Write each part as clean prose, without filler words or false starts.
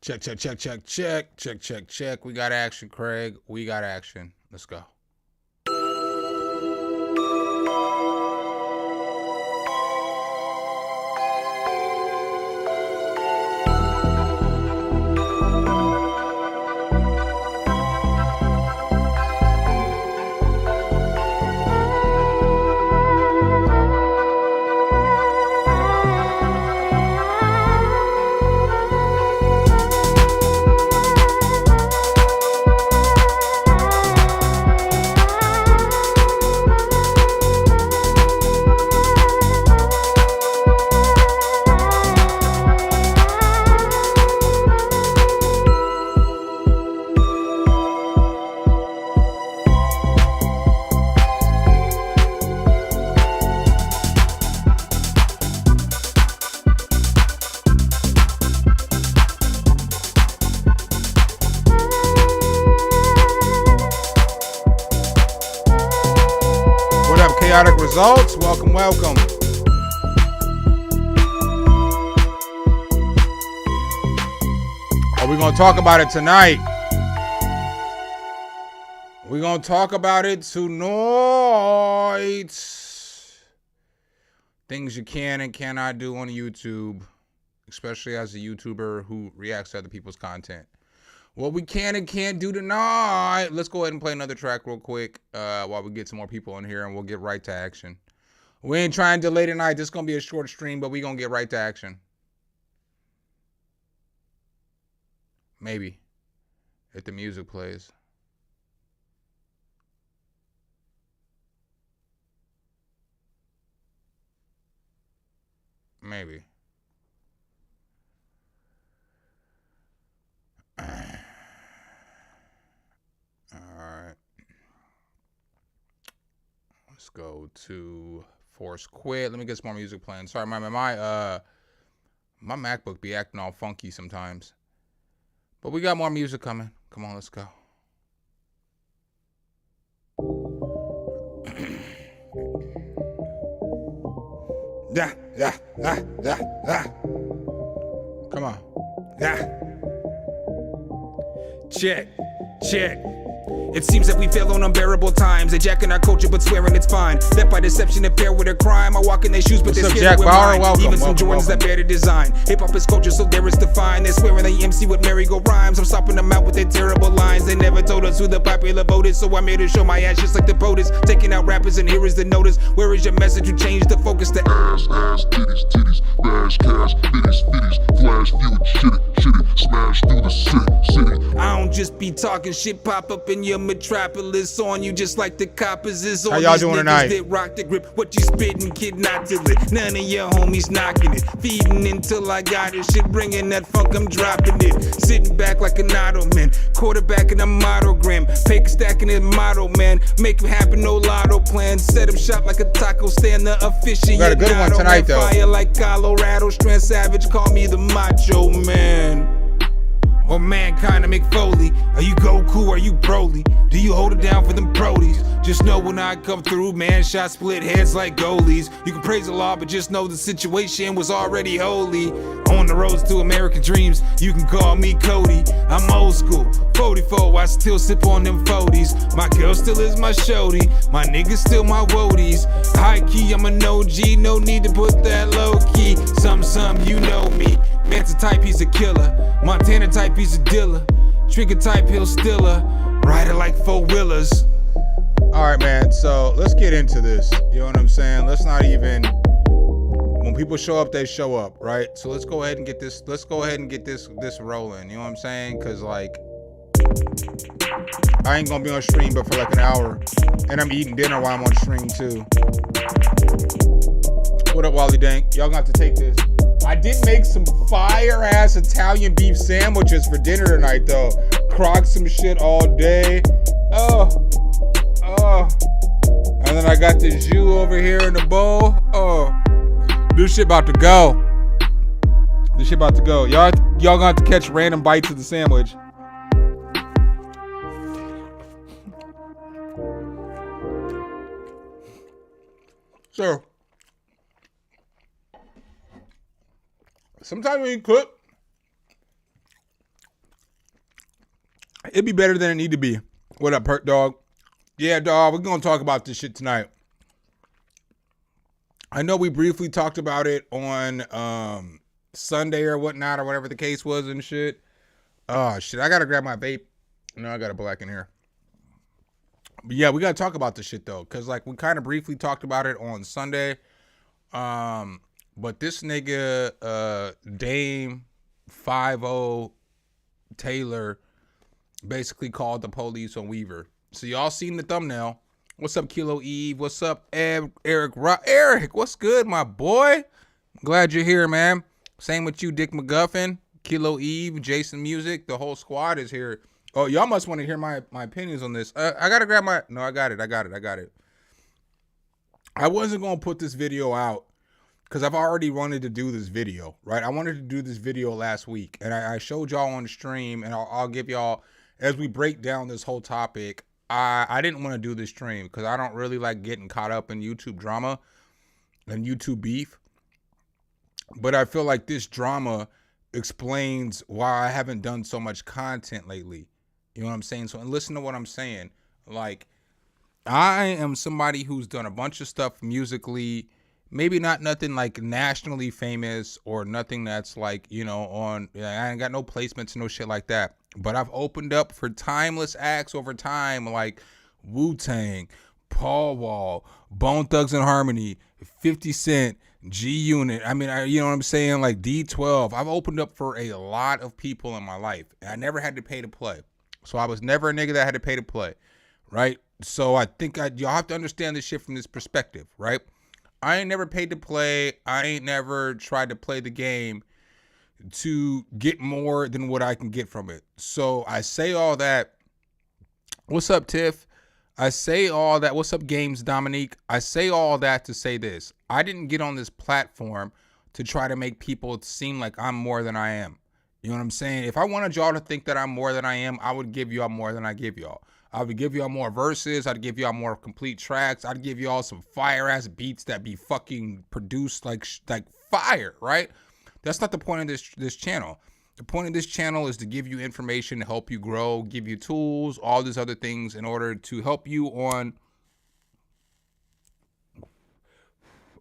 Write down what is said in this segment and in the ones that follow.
Check, check, check, check, check, check, check, check. We got action, Craig. We got action. Let's go. Chaotic results. Welcome, welcome. Are we going to talk about it tonight? We're going to talk about it tonight. Things you can and cannot do on YouTube, especially as a YouTuber who reacts to other people's content. What we can and can't do tonight. Let's go ahead and play another track real quick while we get some more people in here, and we'll get right to action. We ain't trying to delay tonight. This is going to be a short stream, but we're going to get right to action. Maybe. If the music plays. Maybe. Alright. Let's go to force quit. Let me get some more music playing. Sorry, my MacBook be acting all funky sometimes. But we got more music coming. Come on, let's go. Come on. Check. It seems that we fail on unbearable times. They jacking our culture but swearing it's fine. That by deception they pair with a crime. I walk in their shoes but they're scared with mine. Welcome, even some Jordans that better design. Hip-hop is culture so there is defined. They're swearing they MC with merry-go-rhymes. I'm stopping them out with their terrible lines. They never told us who the popular vote is, so I'm here to show my ass just like the POTUS. Taking out rappers and here is the notice. Where is your message to change the focus to ass, titties, bash, cash, bitties, flash, view, shitty, smash through the city. I don't just be talking shit, pop up in your metropolis on you just like the coppers is on. How y'all doing tonight? That rock the grip, what you spitting, kid, not till it. None of your homies knocking it, feeding until I got it. Shit bringing that funk, I'm dropping it. Sitting back like an ottoman, quarterbacking a monogram, paper stacking it motto man. Make it happen, no lotto plan. Set up shop like a taco stand, the official. Got a good one tonight though. Fire like Colorado, Strand Savage, call me the Macho Man. Or Mankind or McFoley. Are you Goku, are you Broly? Do you hold it down for them Brodies? Just know when I come through, man, shot split heads like goalies. You can praise the law, but just know the situation was already holy. On the roads to American dreams, you can call me Cody. I'm old school, 44, I still sip on them 40s. My girl still is my shorty, my niggas still my woadies. High key, I'm an OG, no need to put that low key. Some, you know me. Manson type, he's a killer. Montana type, he's a dealer. Trigger type, he'll stiller. Rider like four-wheelers. All right, man. So let's get into this. You know what I'm saying? Let's not even. When people show up, they show up, right? So let's go ahead and get this. Let's go ahead and get this rolling. You know what I'm saying? Cause like, I ain't gonna be on stream but for like an hour, and I'm eating dinner while I'm on stream too. What up, Wally Dank? Y'all gonna have to take this. I did make some fire ass Italian beef sandwiches for dinner tonight though. Crocked some shit all day. And then I got the jus over here in the bowl. This shit about to go. Y'all gonna have to catch random bites of the sandwich. So sometimes when you cook, It'd be better than it need to be. What up, Perk Dog? Yeah, dog, we're going to talk about this shit tonight. I know we briefly talked about it on Sunday or whatnot, or whatever the case was and shit. Oh, shit, I got to grab my vape. No, I got a black in here. But yeah, we got to talk about this shit, though, because, like, we kind of briefly talked about it on Sunday. But this nigga, Dame 5-0 Taylor, basically called the police on Weaver. So y'all seen the thumbnail. What's up, Kilo Eve? What's up, Eric? Eric, what's good, my boy? Glad you're here, man. Same with you, Dick McGuffin, Kilo Eve, Jason Music. The whole squad is here. Oh, y'all must want to hear my opinions on this. I gotta grab my. No, I got it. I wasn't gonna put this video out because I've already wanted to do this video, right? I wanted to do this video last week, and I showed y'all on the stream, and I'll give y'all, as we break down this whole topic, I didn't want to do this stream because I don't really like getting caught up in YouTube drama and YouTube beef. But I feel like this drama explains why I haven't done so much content lately. You know what I'm saying? So, and listen to what I'm saying. Like, I am somebody who's done a bunch of stuff musically, maybe not nothing like nationally famous or nothing that's like, you know, on, I ain't got no placements, no shit like that. But I've opened up for timeless acts over time, like Wu-Tang, Paul Wall, Bone Thugs and Harmony, 50 Cent, G-Unit. I mean, you know what I'm saying? Like D12. I've opened up for a lot of people in my life. And I never had to pay to play. So I was never a nigga that had to pay to play, right? So I think y'all have to understand this shit from this perspective, right? I ain't never paid to play. I ain't never tried to play the game to get more than what I can get from it. So I say all that. What's up, Tiff? I say all that. What's up, Games Dominique? I say all that to say this. I didn't get on this platform to try to make people seem like I'm more than I am. You know what I'm saying? If I wanted y'all to think that I'm more than I am, I would give y'all more than I give y'all. I would give y'all more verses. I'd give y'all more complete tracks. I'd give y'all some fire-ass beats that be fucking produced like fire, right? That's not the point of this channel. The point of this channel is to give you information, to help you grow, give you tools, all these other things in order to help you on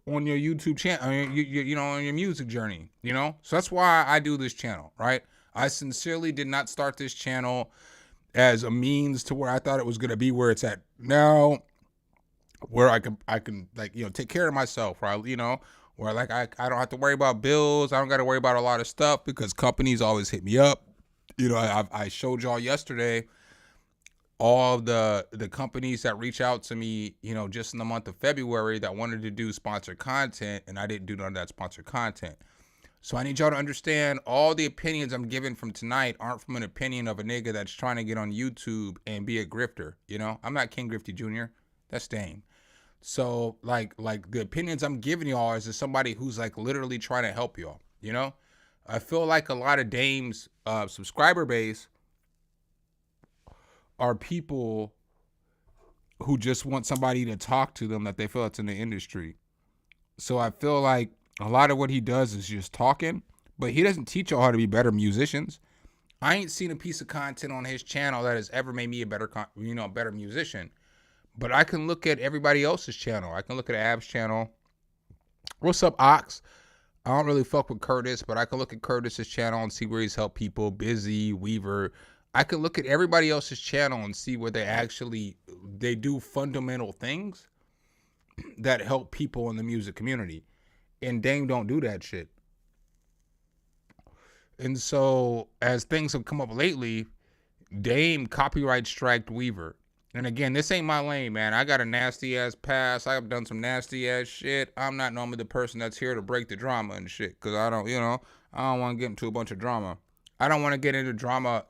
your YouTube channel, you know, on your music journey, you know? So that's why I do this channel, right? I sincerely did not start this channel as a means to where I thought it was going to be where it's at now, where I can like, you know, take care of myself, right? You know, where like I don't have to worry about bills. I don't got to worry about a lot of stuff because companies always hit me up. You know, I showed y'all yesterday all of the companies that reach out to me, you know, just in the month of February that wanted to do sponsored content, and I didn't do none of that sponsored content. So I need y'all to understand all the opinions I'm giving from tonight aren't from an opinion of a nigga that's trying to get on YouTube and be a grifter, you know? I'm not King Grifty Jr. That's Dame. So like the opinions I'm giving y'all is as somebody who's like literally trying to help y'all, you know? I feel like a lot of Dame's subscriber base are people who just want somebody to talk to them that they feel that's in the industry. So I feel like a lot of what he does is just talking, but he doesn't teach y'all how to be better musicians. I ain't seen a piece of content on his channel that has ever made me a better, better musician. But I can look at everybody else's channel. I can look at Ab's channel. What's up, Ox? I don't really fuck with Curtis, but I can look at Curtis's channel and see where he's helped people. Busy, Weaver. I can look at everybody else's channel and see where they do fundamental things that help people in the music community. And Dame don't do that shit. And so as things have come up lately, Dame copyright striked Weaver. And again, this ain't my lane, man. I got a nasty ass past. I've done some nasty ass shit. I'm not normally the person that's here to break the drama and shit. Cause I don't want to get into a bunch of drama. I don't want to get into drama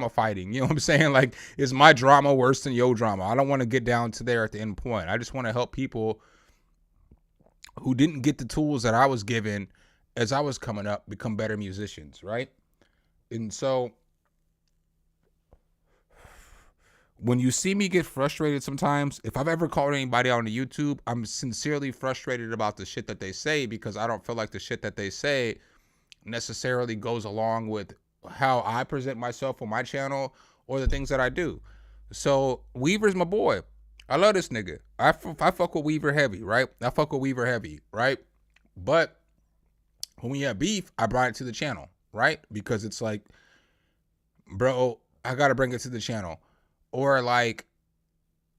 fighting. You know what I'm saying? Like, is my drama worse than your drama? I don't want to get down to there at the end point. I just want to help people who didn't get the tools that I was given as I was coming up become better musicians, right? And so when you see me get frustrated sometimes, if I've ever called anybody out on YouTube, I'm sincerely frustrated about the shit that they say because I don't feel like the shit that they say necessarily goes along with how I present myself on my channel or the things that I do. So Weaver's my boy. I love this nigga. I fuck with Weaver heavy, right? I fuck with Weaver heavy, right? But when we have beef, I brought it to the channel, right? Because it's like, bro, I gotta bring it to the channel. Or like,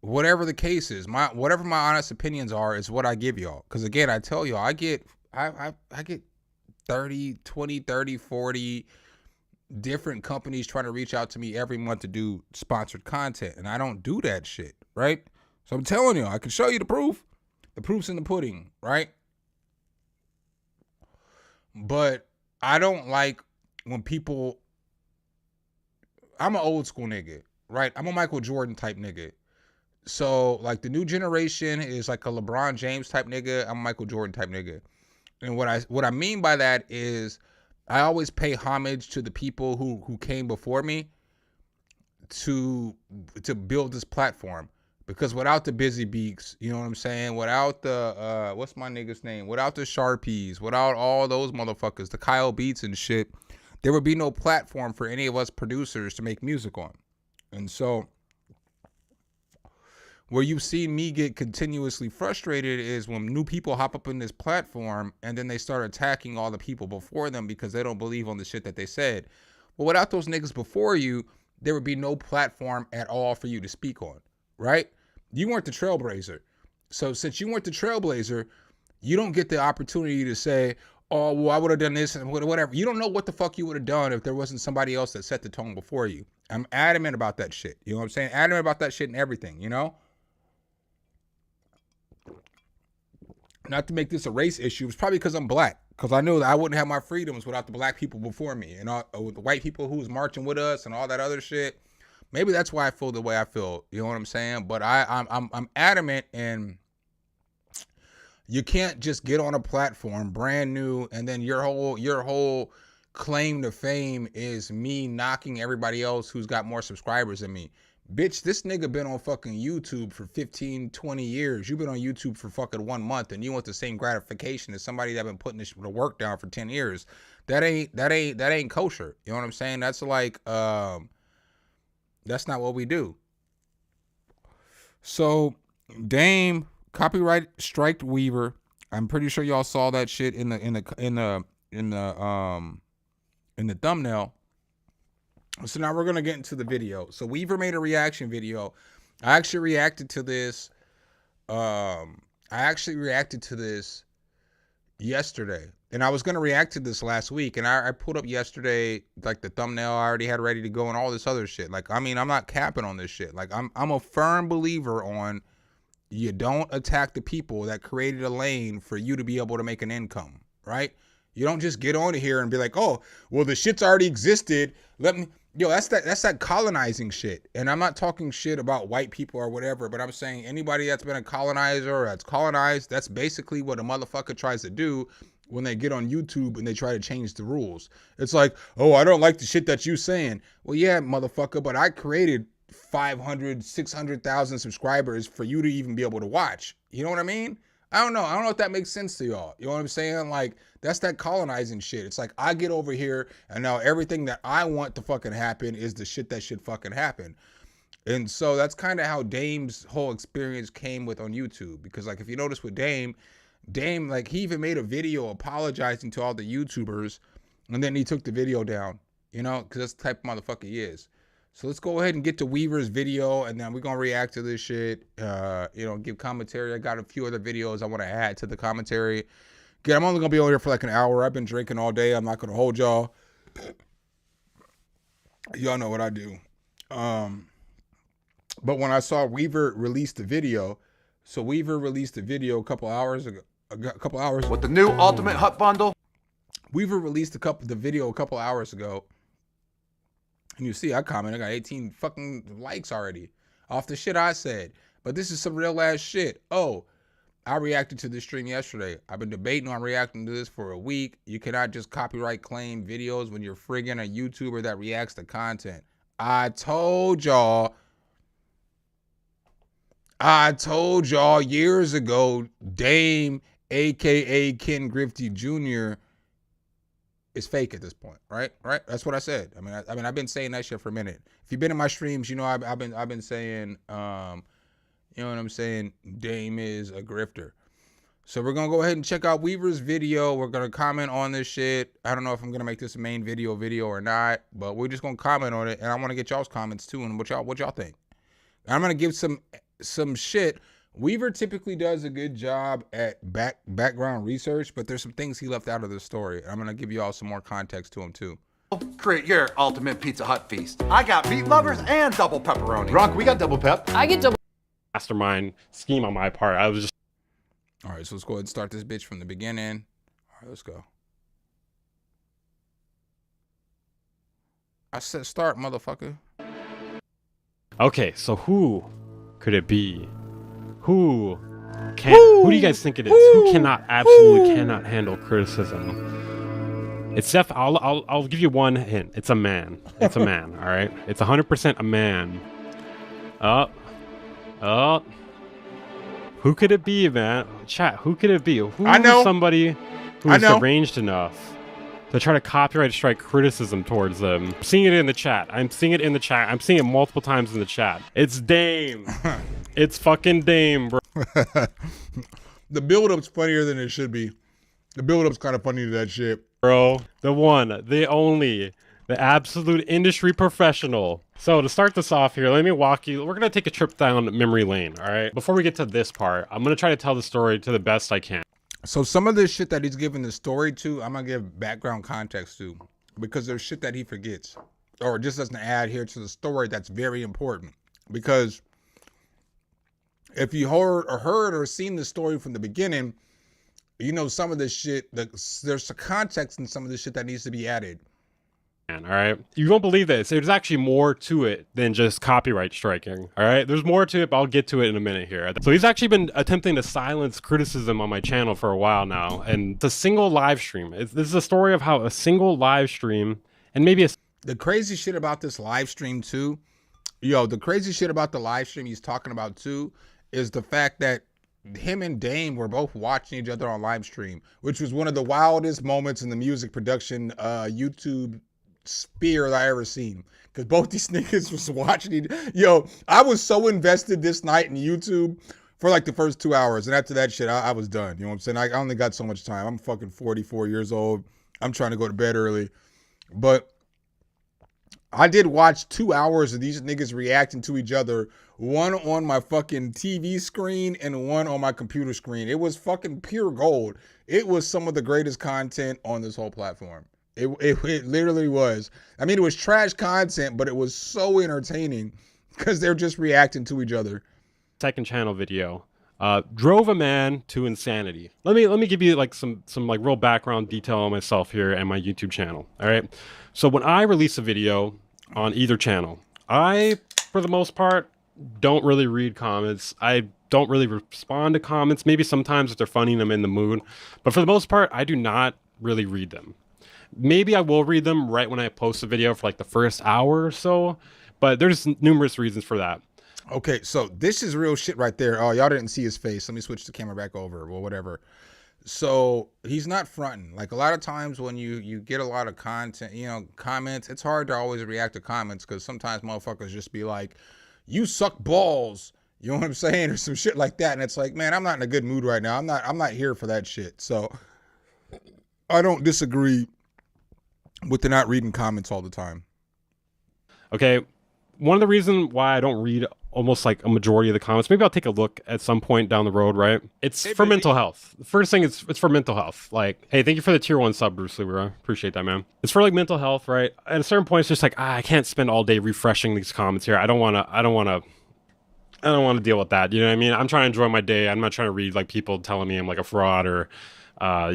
whatever the case is, whatever my honest opinions are is what I give y'all. Because again, I tell y'all, I get 30, 40 different companies trying to reach out to me every month to do sponsored content, and I don't do that shit, right? So I'm telling you, I can show you the proof. The proof's in the pudding, right? But I don't like when people, I'm an old school nigga, right? I'm a Michael Jordan type nigga. So like the new generation is like a LeBron James type nigga. I'm a Michael Jordan type nigga. And what I mean by that is I always pay homage to the people who came before me to build this platform. Because without the Busy Beaks, you know what I'm saying? Without the, what's my nigga's name? Without the Sharpies, without all those motherfuckers, the Kyle Beats and shit, there would be no platform for any of us producers to make music on. And so where you've seen me get continuously frustrated is when new people hop up in this platform and then they start attacking all the people before them because they don't believe on the shit that they said. Well, without those niggas before you, there would be no platform at all for you to speak on, right? You weren't the trailblazer. So since you weren't the trailblazer, you don't get the opportunity to say, oh, well, I would have done this and whatever. You don't know what the fuck you would have done if there wasn't somebody else that set the tone before you. I'm adamant about that shit. You know what I'm saying? Adamant about that shit and everything, you know? Not to make this a race issue, it's probably because I'm black. Because I knew that I wouldn't have my freedoms without the black people before me and all, with the white people who was marching with us and all that other shit. Maybe that's why I feel the way I feel. You know what I'm saying? But I'm adamant, and you can't just get on a platform brand new and then your whole claim to fame is me knocking everybody else who's got more subscribers than me. Bitch, this nigga been on fucking YouTube for 15, 20 years. You've been on YouTube for fucking 1 month and you want the same gratification as somebody that been putting the work down for 10 years. That ain't kosher. You know what I'm saying? That's like, that's not what we do. So Dame copyright striked Weaver. I'm pretty sure y'all saw that shit in the thumbnail. So now we're gonna get into the video. So Weaver made a reaction video. I actually reacted to this. Yesterday, and I was gonna react to this last week, and I pulled up yesterday like the thumbnail I already had ready to go and all this other shit. Like, I mean, I'm not capping on this shit. Like, I'm a firm believer on you don't attack the people that created a lane for you to be able to make an income, right? You don't just get on here and be like, oh, well, the shit's already existed. Let me, yo, that's that colonizing shit. And I'm not talking shit about white people or whatever, but I'm saying anybody that's been a colonizer or that's colonized, that's basically what a motherfucker tries to do when they get on YouTube and they try to change the rules. It's like, oh, I don't like the shit that you saying. Well, yeah, motherfucker, but I created 500, 600,000 subscribers for you to even be able to watch. You know what I mean? I don't know if that makes sense to y'all. You know what I'm saying? Like, that's that colonizing shit. It's like, I get over here and now everything that I want to fucking happen is the shit that should fucking happen. And so that's kind of how Dame's whole experience came with on YouTube. Because like, if you notice with Dame, like, he even made a video apologizing to all the YouTubers and then he took the video down, you know, because that's the type of motherfucker he is. So let's go ahead and get to Weaver's video, and then we're going to react to this shit, you know, give commentary. I got a few other videos I want to add to the commentary. Again, I'm only going to be over here for like an hour. I've been drinking all day. I'm not going to hold y'all. Y'all know what I do. But when I saw Weaver release the video, so Weaver released the video a couple hours ago. With the new Ultimate Hut Bundle? Weaver released the video a couple hours ago. And you see, I commented, I got 18 fucking likes already off the shit I said. But this is some real ass shit. Oh, I reacted to this stream yesterday. I've been debating on reacting to this for a week. You cannot just copyright claim videos when you're friggin' a YouTuber that reacts to content. I told y'all years ago, Dame, aka Ken Griffey Jr., is fake at this point, right? Right? That's what I said. I mean, I've been saying that shit for a minute. If you've been in my streams, you know I've been saying, you know what I'm saying? Dame is a grifter. So we're gonna go ahead and check out Weaver's video. We're gonna comment on this shit. I don't know if I'm gonna make this a main video or not, but we're just gonna comment on it, and I want to get y'all's comments too, and what y'all think. I'm gonna give some shit. Weaver typically does a good job at background research, but there's some things he left out of the story. I'm gonna give y'all some more context to him too. Create your ultimate Pizza Hut feast. I got meat lovers and double pepperoni. Gronk, we got double pep. I get double mastermind scheme on my part. I was just. All right, so let's go ahead and start this bitch from the beginning. All right, let's go. I said start, motherfucker. Okay, so who could it be? Who do you guys think it is? Who absolutely cannot handle criticism? It's I'll give you one hint. It's a man. It's a man, all right? It's 100% a man. Who could it be, man? Chat, who could it be? Who I know somebody who's deranged enough to try to copyright strike criticism towards them. I'm seeing it in the chat. I'm seeing it multiple times in the chat. It's Dame. It's fucking Dame, bro. The build-up's funnier than it should be. The build-up's kind of funny to that shit. Bro, the one, the only, the absolute industry professional. So to start this off here, let me walk you. We're going to take a trip down memory lane, all right? Before we get to this part, I'm going to try to tell the story to the best I can. So some of this shit that he's giving the story to, I'm going to give background context to, because there's shit that he forgets or just doesn't add here to the story that's very important. Because if you heard or seen the story from the beginning, you know some of this shit, there's a context in some of this shit that needs to be added. All right, you won't believe this. There's actually more to it than just copyright striking. All right, there's more to it, but I'll get to it in a minute here. So he's actually been attempting to silence criticism on my channel for a while now, and it's a single live stream. This is a story of how a single live stream and maybe the crazy shit about this live stream too. The crazy shit about the live stream he's talking about too is the fact that him and Dame were both watching each other on live stream, which was one of the wildest moments in the music production YouTube sphere that I ever seen, because both these niggas was watching I was so invested this night in YouTube for like the first 2 hours, and after that shit I was done. You know what I'm saying? I only got so much time. I'm fucking 44 years old. I'm trying to go to bed early, but I did watch 2 hours of these niggas reacting to each other, one on my fucking TV screen and one on my computer screen. It was fucking pure gold. It was some of the greatest content on this whole platform. It literally was. I mean, it was trash content, but it was so entertaining because they're just reacting to each other. Second channel video drove a man to insanity. Let me give you like some like real background detail on myself here and my YouTube channel. All right. So when I release a video on either channel, I, for the most part, don't really read comments. I don't really respond to comments. Maybe sometimes if they're funny and I'm in the mood, but for the most part, I do not really read them. Maybe I will read them right when I post a video for like the first hour or so, but there's numerous reasons for that. Okay, so this is real shit right there. Oh, y'all didn't see his face. Let me switch the camera back over. Well, whatever. So he's not fronting. Like a lot of times when you get a lot of content, comments, it's hard to always react to comments because sometimes motherfuckers just be like, you suck balls. You know what I'm saying? Or some shit like that. And it's like, man, I'm not in a good mood right now. I'm not here for that shit. So I don't disagree with the not reading comments all the time. Okay, one of the reasons why I don't read almost like a majority of the comments, maybe I'll take a look at some point down the road, right? It's for mental health. The first thing is it's for mental health. Like, hey, thank you for the tier 1 sub, Bruce Lee. I appreciate that, man. It's for like mental health, right? At a certain point, it's just like, I can't spend all day refreshing these comments here. I don't want to deal with that. You know what I mean? I'm trying to enjoy my day. I'm not trying to read like people telling me I'm like a fraud or how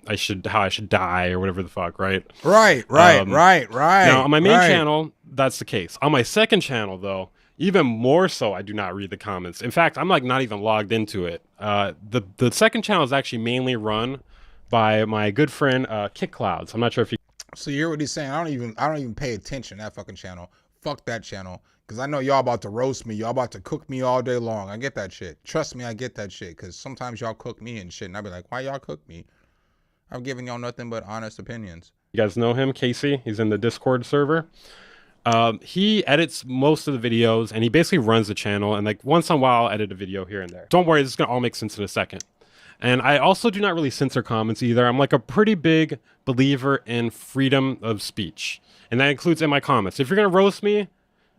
I should die or whatever the fuck, right? Right. Now on my main channel, that's the case. On my second channel, though, even more so, I do not read the comments. In fact, I'm like not even logged into it. The second channel is actually mainly run by my good friend Kick Clouds. I'm not sure if you. So you hear what he's saying? I don't even pay attention to that fucking channel. Fuck that channel. Because I know y'all about to roast me. Y'all about to cook me all day long. I get that shit. Trust me, I get that shit. Because sometimes y'all cook me and shit. And I be like, why y'all cook me? I'm giving y'all nothing but honest opinions. You guys know him, Casey? He's in the Discord server. He edits most of the videos, and he basically runs the channel, and like once in a while I'll edit a video here and there. Don't worry, this is gonna all make sense in a second. And I also do not really censor comments either. I'm like a pretty big believer in freedom of speech, and that includes in my comments. If you're gonna roast me,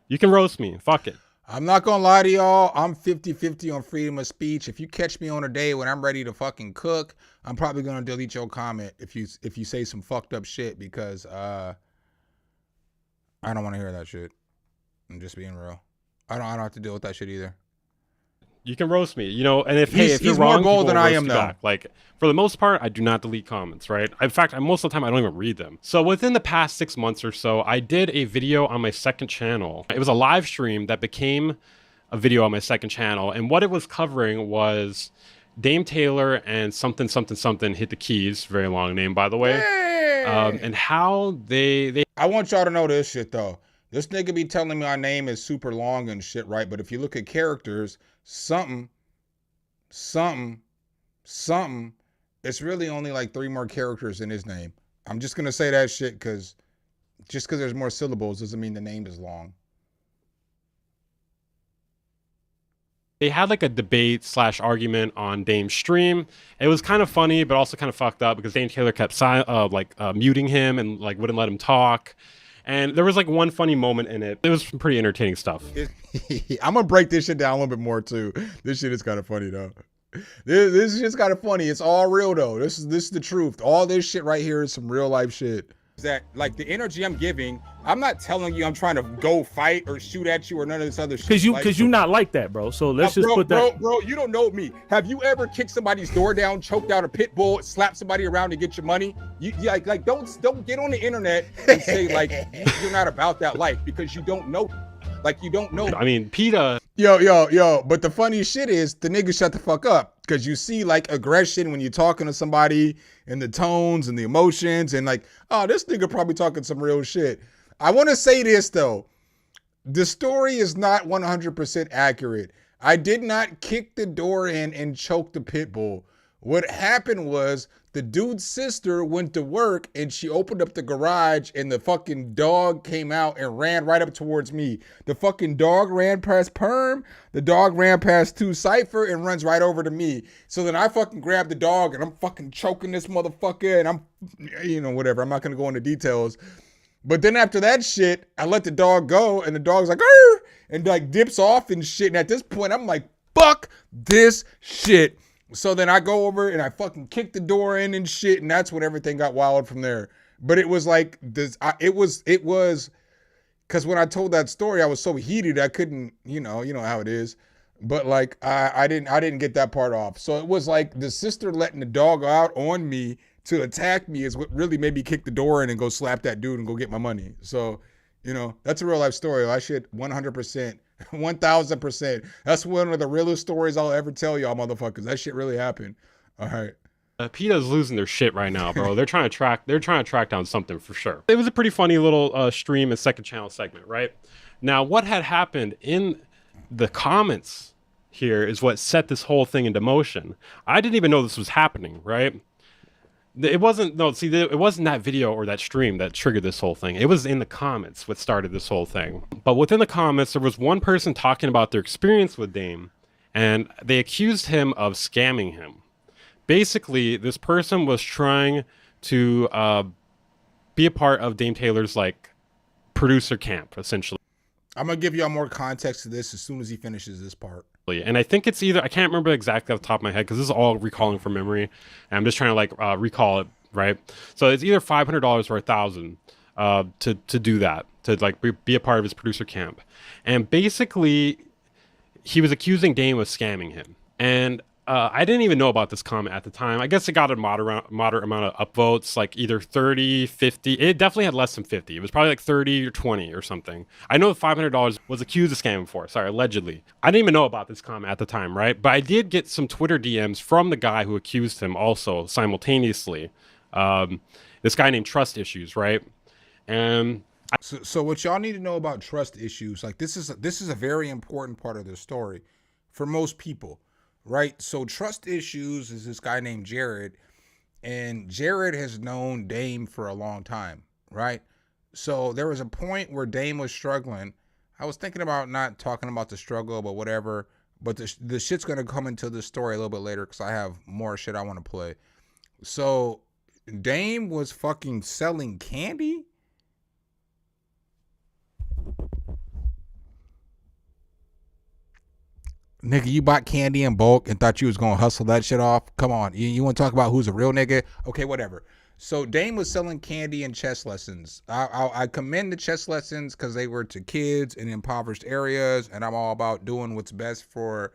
you can roast me. Fuck it. I'm not gonna lie to y'all. I'm 50-50 on freedom of speech. If you catch me on a day when I'm ready to fucking cook, I'm probably gonna delete your comment if you say some fucked up shit, because I don't want to hear that shit. I'm just being real. I don't have to deal with that shit either. You can roast me, you know, and if He's you're more wrong, bold people than will I roast am, you though. back. Like for the most part, I do not delete comments, right? In fact, most of the time I don't even read them. So within the past 6 months or so, I did a video on my second channel. It was a live stream that became a video on my second channel, and what it was covering was Dame Taylor and something hit the keys. Very long name, by the way. And how they I want y'all to know this shit though. This nigga be telling me my name is super long and shit, right? But if you look at characters, something, it's really only like 3 more characters in his name. I'm just gonna say that shit because just because there's more syllables doesn't mean the name is long. had like a debate / argument on Dame's stream. It was kind of funny, but also kind of fucked up because Dame Taylor kept muting him and like wouldn't let him talk. And there was like one funny moment in it. It was some pretty entertaining stuff. I'm gonna break this shit down a little bit more too. This shit is kind of funny though. This is just kind of funny. It's all real though. This is the truth. All this shit right here is some real life shit. That like the energy I'm giving, I'm not telling you I'm trying to go fight or shoot at you or none of this other shit. Because you not like that, bro. So let's just put that. Bro, you don't know me. Have you ever kicked somebody's door down, choked out a pit bull, slapped somebody around to get your money? You like don't get on the internet and say like you're not about that life because you don't know. Like you don't know. I mean, PETA. Yo. But the funny shit is the nigga shut the fuck up. Because you see like aggression when you're talking to somebody and the tones and the emotions and like, oh, this nigga probably talking some real shit. I want to say this though. The story is not 100% accurate. I did not kick the door in and choke the pit bull. What happened was the dude's sister went to work and she opened up the garage and the fucking dog came out and ran right up towards me. The fucking dog ran past Perm. The dog ran past 2 Cypher and runs right over to me. So then I fucking grabbed the dog and I'm fucking choking this motherfucker and I'm, you know, whatever. I'm not going to go into details. But then after that shit, I let the dog go and the dog's like, arr! And like dips off and shit. And at this point, I'm like, fuck this shit. So then I go over and I fucking kick the door in and shit, and that's when everything got wild from there. But it was like this. It was because when I told that story, I was so heated I couldn't, you know how it is. But like I didn't get that part off. So it was like the sister letting the dog out on me to attack me is what really made me kick the door in and go slap that dude and go get my money. So, that's a real life story. I should 100%. 1000%. That's one of the realest stories I'll ever tell y'all motherfuckers. That shit really happened. All right. PETA's losing their shit right now, bro. They're trying to track down something for sure. It was a pretty funny little stream and second channel segment, right? Now, what had happened in the comments here is what set this whole thing into motion. I didn't even know this was happening, right? It wasn't that video or that stream that triggered this whole thing. It was in the comments what started this whole thing. But within the comments, there was one person talking about their experience with Dame, and they accused him of scamming him. Basically, this person was trying to be a part of Dame Taylor's like producer camp, essentially. I'm gonna give y'all more context to this as soon as he finishes this part. And I think it's either, I can't remember exactly off the top of my head because this is all recalling from memory. And I'm just trying to recall it, right? So it's either $500 or $1,000 to do that, to like be a part of his producer camp. And basically, he was accusing Dame of scamming him. And I didn't even know about this comment at the time. I guess it got a moderate amount of upvotes, like either 30, 50. It definitely had less than 50. It was probably like 30 or 20 or something. I know $500 was accused of scamming for. Sorry, allegedly. I didn't even know about this comment at the time, right? But I did get some Twitter DMs from the guy who accused him also simultaneously. This guy named Trust Issues, right? And so what y'all need to know about trust issues, like this is a very important part of the story for most people. Right. So Trust Issues is this guy named Jared. And Jared has known Dame for a long time, right? So there was a point where Dame was struggling. I was thinking about not talking about the struggle, but whatever. But the shit's going to come into the story a little bit later because I have more shit I want to play. So Dame was fucking selling candy? Nigga, you bought candy in bulk and thought you was going to hustle that shit off? Come on. You want to talk about who's a real nigga? Okay, whatever. So Dame was selling candy and chess lessons. I commend the chess lessons because they were to kids in impoverished areas, and I'm all about doing what's best for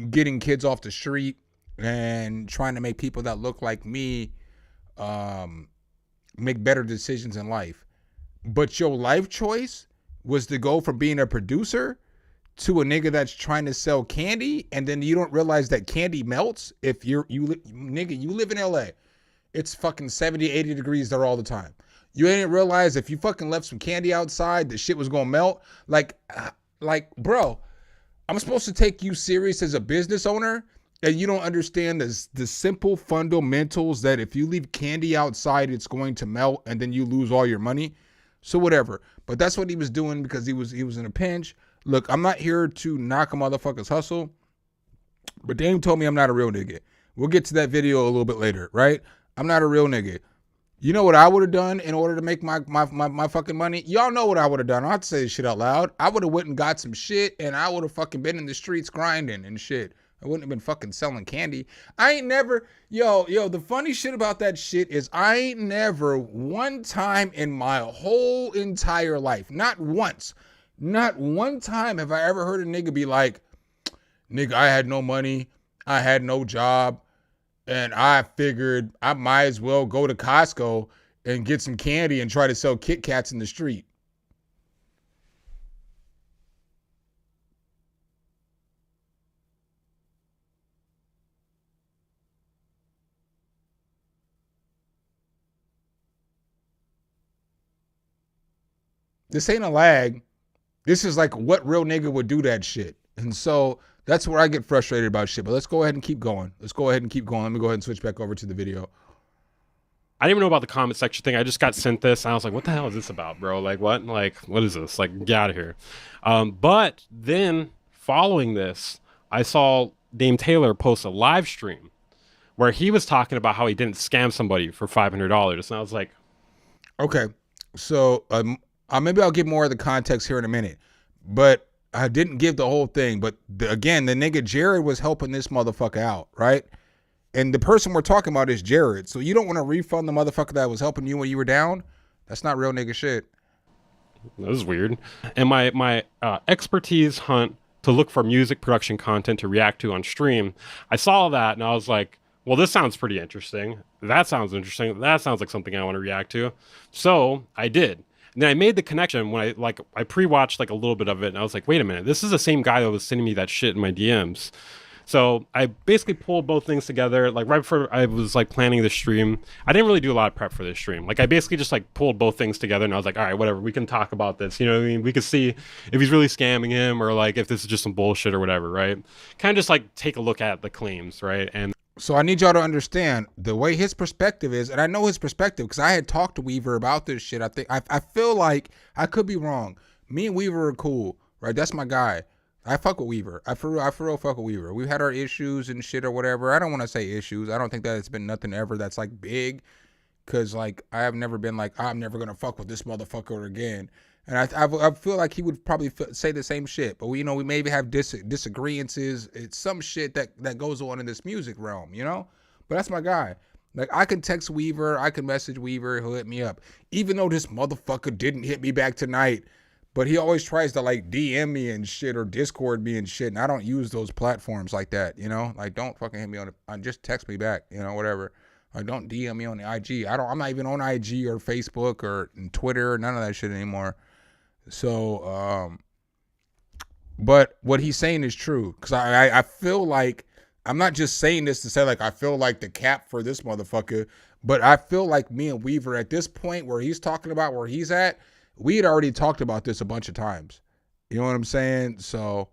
getting kids off the street and trying to make people that look like me make better decisions in life. But your life choice was to go from being a producer to a nigga that's trying to sell candy, and then you don't realize that candy melts if you live in LA. It's fucking 70, 80 degrees there all the time. You didn't realize if you fucking left some candy outside, the shit was gonna melt. Like, bro, I'm supposed to take you serious as a business owner, and you don't understand the simple fundamentals that if you leave candy outside, it's going to melt, and then you lose all your money. So whatever. But that's what he was doing because he was in a pinch. Look, I'm not here to knock a motherfucker's hustle, but Dame told me I'm not a real nigga. We'll get to that video a little bit later, right? I'm not a real nigga. You know what I would have done in order to make my fucking money? Y'all know what I would have done. I don't have to say this shit out loud. I would have went and got some shit, and I would have fucking been in the streets grinding and shit. I wouldn't have been fucking selling candy. I ain't never, the funny shit about that shit is I ain't never one time in my whole entire life, not once, not one time have I ever heard a nigga be like, nigga, I had no money, I had no job, and I figured I might as well go to Costco and get some candy and try to sell Kit Kats in the street. This ain't a lag. This is like what real nigga would do that shit. And so that's where I get frustrated about shit. But let's go ahead and keep going. Let me go ahead and switch back over to the video. I didn't even know about the comment section thing. I just got sent this. And I was like, what the hell is this about, bro? Like, what? Like, what is this? Like, get out of here. But then following this, I saw Dame Taylor post a live stream where he was talking about how he didn't scam somebody for $500. And I was like, okay, so maybe I'll give more of the context here in a minute, but I didn't give the whole thing. But again, the nigga Jared was helping this motherfucker out, right? And the person we're talking about is Jared. So you don't want to refund the motherfucker that was helping you when you were down? That's not real nigga shit. That was weird. And my expertise hunt to look for music production content to react to on stream, I saw that and I was like, well, this sounds pretty interesting. That sounds interesting. That sounds like something I want to react to. So I did. And then I made the connection when I pre-watched like a little bit of it, and I was like, wait a minute, this is the same guy that was sending me that shit in my DMs. So I basically pulled both things together. Like right before I was like planning the stream, I didn't really do a lot of prep for this stream. Like I basically just like pulled both things together, and I was like, all right, whatever, we can talk about this. You know what I mean? We could see if he's really scamming him or like if this is just some bullshit or whatever, right? Kind of just like take a look at the claims, right? And so I need y'all to understand the way his perspective is, and I know his perspective because I had talked to Weaver about this shit. I feel like I could be wrong. Me and Weaver are cool, right? That's my guy. I fuck with Weaver. I for real fuck with Weaver. We've had our issues and shit or whatever. I don't want to say issues. I don't think that it's been nothing ever that's like big, because like I have never been like, I'm never gonna fuck with this motherfucker again. And I feel like he would probably say the same shit, but we maybe have disagreements. It's some shit that goes on in this music realm, But that's my guy. Like I can text Weaver, I can message Weaver, he'll hit me up. Even though this motherfucker didn't hit me back tonight, but he always tries to like DM me and shit or Discord me and shit, and I don't use those platforms like that, Like don't fucking hit me on just text me back, whatever. Like don't DM me on the IG. I'm not even on IG or Facebook or Twitter or none of that shit anymore. So, but what he's saying is true, because I feel like, I'm not just saying this to say like I feel like the cap for this motherfucker, but I feel like me and Weaver at this point where he's talking about where he's at, we had already talked about this a bunch of times. You know what I'm saying? So,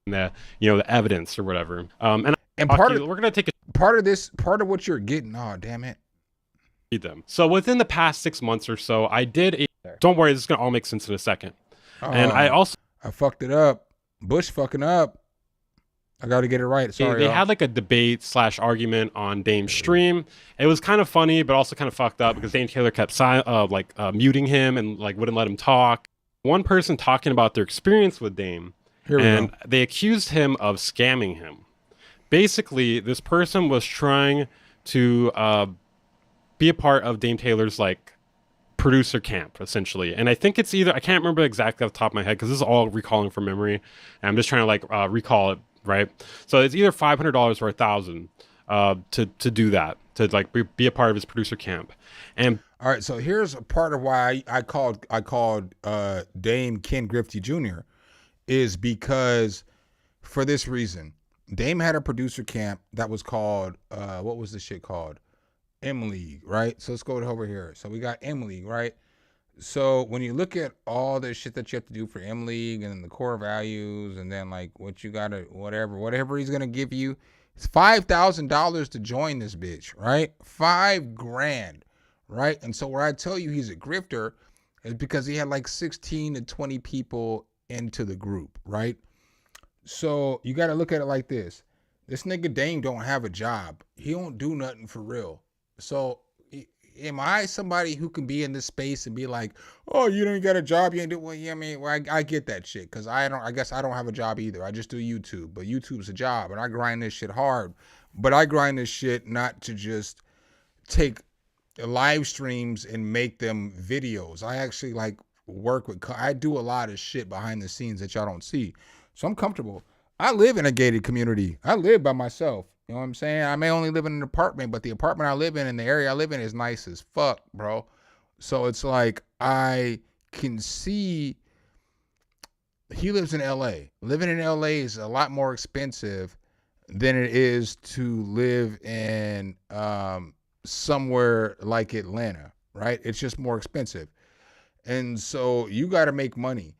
the evidence or whatever. And And we're gonna take part of what you're getting. Oh, damn it. Them. So within the past 6 months or so, I did. Don't worry, this is gonna all make sense in a second. And I fucked it up. Bush fucking up. I got to get it right. Sorry. They had like a debate / argument on Dame's stream. It was kind of funny, but also kind of fucked up because Dame Taylor kept muting him and like wouldn't let him talk. One person talking about their experience with Dame, and they accused him of scamming him. Basically, this person was trying to be a part of Dame Taylor's like producer camp, essentially. And I think it's either, I can't remember exactly off the top of my head because this is all recalling from memory. And I'm just trying to like recall it, right? So it's either $500 or $1,000 to do that, to like be a part of his producer camp. And all right, so here's a part of why I called Dame Ken Griffey Jr. is because for this reason. Dame had a producer camp that was called what was the shit called? M League, right? So let's go over here. So we got M League, right? So when you look at all the shit that you have to do for M League and then the core values and then like what you gotta whatever he's gonna give you, it's $5,000 to join this bitch, right? $5,000, right? And so where I tell you he's a grifter is because he had like 16 to 20 people into the group, right? So you got to look at it like this. This nigga Dame don't have a job. He don't do nothing for real. So am I somebody who can be in this space and be like, oh, you don't got a job? You ain't do, well, yeah, I mean, well, I get that shit. Cause I guess I don't have a job either. I just do YouTube, but YouTube's a job and I grind this shit hard, but I grind this shit not to just take live streams and make them videos. I actually like work with, I do a lot of shit behind the scenes that y'all don't see. So I'm comfortable. I live in a gated community. I live by myself. You know what I'm saying? I may only live in an apartment, but the apartment I live in and the area I live in is nice as fuck, bro. So it's like I can see he lives in LA. Living in LA is a lot more expensive than it is to live in somewhere like Atlanta, right? It's just more expensive. And so you got to make money.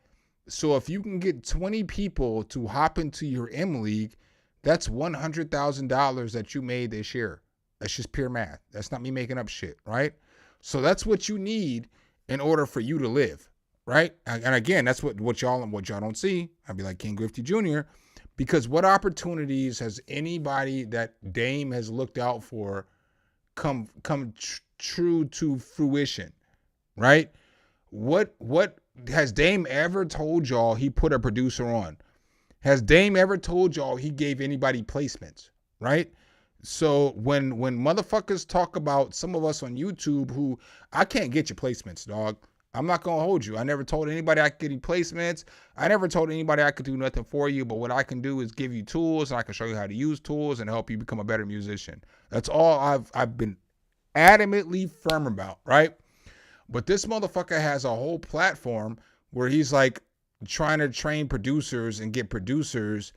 So if you can get 20 people to hop into your M League, that's $100,000 that you made this year. That's just pure math. That's not me making up shit, right? So that's what you need in order for you to live, right? And again, that's what y'all don't see. I'd be like Ken Griffey Jr. Because what opportunities has anybody that Dame has looked out for come true to fruition, right? What has Dame ever told y'all he put a producer on? Has Dame ever told y'all he gave anybody placements, right? So when motherfuckers talk about some of us on YouTube who, I can't get your placements, dog. I'm not going to hold you. I never told anybody I could get you placements. I never told anybody I could do nothing for you, but what I can do is give you tools and I can show you how to use tools and help you become a better musician. That's all I've been adamantly firm about, right? But this motherfucker has a whole platform where he's like trying to train producers and get producers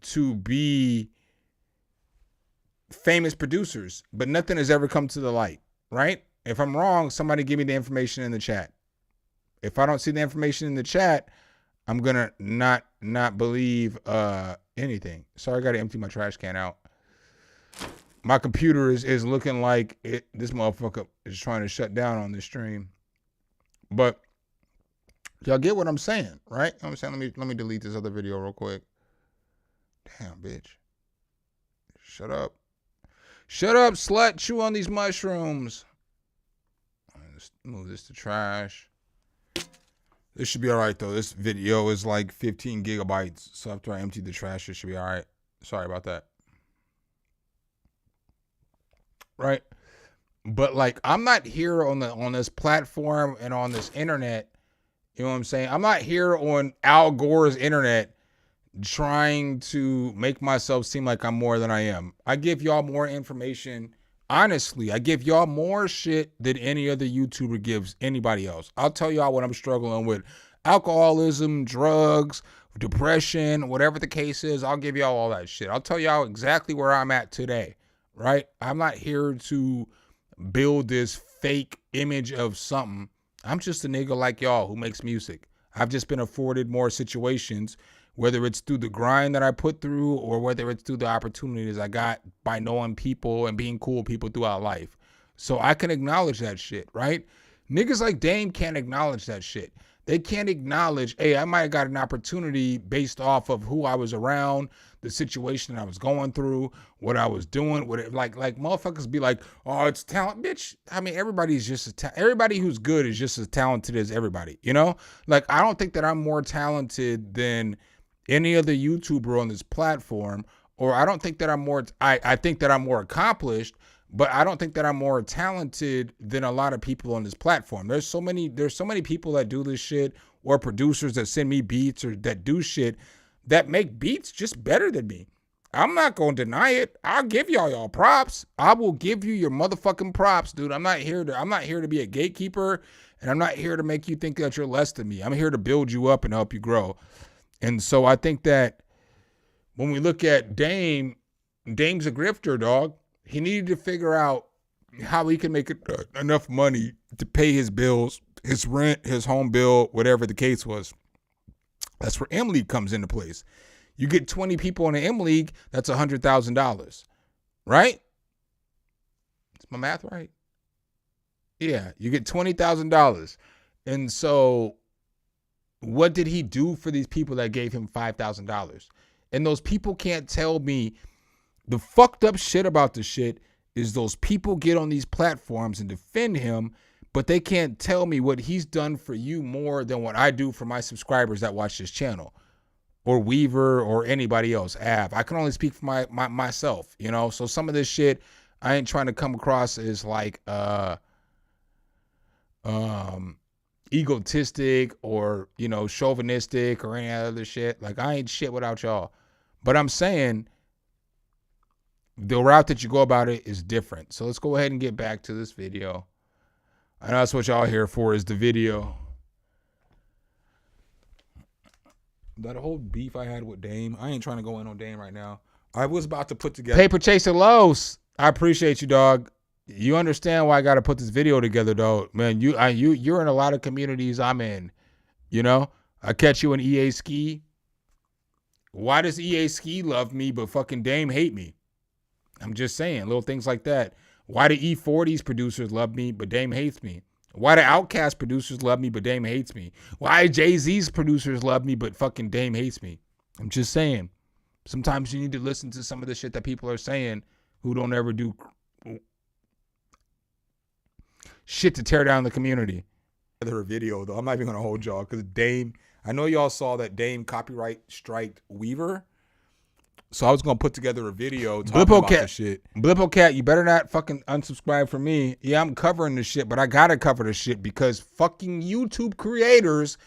to be famous producers, but nothing has ever come to the light, right? If I'm wrong, somebody give me the information in the chat. If I don't see the information in the chat, I'm gonna not believe anything. Sorry, I gotta empty my trash can out. My computer is looking like this motherfucker is trying to shut down on this stream. But y'all get what I'm saying, right? You know what I'm saying? Let me delete this other video real quick. Damn, bitch. Shut up. Shut up, slut. Chew on these mushrooms. Let's move this to trash. This should be all right, though. This video is like 15 gigabytes. So after I empty the trash, it should be all right. Sorry about that. Right? But like, I'm not here on this platform and on this internet. You know what I'm saying? I'm not here on Al Gore's internet trying to make myself seem like I'm more than I am. I give y'all more information. Honestly, I give y'all more shit than any other YouTuber gives anybody else. I'll tell y'all what I'm struggling with. Alcoholism, drugs, depression, whatever the case is, I'll give y'all all that shit. I'll tell y'all exactly where I'm at today, right? I'm not here to build this fake image of something. I'm just a nigga like y'all who makes music. I've just been afforded more situations whether it's through the grind that I put through or whether it's through the opportunities I got by knowing people and being cool with people throughout life. So I can acknowledge that shit, right? Niggas like Dame can't acknowledge that shit. They can't acknowledge, hey, I might have got an opportunity based off of who I was around, the situation I was going through, what I was doing. Like motherfuckers be like, oh, it's talent, bitch. I mean, everybody's just everybody who's good is just as talented as everybody, you know? Like, I don't think that I'm more talented than any other YouTuber on this platform, or I don't think that I'm more. I think that I'm more accomplished. But I don't think that I'm more talented than a lot of people on this platform. There's so many people that do this shit, or producers that send me beats or that do shit that make beats just better than me. I'm not going to deny it. I'll give y'all props. I will give you your motherfucking props, dude. I'm not here to be a gatekeeper, and I'm not here to make you think that you're less than me. I'm here to build you up and help you grow. And so I think that when we look at Dame's a grifter, dog. He needed to figure out how he can make enough money to pay his bills, his rent, his home bill, whatever the case was. That's where M League comes into place. You get 20 people in the M League, that's $100,000, right? Is my math right? Yeah, you get $20,000. And so what did he do for these people that gave him $5,000? And those people can't tell me. The fucked up shit about the shit is those people get on these platforms and defend him, but they can't tell me what he's done for you more than what I do for my subscribers that watch this channel, or Weaver, or anybody else. I can only speak for myself, you know? So some of this shit, I ain't trying to come across as like egotistic or, you know, chauvinistic or any other shit. Like, I ain't shit without y'all. But I'm saying the route that you go about it is different. So let's go ahead and get back to this video. I know that's what y'all here for, is the video. That whole beef I had with Dame, I ain't trying to go in on Dame right now. I was about to put together. Paper Chaser Los, I appreciate you, dog. You understand why I got to put this video together, though. Man, you're in a lot of communities I'm in. You know, I catch you in EA Ski. Why does EA Ski love me but fucking Dame hate me? I'm just saying, little things like that. Why do E40's producers love me, but Dame hates me? Why do Outkast producers love me, but Dame hates me? Why Jay-Z's producers love me, but fucking Dame hates me? I'm just saying. Sometimes you need to listen to some of the shit that people are saying who don't ever do shit to tear down the community. Another video, though. I'm not even going to hold y'all, because Dame, I know y'all saw that Dame copyright striked Weaver. So I was going to put together a video talking about this shit. Blippocat, you better not fucking unsubscribe from me. Yeah, I'm covering this shit, but I got to cover this shit because fucking YouTube creators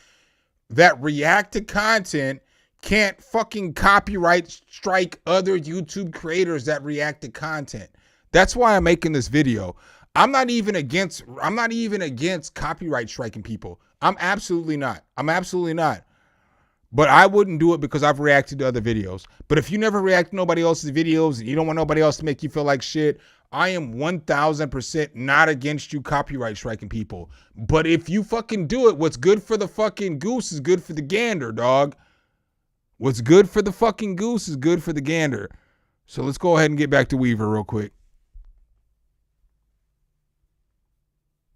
that react to content can't fucking copyright strike other YouTube creators that react to content. That's why I'm making this video. I'm not even against copyright striking people. I'm absolutely not. But I wouldn't do it because I've reacted to other videos. But if you never react to nobody else's videos and you don't want nobody else to make you feel like shit, I am 1000% not against you copyright striking people. But if you fucking do it, what's good for the fucking goose is good for the gander, dog. What's good for the fucking goose is good for the gander. So let's go ahead and get back to Weaver real quick.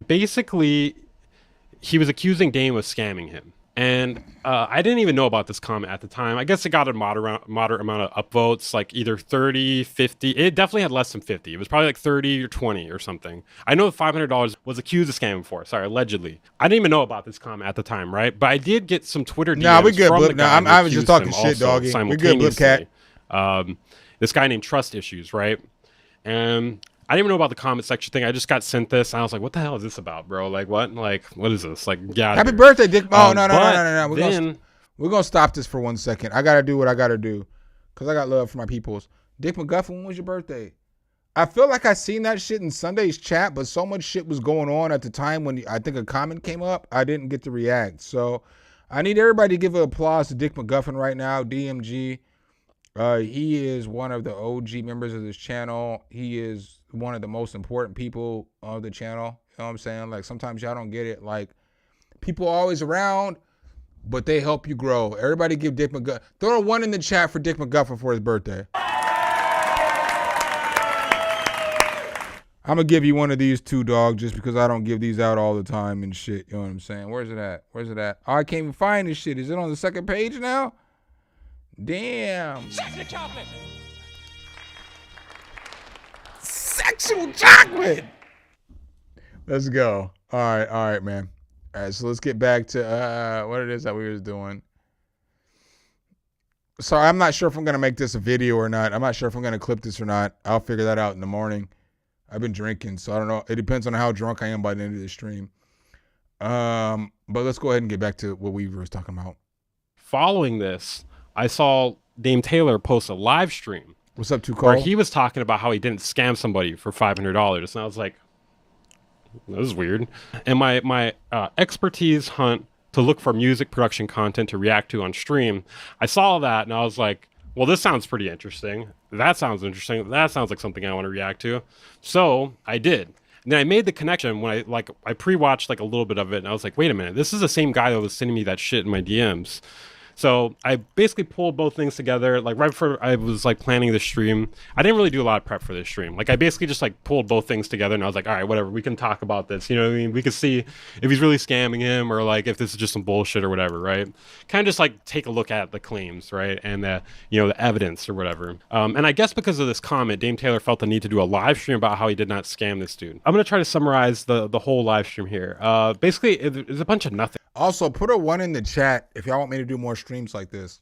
Basically, he was accusing Dame of scamming him. And I didn't even know about this comment at the time. I guess it got a moderate amount of upvotes, like either 30, 50. It definitely had less than 50. It was probably like 30 or 20 or something. I know $500 was accused of scamming for. Sorry, allegedly. I didn't even know about this comment at the time, right? But I did get some Twitter DMs. Nah, we good, Blip. Nah, I was just talking shit, doggy. We good, Blip Cat. This guy named Trust Issues, right? And I didn't even know about the comment section thing. I just got sent this, and I was like, "What the hell is this about, bro? Like, what? Like, what is this? Like, yeah." Happy birthday, Dick. Oh no. We're gonna stop this for 1 second. I gotta do what I gotta do, cause I got love for my peoples. Dick McGuffin, when was your birthday? I feel like I seen that shit in Sunday's chat, but so much shit was going on at the time when I think a comment came up. I didn't get to react. So I need everybody to give an applause to Dick McGuffin right now. DMG. He is one of the OG members of this channel. He is one of the most important people of the channel. You know what I'm saying? Like, sometimes y'all don't get it. Like, people are always around, but they help you grow. Everybody give Dick McGuffin. Throw a 1 in the chat for Dick McGuffin for his birthday. I'm gonna give you one of these too, dog, just because I don't give these out all the time and shit. You know what I'm saying? Where's it at? Where's it at? Oh, I can't even find this shit. Is it on the second page now? Damn. Sexual chocolate. Sexual chocolate. Let's go. All right, man. All right, so let's get back to what it is that we was doing. So I'm not sure if I'm gonna make this a video or not. I'm not sure if I'm gonna clip this or not. I'll figure that out in the morning. I've been drinking, so I don't know. It depends on how drunk I am by the end of the stream. But let's go ahead and get back to what Weaver was talking about. Following this, I saw Dame Taylor post a live stream. What's up, Tuco? Where he was talking about how he didn't scam somebody for $500, and I was like, "This is weird." And my expertise hunt to look for music production content to react to on stream, I saw that and I was like, well, this sounds pretty interesting. That sounds interesting. That sounds like something I want to react to. So I did. And then I made the connection when I pre-watched like a little bit of it, and I was like, wait a minute, this is the same guy that was sending me that shit in my DMs. So I basically pulled both things together. Like right before I was like planning the stream, I didn't really do a lot of prep for this stream. Like I basically just like pulled both things together, and I was like, all right, whatever, we can talk about this. You know what I mean? We can see if he's really scamming him or like if this is just some bullshit or whatever, right? Kind of just like take a look at the claims, right? And the, you know, the evidence or whatever. And I guess because of this comment, Dame Taylor felt the need to do a live stream about how he did not scam this dude. I'm going to try to summarize the whole live stream here. Basically, it's a bunch of nothing. Also, put a 1 in the chat if y'all want me to do more streams like this.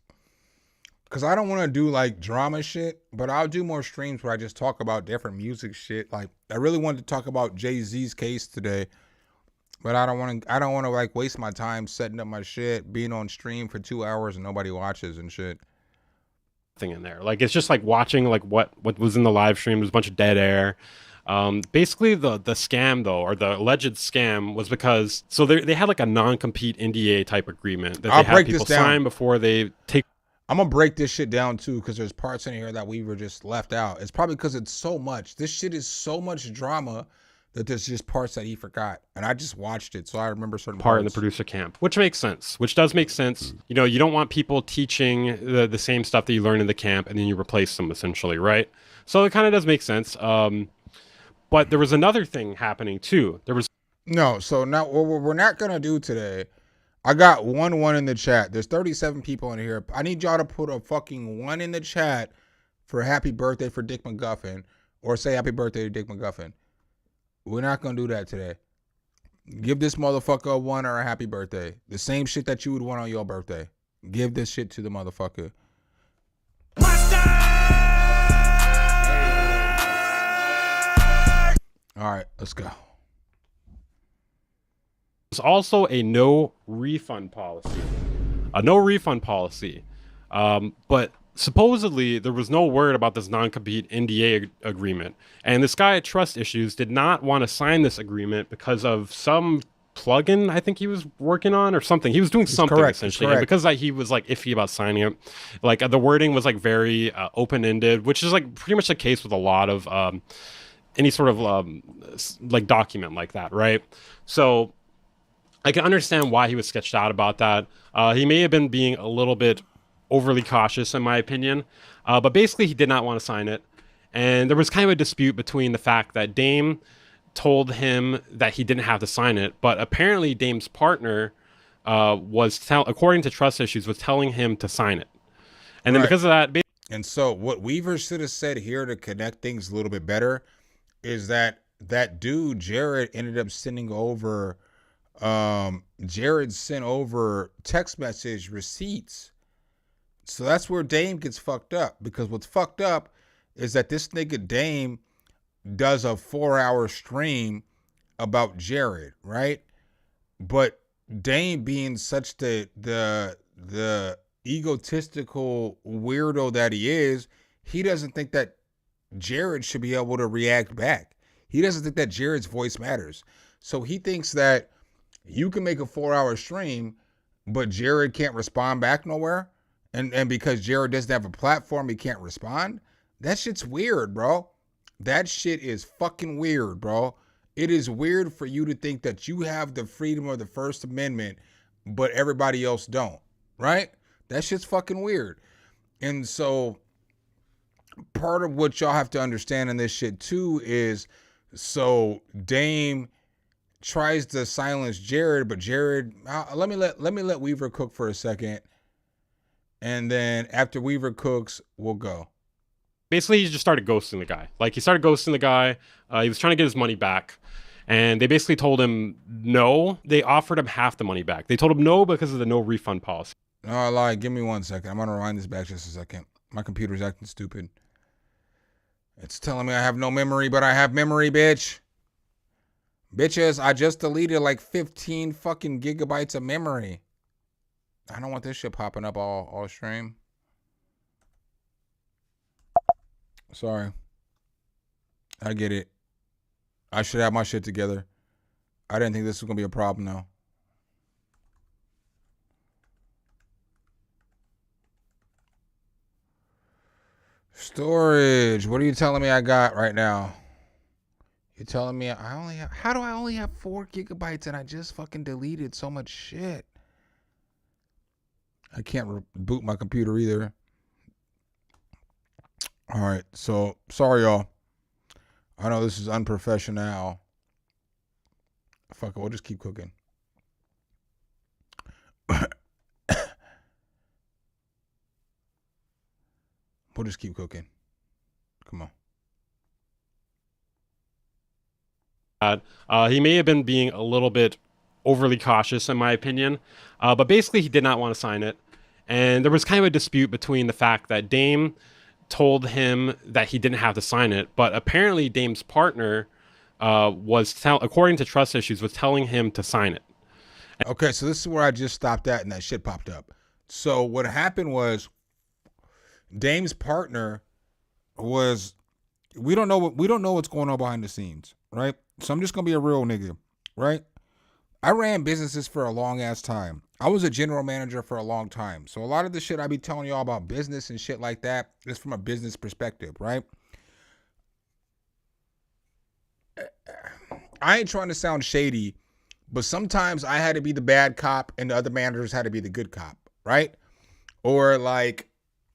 Because I don't want to do like drama shit, but I'll do more streams where I just talk about different music shit. Like I really wanted to talk about Jay-Z's case today, but I don't want to like waste my time setting up my shit, being on stream for 2 hours and nobody watches and shit. Thing in there. Like it's just like watching like what was in the live stream. There's a bunch of dead air. Basically the scam though, or the alleged scam, was because so they had like a non-compete NDA type agreement that they had people sign before they take. I'm gonna break this shit down too, because there's parts in here that we were just left out. It's probably because it's so much. This shit is so much drama that there's just parts that he forgot, and I just watched it, so I remember certain part parts. in the producer camp, which makes sense. Which does make sense. You know, you don't want people teaching the same stuff that you learn in the camp, and then you replace them essentially, right? So it kind of does make sense. But there was another thing happening too. There was so now what we're not gonna do today. I got 1 in the chat. There's 37 people in here. I need y'all to put a fucking 1 in the chat for happy birthday for Dick McGuffin, or say happy birthday to Dick McGuffin. We're not gonna do that today. Give this motherfucker a 1 or a happy birthday. The same shit that you would want on your birthday. Give this shit to the motherfucker. All right, let's go. There's also a no refund policy. But supposedly there was no word about this non-compete NDA agreement. And this guy at Trust Issues did not want to sign this agreement because of some plugin I think he was working on or something. He was doing something essentially. And because he was like iffy about signing it, like the wording was like very open-ended, which is like pretty much the case with a lot of any sort of like document like that, right? So I can understand why he was sketched out about that. He may have been being a little bit overly cautious, in my opinion. But basically, he did not want to sign it. And there was kind of a dispute between the fact that Dame told him that he didn't have to sign it. But apparently, Dame's partner according to Trust Issues, was telling him to sign it. And then because of that... And so what Weaver should have said here to connect things a little bit better is that dude, Jared, ended up sending over... Jared sent over text message receipts. So that's where Dame gets fucked up, because what's fucked up is that this nigga Dame does a 4-hour stream about Jared, right? But Dame, being such the egotistical weirdo that he is, he doesn't think that Jared should be able to react back. He doesn't think that Jared's voice matters. So he thinks that you can make a 4-hour stream, but Jared can't respond back nowhere. And because Jared doesn't have a platform, he can't respond. That shit's weird, bro. That shit is fucking weird, bro. It is weird for you to think that you have the freedom of the First Amendment, but everybody else don't, right? That shit's fucking weird. And so part of what y'all have to understand in this shit too is, so Dame tries to silence Jared, but Jared, let me let Weaver cook for a second, and then after Weaver cooks, we'll go. Basically, he just started ghosting the guy. Like, he started ghosting the guy. He was trying to get his money back, and they basically told him no. They offered him half the money back. They told him no because of the no refund policy. No, I lied. Give me 1 second. I'm gonna rewind this back just a second. My computer's acting stupid. It's telling me I have no memory, but I have memory, bitch. Bitches, I just deleted like 15 fucking gigabytes of memory. I don't want this shit popping up all stream. Sorry. I get it. I should have my shit together. I didn't think this was gonna be a problem though. Storage. What are you telling me I got right now? You're telling me I only have, how do I only have 4 gigabytes and I just fucking deleted so much shit? I can't reboot my computer either. All right, so sorry y'all. I know this is unprofessional. Fuck it, we'll just keep cooking. We'll just keep cooking. Come on. He may have been being a little bit overly cautious, in my opinion, but basically he did not want to sign it. And there was kind of a dispute between the fact that Dame told him that he didn't have to sign it, but apparently Dame's partner according to trust issues, was telling him to sign it. Okay, so this is where I just stopped at and that shit popped up. So what happened was Dame's partner was, we don't know what's going on behind the scenes, right? So I'm just gonna be a real nigga, right? I ran businesses for a long ass time. I was a general manager for a long time. So a lot of the shit I be telling y'all about business and shit like that is from a business perspective, right? I ain't trying to sound shady, but sometimes I had to be the bad cop and the other managers had to be the good cop, right? Or like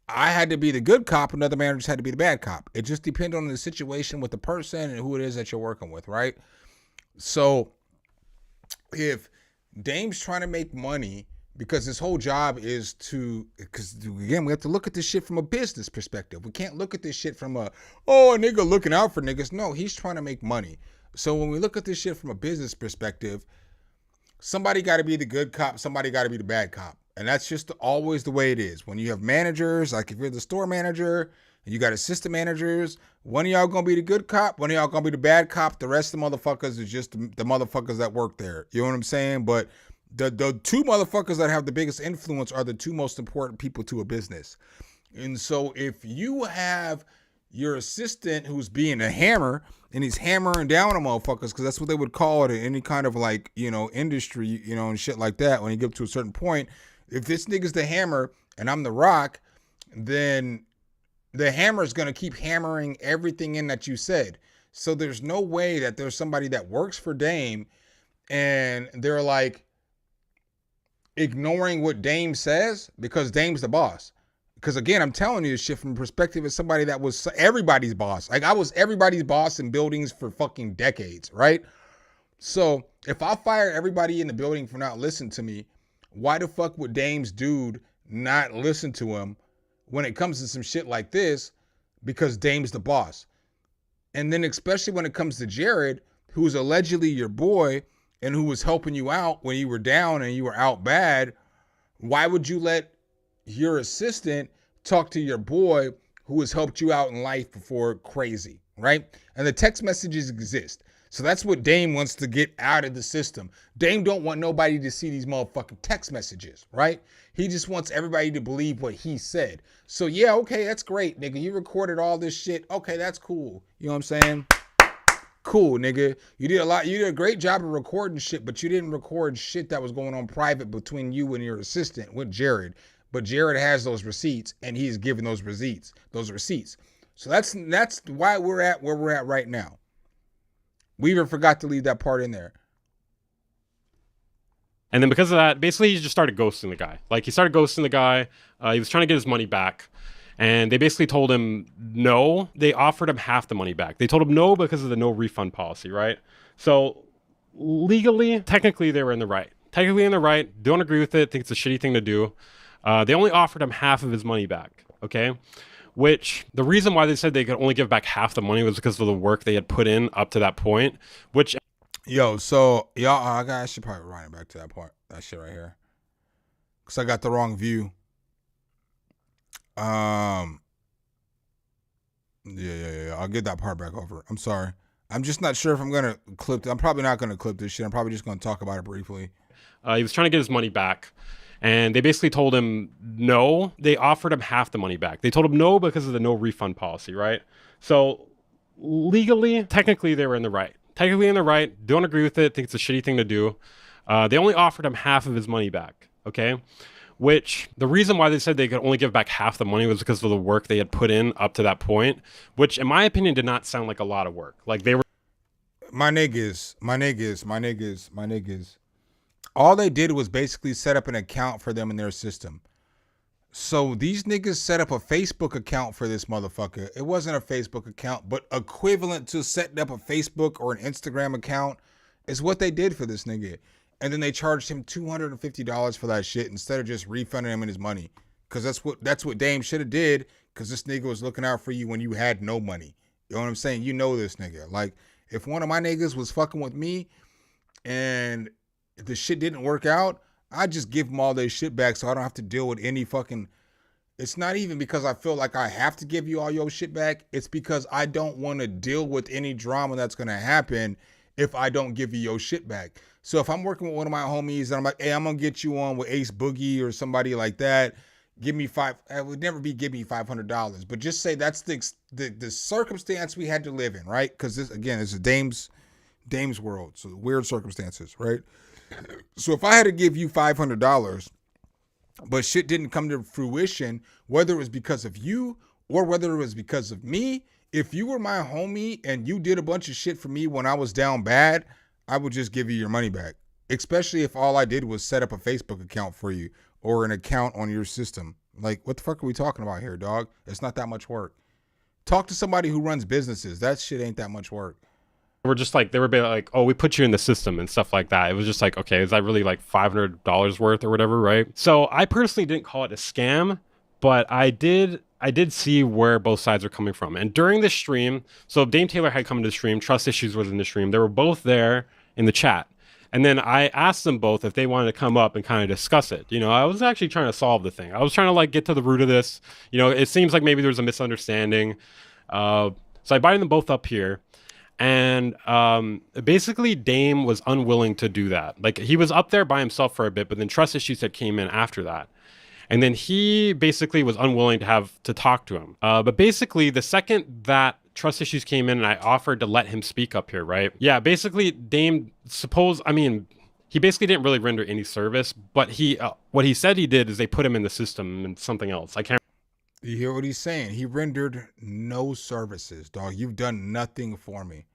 I had to be the good cop and other managers had to be the bad cop. It just depended on the situation with the person and who it is that you're working with, right? So if Dame's trying to make money, because his whole job is to, because again, we have to look at this shit from a business perspective. We can't look at this shit from a nigga looking out for niggas. No, he's trying to make money. So when we look at this shit from a business perspective, somebody got to be the good cop, somebody got to be the bad cop. And that's just always the way it is. When you have managers, like if you're the store manager and you got assistant managers, one of y'all gonna be the good cop, one of y'all gonna be the bad cop. The rest of the motherfuckers is just the motherfuckers that work there. You know what I'm saying? But the two motherfuckers that have the biggest influence are the two most important people to a business. And so if you have your assistant who's being a hammer and he's hammering down on motherfuckers, because that's what they would call it in any kind of like, industry, and shit like that. When you get to a certain point, if this nigga's the hammer and I'm the rock, then the hammer is going to keep hammering everything in that you said. So there's no way that there's somebody that works for Dame and they're like ignoring what Dame says because Dame's the boss. Because again, I'm telling you this shit from the perspective of somebody that was everybody's boss. Like I was everybody's boss in buildings for fucking decades, right? So if I fire everybody in the building for not listening to me, why the fuck would Dame's dude not listen to him when it comes to some shit like this? Because Dame's the boss. And then especially when it comes to Jared, who's allegedly your boy and who was helping you out when you were down and you were out bad, why would you let your assistant talk to your boy who has helped you out in life before crazy, right? And the text messages exist. So that's what Dame wants to get out of the system. Dame don't want nobody to see these motherfucking text messages, right? He just wants everybody to believe what he said. So yeah, okay, that's great, nigga. You recorded all this shit. Okay, that's cool. You know what I'm saying? Cool, nigga. You did a great job of recording shit, but you didn't record shit that was going on private between you and your assistant with Jared. But Jared has those receipts and he's giving those receipts. So that's why we're at where we're at right now. We even forgot to leave that part in there. And then because of that, basically he just started ghosting the guy. Like he started ghosting the guy. He was trying to get his money back. And they basically told him no. They offered him half the money back. They told him no because of the no refund policy, right? So legally, technically they were in the right. Technically in the right. Don't agree with it. Think it's a shitty thing to do. They only offered him half of his money back, okay? Which the reason why they said they could only give back half the money was because of the work they had put in up to that point, which... Yo, so y'all, I should probably run it back to that part, that shit right here, because I got the wrong view. Yeah. I'll get that part back over. I'm sorry. I'm just not sure if I'm gonna clip. I'm probably not gonna clip this shit. I'm probably just gonna talk about it briefly. He was trying to get his money back, and they basically told him no. They offered him half the money back. They told him no because of the no refund policy, right? So legally, technically they were in the right. Technically in the right. Don't agree with it. Think it's a shitty thing to do. They only offered him half of his money back, okay? Which the reason why they said they could only give back half the money was because of the work they had put in up to that point, which in my opinion did not sound like a lot of work. Like they were... My niggas. All they did was basically set up an account for them in their system. So these niggas set up a Facebook account for this motherfucker. It wasn't a Facebook account, but equivalent to setting up a Facebook or an Instagram account is what they did for this nigga. And then they charged him $250 for that shit instead of just refunding him his money. Cause that's what Dame should have did. Cause this nigga was looking out for you when you had no money. You know what I'm saying? You know this nigga. Like if one of my niggas was fucking with me and the shit didn't work out, I just give them all their shit back so I don't have to deal with any fucking... It's not even because I feel like I have to give you all your shit back. It's because I don't want to deal with any drama that's going to happen if I don't give you your shit back. So if I'm working with one of my homies and I'm like, hey, I'm going to get you on with Ace Boogie or somebody like that, give me it would never be give me $500, but just say that's the circumstance we had to live in, right? Because this, again, it's a Dame's world. So weird circumstances, right? So if I had to give you $500, but shit didn't come to fruition, whether it was because of you or whether it was because of me, if you were my homie and you did a bunch of shit for me when I was down bad, I would just give you your money back. Especially if all I did was set up a Facebook account for you or an account on your system. Like, what the fuck are we talking about here, dog? It's not that much work. Talk to somebody who runs businesses. That shit ain't that much work. We're just like, they were like, oh, we put you in the system and stuff like that. It was just like, okay, is that really like $500 worth or whatever, right? So I personally didn't call it a scam, but I did see where both sides were coming from. And during the stream, so Dame Taylor had come to the stream, Trust Issues was in the stream. They were both there in the chat. And then I asked them both if they wanted to come up and kind of discuss it. You know, I was actually trying to solve the thing. I was trying to like get to the root of this. You know, it seems like maybe there was a misunderstanding. So I invited them both up here. And basically Dame was unwilling to do that. Like he was up there by himself for a bit, but then Trust Issues had came in after that. And then he basically was unwilling to have to talk to him. But basically the second that Trust Issues came in and I offered to let him speak up here, right? Yeah, basically Dame he basically didn't really render any service, but what he said he did is they put him in the system and something else. I can't. You hear what he's saying? He rendered no services, dog. You've done nothing for me.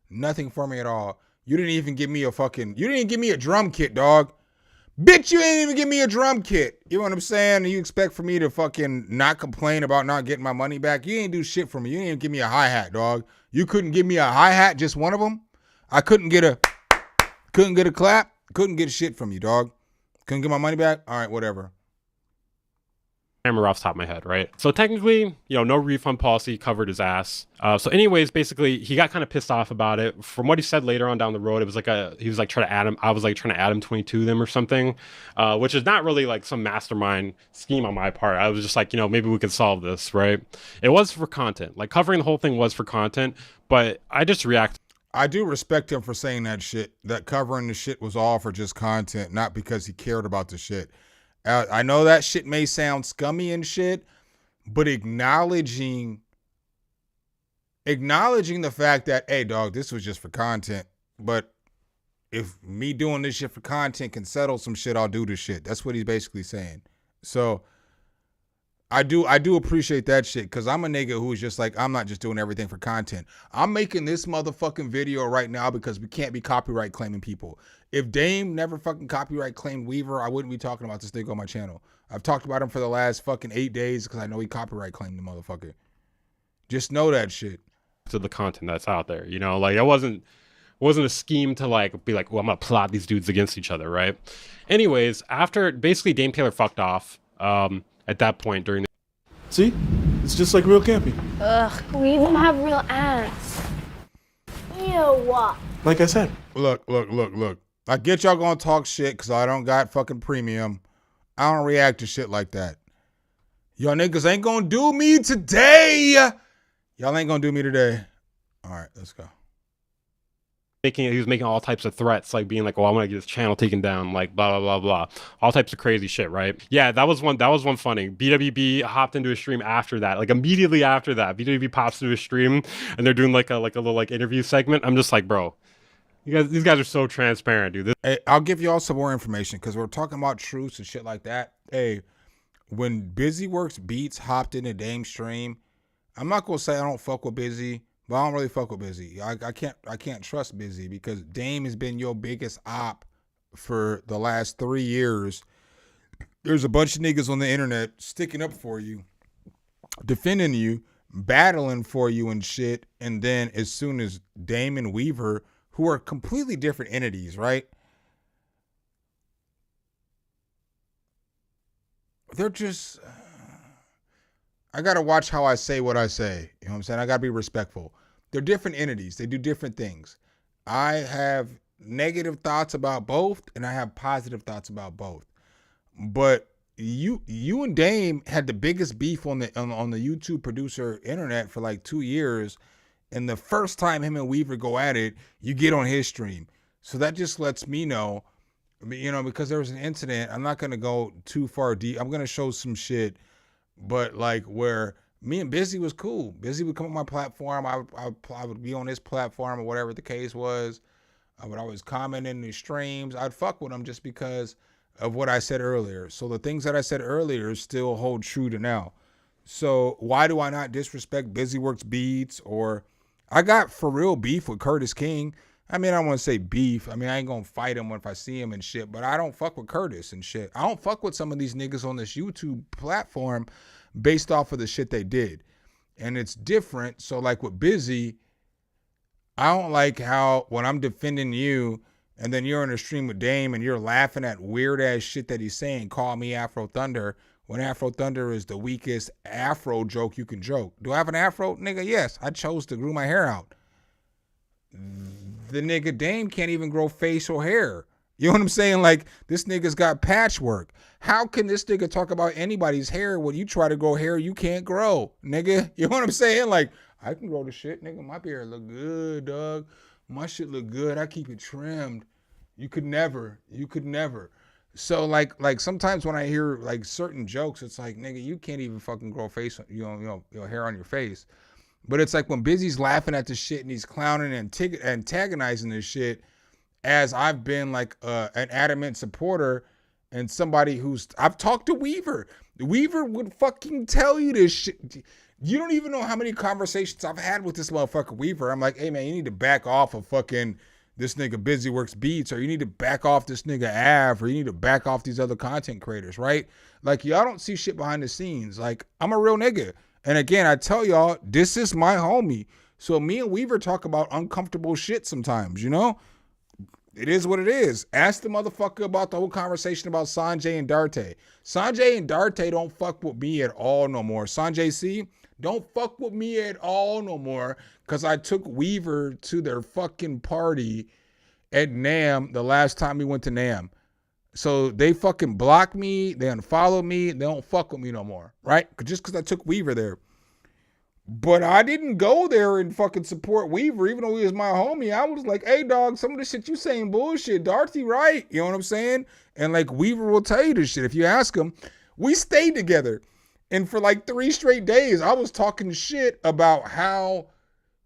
Nothing for me at all. You didn't even give me you didn't even give me a drum kit, dog. Bitch, you ain't even give me a drum kit. You know what I'm saying? You expect for me to fucking not complain about not getting my money back? You ain't do shit for me. You didn't even give me a hi-hat, dog. You couldn't give me a hi-hat, just one of them? I couldn't get a clap? Couldn't get shit from you, dog. Couldn't get my money back? All right, whatever. Camera off the top of my head, right? So technically, you know, no refund policy, covered his ass. So anyways, basically he got kind of pissed off about it. From what he said later on down the road, it was like he was like trying to add him. I was like trying to add him 22 them or something, which is not really like some mastermind scheme on my part. I was just like, you know, maybe we could solve this, right? It was for content. Like covering the whole thing was for content, but I just reacted. I do respect him for saying that shit, that covering the shit was all for just content, not because he cared about the shit. I know that shit may sound scummy and shit, but acknowledging the fact that, hey, dog, this was just for content, but if me doing this shit for content can settle some shit, I'll do this shit. That's what he's basically saying. So I do appreciate that shit, because I'm a nigga who's just like, I'm not just doing everything for content. I'm making this motherfucking video right now because we can't be copyright claiming people. If Dame never fucking copyright claimed Weaver, I wouldn't be talking about this nigga on my channel. I've talked about him for the last fucking 8 days because I know he copyright claimed the motherfucker. Just know that shit. To the content that's out there, you know, like it wasn't a scheme to like be like, well, I'm gonna plot these dudes against each other, right? Anyways, after basically Dame Taylor fucked off at that point during the See? It's just like real camping. Ugh, we even have real ants. Ew. Like I said. Look. I get y'all gonna talk shit because I don't got fucking premium. I don't react to shit like that. Y'all niggas ain't gonna do me today. Y'all ain't gonna do me today. All right, let's go. he was making all types of threats, like being like, oh, I want to get his channel taken down, like blah, blah, blah, blah. All types of crazy shit, right? Yeah, that was one funny. BWB hopped into a stream after that. Like immediately after that, BWB pops into a stream and they're doing like a little like interview segment. I'm just like, bro, these guys are so transparent, dude. Hey, I'll give y'all some more information because we're talking about truths and shit like that. Hey, when BusyWorks Beats hopped into Dame's stream, I'm not gonna say I don't fuck with Busy, but I don't really fuck with Busy. I can't trust Busy because Dame has been your biggest op for the last 3 years. There's a bunch of niggas on the internet sticking up for you, defending you, battling for you and shit. And then as soon as Dame and Weaver, who are completely different entities, right? They're just, I got to watch how I say what I say. You know what I'm saying? I got to be respectful. They're different entities. They do different things. I have negative thoughts about both and I have positive thoughts about both. But you and Dame had the biggest beef on the YouTube producer internet for like 2 years. And the first time him and Weaver go at it, you get on his stream. So that just lets me know, you know, because there was an incident. I'm not going to go too far deep. I'm going to show some shit, but like where me and Busy was cool. Busy would come on my platform. I would be on his platform or whatever the case was. I would always comment in the streams. I'd fuck with him just because of what I said earlier. So the things that I said earlier still hold true to now. So why do I not disrespect BusyWorks Beats? Or I got for real beef with Curtis King. I mean, I don't want to say beef. I mean, I ain't going to fight him if I see him and shit, but I don't fuck with Curtis and shit. I don't fuck with some of these niggas on this YouTube platform based off of the shit they did. And it's different. So like with Busy, I don't like how when I'm defending you and then you're in a stream with Dame and you're laughing at weird ass shit that he's saying, call me Afro Thunder, when Afro Thunder is the weakest Afro joke you can joke. Do I have an Afro? Nigga, yes. I chose to grow my hair out. The nigga Dame can't even grow facial hair. You know what I'm saying? Like, this nigga's got patchwork. How can this nigga talk about anybody's hair when you try to grow hair you can't grow, nigga? You know what I'm saying? Like, I can grow the shit, nigga. My beard look good, dog. My shit look good. I keep it trimmed. You could never. So like sometimes when I hear like certain jokes, it's like, nigga, you can't even fucking grow face, your hair on your face. But it's like when Busy's laughing at this shit and he's clowning and antagonizing this shit, as I've been like an adamant supporter and somebody I've talked to Weaver. Weaver would fucking tell you this shit. You don't even know how many conversations I've had with this motherfucker Weaver. I'm like, hey man, you need to back off of fucking this nigga BusyWorks Beats, or you need to back off this nigga Av, or you need to back off these other content creators, right? Like, y'all don't see shit behind the scenes. Like, I'm a real nigga. And again, I tell y'all, this is my homie. So me and Weaver talk about uncomfortable shit sometimes, you know? It is what it is. Ask the motherfucker about the whole conversation about Sanjay and Darte. Sanjay and Darte don't fuck with me at all no more. Sanjay C, don't fuck with me at all no more, because I took Weaver to their fucking party at NAMM the last time we went to NAMM. So they fucking block me, they unfollow me, they don't fuck with me no more, right? Just because I took Weaver there. But I didn't go there and fucking support Weaver, even though he was my homie. I was like, hey dog, some of the shit you saying bullshit. Darty right, you know what I'm saying? And like Weaver will tell you this shit. If you ask him, we stayed together. And for like 3 straight days, I was talking shit about how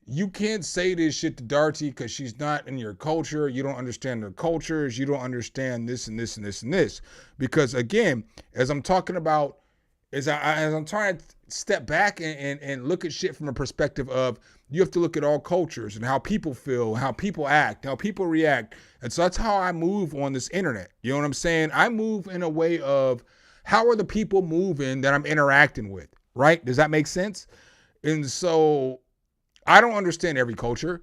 you can't say this shit to Darty because she's not in your culture. You don't understand their cultures. You don't understand this and this and this and this. Because again, as I'm talking about, as I'm trying to step back and look at shit from a perspective of, you have to look at all cultures and how people feel, how people act, how people react. And so that's how I move on this internet. You know what I'm saying? I move in a way of, how are the people moving that I'm interacting with, right? Does that make sense? And so I don't understand every culture,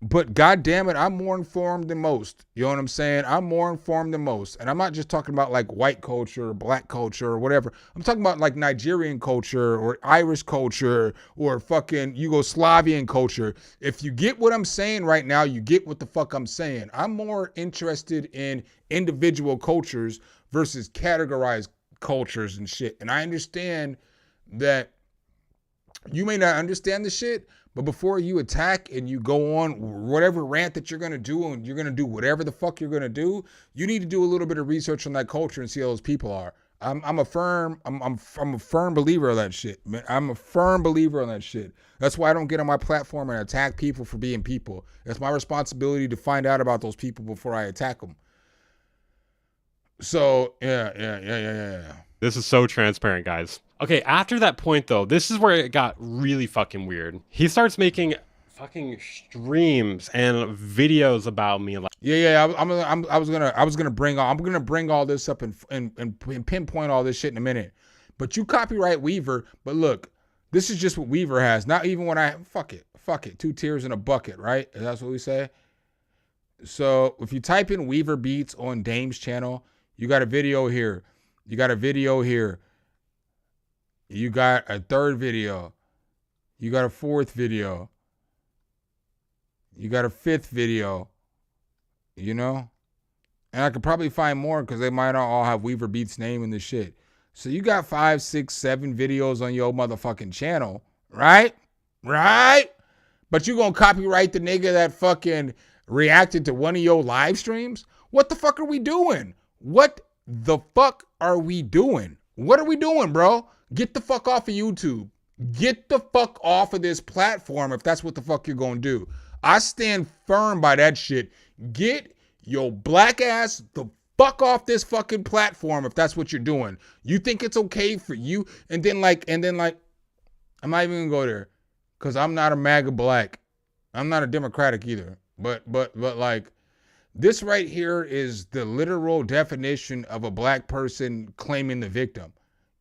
but God damn it, I'm more informed than most. You know what I'm saying? I'm more informed than most. And I'm not just talking about like white culture or black culture or whatever. I'm talking about like Nigerian culture or Irish culture or fucking Yugoslavian culture. If you get what I'm saying right now, you get what the fuck I'm saying. I'm more interested in individual cultures versus categorized cultures and shit. And I understand that you may not understand the shit, but before you attack and you go on whatever rant that you're going to do, and you're going to do whatever the fuck you're going to do, you need to do a little bit of research on that culture and see how those people are. I'm a firm believer of that shit, man. I'm a firm believer on that shit. That's why I don't get on my platform and attack people for being people. It's my responsibility to find out about those people before I attack them. So, yeah. This is so transparent, guys. Okay, after that point, though, this is where it got really fucking weird. He starts making fucking streams and videos about me. I'm gonna bring all this up and pinpoint all this shit in a minute. But you copyright Weaver. But look, this is just what Weaver has. Not even when I fuck it. 2 tears in a bucket, right? That's what we say. So if you type in Weaver Beats on Dame's channel, you got a video here. You got a video here. You got a 3rd video. You got a 4th video. You got a 5th video. You know? And I could probably find more because they might not all have Weaver Beats name in this shit. So you got 5, 6, 7 videos on your motherfucking channel. Right? But you gonna copyright the nigga that fucking reacted to one of your live streams? What the fuck are we doing? What the fuck are we doing? What are we doing, bro? Get the fuck off of YouTube. Get the fuck off of this platform if that's what the fuck you're gonna do. I stand firm by that shit. Get your black ass the fuck off this fucking platform if that's what you're doing. You think it's okay for you? And then like, I'm not even gonna go there because I'm not a MAGA black. I'm not a Democratic either. But like, this right here is the literal definition of a black person claiming the victim.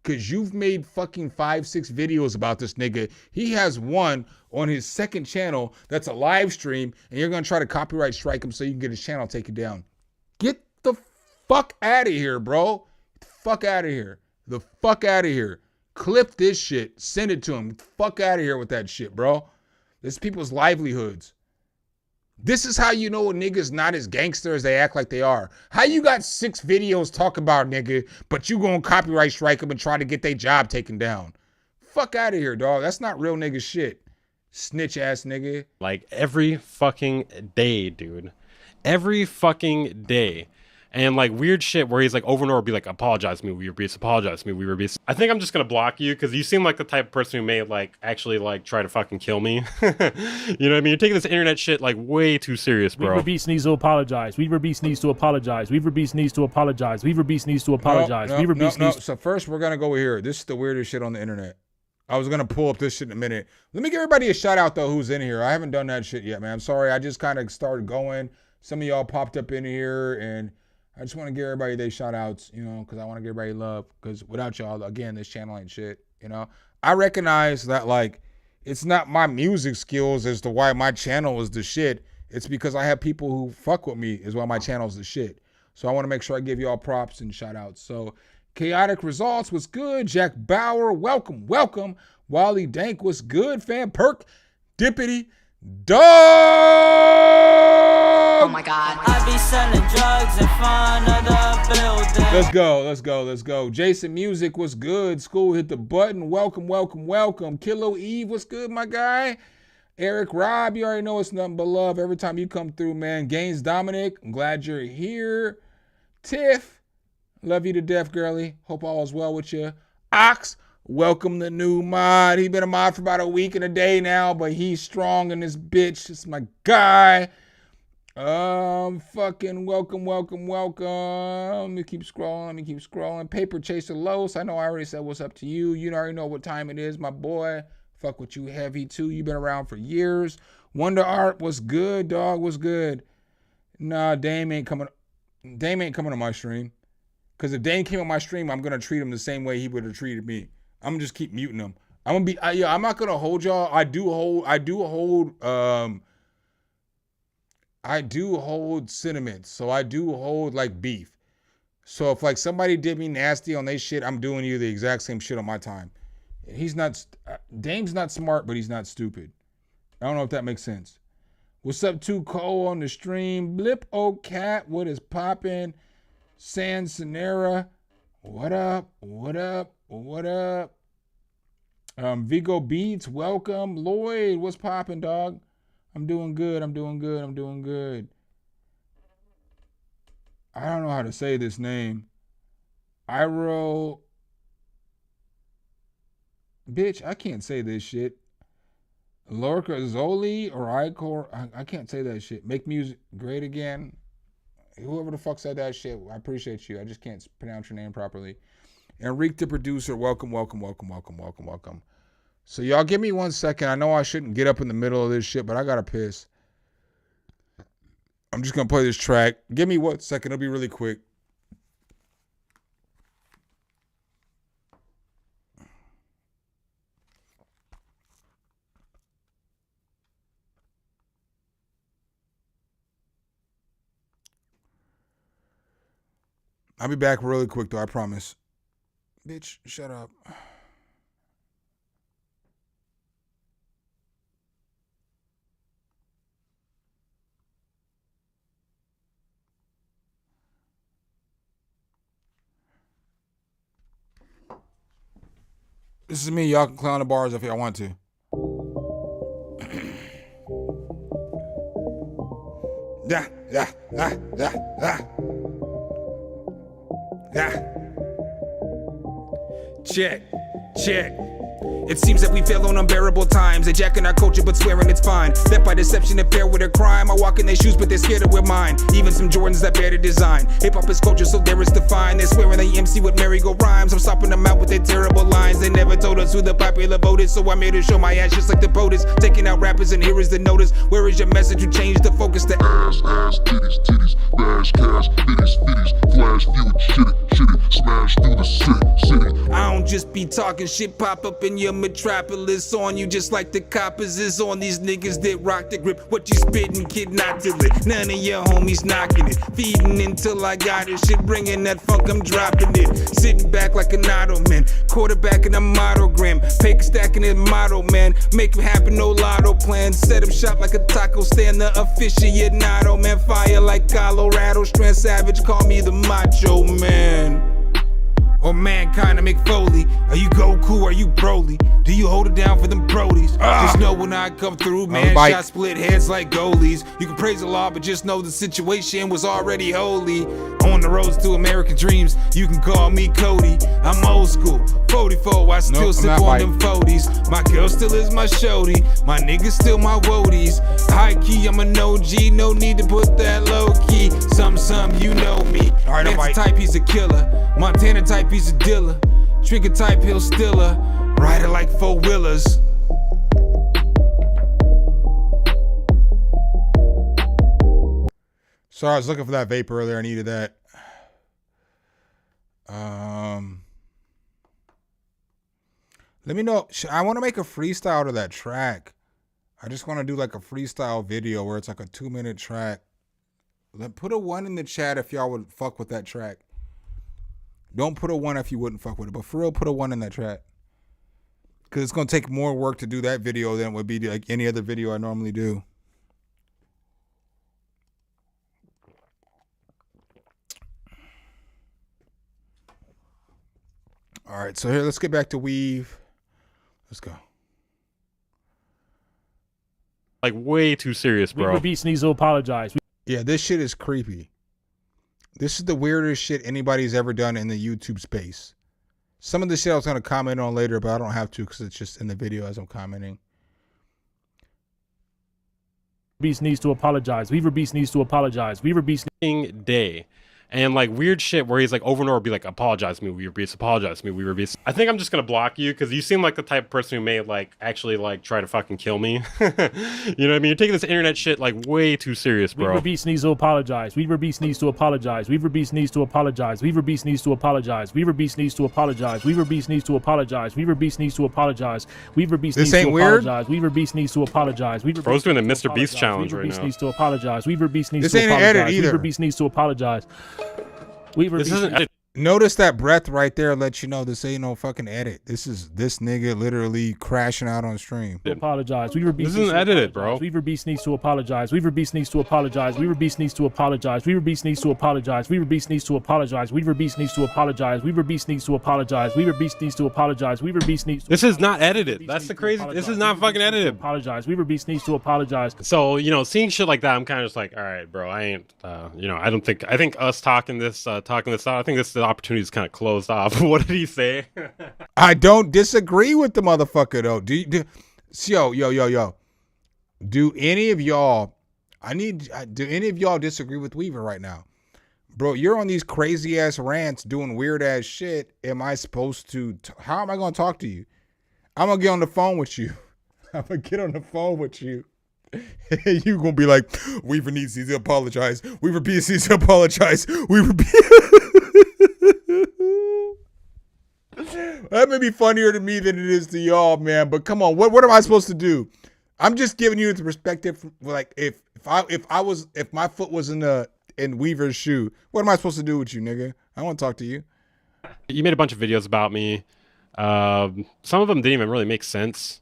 Because you've made fucking 5, 6 videos about this nigga. He has one on his 2nd channel that's a live stream, and you're going to try to copyright strike him so you can get his channel taken down. Get the fuck out of here, bro. Get the fuck out of here. The fuck out of here. Clip this shit. Send it to him. Get the fuck out of here with that shit, bro. This is people's livelihoods. This is how you know a nigga's not as gangster as they act like they are. How you got 6 videos talk about nigga, but you gonna copyright strike them and try to get their job taken down? Fuck out of here, dog. That's not real nigga shit. Snitch ass nigga. Like every fucking day, dude. Every fucking day. And like weird shit where he's like over and over be like, apologize to me, Weaver Beats, apologize to me, Weaver Beats. I think I'm just gonna block you because you seem like the type of person who may like actually like try to fucking kill me. You know what I mean? You're taking this internet shit like way too serious, bro. Weaver Beats needs to apologize. Weaver Beats needs to apologize. Weaver Beats needs to apologize. Weaver Beats needs to apologize. Weaver Beats needs. So first we're gonna go here. This is the weirdest shit on the internet. I was gonna pull up this shit in a minute. Let me give everybody a shout out though who's in here. I haven't done that shit yet, man. I'm sorry. I just kind of started going. Some of y'all popped up in here and I just want to give everybody their shout outs, you know, because I want to give everybody love. Because without y'all, again, this channel ain't shit, you know. I recognize that, like, it's not my music skills as to why my channel is the shit. It's because I have people who fuck with me is why my channel is the shit. So I want to make sure I give y'all props and shout outs. So Chaotic Results was good. Jack Bauer, welcome. Wally Dank was good. Fan Perk, Dippity, Dog. Oh my God. I be selling drugs in front of the building. Let's go. Jason Music was good. School hit the button. Welcome. Kilo Eve was good, my guy. Eric Robb, you already know it's nothing but love every time you come through, man. Gaines Dominic, I'm glad you're here. Tiff, love you to death, girly. Hope all is well with you. Ox, welcome the new mod. He's been a mod for about a week and a day now, but he's strong in this bitch. It's my guy. Fucking welcome. Let me keep scrolling. Paper Chaser Los. I know I already said what's up to you. You already know what time it is, my boy. Fuck with you heavy too. You've been around for years. Wonder Art, what's good, dog? What's good? Nah, Dame ain't coming on my stream. Cause if Dame came on my stream, I'm gonna treat him the same way he would have treated me. I'm gonna just keep muting him. I'm not gonna hold y'all. I do hold sentiments. So I do hold like beef. So if like somebody did me nasty on their shit, I'm doing you the exact same shit on my time. Dame's not smart, but he's not stupid. I don't know if that makes sense. What's up, Too Cole on the stream? Blip O Cat, what is poppin'? San Sonera, what up? Vigo Beats, welcome. Lloyd, what's poppin', dog? I'm doing good. I don't know how to say this name. Iro. Bitch, I can't say this shit. Lorca Zoli or Icor. I can't say that shit. Make music great again. Whoever the fuck said that shit, I appreciate you. I just can't pronounce your name properly. Enrique the producer, welcome. So y'all give me 1 second. I know I shouldn't get up in the middle of this shit, but I gotta piss. I'm just gonna play this track. Give me 1 second. It'll be really quick. I'll be back really quick though, I promise. Bitch, shut up. This is me. Y'all can clown the bars if y'all want to. Yeah. Check. It seems that we fail on unbearable times. They jacking our culture but swearing it's fine. That by deception and pair with a crime. I walk in their shoes but they're scared to wear mine. Even some Jordans that bear the design. Hip-hop is culture so there is defined. They're swearing they MC with merry-go rhymes. I'm stopping them out with their terrible lines. They never told us who the popular vote is. So I'm here to show my ass just like the POTUS. Taking out rappers and here is the notice. Where is your message? You change the focus to Ass, titties, bash, cash, bitties, flash, view it, shit it, smash through the city. I don't just be talking shit, pop up in your metropolis on you just like the coppers is on these niggas that rock the grip. What you spittin', kid, not till it. None of your homies knocking it. Feeding until I got it. Shit bringing that funk, I'm dropping it. Sitting back like an ottoman. Quarterback in a monogram. Paper stacking it motto, man. Make it happen, no lotto plan. Set up shop like a taco stand. The aficionado, man. Fire like Colorado. Strand Savage, call me the macho man. Or Mankind of McFoley. Are you Goku? Are you Broly? Do you hold it down for them Brodies? Just know when I come through, man, shots split heads like goalies. You can praise the law, but just know the situation was already holy. On the roads to American dreams, you can call me Cody. I'm old school, 44, I still sip on them 40s. My girl still is my shorty, my niggas still my woadies. High key, I'm an OG, no need to put that low key. Some, you know me. Manson type, he's a killer. Montana type, he's a dealer. Trigger type, he'll stiller. Rider like 4-wheelers. Sorry, I was looking for that vape earlier. I needed that. Let me know. I want to make a freestyle to that track. I just want to do like a freestyle video where it's like a 2-minute track. Put a 1 in the chat if y'all would fuck with that track. Don't put a 1 if you wouldn't fuck with it. But for real, put a 1 in that track. Because it's going to take more work to do that video than it would be like any other video I normally do. All right, so here, let's get back to Weave. Let's go. Like, way too serious, bro. Weaver Beats needs to apologize. Yeah, this shit is creepy. This is the weirdest shit anybody's ever done in the YouTube space. Some of the shit I was going to comment on later, but I don't have to because it's just in the video as I'm commenting. Beast needs to apologize. Weaver Beast needs to apologize. Weaver Beast day. And like weird shit where he's like over and over be like, apologize to me, Weaver Beast, apologize to me, Weaver Beast. I think I'm just gonna block you because you seem like the type of person who may like actually like try to fucking kill me. You know what I mean? You're taking this internet shit like way too serious, bro. Weaver Beast needs to apologize. Weaver Beast needs to apologize. Weaver Beast needs to apologize. Weaver Beast needs to apologize. Weaver Beast needs to apologize. Weaver Beast needs to apologize. Weaver Beast needs to apologize. Weaver Beast needs to apologize. Weaver Beast needs to apologize. Weaver Bro's doing the Mr. Beast challenge right now. Weaver Beast needs to apologize. Weaver Beast needs This to ain't an apologize. edit either. Weaver Beast needs to apologize. Weaver This Beast isn't edit. Notice that breath right there lets you know this ain't no fucking edit. This is this nigga literally crashing out on stream. apologize. Weaver Beast This needs isn't to edited, apologize. bro. Weaver Beast needs to apologize. Weaver Beast needs to apologize. Weaver Beast needs to apologize. Weaver Beast needs to apologize. Weaver Beast needs to apologize. Weaver Beast needs to apologize. Weaver Beast needs to apologize. Weaver Beast needs to apologize. Weaver Beast needs to This is not edited. That's the crazy. This is not fucking edited. apologize. Weaver Beast needs to apologize. So, you know, seeing shit like that, I'm kind of just like, all right, bro, I ain't, you know, I think us talking this out, I think the opportunity is kind of closed off. What did he say? I don't disagree with the motherfucker though. Yo. Do any of y'all? Do any of y'all disagree with Weaver right now, bro? You're on these crazy ass rants, doing weird ass shit. Am I supposed to? How am I gonna talk to you? I'm gonna get on the phone with you. I'm gonna get on the phone with you. You gonna be like, Weaver needs to apologize. Weaver Beast needs to apologize. Weaver That may be funnier to me than it is to y'all, man. But come on, what am I supposed to do? I'm just giving you the perspective. Like if my foot was in Weaver's shoe, what am I supposed to do with you, nigga? I want to talk to you. You made a bunch of videos about me. Some of them didn't even really make sense.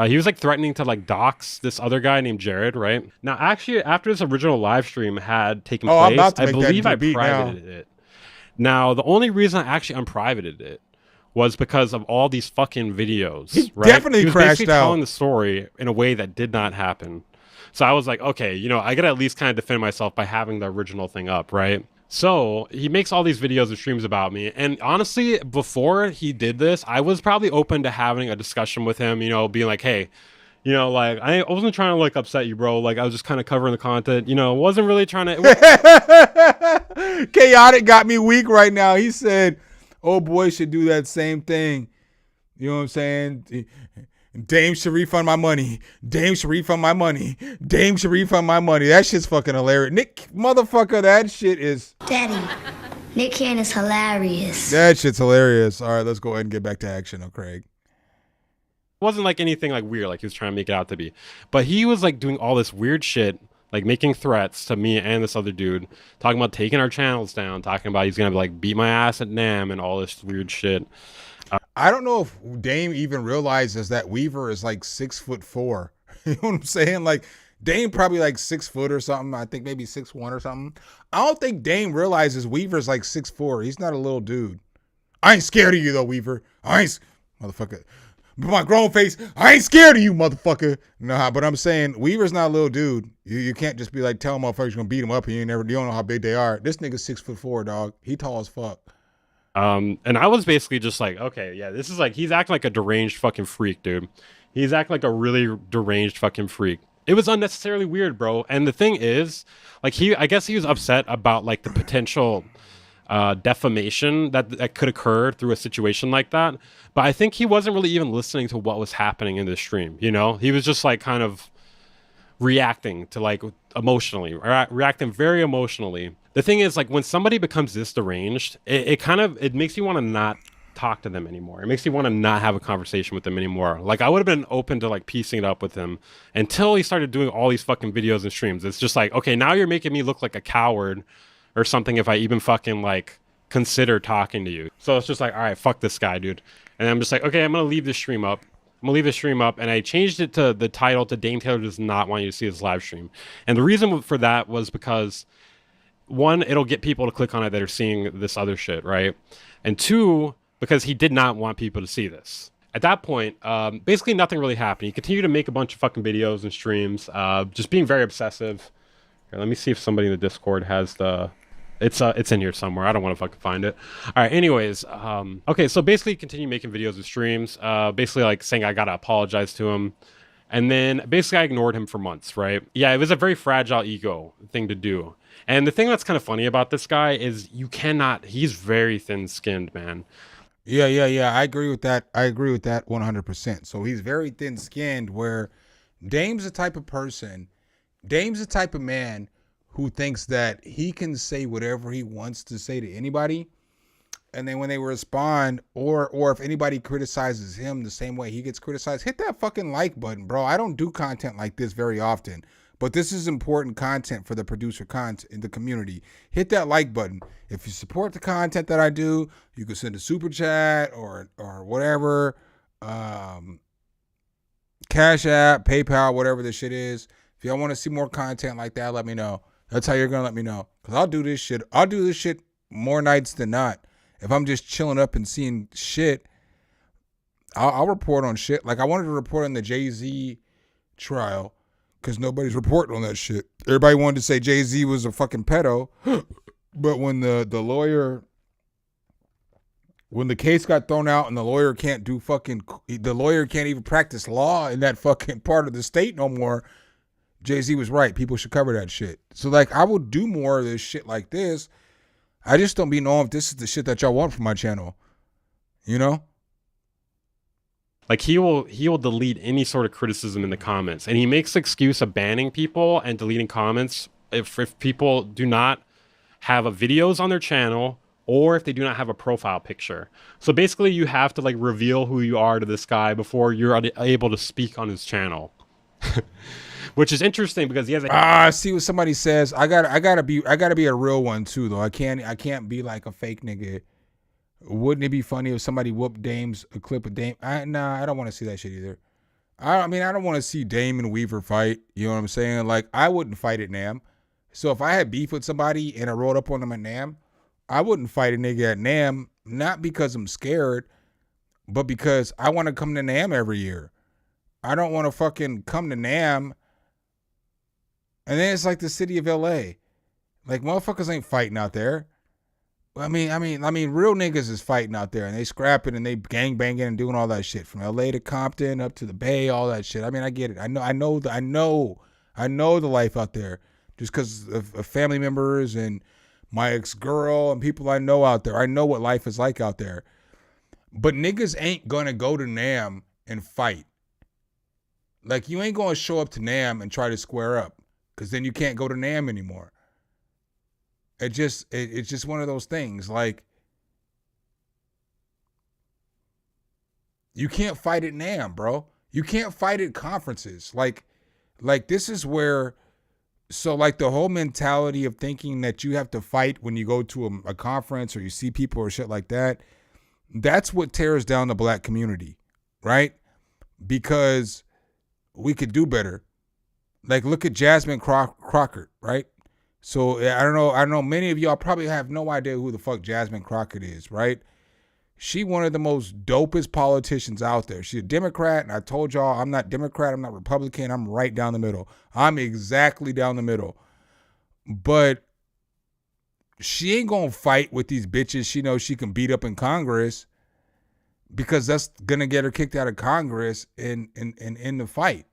He was like threatening to like dox this other guy named Jared, right? Now, actually, after this original live stream had taken place, I'm about to I make believe that I beat privated it. Now, the only reason I actually unprivated it was because of all these fucking videos. He right? definitely he was crashed basically out. telling the story in a way that did not happen. So I was like, okay, you know, I gotta at least kind of defend myself by having the original thing up, right? So he makes all these videos and streams about me. And honestly, before he did this, I was probably open to having a discussion with him, you know, being like, hey, you know, like, I wasn't trying to, like, upset you, bro. Like, I was just kind of covering the content. You know, wasn't really trying to... Chaotic got me weak right now. He said, oh, boy should do that same thing. You know what I'm saying? Dame should refund my money. Dame should refund my money. Dame should refund my money. That shit's fucking hilarious. Nick, motherfucker, that shit is... Daddy, Nick Cannon is hilarious. That shit's hilarious. All right, let's go ahead and get back to action, Craig. Wasn't like anything like weird like he was trying to make it out to be, but he was like doing all this weird shit, like making threats to me and this other dude, talking about taking our channels down, talking about he's gonna like beat my ass at NAM and all this weird shit. I don't know if Dame even realizes that Weaver is like 6'4". You know what I'm saying? Like Dame probably like 6 foot or something. I think maybe 6'1" or something. I don't think Dame realizes Weaver's like 6'4". He's not a little dude. I ain't scared of you though, Weaver. Motherfucker. But my grown face, I ain't scared of you, motherfucker. Nah, but I'm saying Weaver's not a little dude. You can't just be like, tell motherfuckers you're gonna beat him up and you don't know how big they are. This nigga's 6'4", dog. He tall as fuck. And I was basically just like, okay, yeah, this is like, he's acting like a deranged fucking freak, dude. He's acting like a really deranged fucking freak. It was unnecessarily weird, bro. And the thing is, like, I guess he was upset about like the potential defamation that could occur through a situation like that. But I think he wasn't really even listening to what was happening in the stream, you know? He was just like kind of reacting to like emotionally, reacting very emotionally. The thing is, like, when somebody becomes this deranged, it makes you want to not talk to them anymore. It makes you want to not have a conversation with them anymore. Like, I would have been open to like piecing it up with him until he started doing all these fucking videos and streams. It's just like, okay, now you're making me look like a coward or something if I even fucking like consider talking to you. So it's just like, all right, fuck this guy, dude. And I'm just like, okay, I'm gonna leave this stream up. And I changed it to the title to Dame Taylor does not want you to see this live stream. And the reason for that was because, one, it'll get people to click on it that are seeing this other shit, right? And two, because he did not want people to see this. At that point, basically nothing really happened. He continued to make a bunch of fucking videos and streams, just being very obsessive. Here, let me see if somebody in the Discord has the... It's in here somewhere. I don't want to fucking find it. All right. Anyways, okay. So basically, continue making videos and streams. Basically, like saying I gotta apologize to him, And then basically I ignored him for months, right? Yeah, it was a very fragile ego thing to do. And the thing that's kind of funny about this guy is he's very thin-skinned, man. Yeah. I agree with that. 100%. So he's very thin-skinned, where Dame's the type of man who thinks that he can say whatever he wants to say to anybody. And then when they respond, or if anybody criticizes him the same way he gets criticized, hit that fucking like button, bro. I don't do content like this very often, but this is important content for the producer content in the community. Hit that like button. If you support the content that I do, you can send a super chat or whatever, Cash App, PayPal, whatever this shit is. If y'all want to see more content like that, let me know. That's how you're gonna let me know, because I'll do this shit more nights than not. If I'm just chilling up and seeing shit, I'll report on shit. Like I wanted to report on the Jay-Z trial because nobody's reporting on that shit. Everybody wanted to say Jay-Z was a fucking pedo, but when the case got thrown out and the lawyer can't even practice law in that fucking part of the state no more, Jay-Z was right. People should cover that shit. So like I will do more of this shit like this. I just don't be knowing if this is the shit that y'all want from my channel, you know? Like he will delete any sort of criticism in the comments, and he makes the excuse of banning people and deleting comments if people do not have videos on their channel or if they do not have a profile picture. So basically you have to like reveal who you are to this guy before you're able to speak on his channel. Which is interesting because he has I see what somebody says. I gotta be a real one too though. I can't be like a fake nigga. Wouldn't it be funny if somebody whooped a clip of Dame? Nah, I don't want to see that shit either. I mean, I don't want to see Dame and Weaver fight. You know what I'm saying? Like, I wouldn't fight at NAMM. So if I had beef with somebody and I rolled up on them at NAMM, I wouldn't fight a nigga at NAMM, not because I'm scared, but because I want to come to NAMM every year. I don't want to fucking come to NAMM. And then it's like the city of LA. Like, motherfuckers ain't fighting out there. I mean, real niggas is fighting out there, and they scrapping and they gang banging and doing all that shit from LA to Compton up to the Bay, all that shit. I mean, I get it. I know the life out there, just because of family members and my ex-girl and people I know out there. I know what life is like out there. But niggas ain't gonna go to NAMM and fight. Like, you ain't gonna show up to NAMM and try to square up, because then you can't go to NAMM anymore. It's just one of those things. Like, you can't fight at NAMM, bro. You can't fight at conferences. Like this is where, so like the whole mentality of thinking that you have to fight when you go to a conference or you see people or shit like that, that's what tears down the black community, right? Because we could do better. Like, look at Jasmine Crockett, right? So I don't know. Many of y'all probably have no idea who the fuck Jasmine Crockett is, right? She one of the most dopest politicians out there. She's a Democrat, and I told y'all I'm not Democrat, I'm not Republican, I'm right down the middle. I'm exactly down the middle. But she ain't gonna fight with these bitches she knows she can beat up in Congress, because that's gonna get her kicked out of Congress in the fight.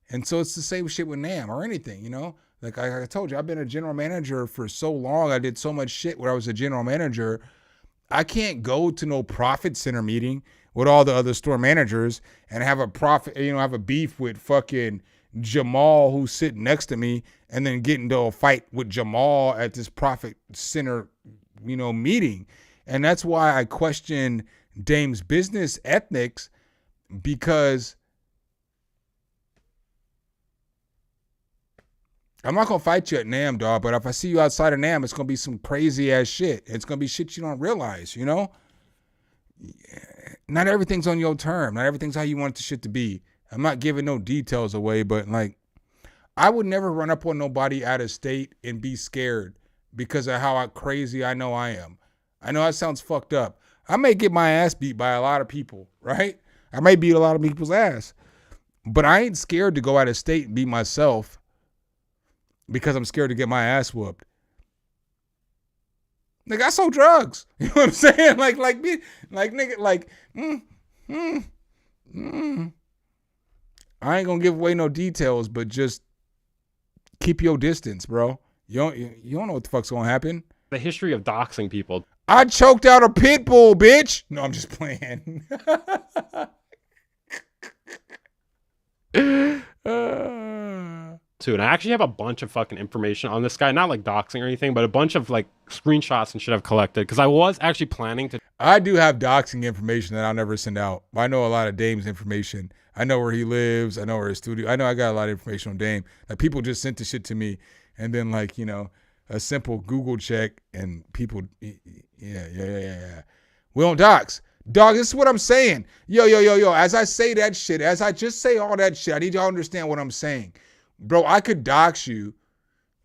And so it's the same shit with NAMM or anything, you know? Like I told you, I've been a general manager for so long. I did so much shit when I was a general manager. I can't go to no profit center meeting with all the other store managers and have a beef with fucking Jamal who's sitting next to me, and then get into a fight with Jamal at this profit center, meeting. And that's why I question Dame's business ethics, because I'm not going to fight you at NAMM, dog, but if I see you outside of NAMM, it's going to be some crazy ass shit. It's going to be shit you don't realize, Not everything's on your term. Not everything's how you want the shit to be. I'm not giving no details away, but like, I would never run up on nobody out of state and be scared because of how crazy I know I am. I know that sounds fucked up. I may get my ass beat by a lot of people, right? I may beat a lot of people's ass, but I ain't scared to go out of state and be myself, because I'm scared to get my ass whooped. Like, I sold drugs. You know what I'm saying? I ain't gonna give away no details, but just keep your distance, bro. You don't know what the fuck's gonna happen. The history of doxing people. I choked out a pit bull, bitch. No, I'm just playing. Too, and I actually have a bunch of fucking information on this guy, not like doxing or anything, but a bunch of like screenshots and shit I've collected because I was actually planning to. I do have doxing information that I'll never send out. I know a lot of Dame's information. I know where he lives. I know where his studio. I know I got a lot of information on Dame. Like people just sent the shit to me, and then like a simple Google check, and people, yeah. We don't dox. Dog, this is what I'm saying. Yo. As I say that shit, as I just say all that shit, I need y'all to understand what I'm saying. Bro, I could dox you,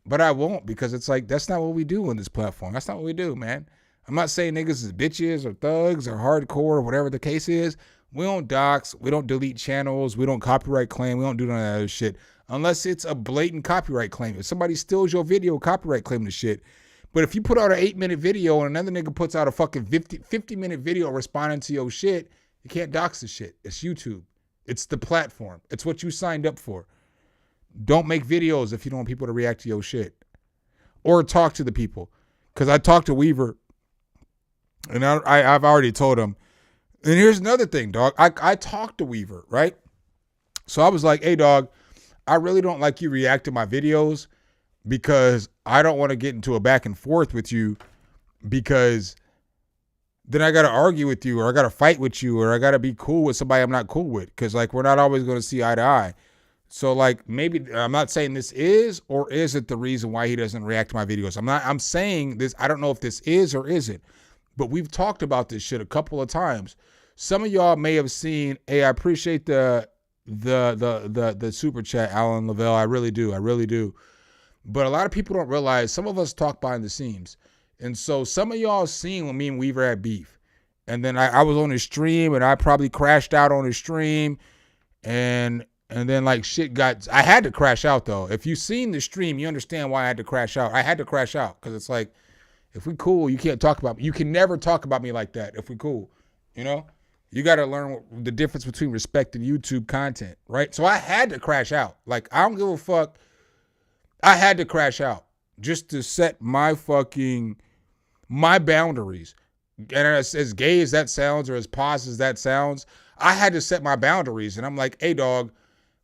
but I won't because it's like, that's not what we do on this platform. That's not what we do, man. I'm not saying niggas is bitches or thugs or hardcore or whatever the case is. We don't dox. We don't delete channels. We don't copyright claim. We don't do none of that other shit unless it's a blatant copyright claim. If somebody steals your video, copyright claim the shit. But if you put out an 8-minute video and another nigga puts out a fucking 50-minute video responding to your shit, you can't dox the shit. It's YouTube. It's the platform. It's what you signed up for. Don't make videos if you don't want people to react to your shit. Or talk to the people. Because I talked to Weaver, and I've already told him. And here's another thing, dog. I talked to Weaver, right? So I was like, hey, dog, I really don't like you react to my videos because I don't want to get into a back and forth with you because then I got to argue with you or I got to fight with you or I got to be cool with somebody I'm not cool with because, like, we're not always going to see eye to eye. So, like, maybe I'm not saying this is or isn't the reason why he doesn't react to my videos. I'm saying this. I don't know if this is or isn't, but we've talked about this shit a couple of times. Some of y'all may have seen, hey, I appreciate the super chat, Alan Lavelle. I really do. But a lot of people don't realize some of us talk behind the scenes. And so some of y'all seen when me and Weaver had beef. And then I was on his stream and I probably crashed out on his stream. And then like shit I had to crash out though. If you've seen the stream, you understand why I had to crash out. I had to crash out because it's like, if we cool, you can't talk about me. You can never talk about me like that if we cool, You got to learn the difference between respect and YouTube content, right? So I had to crash out. Like, I don't give a fuck. I had to crash out just to set my boundaries. And as gay as that sounds or as pos as that sounds, I had to set my boundaries. And I'm like, hey, dog,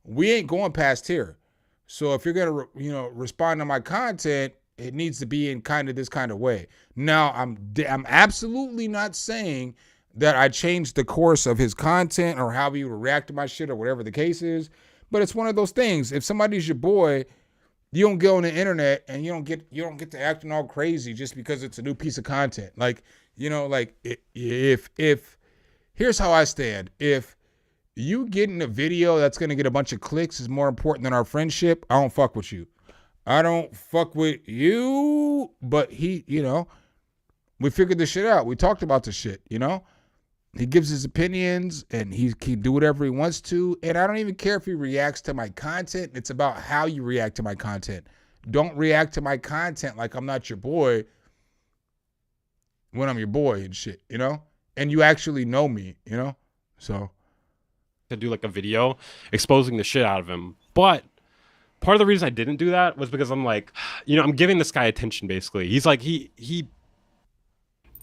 we ain't going past here. So if you're going to, respond to my content, it needs to be in kind of this kind of way. Now, I'm absolutely not saying that I changed the course of his content or how he would react to my shit or whatever the case is. But it's one of those things. If somebody's your boy, you don't go on the internet and you don't get to acting all crazy just because it's a new piece of content. Like, if here's how I stand. If you getting a video that's going to get a bunch of clicks is more important than our friendship, I don't fuck with you. I don't fuck with you, but we figured this shit out. We talked about this shit, He gives his opinions and he can do whatever he wants to. And I don't even care if he reacts to my content. It's about how you react to my content. Don't react to my content like I'm not your boy when I'm your boy and shit, And you actually know me, So. To do like a video exposing the shit out of him. But part of the reason I didn't do that was because I'm like, I'm giving this guy attention basically. He's like, he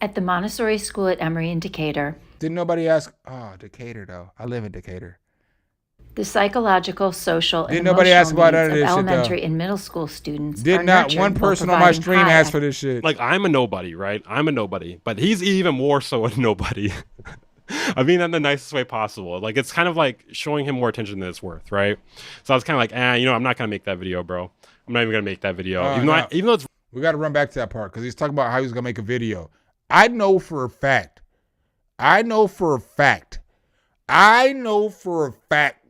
At the Montessori school at Emory in Decatur. Didn't nobody ask? Oh, Decatur though. I live in Decatur. The psychological, social, and Didn't nobody ask about emotional none of needs this of shit, though? elementary and middle school students. Did are not nurtured one while person on my providing stream high ask for this shit. like, I'm a nobody, right? I'm a nobody, but he's even more so a nobody. I mean that in the nicest way possible. Like, it's kind of like showing him more attention than it's worth, right? So I was kind of like, I'm not gonna make that video, bro. I'm not even gonna make that video, even though it's. We got to run back to that part because he's talking about how he was gonna make a video. I know for a fact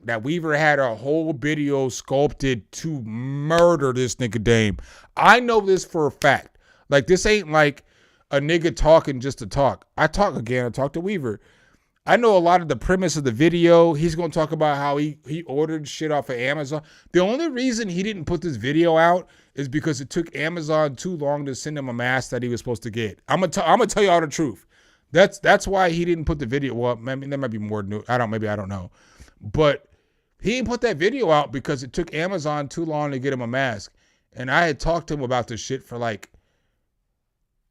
that Weaver had a whole video sculpted to murder this nigga Dame. I know this for a fact. Like, this ain't like a nigga talking just to talk. I talk to Weaver. I know a lot of the premise of the video. He's going to talk about how he ordered shit off of Amazon. The only reason he didn't put this video out is because it took Amazon too long to send him a mask that he was supposed to get. I'm gonna tell you all the truth. That's why he didn't put the video. Well, maybe there might be more new. I don't know. But He didn't put that video out because it took Amazon too long to get him a mask. And I had talked to him about this shit for like,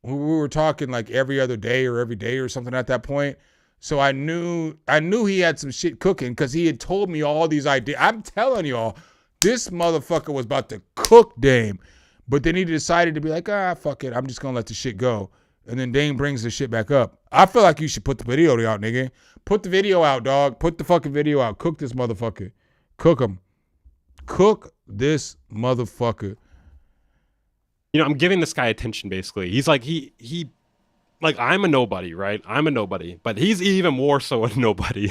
we were talking like every other day or every day or something at that point. So I knew he had some shit cooking because he had told me all these ideas. I'm telling y'all, this motherfucker was about to cook Dame. But then he decided to be like, fuck it. I'm just going to let the shit go. And then Dame brings the shit back up. I feel like you should put the video out, nigga. Put the video out, dog. Put the fucking video out. Cook this motherfucker. Cook him. Cook this motherfucker. You know, I'm giving this guy attention, basically. He's like, like, I'm a nobody, right? I'm a nobody. But he's even more so a nobody.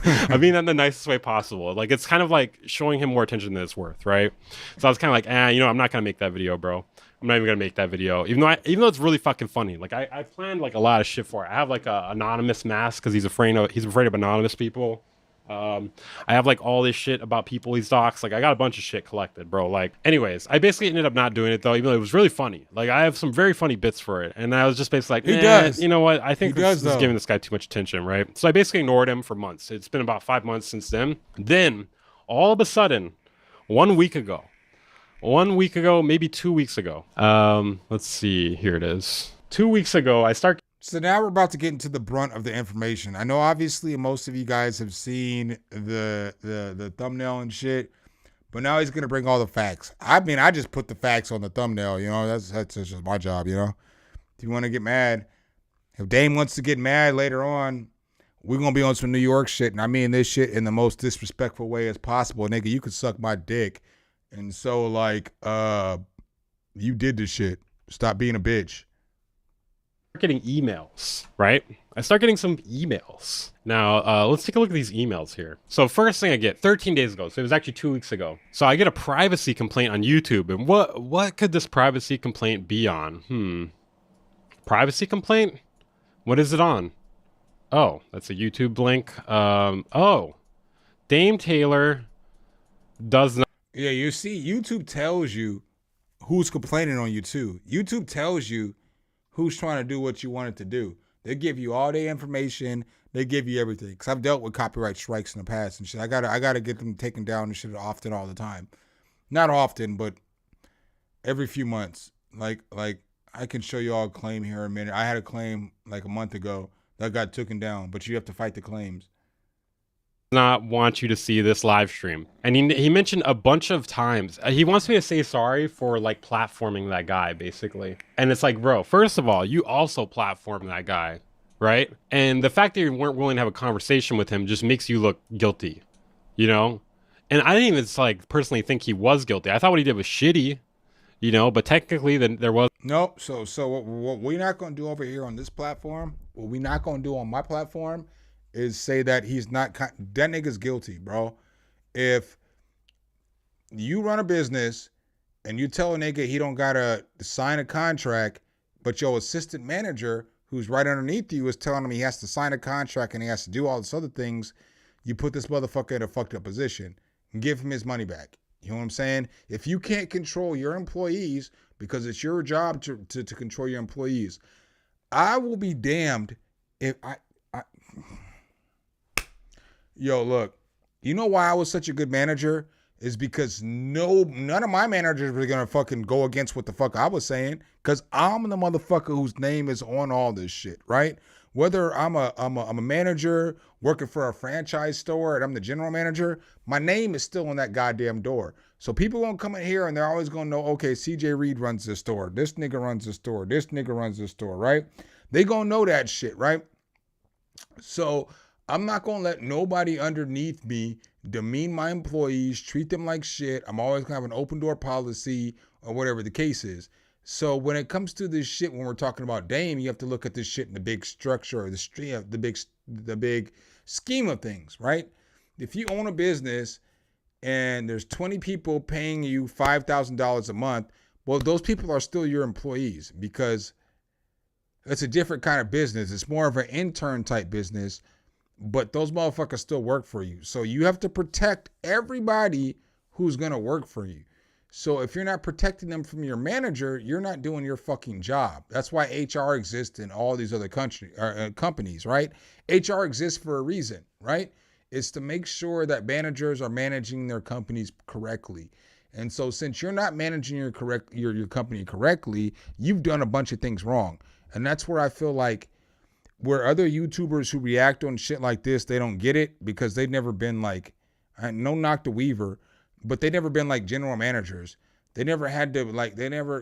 I mean that in the nicest way possible. Like, it's kind of like showing him more attention than it's worth, right? So I was kind of like, you know, I'm not going to make that video, bro. I'm not even going to make that video. Even though it's really fucking funny. Like, I planned, like, a lot of shit for it. I have, like, a anonymous mask because he's afraid of anonymous people. I have like all this shit about people he stalks. Like I got a bunch of shit collected, bro. Like anyways, I basically ended up not doing it though, even though it was really funny. Like I have some very funny bits for it. And I was just basically like, he does. You know what? I think this is giving this guy too much attention, right? So I basically ignored him for months. It's been about 5 months since then. Then all of a sudden, 1 week ago, maybe 2 weeks ago. Let's see, here it is. 2 weeks ago, I start. So now we're about to get into the brunt of the information. I know obviously most of you guys have seen the thumbnail and shit, but now he's gonna bring all the facts. I mean, I just put the facts on the thumbnail, you know, that's just my job, you know. If you want to get mad, if Dame wants to get mad later on, we're gonna be on some New York shit, and I mean this shit in the most disrespectful way as possible. Nigga, you could suck my dick. And so like, you did this shit. Stop being a bitch. Getting emails, right? I start getting some emails. Now, let's take a look at these emails here. So first thing I get 13 days ago. So it was actually 2 weeks ago. So I get a privacy complaint on YouTube. And what could this privacy complaint be on? Privacy complaint? What is it on? Oh, that's a YouTube link. Oh, Dame Taylor does not. Yeah, you see, YouTube tells you who's complaining on you too. YouTube tells you who's trying to do what you want it to do. They give you all their information. They give you everything. Because I've dealt with copyright strikes in the past and shit. I gotta get them taken down and shit often, all the time. Not often, but every few months. Like I can show you all a claim here in a minute. I had a claim like a month ago that got taken down, but you have to fight the claims. Not want you to see this live stream. And he mentioned a bunch of times he wants me to say sorry for like platforming that guy basically. And it's like, bro, first of all, you also platformed that guy, right? And the fact that you weren't willing to have a conversation with him just makes you look guilty, you know? And I didn't even like personally think he was guilty. I thought what he did was shitty, you know, but technically then there was nope. So what we're not gonna do over here on this platform, what we're not gonna do on my platform is say that he's not, that nigga's guilty, bro. If you run a business and you tell a nigga he don't gotta sign a contract, but your assistant manager who's right underneath you is telling him he has to sign a contract and he has to do all this other things, you put this motherfucker in a fucked up position and give him his money back. You know what I'm saying? If you can't control your employees because it's your job to control your employees, I will be damned if Yo, look, you know why I was such a good manager? Is because none of my managers were gonna fucking go against what the fuck I was saying. Cause I'm the motherfucker whose name is on all this shit, right? Whether I'm a manager working for a franchise store and I'm the general manager, my name is still on that goddamn door. So people gonna come in here and they're always gonna know, okay, CJ Reed runs this store, this nigga runs this store, this nigga runs this store, right? They gonna know that shit, right? So I'm not going to let nobody underneath me demean my employees, treat them like shit. I'm always going to have an open door policy or whatever the case is. So when it comes to this shit, when we're talking about Dame, you have to look at this shit in the big structure or the big scheme of things, right? If you own a business and there's 20 people paying you $5,000 a month, well, those people are still your employees because it's a different kind of business. It's more of an intern type business. But those motherfuckers still work for you. So you have to protect everybody who's going to work for you. So if you're not protecting them from your manager, you're not doing your fucking job. That's why HR exists in all these other companies, right? HR exists for a reason, right? is to make sure that managers are managing their companies correctly. And so since you're not managing your company correctly, you've done a bunch of things wrong. And that's where I feel like where other YouTubers who react on shit like this, they don't get it because they've never been like, no knock to Weaver, but they never been like general managers. They never had to like, they never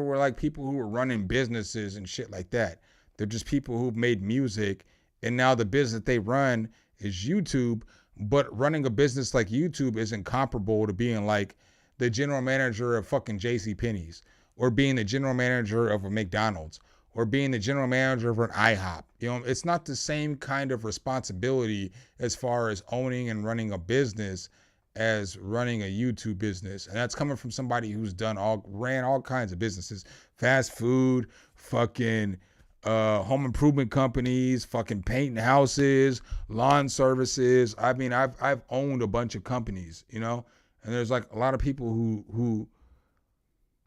were like people who were running businesses and shit like that. They're just people who've made music, and now the business they run is YouTube. But running a business like YouTube isn't comparable to being like the general manager of fucking JCPenney's, or being the general manager of a McDonald's, or being the general manager of an IHOP. You know, it's not the same kind of responsibility as far as owning and running a business as running a YouTube business. And that's coming from somebody who's ran all kinds of businesses, fast food, fucking home improvement companies, fucking painting houses, lawn services. I mean, I've owned a bunch of companies, you know, and there's like a lot of people who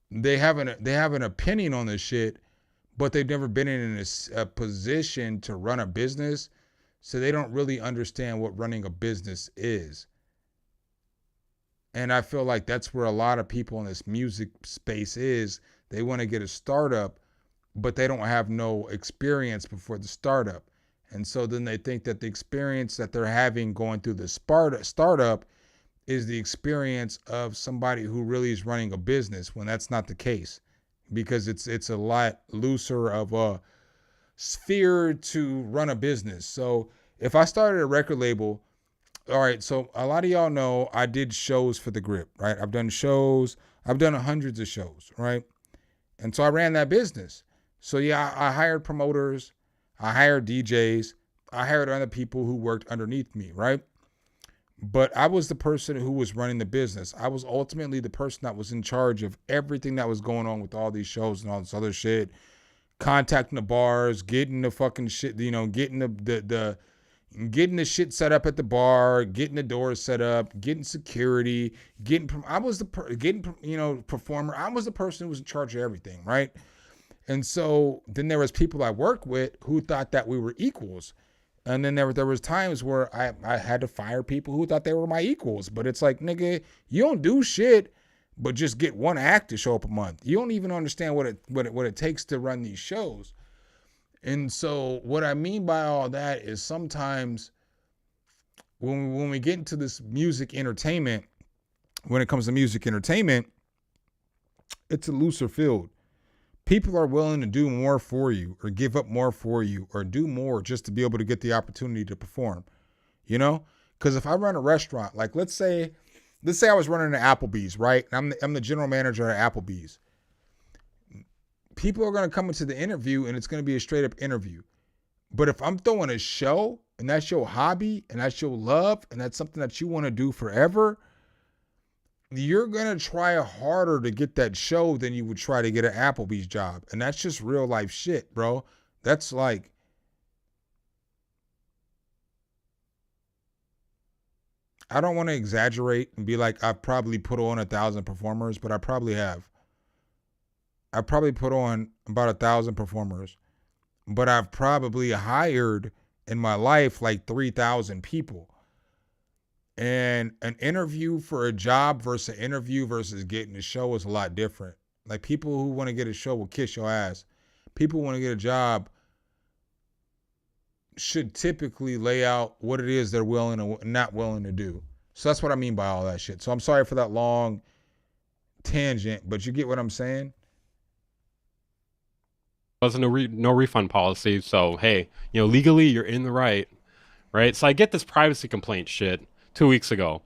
they have an opinion on this shit, but they've never been in a position to run a business, so they don't really understand what running a business is. And I feel like that's where a lot of people in this music space is. They want to get a startup, but they don't have no experience before the startup. And so then they think that the experience that they're having going through the startup is the experience of somebody who really is running a business, when that's not the case. Because it's a lot looser of a sphere to run a business. So if I started a record label, all right, so a lot of y'all know I did shows for The Grip, right? I've done shows. I've done hundreds of shows, right? And so I ran that business. So yeah, I hired promoters. I hired DJs. I hired other people who worked underneath me, right? But I was the person who was running the business. I was ultimately the person that was in charge of everything that was going on with all these shows and all this other shit. Contacting the bars, getting the fucking shit, you know, getting getting the shit set up at the bar, getting the doors set up, getting security, performer. I was the person who was in charge of everything, right? And so then there was people I worked with who thought that we were equals. And then there was times where I had to fire people who thought they were my equals. But it's like, nigga, you don't do shit but just get one act to show up a month. You don't even understand what it takes to run these shows. And so what I mean by all that is sometimes when we get into this music entertainment, when it comes to music entertainment, it's a looser field. People are willing to do more for you, or give up more for you, or do more just to be able to get the opportunity to perform, you know? Because if I run a restaurant, like let's say I was running an Applebee's, right? I'm the general manager at Applebee's. People are going to come into the interview and it's going to be a straight up interview. But if I'm throwing a show and that's your hobby and that's your love and that's something that you want to do forever, you're going to try harder to get that show than you would try to get an Applebee's job. And that's just real life shit, bro. That's like, I don't want to exaggerate and be like, I've probably put on 1,000 performers, but I probably have. I probably put on about 1,000 performers, but I've probably hired in my life like 3,000 people. And an interview for a job versus an interview versus getting a show is a lot different. Like people who want to get a show will kiss your ass. People who want to get a job should typically lay out what it is they're willing and not willing to do. So that's what I mean by all that shit. So I'm sorry for that long tangent, but you get what I'm saying? Wasn't no refund policy, so hey, you know, legally you're in the right? So I get this privacy complaint shit 2 weeks ago,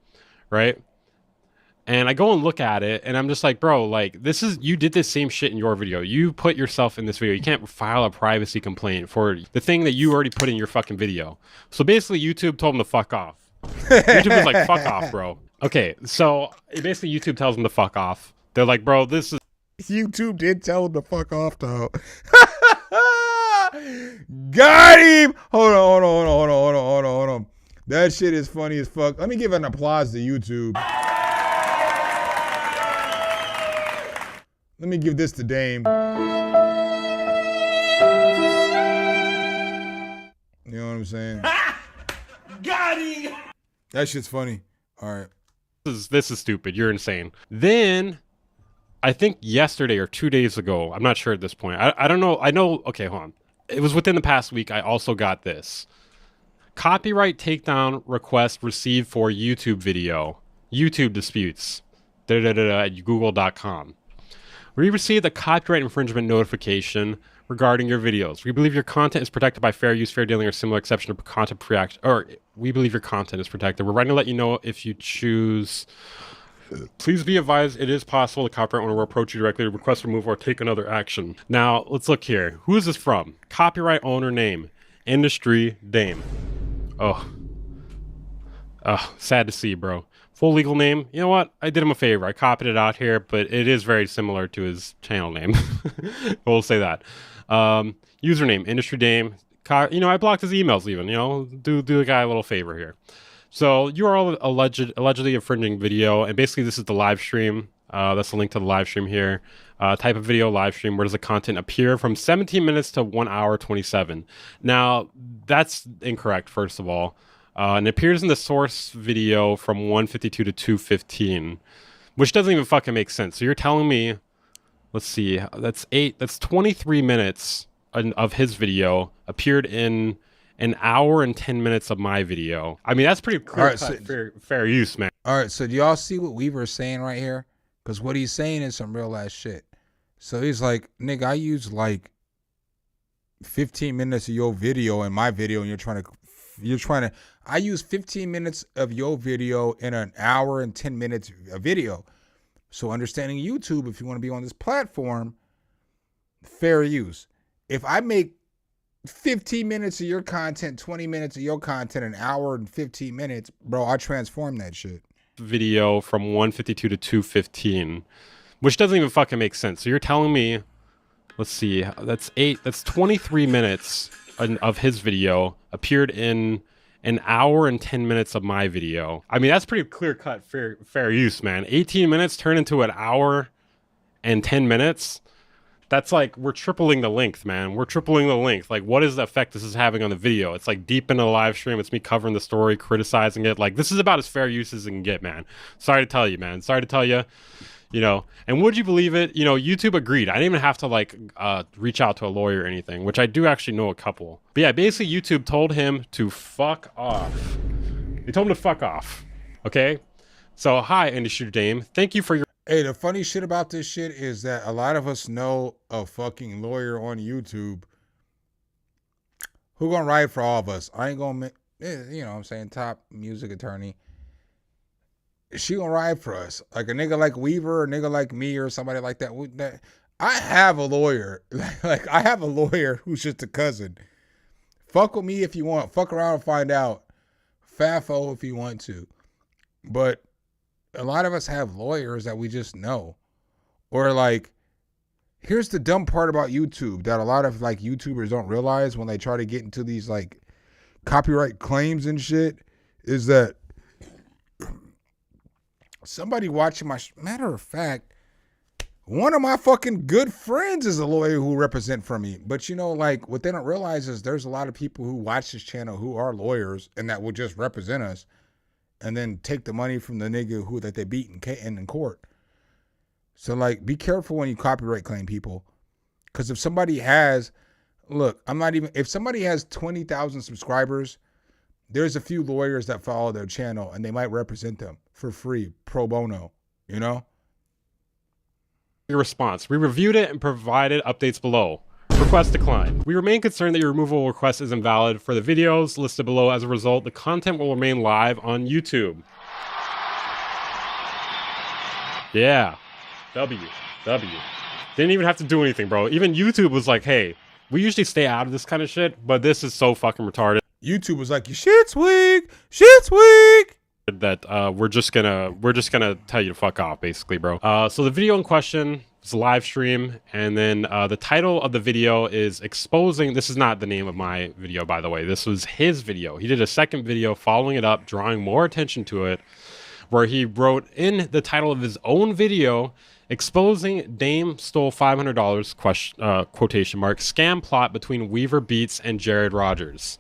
right? And I go and look at it and I'm just like, bro, like you did this same shit in your video. You put yourself in this video. You can't file a privacy complaint for the thing that you already put in your fucking video. So basically YouTube told them to fuck off. YouTube was like, fuck off, bro. Okay, so basically YouTube tells them to fuck off. They're like, bro, this is... YouTube did tell him to fuck off though. Got him! Hold on. That shit is funny as fuck. Let me give an applause to YouTube. Let me give this to Dame. You know what I'm saying? Got him. That shit's funny. All right. This is stupid. You're insane. Then, I think yesterday or 2 days ago, I'm not sure at this point. I don't know. I know. Okay, hold on. It was within the past week. I also got this. Copyright takedown request received for YouTube video. YouTube disputes. At google.com. We received a copyright infringement notification regarding your videos. We believe your content is protected by fair use, fair dealing, or similar exception to content pre-act. Or we believe your content is protected. We're writing to let you know if you choose. Please be advised, it is possible the copyright owner will approach you directly to request removal or take another action. Now, let's look here. Who is this from? Copyright owner name. Industry Dame. Oh, sad to see, bro. Full legal name. You know what? I did him a favor. I copied it out here, but it is very similar to his channel name. We'll say that. Username, Industry Dame. You know, I blocked his emails even. You know, do the guy a little favor here. So URL allegedly infringing video, and basically this is the live stream. That's the link to the live stream here. Type of video live stream. Where does the content appear? From 17 minutes to 1 hour 27. Now that's incorrect. First of all, and it appears in the source video from 152 to 215, which doesn't even fucking make sense. So you're telling me, let's see, that's 23 minutes of his video appeared in an hour and 10 minutes of my video. I mean, that's pretty clear. All right, so, fair use, man. All right, so do y'all see what Weaver's saying right here? Because what he's saying is some real ass shit. So he's like, nigga, I use like 15 minutes of your video in my video, and you're trying to, I use 15 minutes of your video in an hour and 10 minutes of video. So understanding YouTube, if you want to be on this platform, fair use. If I make 15 minutes of your content, 20 minutes of your content, an hour and 15 minutes, bro, I transform that shit. Video from 152 to 215, which doesn't even fucking make sense. So you're telling me, let's see, that's 23 minutes of his video appeared in an hour and 10 minutes of my video. I mean, that's pretty clear cut fair use, man. 18 minutes turned into an hour and 10 minutes. That's like, we're tripling the length, man. We're tripling the length. Like, what is the effect this is having on the video? It's like deep into the live stream. It's me covering the story, criticizing it. Like, this is about as fair use as it can get, man. Sorry to tell you, man. Sorry to tell you, you know. And would you believe it? You know, YouTube agreed. I didn't even have to, like, reach out to a lawyer or anything, which I do actually know a couple. But yeah, basically, YouTube told him to fuck off. They told him to fuck off. Okay? So, hi, Industry Dame. Thank you for your... Hey, the funny shit about this shit is that a lot of us know a fucking lawyer on YouTube who gonna write for all of us. I ain't gonna, you know what I'm saying, top music attorney. She gonna write for us. Like a nigga like Weaver, or a nigga like me, or somebody like that. I have a lawyer. Like I have a lawyer who's just a cousin. Fuck with me if you want. Fuck around and find out. Fafo if you want to. But a lot of us have lawyers that we just know. Or like, here's the dumb part about YouTube that a lot of like YouTubers don't realize when they try to get into these like copyright claims and shit, is that somebody watching my, matter of fact, one of my fucking good friends is a lawyer who represent for me. But you know, like what they don't realize is there's a lot of people who watch this channel who are lawyers and that will just represent us. And then take the money from the nigga that they beat in court. So like, be careful when you copyright claim people, because if somebody has, look, if somebody has 20,000 subscribers, there's a few lawyers that follow their channel and they might represent them for free, pro bono, you know? Your response. We reviewed it and provided updates below. Request declined. We remain concerned that your removal request is invalid for the videos listed below. As a result, the content will remain live on YouTube. Yeah. W. Didn't even have to do anything, bro. Even YouTube was like, hey, we usually stay out of this kind of shit, but this is so fucking retarded. YouTube was like, your shit's weak. Shit's weak. That we're just gonna tell you to fuck off, basically, bro. So the video in question is a live stream, and then the title of the video is exposing. This is not the name of my video, by the way. This was his video. He did a second video following it up, drawing more attention to it, where he wrote in the title of his own video, exposing Dame stole $500 quotation mark scam plot between Weaver Beats and Jared Rogers.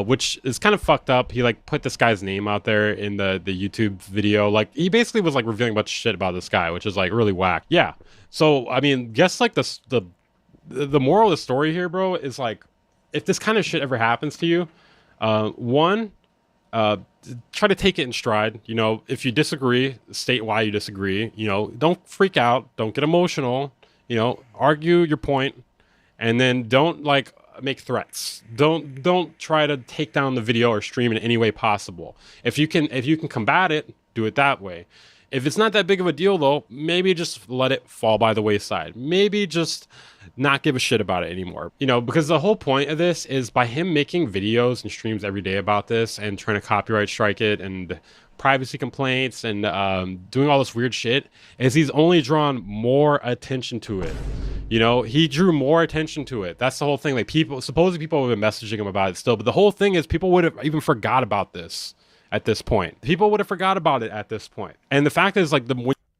which is kind of fucked up. He like put this guy's name out there in the YouTube video. Like he basically was like revealing a bunch of shit about this guy, which is like really whack. Yeah. So I mean, guess like the moral of the story here, bro, is like, if this kind of shit ever happens to you, one, try to take it in stride. You know, if you disagree, state why you disagree. You know, don't freak out, don't get emotional. You know, argue your point, and then don't like make threats. Don't try to take down the video or stream in any way possible. If you can combat it, do it that way. If it's not that big of a deal though, maybe just let it fall by the wayside. Maybe just not give a shit about it anymore. You know, because the whole point of this is by him making videos and streams every day about this and trying to copyright strike it and privacy complaints and doing all this weird shit, is he's only drawn more attention to it. You know, he drew more attention to it. That's the whole thing. Like supposedly people have been messaging him about it still, but the whole thing is people would have even forgot about this at this point. People would have forgot about it at this point. And the fact is, like,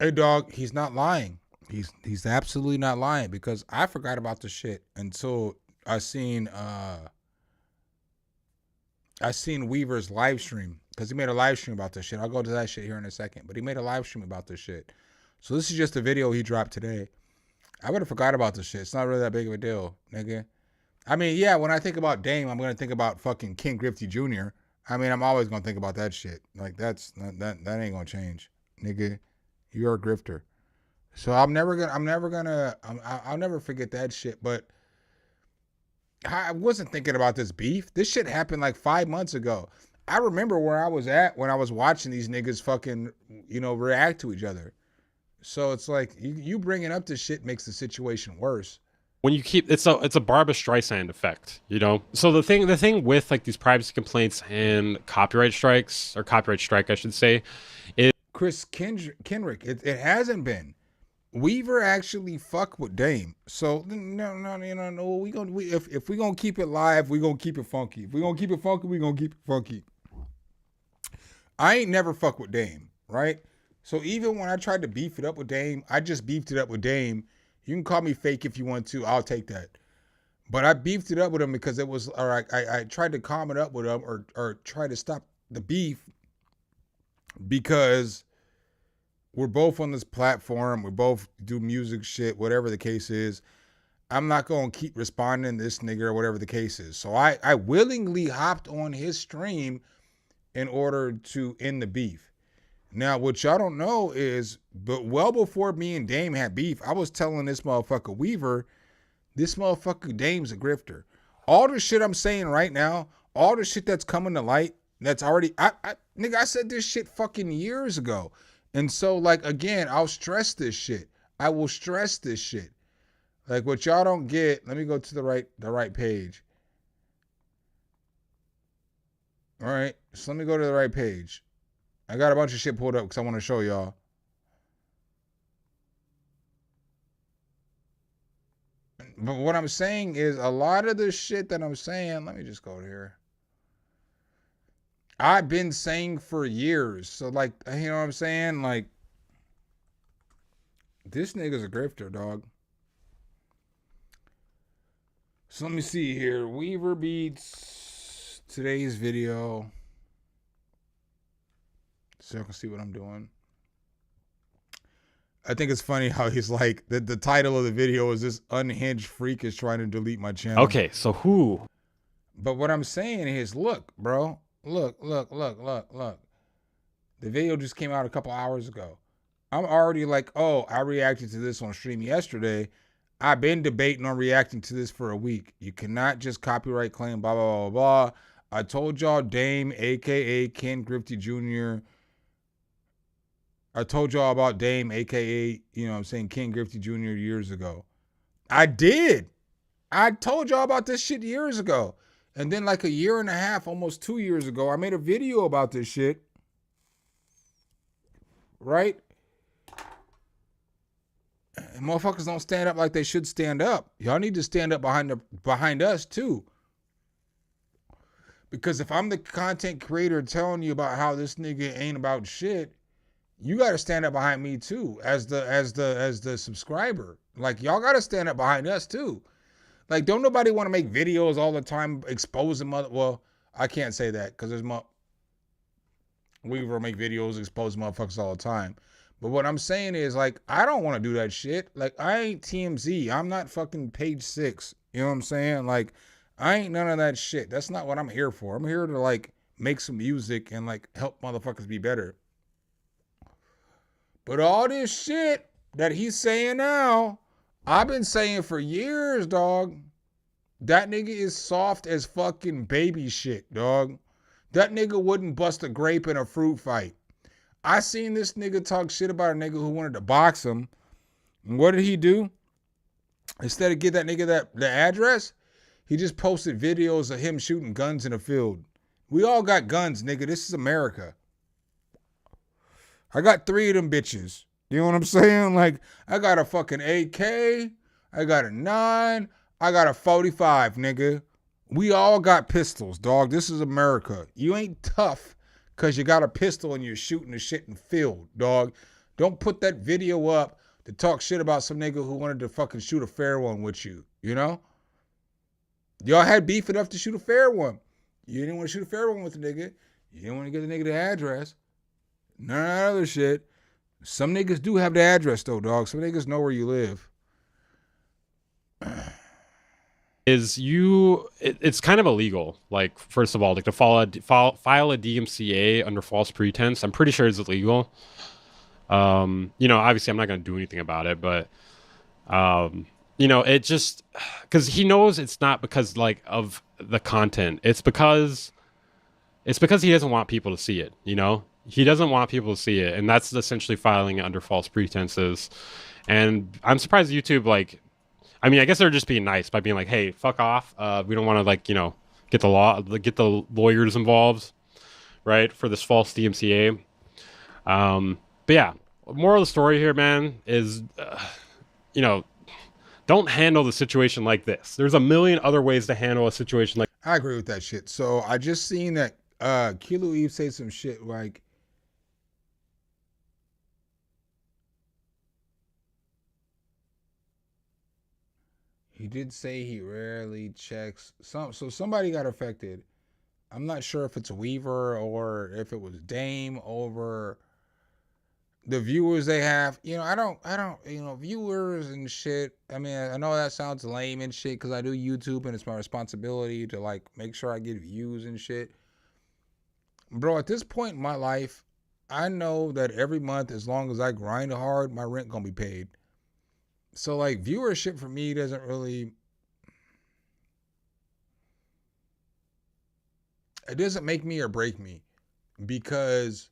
hey dog, he's not lying. He's absolutely not lying, because I forgot about the shit until I seen Weaver's live stream, because he made a live stream about this shit. I'll go to that shit here in a second, but he made a live stream about this shit. So this is just a video he dropped today. I would have forgot about this shit. It's not really that big of a deal, nigga. I mean, yeah, when I think about Dame, I'm gonna think about fucking Ken Griffey Jr. I mean, I'm always gonna think about that shit. Like that ain't gonna change, nigga. You're a grifter. So I'll never forget that shit. But I wasn't thinking about this beef. This shit happened like 5 months ago. I remember where I was at when I was watching these niggas fucking, you know, react to each other. So it's like you bringing up this shit makes the situation worse. When you keep it's a Barbra Streisand effect, you know. So the thing with like these privacy complaints and copyright strikes, or copyright strike, I should say, is Chris Kenrick. It hasn't been. Weaver actually fuck with Dame. So no. If we gonna keep it live, we gonna keep it funky. If we gonna keep it funky, we gonna keep it funky. I ain't never fuck with Dame, right? So even when I tried to beef it up with Dame, I just beefed it up with Dame. You can call me fake if you want to. I'll take that. But I beefed it up with him because it was, or I tried to calm it up with him, or try to stop the beef, because we're both on this platform. We both do music shit, whatever the case is. I'm not going to keep responding to this nigga or whatever the case is. So I willingly hopped on his stream in order to end the beef. Now, what y'all don't know is, but well before me and Dame had beef, I was telling this motherfucker Weaver, this motherfucker Dame's a grifter. All the shit I'm saying right now, all the shit that's coming to light, that's already, nigga, I said this shit fucking years ago. And so, like, again, I'll stress this shit. I will stress this shit. Like, what y'all don't get, let me go to the right page. All right, so let me go to the right page. I got a bunch of shit pulled up because I want to show y'all. But what I'm saying is, a lot of the shit that I'm saying, let me just go here. I've been saying for years. So, like, you know what I'm saying? Like, this nigga's a grifter, dog. So let me see here. Weaver Beats, today's video. So y'all can see what I'm doing. I think it's funny how he's like, the title of the video is "This Unhinged Freak is Trying to Delete My Channel." Okay, so who? But what I'm saying is, look, bro. Look. The video just came out a couple hours ago. I'm already like, oh, I reacted to this on stream yesterday. I've been debating on reacting to this for a week. You cannot just copyright claim, blah, blah, blah, blah. I told y'all Dame, a.k.a. Ken Griffey Jr. I told y'all about Dame, a.k.a., you know what I'm saying, Ken Griffey Jr. years ago. I did. I told y'all about this shit years ago. And then like a year and a half, almost 2 years ago, I made a video about this shit. Right? And motherfuckers don't stand up like they should stand up. Y'all need to stand up behind us too. Because if I'm the content creator telling you about how this nigga ain't about shit, you got to stand up behind me too, as the subscriber. Like, y'all got to stand up behind us too. Like, don't nobody want to make videos all the time exposing well, I can't say that because Weaver make videos expose motherfuckers all the time. But what I'm saying is, like, I don't want to do that shit. Like, I ain't TMZ. I'm not fucking Page 6. You know what I'm saying? Like, I ain't none of that shit. That's not what I'm here for. I'm here to, like, make some music and, like, help motherfuckers be better. But all this shit that he's saying now, I've been saying for years, dog. That nigga is soft as fucking baby shit, dog. That nigga wouldn't bust a grape in a fruit fight. I seen this nigga talk shit about a nigga who wanted to box him. And what did he do? Instead of get that nigga the address, he just posted videos of him shooting guns in a field. We all got guns, nigga. This is America. I got 3 of them bitches. You know what I'm saying? Like, I got a fucking AK. I got a 9. I got a 45, nigga. We all got pistols, dog. This is America. You ain't tough because you got a pistol and you're shooting the shit in field, dog. Don't put that video up to talk shit about some nigga who wanted to fucking shoot a fair one with you, you know? Y'all had beef enough to shoot a fair one. You didn't want to shoot a fair one with the nigga. You didn't want to get the nigga the address. None of that other shit. Some niggas do have the address, though, dog. Some niggas know where you live. It's kind of illegal. Like, first of all, like to file a DMCA under false pretense, I'm pretty sure it's illegal. You know, obviously I'm not going to do anything about it, but you know, it just because he knows it's not because like of the content. It's because he doesn't want people to see it, you know? He doesn't want people to see it, and that's essentially filing it under false pretenses. And I'm surprised YouTube, like, I mean, I guess they're just being nice by being like, hey, fuck off. We don't want to, like, you know, get the lawyers involved, right, for this false DMCA. But yeah, moral of the story here, man, is, you know, don't handle the situation like this. There's a million other ways to handle a situation like. I agree with that shit. So I just seen that Kilo Eve say some shit like, he did say he rarely checks so somebody got affected. I'm not sure if it's Weaver or if it was Dame over the viewers they have. You know, I don't, you know, viewers and shit. I mean, I know that sounds lame and shit because I do YouTube and it's my responsibility to, like, make sure I get views and shit. Bro, at this point in my life, I know that every month, as long as I grind hard, my rent gonna be paid. So, like, viewership for me doesn't really, it doesn't make me or break me, because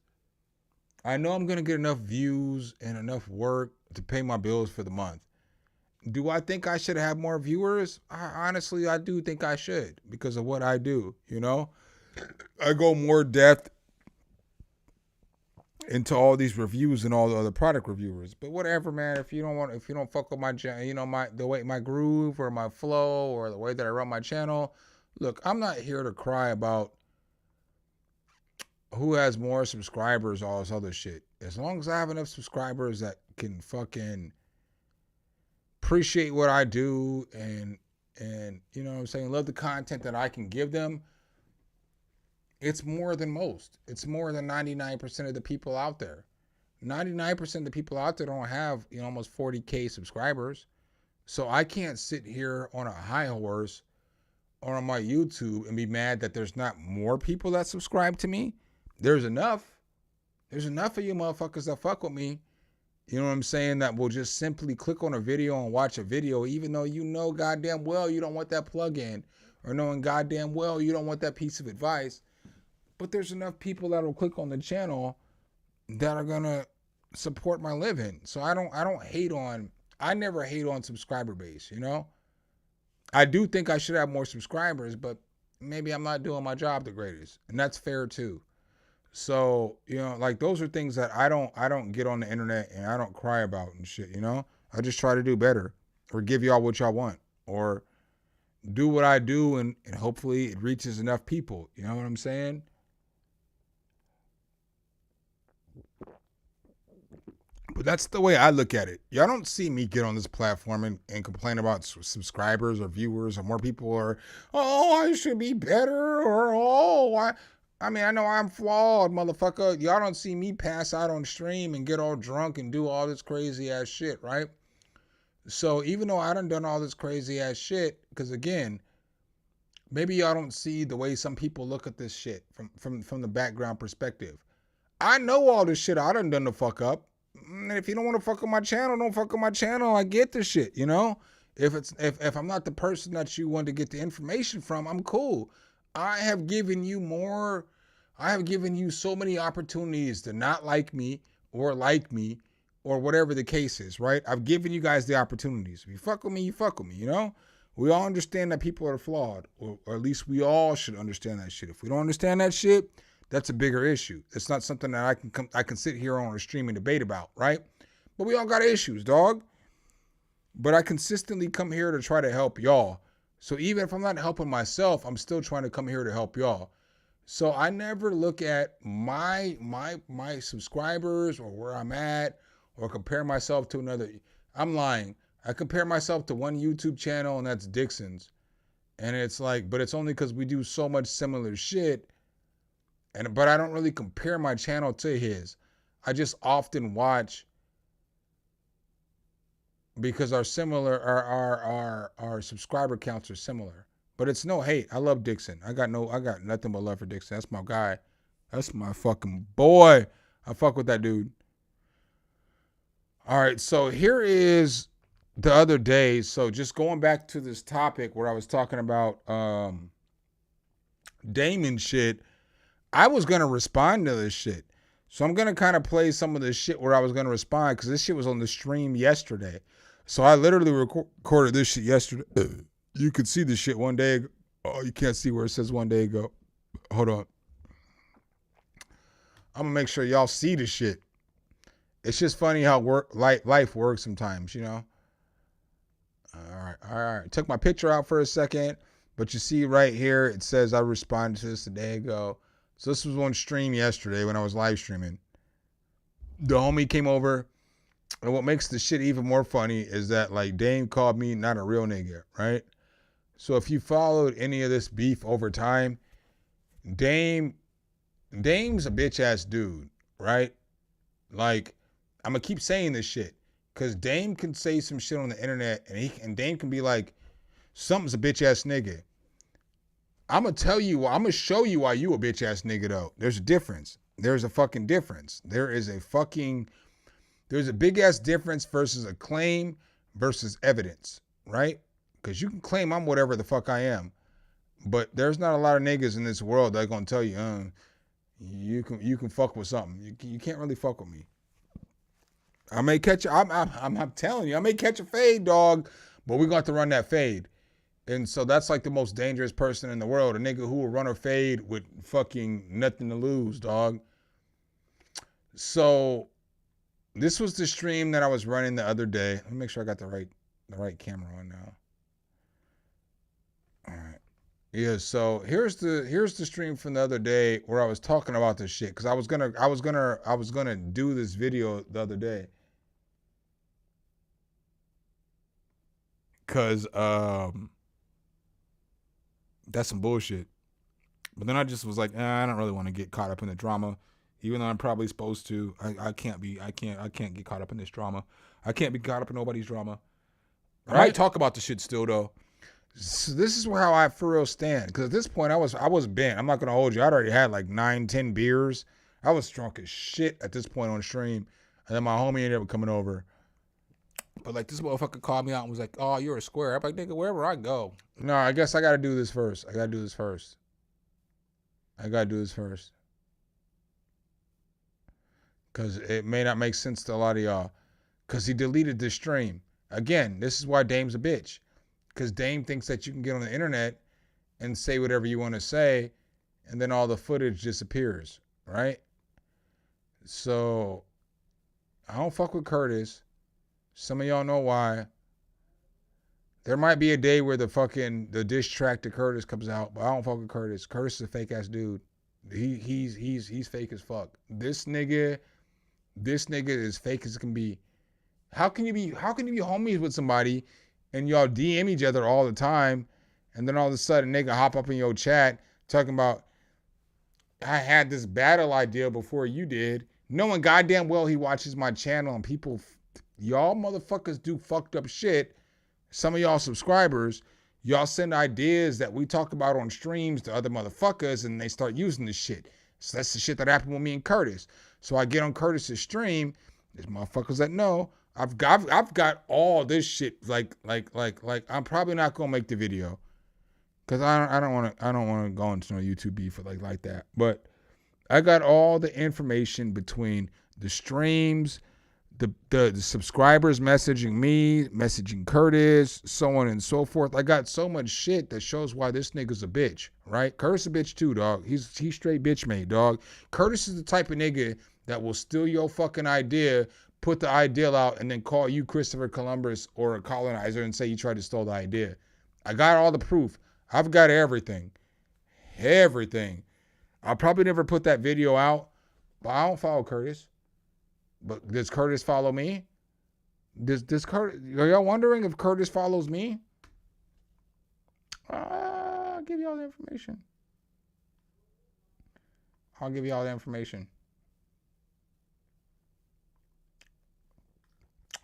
I know I'm going to get enough views and enough work to pay my bills for the month. Do I think I should have more viewers? Honestly, I do think I should, because of what I do, you know? I go more depth into all these reviews and all the other product reviewers. But whatever, man, if you don't fuck with my, you know, the way my groove or my flow or the way that I run my channel, look, I'm not here to cry about who has more subscribers, all this other shit. As long as I have enough subscribers that can fucking appreciate what I do and you know what I'm saying, love the content that I can give them, it's more than most. It's more than 99% of the people out there. 99% of the people out there don't have, you know, almost 40K subscribers. So I can't sit here on a high horse or on my YouTube and be mad that there's not more people that subscribe to me. There's enough. There's enough of you motherfuckers that fuck with me. You know what I'm saying? That will just simply click on a video and watch a video, even though you know goddamn well you don't want that plug-in, or knowing goddamn well you don't want that piece of advice. But there's enough people that will click on the channel that are gonna support my living. So I never hate on subscriber base, you know? I do think I should have more subscribers, but maybe I'm not doing my job the greatest. And that's fair too. So, you know, like, those are things that I don't get on the internet and I don't cry about and shit, you know? I just try to do better, or give y'all what y'all want, or do what I do and hopefully it reaches enough people. You know what I'm saying? But that's the way I look at it. Y'all don't see me get on this platform and complain about subscribers or viewers or more people or, oh, I should be better or, oh, I mean, I know I'm flawed, motherfucker. Y'all don't see me pass out on stream and get all drunk and do all this crazy ass shit, right? So even though I done all this crazy ass shit, because again, maybe y'all don't see the way some people look at this shit from the background perspective. I know all this shit I done the fuck up. If you don't want to fuck with my channel, don't fuck with my channel. I get the shit, you know? If I'm not the person that you want to get the information from, I'm cool. I have given you so many opportunities to not like me or whatever the case is, right? I've given you guys the opportunities. If you fuck with me, you fuck with me, you know? We all understand that people are flawed, or at least we all should understand that shit. If we don't understand that shit, that's a bigger issue. It's not something that I can sit here on a stream and debate about, right? But we all got issues, dog. But I consistently come here to try to help y'all. So even if I'm not helping myself, I'm still trying to come here to help y'all. So I never look at my subscribers or where I'm at or compare myself to another. I'm lying. I compare myself to one YouTube channel, and that's Dixon's. And it's like, but it's only because we do so much similar shit. But I don't really compare my channel to his. I just often watch because our subscriber counts are similar. But it's no hate. I love Dixon. I got nothing but love for Dixon. That's my guy. That's my fucking boy. I fuck with that dude. All right, so here is the other day. So just going back to this topic where I was talking about Damon shit. I was going to respond to this shit. So I'm going to kind of play some of this shit where I was going to respond because this shit was on the stream yesterday. So I literally recorded this shit yesterday. You could see this shit one day ago. Oh, you can't see where it says one day ago. Hold on. I'm going to make sure y'all see the shit. It's just funny how life works sometimes, you know? All right. Took my picture out for a second, but you see right here, it says I responded to this a day ago. So this was on stream yesterday when I was live streaming. The homie came over, and what makes the shit even more funny is that like Dame called me not a real nigga, right? So if you followed any of this beef over time, Dame's a bitch ass dude, right? Like, I'm gonna keep saying this shit because Dame can say some shit on the internet, and Dame can be like, something's a bitch ass nigga. I'm gonna show you why you a bitch ass nigga though. There's a difference. There's a fucking difference. There's a big ass difference versus a claim versus evidence, right? Because you can claim I'm whatever the fuck I am, but there's not a lot of niggas in this world that are gonna tell you, you can fuck with something. You can't really fuck with me. I may catch. I'm telling you, I may catch a fade, dog, but we got to run that fade. And so that's like the most dangerous person in the world. A nigga who will run a fade with fucking nothing to lose, dog. So this was the stream that I was running the other day. Let me make sure I got the right camera on now. All right. Yeah, so here's the stream from the other day where I was talking about this shit cuz I was going to do this video the other day. Cuz that's some bullshit. But then I just was like, I don't really want to get caught up in the drama, even though I'm probably supposed to. I can't get caught up in this drama. I can't be caught up in nobody's drama. Right? I talk about the shit still though. So this is how I for real stand. Because at this point I was bent. I'm not gonna hold you. I'd already had like 9-10 beers. I was drunk as shit at this point on stream. And then my homie ended up coming over. But like this motherfucker called me out and was like, "Oh, you're a square." I'm like, "Nigga, wherever I go." No, I guess I gotta do this first. Cause it may not make sense to a lot of y'all. Cause he deleted this stream. Again, this is why Dame's a bitch. Cause Dame thinks that you can get on the internet and say whatever you want to say, and then all the footage disappears, right? So I don't fuck with Curtis. Some of y'all know why. There might be a day where the diss track to Curtis comes out, but I don't fuck with Curtis. Curtis is a fake ass dude. He's fake as fuck. This nigga this nigga is fake as can be. How can you be homies with somebody and y'all DM each other all the time, and then all of a sudden nigga hop up in your chat talking about, I had this battle idea before you did, knowing goddamn well he watches my channel, and people, y'all motherfuckers do fucked up shit. Some of y'all subscribers, y'all send ideas that we talk about on streams to other motherfuckers, and they start using this shit. So that's the shit that happened with me and Curtis. So I get on Curtis's stream. There's motherfuckers that know I've got all this shit. Like I'm probably not gonna make the video because I don't want to go into no YouTube beef like that. But I got all the information between the streams, the subscribers messaging me, messaging Curtis, so on and so forth. I got so much shit that shows why this nigga's a bitch, right? Curtis a bitch too, dog. He's straight bitch made, dog. Curtis is the type of nigga that will steal your fucking idea, put the idea out, and then call you Christopher Columbus or a colonizer and say you tried to steal the idea. I got all the proof. I've got everything. Everything. I'll probably never put that video out, but I don't follow Curtis. But does Curtis follow me? Does Curtis? Are y'all wondering if Curtis follows me? I'll give you all the information. I'll give you all the information.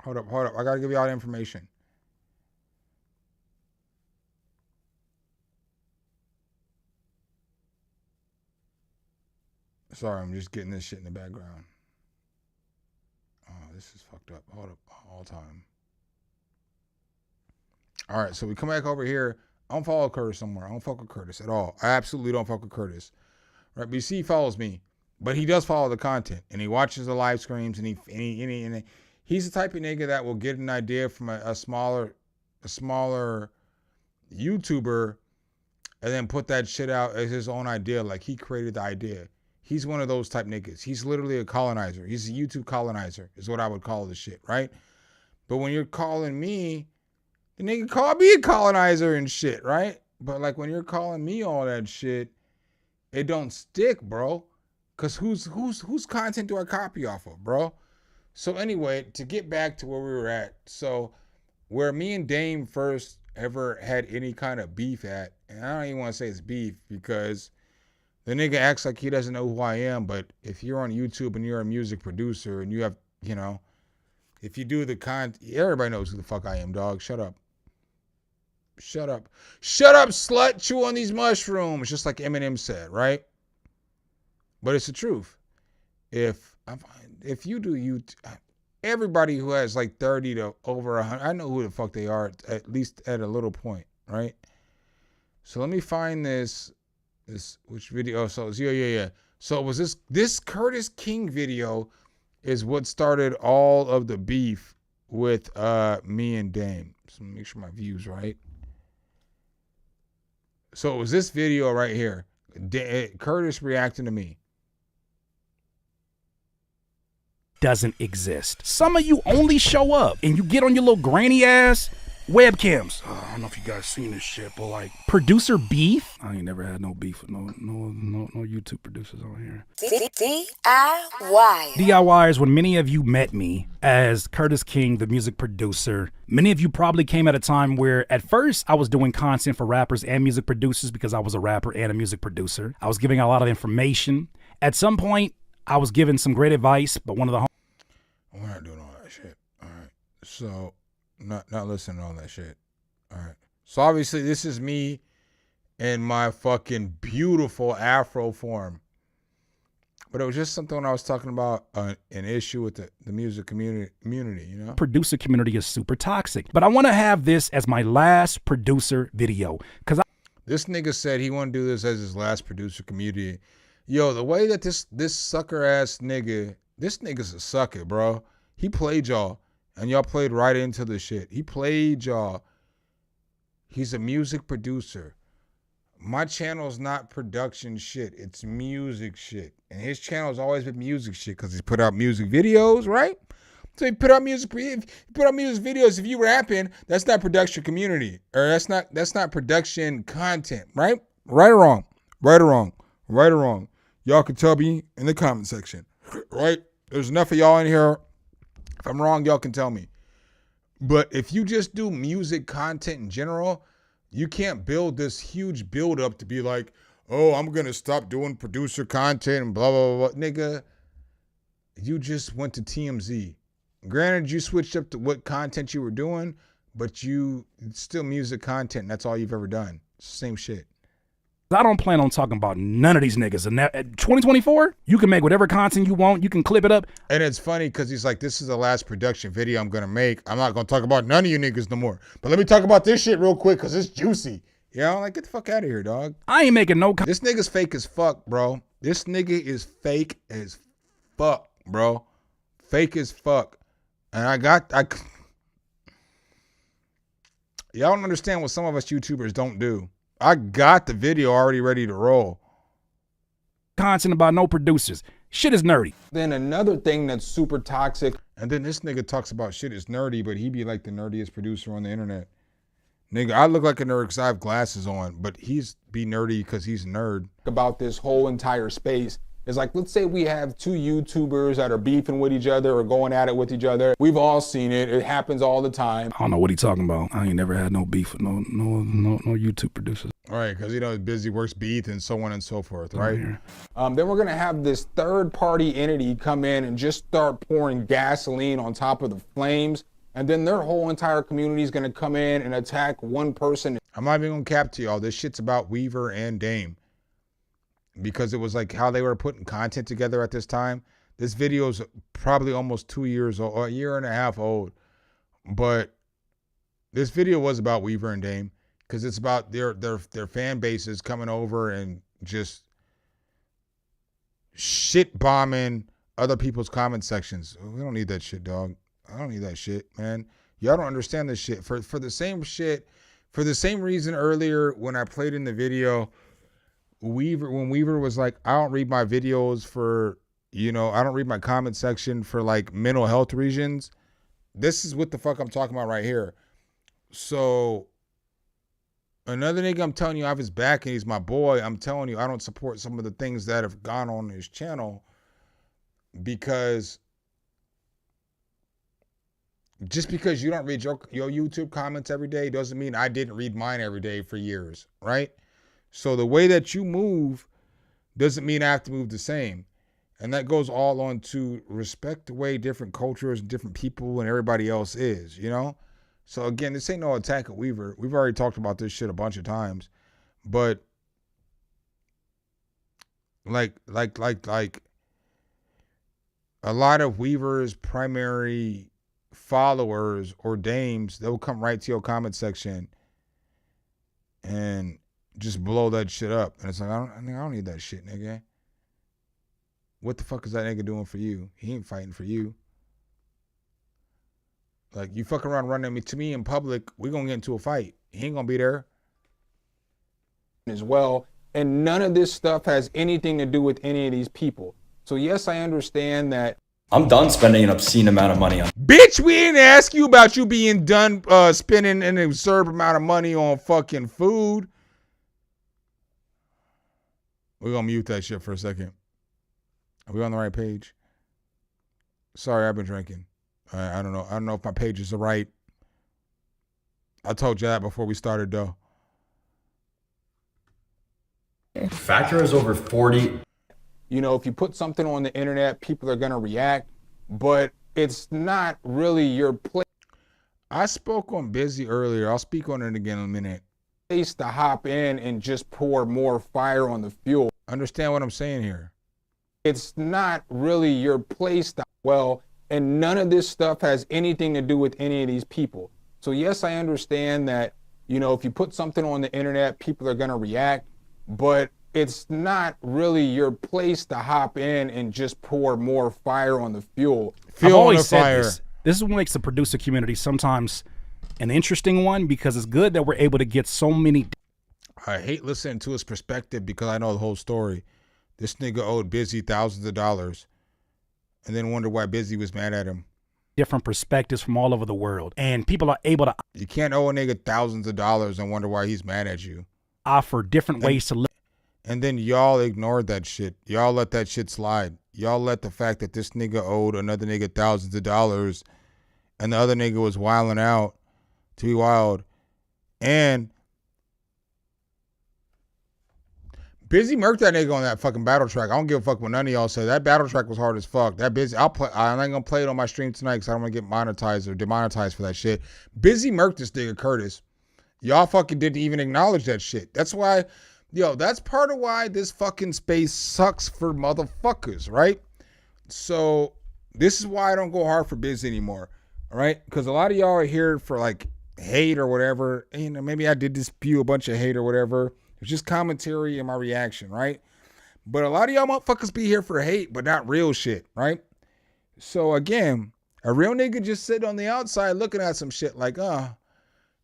Hold up. I gotta give you all the information. Sorry, I'm just getting this shit in the background. Oh, this is fucked up. Hold up. All time. All right, so we come back over here. I don't follow Curtis somewhere. I don't fuck with Curtis at all. I absolutely don't fuck with Curtis. Right? But you see, he follows me. But he does follow the content. And he watches the live streams. And he's the type of nigga that will get an idea from a smaller YouTuber and then put that shit out as his own idea. Like he created the idea. He's one of those type niggas. He's literally a colonizer. He's a YouTube colonizer is what I would call this shit, right? But when you're calling me, the nigga called me a colonizer and shit, right? But like when you're calling me all that shit, it don't stick, bro. Cause whose content do I copy off of, bro? So anyway, to get back to where we were at, so where me and Dame first ever had any kind of beef at, and I don't even want to say it's beef because the nigga acts like he doesn't know who I am, but if you're on YouTube and you're a music producer and you have, you know, if you do the everybody knows who the fuck I am, dog. Shut up. Shut up. Shut up, slut. Chew on these mushrooms, just like Eminem said, right? But it's the truth. If you do everybody who has like 30 to over 100, I know who the fuck they are, at least at a little point, right? So let me find this which video? So yeah. So it was this Curtis King video is what started all of the beef with me and Dame. So make sure my view's right. So it was this video right here. Curtis reacting to me. Doesn't exist. Some of you only show up and you get on your little granny ass webcams. I don't know if you guys seen this shit, but like producer beef. I ain't never had no beef with no YouTube producers on here. DIY. DIY is when many of you met me as Curtis King, the music producer. Many of you probably came at a time where at first I was doing content for rappers and music producers because I was a rapper and a music producer. I was giving a lot of information. At some point, I was giving some great advice, but one of the we're not doing all that shit. All right. So not listening to all that shit. All right. So obviously this is me in my fucking beautiful Afro form. But it was just something when I was talking about an issue with the music community, you know? Producer community is super toxic. But I want to have this as my last producer video. This nigga said he want to do this as his last producer community. Yo, the way that this sucker ass nigga, this nigga's a sucker, bro. He played y'all, and y'all played right into the shit. He played y'all. He's a music producer. My channel's not production shit. It's music shit. And his channel's always been music shit because he's put out music videos, right? So he put out music videos. If you rapping, that's not production community. Or that's not production content, right? Right or wrong. Right or wrong. Right or wrong. Y'all can tell me in the comment section. Right There's enough of y'all in here. If I'm wrong, y'all can tell me. But if you just do music content in general, you can't build this huge build up to be like, oh, I'm going to stop doing producer content and blah, blah, blah, blah. Nigga, you just went to TMZ. Granted, you switched up to what content you were doing, but you still music content. And that's all you've ever done. It's the same shit. I don't plan on talking about none of these niggas. And at 2024, you can make whatever content you want. You can clip it up. And it's funny because he's like, this is the last production video I'm going to make. I'm not going to talk about none of you niggas no more. But let me talk about this shit real quick because it's juicy. You know, like, get the fuck out of here, dog. I ain't making no... This nigga's fake as fuck, bro. This nigga is fake as fuck, bro. Fake as fuck. And y'all don't understand what some of us YouTubers don't do. I got the video already ready to roll. Content about no producers. Shit is nerdy. Then another thing that's super toxic. And then this nigga talks about shit is nerdy, but he be like the nerdiest producer on the internet. Nigga, I look like a nerd because I have glasses on, but he's be nerdy because he's a nerd. About this whole entire space. It's like, let's say we have two YouTubers that are beefing with each other or going at it with each other. We've all seen it. It happens all the time. I don't know what he talking about. I ain't never had no beef with no YouTube producers. All right, because, you know, busy works beef and so on and so forth, right? Then we're going to have this third-party entity come in and just start pouring gasoline on top of the flames. And then their whole entire community is going to come in and attack one person. I'm not even going to cap to y'all. This shit's about Weaver and Dame. Because it was like how they were putting content together at this time. This video is probably almost 2 years old, or a year and a half old. But this video was about Weaver and Dame because it's about their fan bases coming over and just shit bombing other people's comment sections. We don't need that shit, dog. I don't need that shit, man. Y'all don't understand this shit. For the same shit, for the same reason earlier when I played in the video, when Weaver was like, I don't read my videos for, you know, I don't read my comment section for like mental health reasons. This is what the fuck I'm talking about right here. So another nigga, I'm telling you, I have his back and he's my boy. I'm telling you, I don't support some of the things that have gone on his channel because just because you don't read your YouTube comments every day doesn't mean I didn't read mine every day for years, right? So the way that you move doesn't mean I have to move the same. And that goes all on to respect the way different cultures and different people and everybody else is, you know? So again, this ain't no attack at Weaver. We've already talked about this shit a bunch of times. But like a lot of Weaver's primary followers or dames, they'll come right to your comment section and just blow that shit up. And it's like, I don't need that shit, nigga. What the fuck is that nigga doing for you? He ain't fighting for you. Like, you fuck around running to me in public, we gonna get into a fight. He ain't gonna be there. As well. And none of this stuff has anything to do with any of these people. So yes, I understand that. I'm done spending an obscene amount of money on. Bitch, we didn't ask you about you being done spending an absurd amount of money on fucking food. We're gonna mute that shit for a second. Are we on the right page? Sorry, I've been drinking. I don't know. I don't know if my pages are right. I told you that before we started, though. Factor is over 40. You know, if you put something on the internet, people are gonna react, but it's not really your place. I spoke on Busy earlier. I'll speak on it again in a minute. Place to hop in and just pour more fire on the fuel. Understand what I'm saying here? It's not really your place to, well, and none of this stuff has anything to do with any of these people. So yes, I understand that, you know, if you put something on the internet, people are gonna react, but it's not really your place to hop in and just pour more fire on the fuel. I've always said this. This is what makes the producer community sometimes an interesting one, because it's good that we're able to get so many. I hate listening to his perspective because I know the whole story. This nigga owed Busy thousands of dollars and then wonder why Busy was mad at him. Different perspectives from all over the world. And people are able to. You can't owe a nigga thousands of dollars and wonder why he's mad at you. Offer different ways to live. And then y'all ignored that shit. Y'all let that shit slide. y'all let the fact that this nigga owed another nigga thousands of dollars and the other nigga was wilding out to be wild. And Busy murked that nigga on that fucking battle track. I don't give a fuck what none of y'all say. That battle track was hard as fuck. That Busy, I ain't gonna play it on my stream tonight because I don't want to get monetized or demonetized for that shit. Busy murked this nigga Curtis. Y'all fucking didn't even acknowledge that shit. That's why, yo, that's part of why this fucking space sucks for motherfuckers, right? So this is why I don't go hard for Busy anymore, all right? Because a lot of y'all are here for like hate or whatever. You know, maybe I did spew a bunch of hate or whatever. It's just commentary and my reaction, right? But a lot of y'all motherfuckers be here for hate, but not real shit, right? So again, a real nigga just sitting on the outside looking at some shit like,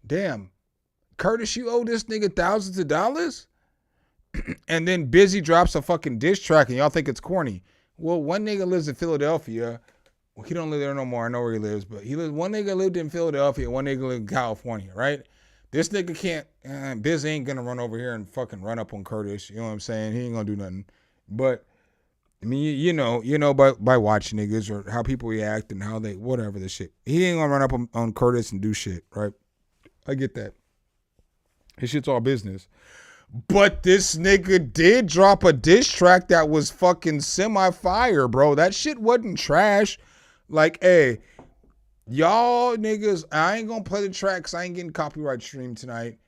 damn, Curtis, you owe this nigga thousands of dollars? And then Busy drops a fucking diss track and y'all think it's corny. Well, one nigga lives in Philadelphia. Well, he don't live there no more. I know where he lives, but one nigga lived in Philadelphia, one nigga lived in California, right? This nigga can't, Biz ain't gonna run over here and fucking run up on Curtis. You know what I'm saying? He ain't gonna do nothing. But, I mean, you know by watching niggas or how people react and how they, whatever the shit. He ain't gonna run up on Curtis and do shit, right? I get that. His shit's all business. But this nigga did drop a diss track that was fucking semi-fire, bro. That shit wasn't trash. Like, hey, y'all niggas, I ain't gonna play the track because I ain't getting copyright stream tonight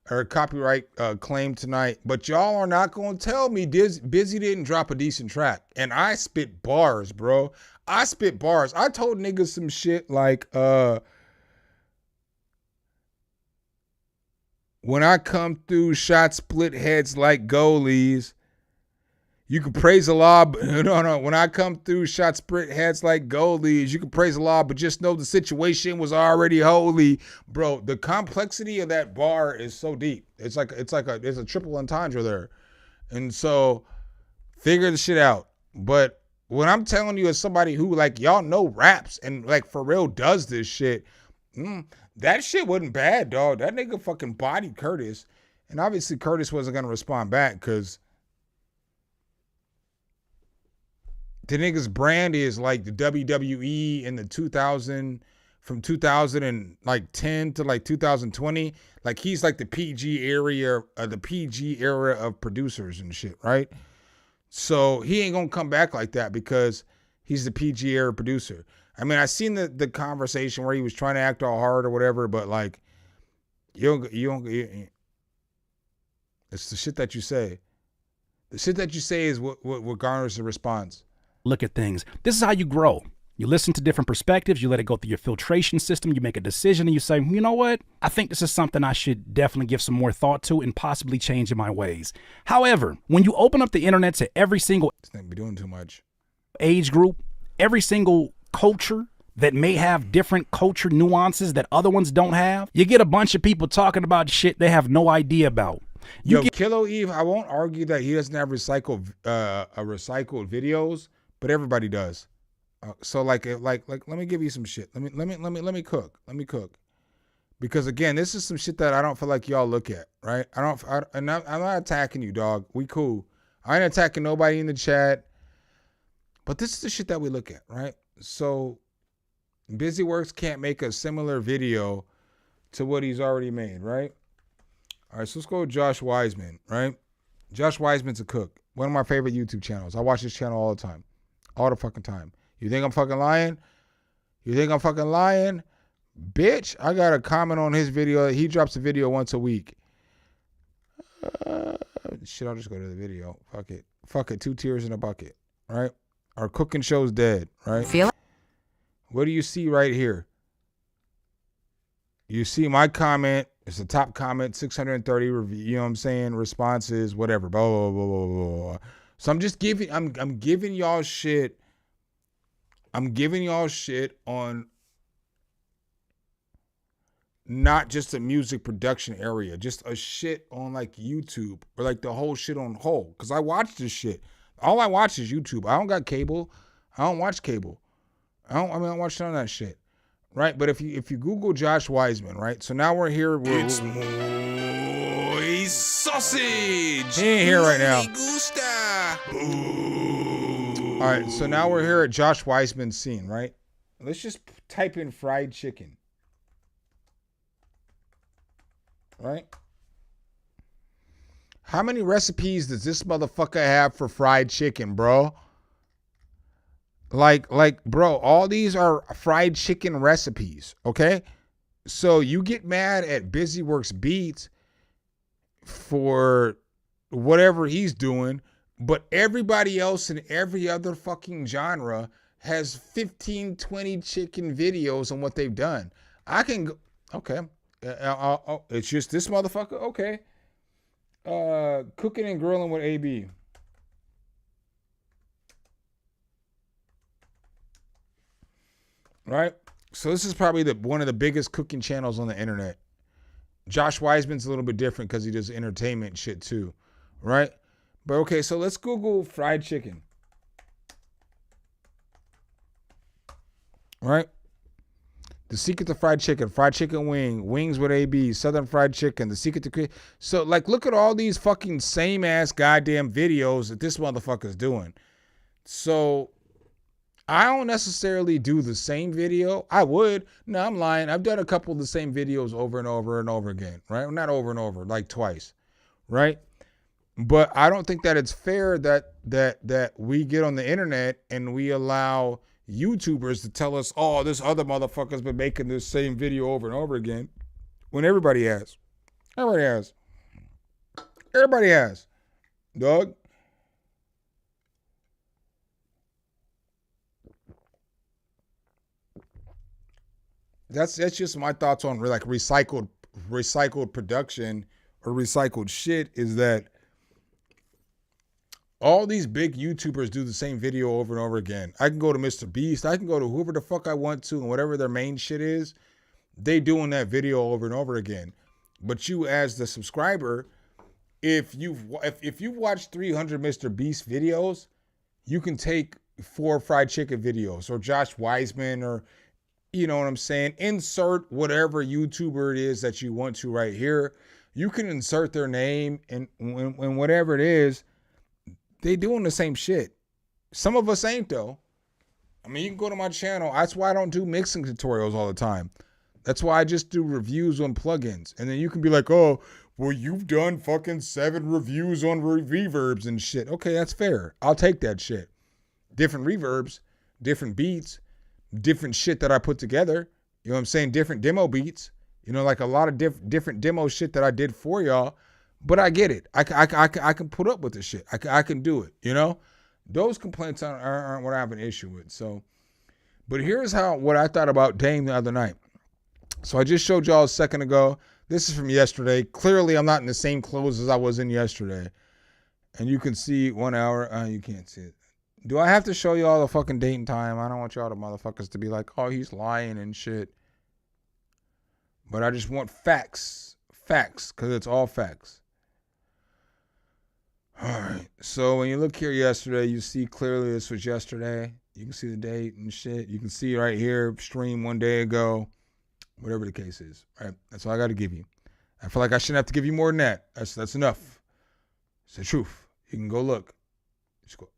or copyright claim tonight. But y'all are not gonna tell me Busy didn't drop a decent track. And I spit bars, bro. I spit bars. I told niggas some shit like, when I come through, shots split heads like goalies. You can praise Allah, but no. When I come through, shots split heads like goalies. You can praise Allah, but just know the situation was already holy, bro. The complexity of that bar is so deep. It's a triple entendre there, and so figure the shit out. But when I'm telling you as somebody who like y'all know raps and like for real does this shit, that shit wasn't bad, dog. That nigga fucking bodied Curtis, and obviously Curtis wasn't gonna respond back because the nigga's brand is like the WWE in the from 2010 to like 2020. Like he's like the PG era of producers and shit, right? So he ain't gonna come back like that because he's the PG era producer. I mean, I seen the conversation where he was trying to act all hard or whatever, but like, it's the shit that you say. The shit that you say is what garners the response. Look at things. This is how you grow. You listen to different perspectives, you let it go through your filtration system, you make a decision and you say, you know what? I think this is something I should definitely give some more thought to and possibly change in my ways. However, when you open up the internet to every single be doing too much age group, every single culture that may have different culture nuances that other ones don't have, you get a bunch of people talking about shit they have no idea about. Kilo Eve, I won't argue that he doesn't have recycled videos, but everybody does. So like let me give you some shit. Let me cook. Because again, this is some shit that I don't feel like y'all look at, right? I'm not attacking you, dog. We cool. I ain't attacking nobody in the chat. But this is the shit that we look at, right? So BusyWorks can't make a similar video to what he's already made, right? All right, so let's go with Josh Wiseman, right? Josh Wiseman's a cook. One of my favorite YouTube channels. I watch this channel all the time. All the fucking time. You think I'm fucking lying? Bitch, I got a comment on his video. He drops a video once a week. Shit, I'll just go to the video. Fuck it. 2 tears in a bucket, right? Our cooking show's dead, right? What do you see right here? You see my comment. It's the top comment, 630 review, you know what I'm saying? Responses, whatever, blah, blah, blah, blah, blah. So I'm just giving, I'm giving y'all shit. I'm giving y'all shit on not just a music production area, just a shit on like YouTube or like the whole shit on whole. Cause I watch this shit. All I watch is YouTube. I don't got cable. I don't watch cable. I don't watch none of that shit. Right? But if you Google Josh Wiseman, right? So now we're here. It's moist sausage. He ain't here right now. Gusta. Ooh. All right, so now we're here at Josh Weissman's scene, right? Let's just type in fried chicken. Right? How many recipes does this motherfucker have for fried chicken, bro? Like, bro, all these are fried chicken recipes, okay? So you get mad at BusyWorks Beats for whatever he's doing, but everybody else in every other fucking genre has 15, 20 chicken videos on what they've done. I can go, okay. It's just this motherfucker? Okay. Cooking and grilling with AB. Right? So this is probably one of the biggest cooking channels on the internet. Josh Weissman's a little bit different because he does entertainment shit too. Right? But okay, so let's Google fried chicken. Right? The secret to fried chicken wing, wings with AB, southern fried chicken, the secret to... So, like, look at all these fucking same-ass goddamn videos that this motherfucker's doing. So, I don't necessarily do the same video. I would. No, I'm lying. I've done a couple of the same videos over and over and over again, right? Not over and over, like twice, right? But I don't think that it's fair that we get on the internet and we allow YouTubers to tell us, oh, this other motherfucker's been making this same video over and over again, when everybody has. Everybody has. Everybody has. Dog. That's just my thoughts on like recycled production or recycled shit, is that all these big YouTubers do the same video over and over again. I can go to Mr. Beast. I can go to whoever the fuck I want to, and whatever their main shit is, they doing that video over and over again. But you as the subscriber, if you've watched 300 Mr. Beast videos, you can take 4 fried chicken videos or Josh Weissman, or you know what I'm saying? Insert whatever YouTuber it is that you want to right here. You can insert their name and whatever it is. They doing the same shit. Some of us ain't though. I mean, you can go to my channel. That's why I don't do mixing tutorials all the time. That's why I just do reviews on plugins. And then you can be like, oh, well, you've done fucking 7 reviews on reverbs and shit. Okay, that's fair. I'll take that shit. Different reverbs, different beats, different shit that I put together. You know what I'm saying? Different demo beats. You know, like a lot of different demo shit that I did for y'all. But I get it. I can put up with the shit. I can do it, you know? Those complaints aren't what I have an issue with. So, but here's what I thought about Dame the other night. So I just showed y'all a second ago. This is from yesterday. Clearly, I'm not in the same clothes as I was in yesterday. And you can see 1 hour. You can't see it. Do I have to show y'all the fucking date and time? I don't want y'all the motherfuckers to be like, oh, he's lying and shit. But I just want facts. Facts, because it's all facts. All right, so when you look here yesterday, you see clearly this was yesterday. You can see the date and shit. You can see right here, stream 1 day ago, whatever the case is. All right, that's all I got to give you. I feel like I shouldn't have to give you more than that. That's enough. It's the truth. You can go look.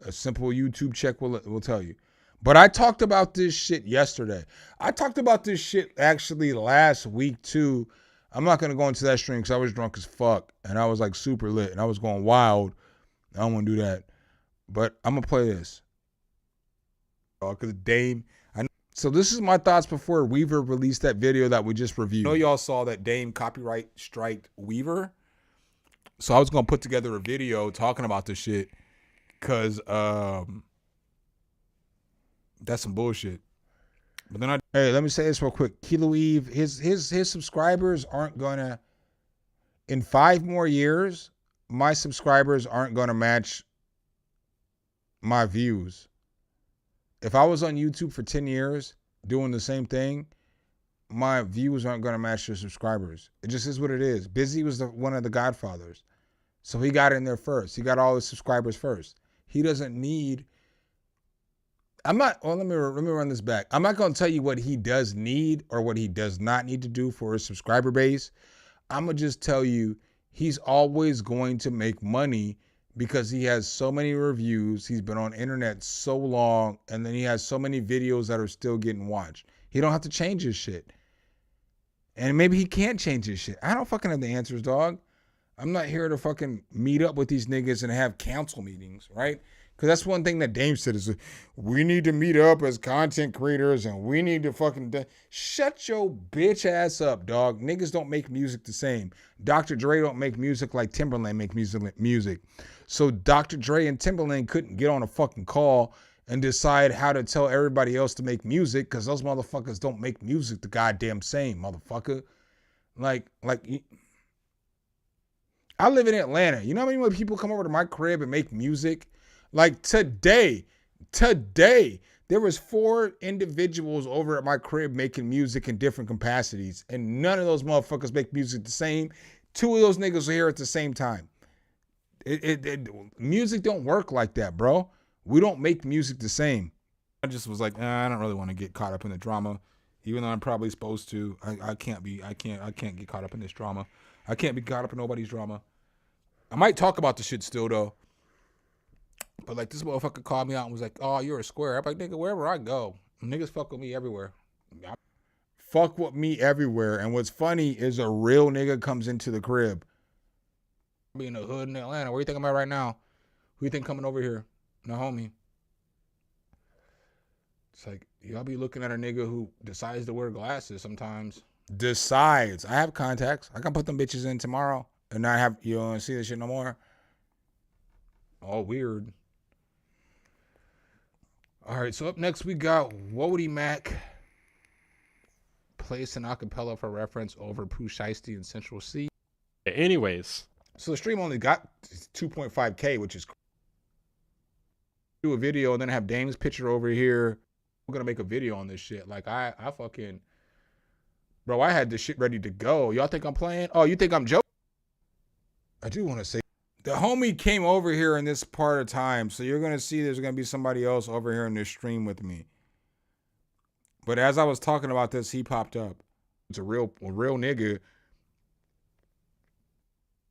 A simple YouTube check will tell you. But I talked about this shit yesterday. I talked about this shit actually last week too. I'm not going to go into that stream because I was drunk as fuck. And I was like super lit. And I was going wild. I don't want to do that. But I'm going to play this. Because Dame. So this is my thoughts before Weaver released that video that we just reviewed. I know y'all saw that Dame copyright striked Weaver. So I was going to put together a video talking about this shit. Because that's some bullshit. But then hey, let me say this real quick. Kilo Eve, his subscribers aren't gonna, in 5 more years, my subscribers aren't gonna match my views. If I was on YouTube for 10 years doing the same thing, my views aren't gonna match your subscribers. It just is what it is. Busy was one of the godfathers. So he got in there first. He got all his subscribers first. He doesn't need... let me run this back. I'm not going to tell you what he does need or what he does not need to do for his subscriber base. I'm going to just tell you he's always going to make money because he has so many reviews. He's been on internet so long, and then he has so many videos that are still getting watched. He don't have to change his shit. And maybe he can't change his shit. I don't fucking have the answers, dog. I'm not here to fucking meet up with these niggas and have council meetings, right? Because that's one thing that Dame said is, we need to meet up as content creators and we need to fucking... Shut your bitch ass up, dog. Niggas don't make music the same. Dr. Dre don't make music like Timberland make music. So Dr. Dre and Timberland couldn't get on a fucking call and decide how to tell everybody else to make music because those motherfuckers don't make music the goddamn same, motherfucker. Like... I live in Atlanta. You know how many people come over to my crib and make music? Like today, there was 4 individuals over at my crib making music in different capacities, and none of those motherfuckers make music the same. 2 of those niggas are here at the same time. Music don't work like that, bro. We don't make music the same. I just was like, I don't really want to get caught up in the drama, even though I'm probably supposed to. I can't get caught up in this drama. I can't be caught up in nobody's drama. I might talk about the shit still though. But like this motherfucker called me out and was like, oh, you're a square. I'm like, nigga, wherever I go, niggas fuck with me everywhere. Fuck with me everywhere. And what's funny is a real nigga comes into the crib. Be in the hood in Atlanta. Where you think I'm at right now? Who you think coming over here? No homie. It's like, y'all be looking at a nigga who decides to wear glasses sometimes. Decides. I have contacts. I can put them bitches in tomorrow and not have, you don't see this shit no more. All weird. All right, so up next we got Wody Mac plays an acapella for reference over Pooh Shiesty and Central C. Anyways. So the stream only got 2.5K, which is do a video and then have Dame's picture over here. We're gonna make a video on this shit. Like I fucking, bro, I had this shit ready to go. Y'all think I'm playing? Oh, you think I'm joking? I do want to say the homie came over here in this part of time, so you're gonna see there's gonna be somebody else over here in this stream with me. But as I was talking about this, he popped up. It's a real nigga.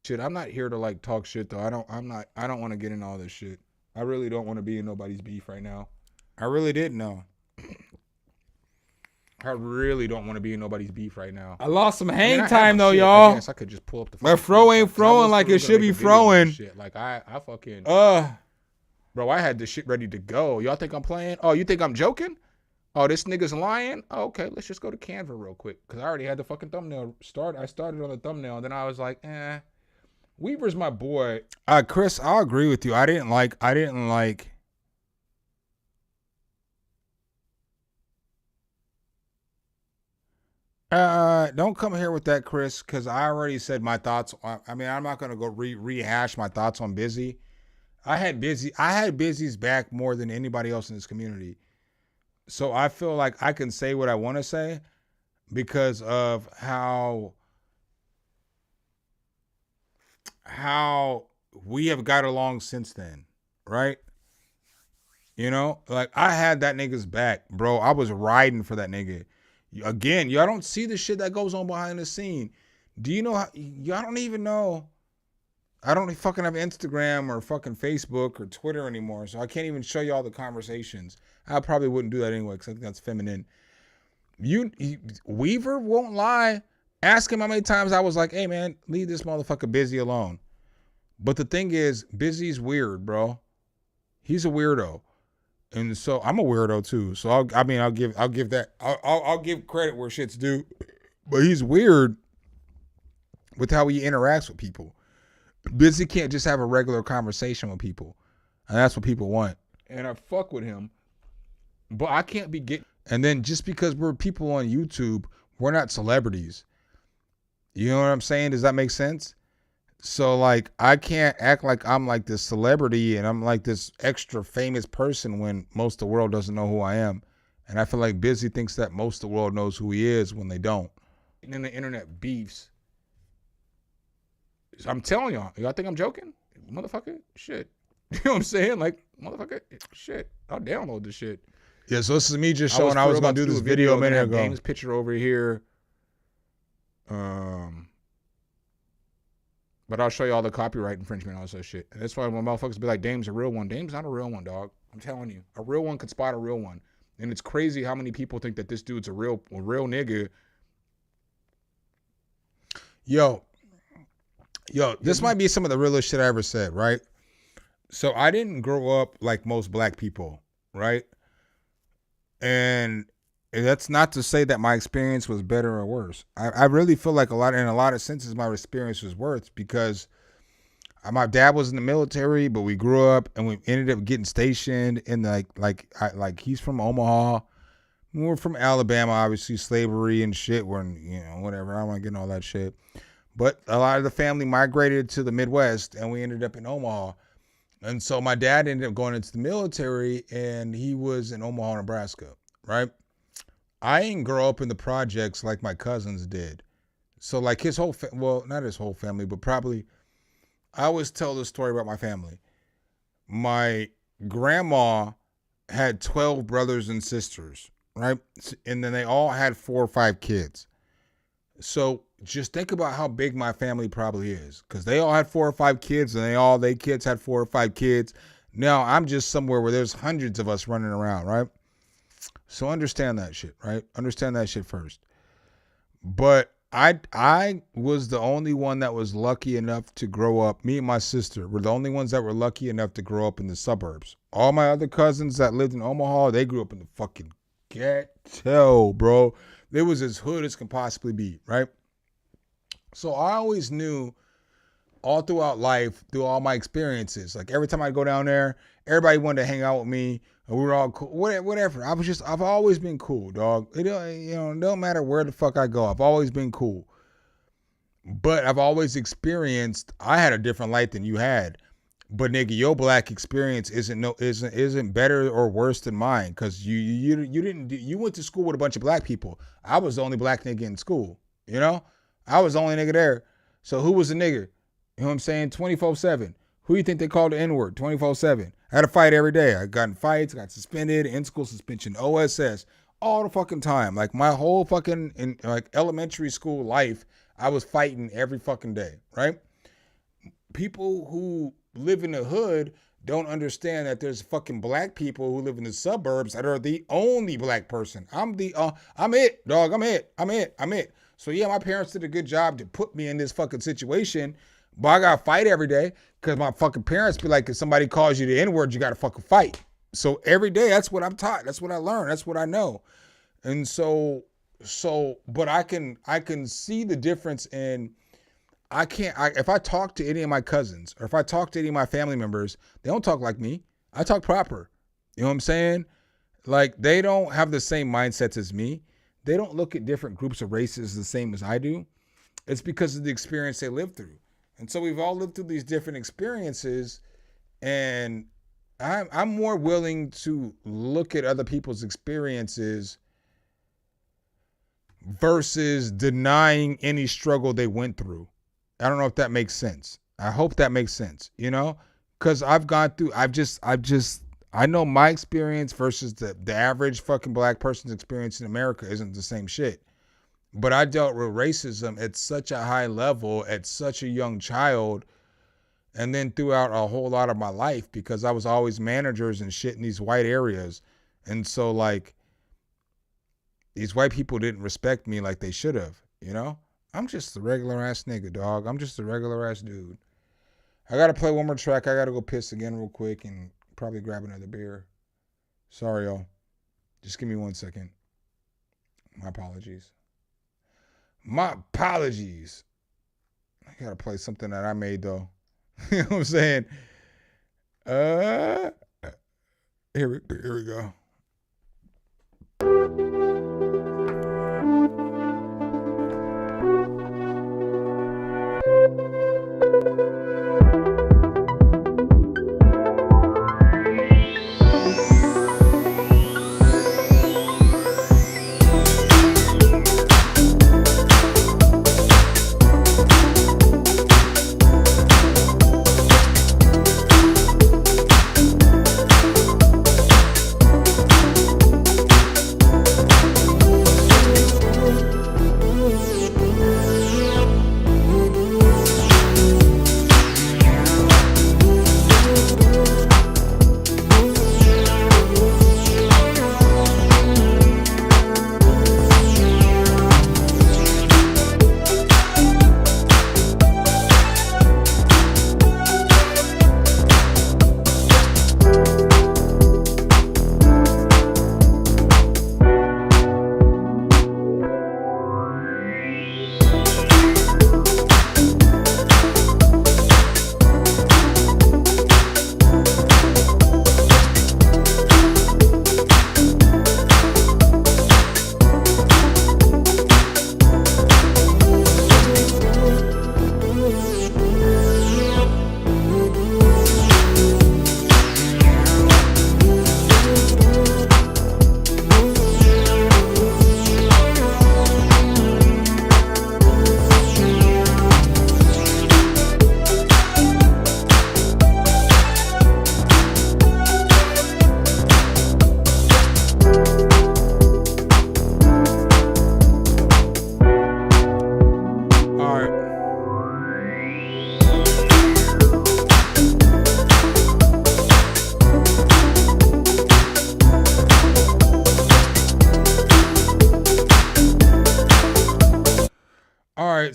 Shit, I'm not here to like talk shit though. I don't want to get in all this shit. I really don't want to be in nobody's beef right now. I really didn't know. I really don't want to be in nobody's beef right now. I lost some hang time though, y'all. I guess I could just pull up the. My fro ain't throwing like it should be throwing. Like I fucking. Bro, I had this shit ready to go. Y'all think I'm playing? Oh, you think I'm joking? Oh, this nigga's lying? Oh, okay, let's just go to Canva real quick. Cause I already had the fucking thumbnail I started on the thumbnail, and then I was like, Weaver's my boy. Chris, I'll agree with you. I didn't like. Don't come here with that, Chris, because I already said my thoughts. I mean, I'm not gonna go rehash my thoughts on Busy. I had Busy's back more than anybody else in this community. So I feel like I can say what I want to say because of how we have got along since then, right? You know, like I had that nigga's back, bro. I was riding for that nigga. Again, y'all don't see the shit that goes on behind the scene. Do you know how? Y'all don't even know. I don't fucking have Instagram or fucking Facebook or Twitter anymore, so I can't even show y'all the conversations. I probably wouldn't do that anyway because I think that's feminine. Weaver won't lie. Ask him how many times I was like, hey man, leave this motherfucker Busy alone. But the thing is, Busy's weird, bro. He's a weirdo. And so I'm a weirdo too. So I'll give credit where shit's due. But he's weird with how he interacts with people. Busy can't just have a regular conversation with people. And that's what people want. And I fuck with him. But I can't be getting. And then just because we're people on YouTube, we're not celebrities. You know what I'm saying? Does that make sense? So like I can't act like I'm like this celebrity and I'm like this extra famous person when most of the world doesn't know who I am. And I feel like Busy thinks that most of the world knows who he is when they don't. And in the internet beefs. I'm telling y'all think I'm joking? Motherfucker, shit. You know what I'm saying? Like, motherfucker, shit. I'll download this shit. Yeah, so this is me just showing I was gonna do this video a minute ago. Game's picture over here. But I'll show you all the copyright infringement and all that shit. And that's why when motherfuckers be like, Dame's a real one. Dame's not a real one, dog. I'm telling you. A real one could spot a real one. And it's crazy how many people think that this dude's a real nigga. Yo, this might be some of the realest shit I ever said, right? So I didn't grow up like most black people, right? And that's not to say that my experience was better or worse. I really feel like in a lot of senses, my experience was worse because my dad was in the military, but we grew up and we ended up getting stationed in like he's from Omaha. We're from Alabama, obviously slavery and shit. We're whatever. I don't want to get into all that shit. But a lot of the family migrated to the Midwest and we ended up in Omaha. And so my dad ended up going into the military and he was in Omaha, Nebraska, right? I didn't grow up in the projects like my cousins did. So like his whole, not his whole family, but probably, I always tell this story about my family. My grandma had 12 brothers and sisters, right? And then they all had 4 or 5 kids. So just think about how big my family probably is, because they all had 4 or 5 kids and they kids had 4 or 5 kids. Now I'm just somewhere where there's hundreds of us running around, right? So understand that shit, right? Understand that shit first. But I was the only one that was lucky enough to grow up. Me and my sister were the only ones that were lucky enough to grow up in the suburbs. All my other cousins that lived in Omaha, they grew up in the fucking ghetto, bro. It was as hood as can possibly be, right? So I always knew all throughout life, through all my experiences, like every time I go down there, everybody wanted to hang out with me. And we were all cool, whatever. I've always been cool, dog. It don't matter where the fuck I go. I've always been cool. But I've always experienced, I had a different life than you had. But nigga, your black experience isn't better or worse than mine, because you went to school with a bunch of black people. I was the only black nigga in school, you know? I was the only nigga there. So who was the nigga? You know what I'm saying? 24/7. Who you think they called the N-word? 24/7. I had a fight every day. I got in fights, got suspended, in-school suspension, OSS, all the fucking time. Like my whole fucking elementary school life, I was fighting every fucking day, right? People who live in the hood don't understand that there's fucking black people who live in the suburbs that are the only black person. I'm it, dog. I'm it. So yeah, my parents did a good job to put me in this fucking situation, but I gotta fight every day because my fucking parents be like, if somebody calls you the N-word, you gotta fucking fight. So every day, that's what I'm taught. That's what I learned. That's what I know. And but I can see the difference in, if I talk to any of my cousins or if I talk to any of my family members, they don't talk like me. I talk proper. You know what I'm saying? Like they don't have the same mindsets as me. They don't look at different groups of races the same as I do. It's because of the experience they lived through. And so we've all lived through these different experiences, and I'm more willing to look at other people's experiences versus denying any struggle they went through. I don't know if that makes sense. I hope that makes sense, you know? Because I've gone through, I know my experience versus the average fucking black person's experience in America isn't the same shit. But I dealt with racism at such a high level at such a young child, and then throughout a whole lot of my life, because I was always managers and shit in these white areas. And so like these white people didn't respect me like they should have, you know? I'm just a regular ass nigga, dog. I'm just a regular ass dude. I gotta play one more track. I gotta go piss again real quick and probably grab another beer. Sorry, y'all. Just give me 1 second. My apologies. My apologies. I gotta play something that I made though. You know what I'm saying? Here we go.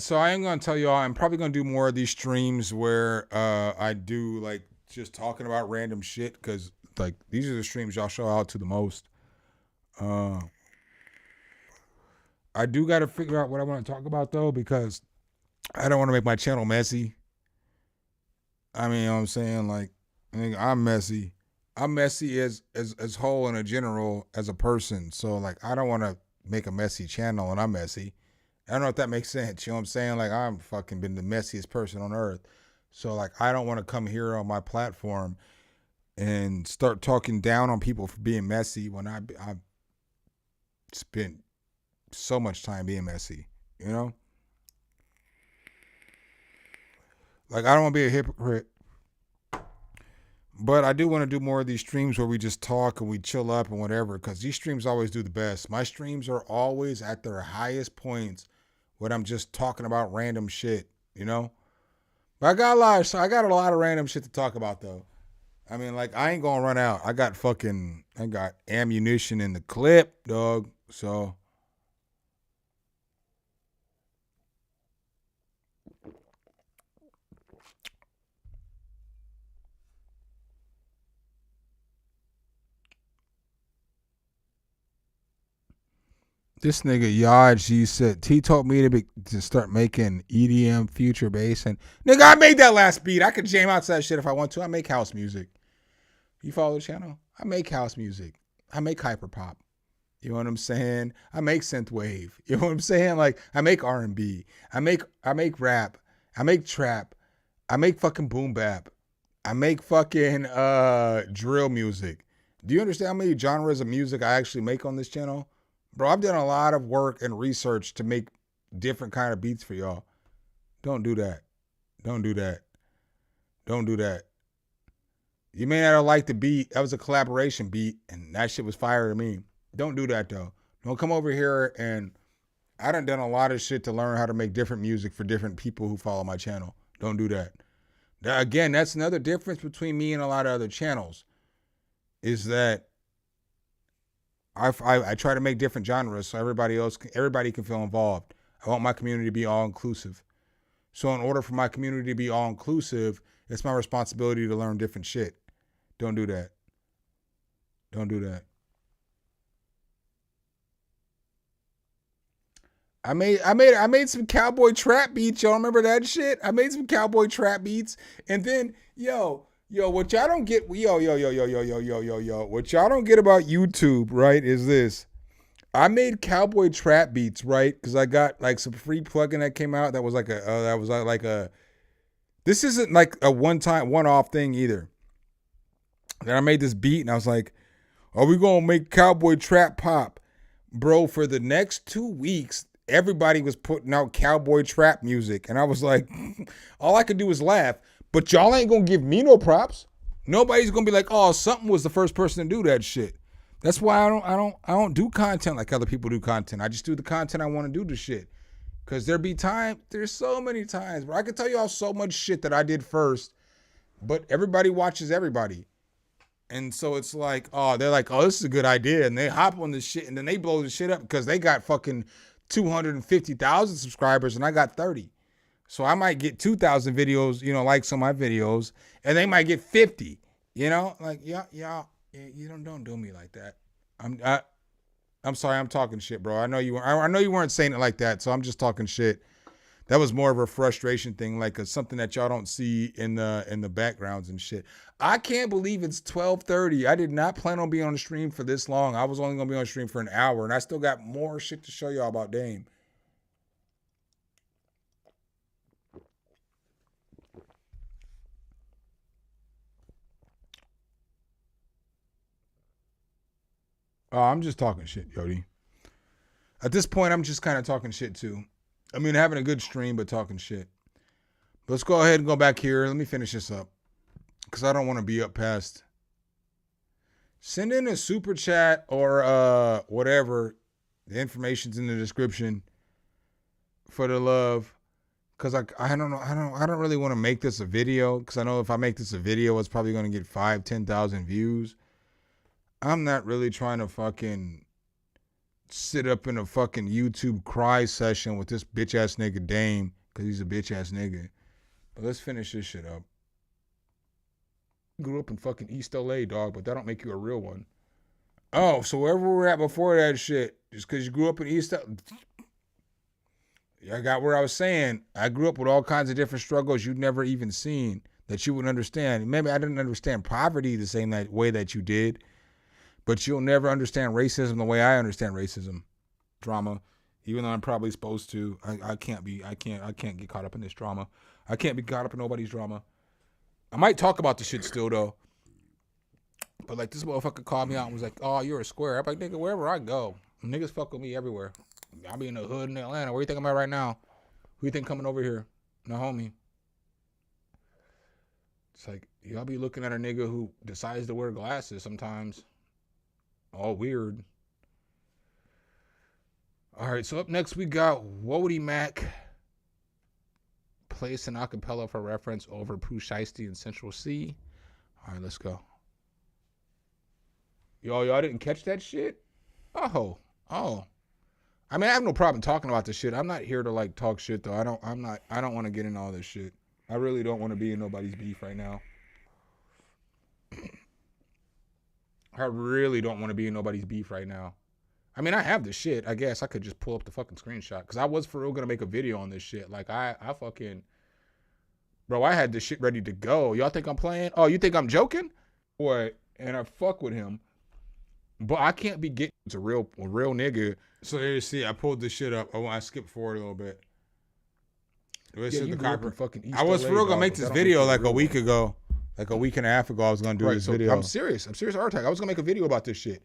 so I am gonna tell y'all, I'm probably gonna do more of these streams where I do like just talking about random shit, because like these are the streams y'all show out to the most. I do got to figure out what I want to talk about though, because I don't want to make my channel messy. I mean, you know what I'm saying? Like, I mean, I'm messy. I'm messy as whole in a general as a person. So like, I don't want to make a messy channel and I'm messy. I don't know if that makes sense. You know what I'm saying? Like, I'm fucking been the messiest person on earth. So like, I don't want to come here on my platform and start talking down on people for being messy when I've spent so much time being messy, you know? Like, I don't want to be a hypocrite, but I do want to do more of these streams where we just talk and we chill up and whatever, because these streams always do the best. My streams are always at their highest points when I'm just talking about random shit, you know? But I got a lot of random shit to talk about though. I mean, like, I ain't gonna run out. I got ammunition in the clip, dog. So this nigga Yaji said he told me to start making EDM future bass, and nigga, I made that last beat. I could jam out to that shit if I want to. I make house music. You follow the channel? I make house music. I make hyperpop. You know what I'm saying? I make synthwave. You know what I'm saying? Like, I make R&B. I make rap. I make trap. I make fucking boom bap. I make fucking drill music. Do you understand how many genres of music I actually make on this channel? Bro, I've done a lot of work and research to make different kind of beats for y'all. Don't do that. Don't do that. Don't do that. You may not have liked the beat. That was a collaboration beat, and that shit was fire to me. Don't do that, though. Don't come over here and I done a lot of shit to learn how to make different music for different people who follow my channel. Don't do that. Again, that's another difference between me and a lot of other channels, is that I try to make different genres so everybody can feel involved. I want my community to be all inclusive. So in order for my community to be all inclusive, it's my responsibility to learn different shit. Don't do that. Don't do that. I made some cowboy trap beats. Y'all remember that shit? I made some cowboy trap beats. And then, yo, what y'all don't get, what y'all don't get about YouTube, right, is this. I made cowboy trap beats, right? Because I got like some free plugin that came out that was like this isn't like a one-off thing either. Then I made this beat and I was like, are we gonna make cowboy trap pop? Bro, for the next 2 weeks, everybody was putting out cowboy trap music. And I was like, all I could do was laugh. But y'all ain't gonna give me no props. Nobody's gonna be like, oh, something was the first person to do that shit. That's why I don't do content like other people do content. I just do the content I want to do the shit. Cause there's so many times where I can tell y'all so much shit that I did first, but everybody watches everybody. And so it's like, oh, they're like, oh, this is a good idea. And they hop on this shit and then they blow the shit up because they got fucking 250,000 subscribers and I got 30. So I might get 2,000 videos, likes on my videos, and they might get 50, like, y'all, you don't do me like that. I'm sorry, I'm talking shit, bro. I know you weren't saying it like that, so I'm just talking shit. That was more of a frustration thing, like something that y'all don't see in the backgrounds and shit. I can't believe it's 12:30. I did not plan on being on the stream for this long. I was only gonna be on the stream for an hour, and I still got more shit to show y'all about Dame. Oh, I'm just talking shit, Yodi. At this point, I'm just kind of talking shit too. I mean, having a good stream, but talking shit. But let's go ahead and go back here. Let me finish this up, because I don't want to be up past. Send in a super chat or whatever. The information's in the description for the love. Because I don't know. I don't really want to make this a video, because I know if I make this a video, it's probably going to get 5,000-10,000 views. I'm not really trying to fucking sit up in a fucking YouTube cry session with this bitch ass nigga Dame, because he's a bitch ass nigga. But let's finish this shit up. Grew up in fucking East LA, dog, but that don't make you a real one. Oh, so wherever we were at before that shit, just because you grew up in East LA. I got where I was saying. I grew up with all kinds of different struggles you'd never even seen that you wouldn't understand. Maybe I didn't understand poverty the same way that you did, but you'll never understand racism the way I understand racism. Drama, even though I'm probably supposed to. I can't get caught up in this drama. I can't be caught up in nobody's drama. I might talk about the shit still though. But like this motherfucker called me out and was like, "Oh, you're a square." I'm like, nigga, wherever I go, niggas fuck with me everywhere. I'll be in the hood in Atlanta. Where you think I'm at right now? Who you think coming over here? No homie. It's like, y'all be looking at a nigga who decides to wear glasses sometimes. All weird. All right, so up next we got Wody Mac. Plays an acapella for reference over Pooh Shiesty and Central C. All right, let's go. Y'all didn't catch that shit? Oh. I mean, I have no problem talking about this shit. I'm not here to like talk shit though. I don't want to get into all this shit. I really don't want to be in nobody's beef right now. I really don't want to be in nobody's beef right now. I mean, I have the shit. I guess I could just pull up the fucking screenshot because I was for real gonna make a video on this shit. Like I fucking, bro, I had this shit ready to go. Y'all think I'm playing? Oh, you think I'm joking? Boy, and I fuck with him, but I can't be getting to a real nigga. So there you see, I pulled this shit up. Oh, I skipped forward a little bit. Yeah, you fucking East I was for real gonna make this video like a week ago, like a week and a half ago. I was gonna do this video. I'm serious. R-Tag. I was gonna make a video about this shit.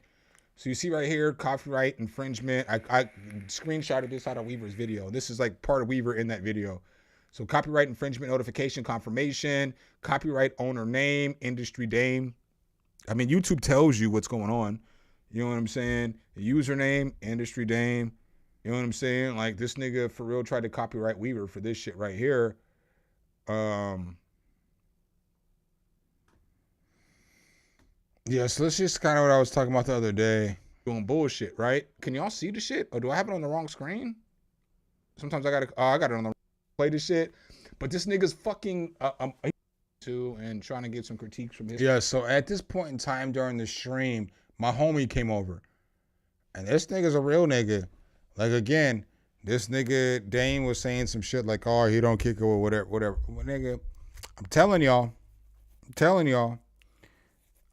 So you see right here, copyright infringement. I screenshotted this out of Weaver's video. This is like part of Weaver in that video. So copyright infringement notification confirmation, copyright owner name, industry Dame. I mean, YouTube tells you what's going on. You know what I'm saying? The username, industry Dame. You know what I'm saying? Like this nigga for real tried to copyright Weaver for this shit right here. Yeah, so that's just kind of what I was talking about the other day. Doing bullshit, right? Can y'all see the shit? Or do I have it on the wrong screen? Sometimes I got it on the play this shit. But this nigga's fucking and trying to get some critiques from his. Yeah, so at this point in time during the stream, my homie came over. And this nigga's a real nigga. Like again, this nigga Dane was saying some shit like, "Oh, he don't kick it or whatever." Well, nigga, I'm telling y'all.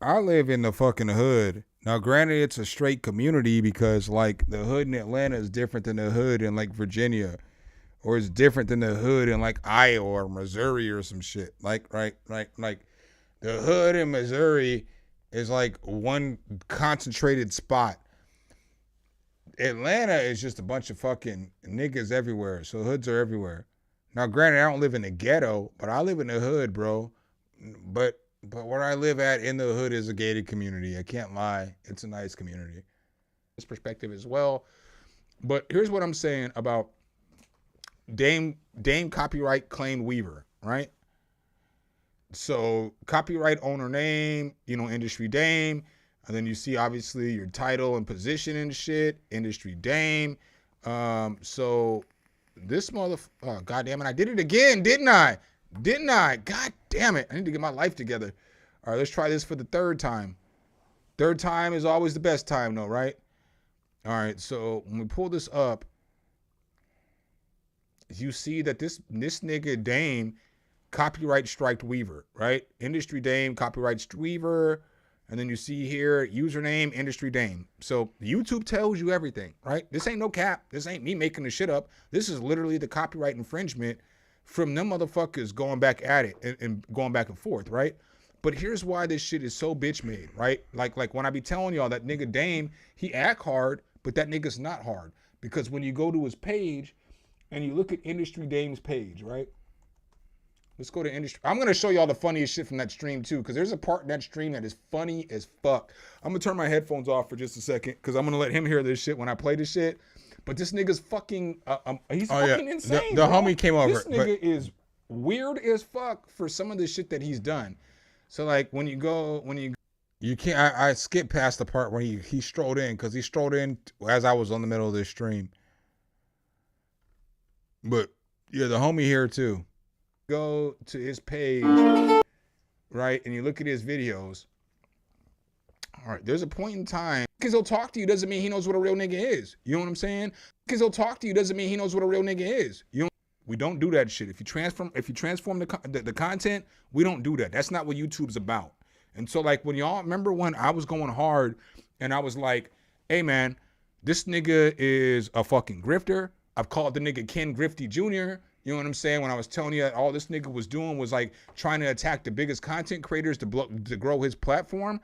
I live in the fucking hood. Now, granted, it's a straight community because, like, the hood in Atlanta is different than the hood in, like, Virginia. Or it's different than the hood in, like, Iowa or Missouri or some shit. Like, right? Like, the hood in Missouri is, like, one concentrated spot. Atlanta is just a bunch of fucking niggas everywhere. So hoods are everywhere. Now, granted, I don't live in the ghetto, but I live in the hood, bro. But where I live at in the hood is a gated community. I can't lie. It's a nice community. This perspective as well. But here's what I'm saying about Dame copyright claimed Weaver, right? So copyright owner name, industry Dame. And then you see obviously your title and position and shit, industry Dame. So this oh, God damn it. I did it again, didn't I? God damn it. I need to get my life together. All right, let's try this for the third time. Third time is always the best time though, right? All right, so when we pull this up, you see that this nigga Dame copyright striked Weaver, right? Industry Dame copyright Weaver. And then you see here, username, industry Dame. So YouTube tells you everything, right? This ain't no cap. This ain't me making the shit up. This is literally the copyright infringement from them motherfuckers going back at it and going back and forth, right? But here's why this shit is so bitch made, right? Like when I be telling y'all that nigga Dame, he act hard, but that nigga's not hard. Because when you go to his page and you look at industry Dame's page, right? Let's go to industry. I'm going to show y'all the funniest shit from that stream too, because there's a part in that stream that is funny as fuck. I'm going to turn my headphones off for just a second because I'm going to let him hear this shit when I play this shit. But this nigga's fucking, he's fucking insane. The homie came over. This nigga is weird as fuck for some of the shit that he's done. So like when you You can't. I skipped past the part where he strolled in because he strolled in as I was on the middle of this stream. But yeah, the homie here too. Go to his page, right, and you look at his videos. All right, there's a point in time because he'll talk to you doesn't mean he knows what a real nigga is. You know what I'm saying? Because he'll talk to you doesn't mean he knows what a real nigga is. We don't do that shit. If you transform the content, we don't do that. That's not what YouTube's about. And so like when y'all remember when I was going hard and I was like, hey man, this nigga is a fucking grifter. I've called the nigga Ken Grifty Jr. You know what I'm saying? When I was telling you that all this nigga was doing was like trying to attack the biggest content creators to grow his platform.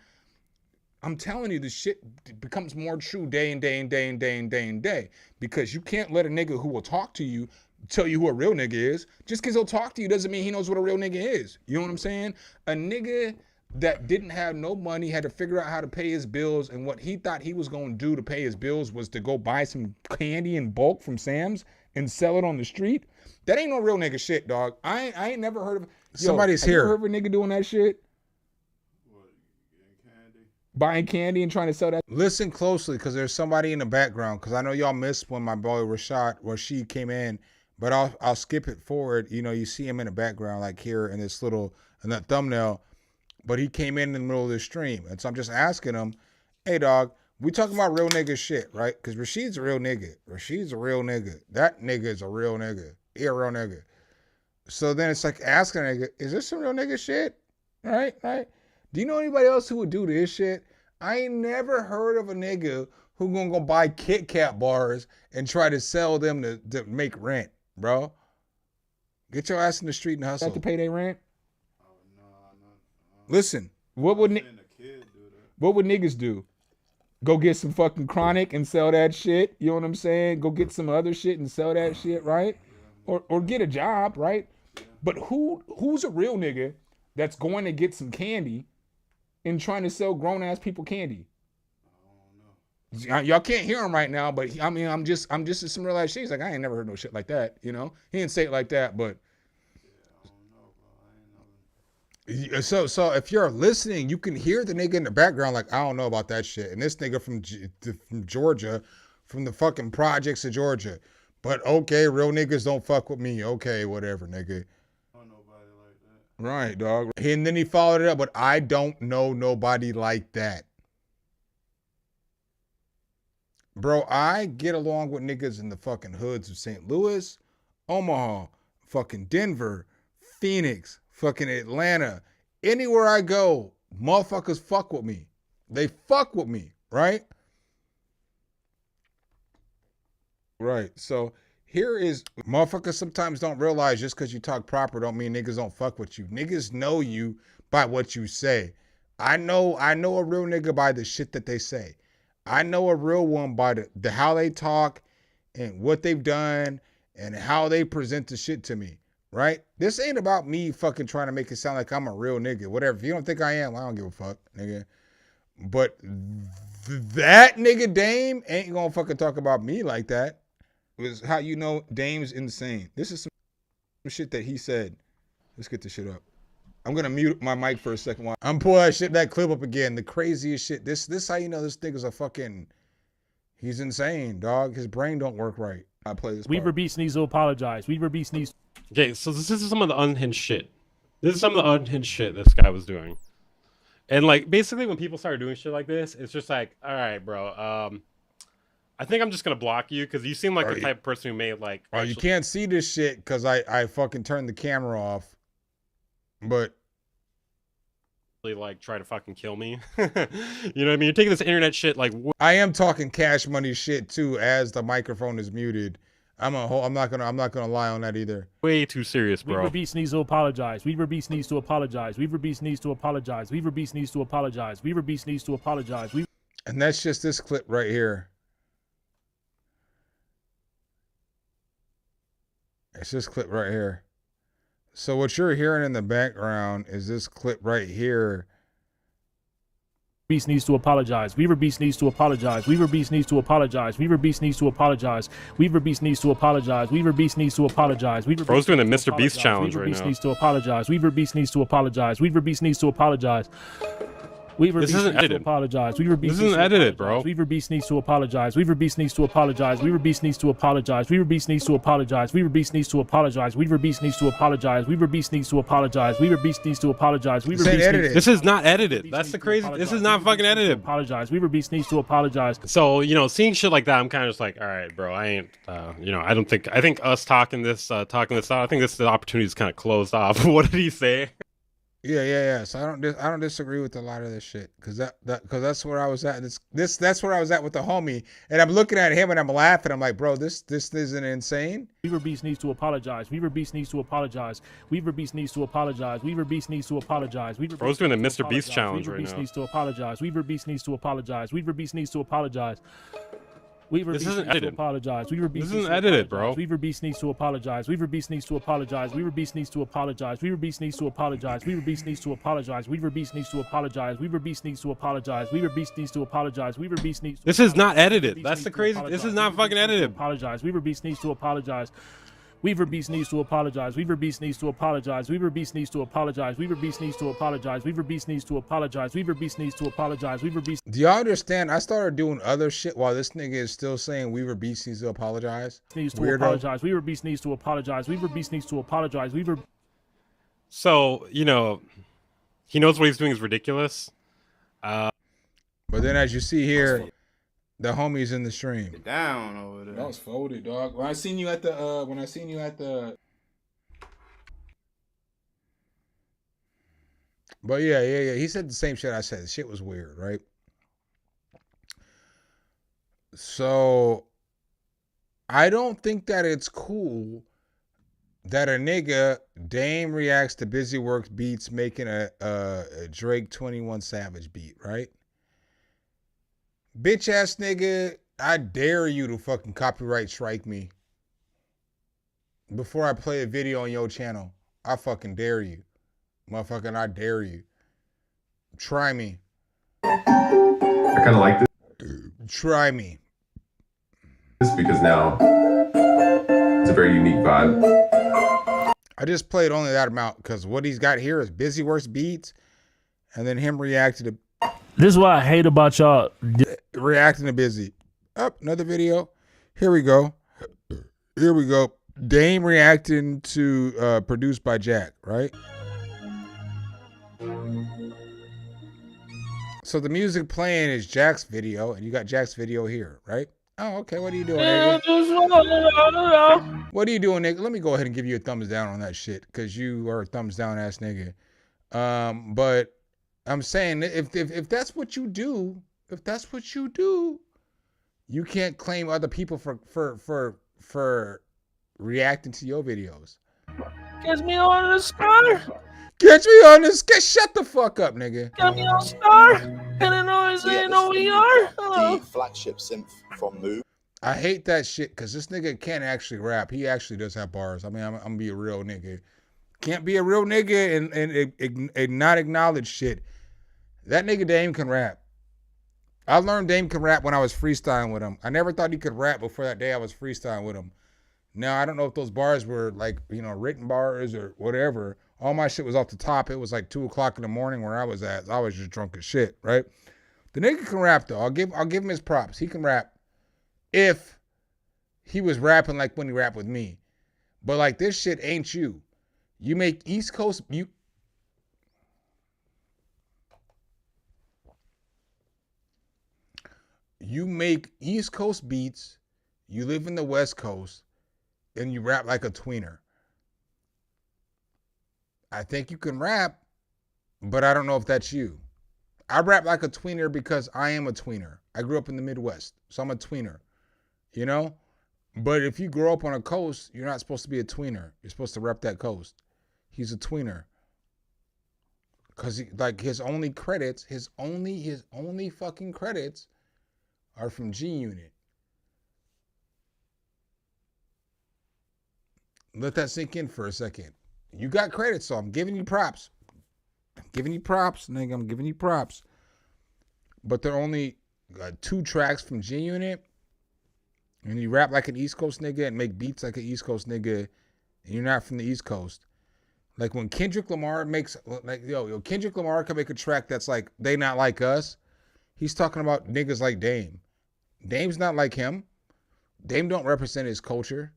I'm telling you, this shit becomes more true day and day and day and day and day and day. Because you can't let a nigga who will talk to you tell you who a real nigga is. Just because he'll talk to you doesn't mean he knows what a real nigga is. You know what I'm saying? A nigga that didn't have no money had to figure out how to pay his bills, and what he thought he was going to do to pay his bills was to go buy some candy in bulk from Sam's and sell it on the street. That ain't no real nigga shit, dog. I ain't never heard of somebody's here. Have you ever heard of a nigga doing that shit? Buying candy and trying to sell that? Listen closely, because there's somebody in the background, because I know y'all missed when my boy Rashid came in, but I'll skip it forward. You know, you see him in the background, like here in this little, in that thumbnail, but he came in the middle of the stream. And so I'm just asking him, hey dog, we talking about real nigga shit, right? Because Rashid's a real nigga. Rashid's a real nigga. That nigga is a real nigga. He a real nigga. So then it's like asking a nigga, is this some real nigga shit? Right? Do you know anybody else who would do this shit? I ain't never heard of a nigga who gonna go buy Kit Kat bars and try to sell them to make rent, bro. Get your ass in the street and hustle. Have to pay their rent? Listen, what would niggas do? Go get some fucking chronic and sell that shit? You know what I'm saying? Go get some other shit and sell that shit, right? Or get a job, right? But who's a real nigga that's going to get some candy and trying to sell grown ass people candy? Y'all can't hear him right now, but I mean, I'm just some real ass shit. He's like, I ain't never heard no shit like that, you know? He didn't say it like that, but. So if you're listening, you can hear the nigga in the background like, I don't know about that shit. And this nigga from Georgia, from the fucking projects of Georgia. But okay, real niggas don't fuck with me. Okay, whatever, nigga. Right, dog. And then he followed it up, but I don't know nobody like that. Bro, I get along with niggas in the fucking hoods of St. Louis, Omaha, fucking Denver, Phoenix, fucking Atlanta. Anywhere I go, motherfuckers fuck with me. They fuck with me, right? Right, so here is, motherfuckers sometimes don't realize just because you talk proper don't mean niggas don't fuck with you. Niggas know you by what you say. I know a real nigga by the shit that they say. I know a real one by the how they talk and what they've done and how they present the shit to me, right? This ain't about me fucking trying to make it sound like I'm a real nigga. Whatever. If you don't think I am, I don't give a fuck, nigga. But that nigga Dame ain't gonna fucking talk about me like that. Was how you know Dame's insane. This is some shit that he said. Let's get this shit up. I'm gonna mute my mic for a second while I'm pulling that clip up again. The craziest shit. This how you know this nigga's a fucking, he's insane, dog. His brain don't work right. I play this. Weaver Beast needs to apologize. Weaver Beast needs. Okay, so this is some of the unhinged shit. This is some of the unhinged shit this guy was doing. And like basically when people start doing shit like this, it's just like, all right, bro. I think I'm just gonna block you because you seem like the type of person who made like. Oh, you can't see this shit because I fucking turned the camera off. But like try to fucking kill me. You know what I mean? You're taking this internet shit like. I am talking Cash Money shit too as the microphone is muted. I'm not gonna lie on that either. Way too serious, bro. Weaver Beast needs to apologize. Weaver Beast needs to apologize. Weaver Beast needs to apologize. Weaver Beast needs to apologize. Weaver Beast needs to apologize. And that's just this clip right here. It's this clip right here. So what you're hearing in the background is this clip right here. Beast needs to apologize. Weaver Beast needs to apologize. Weaver Beast needs to apologize. Weaver Beast needs to apologize. Weaver Beast needs to apologize. Weaver Beast needs to apologize. Weaver Bro's doing the Mr. Beast challenge right now. Weaver Beast needs to apologize. Weaver Beast needs to apologize. Weaver Beast needs to apologize. Weaver This Beast isn't needs to edited. apologize. Weaver Beast This needs isn't to edited, apologize. bro. Weaver Beast needs to apologize. Weaver Beast needs to apologize. Weaver Beast needs to apologize. Weaver Beast needs to apologize. Weaver Beast needs to apologize. Weaver Beast needs to apologize. Weaver Beast needs to apologize. Weaver Beast needs to apologize. Weaver This ain't Beast edited. needs This is not edited. That's the crazy. This is not fucking to edited. apologize. Weaver Beast needs to apologize. So, you know, seeing shit like that, I'm kind of just like, all right, bro, I ain't, you know, I think us talking this out, I think the opportunity is kind of closed off. What did he say? Yeah. So I don't disagree with a lot of this shit, cause that's where I was at. That's where I was at with the homie, and I'm looking at him and I'm laughing. I'm like, bro, this isn't insane. Weaver Beast needs to apologize. Weaver Beast needs to apologize. Weaver Beast needs to apologize. Weaver Beast needs to apologize. Weaver Bro's Beast doing the needs to Mr. Beast apologize. challenge Weaver right Beast now. needs to apologize. Weaver Beast needs to apologize. Weaver Beast needs to apologize. Weaver This Beast isn't needs to edited. apologize. Weaver Beast This needs isn't to edited, apologize. bro. Weaver Beast needs to apologize. Weaver Beast needs to apologize. Weaver Beast needs to apologize. Weaver Beast needs to apologize. Weaver Beast needs to apologize. Weaver Beast needs to apologize. Weaver Beast needs to apologize. Weaver Beast needs to apologize. Weaver Beast needs to This is not apologize. edited. Weaver That's Beast the needs to crazy. apologize. This is not fucking Weaver Beast needs to edited. apologize. Weaver Beast needs to apologize. Weaver Beast needs to apologize. Weaver Beast needs to apologize. Weaver Beast needs to apologize. Weaver Beast needs to apologize. Weaver Beast needs to apologize. Weaver Beast needs to apologize. Weaver Beast. Do y'all understand? I started doing other shit while this nigga is still saying Weaver Beast needs to apologize. Needs to Weirdo. apologize. Weaver Beast needs to apologize. Weaver Beast needs to apologize. Weaver. So, you know, he knows what he's doing is ridiculous. But then, as you see here, the homie's in the stream. Down over there. That was folded, dog. When I seen you at the But yeah. He said the same shit I said. The shit was weird, right? So I don't think that it's cool that a nigga Dame reacts to Busy Works beats making a Drake 21 Savage beat, right? Bitch ass nigga, I dare you to fucking copyright strike me before I play a video on your channel. I fucking dare you. Motherfucking, I dare you. Try me. I kind of like Try me. this because now it's a very unique vibe. I just played only that amount because what he's got here is Busy Works beats and then him reacting to This is what I hate about y'all. Busy. Up, another video. Here we go. Dame reacting to Produced by Jack, right? So the music playing is Jack's video, and you got Jack's video here, right? Oh, okay. What are you doing, nigga? What are you doing, nigga? Let me go ahead and give you a thumbs down on that shit, because you are a thumbs down ass nigga. But I'm saying if that's what you do, you can't claim other people for reacting to your videos. Catch me on the star. Catch me on this. Shut the fuck up, nigga. Catch me on star. And I know who you are. Hello. The flagship synth from Move. I hate that shit because this nigga can't actually rap. He actually does have bars. I mean, I'm gonna be a real nigga. Can't be a real nigga and not acknowledge shit. That nigga Dame can rap. I learned Dame can rap when I was freestyling with him. I never thought he could rap before that day I was freestyling with him. Now, I don't know if those bars were like, you know, written bars or whatever. All my shit was off the top. It was like 2 o'clock in the morning where I was at. I was just drunk as shit, right? The nigga can rap though. I'll give him his props. He can rap if he was rapping like when he rapped with me. But like this shit ain't you. You make East Coast you make East Coast beats, you live in the West Coast, and you rap like a tweener. I think you can rap, but I don't know if that's you. I rap like a tweener because I am a tweener. I grew up in the Midwest, so I'm a tweener, you know? But if you grow up on a coast, you're not supposed to be a tweener. You're supposed to rep that coast. He's a tweener. Because like his only fucking credits are from G Unit. Let that sink in for a second. You got credits, so I'm giving you props. I'm giving you props, nigga. I'm giving you props. But they're only 2 tracks from G Unit. And you rap like an East Coast nigga and make beats like an East Coast nigga. And you're not from the East Coast. Like when Kendrick Lamar makes, like, yo, Kendrick Lamar can make a track that's like, they not like us. He's talking about niggas like Dame. Dame's not like him. Dame don't represent his culture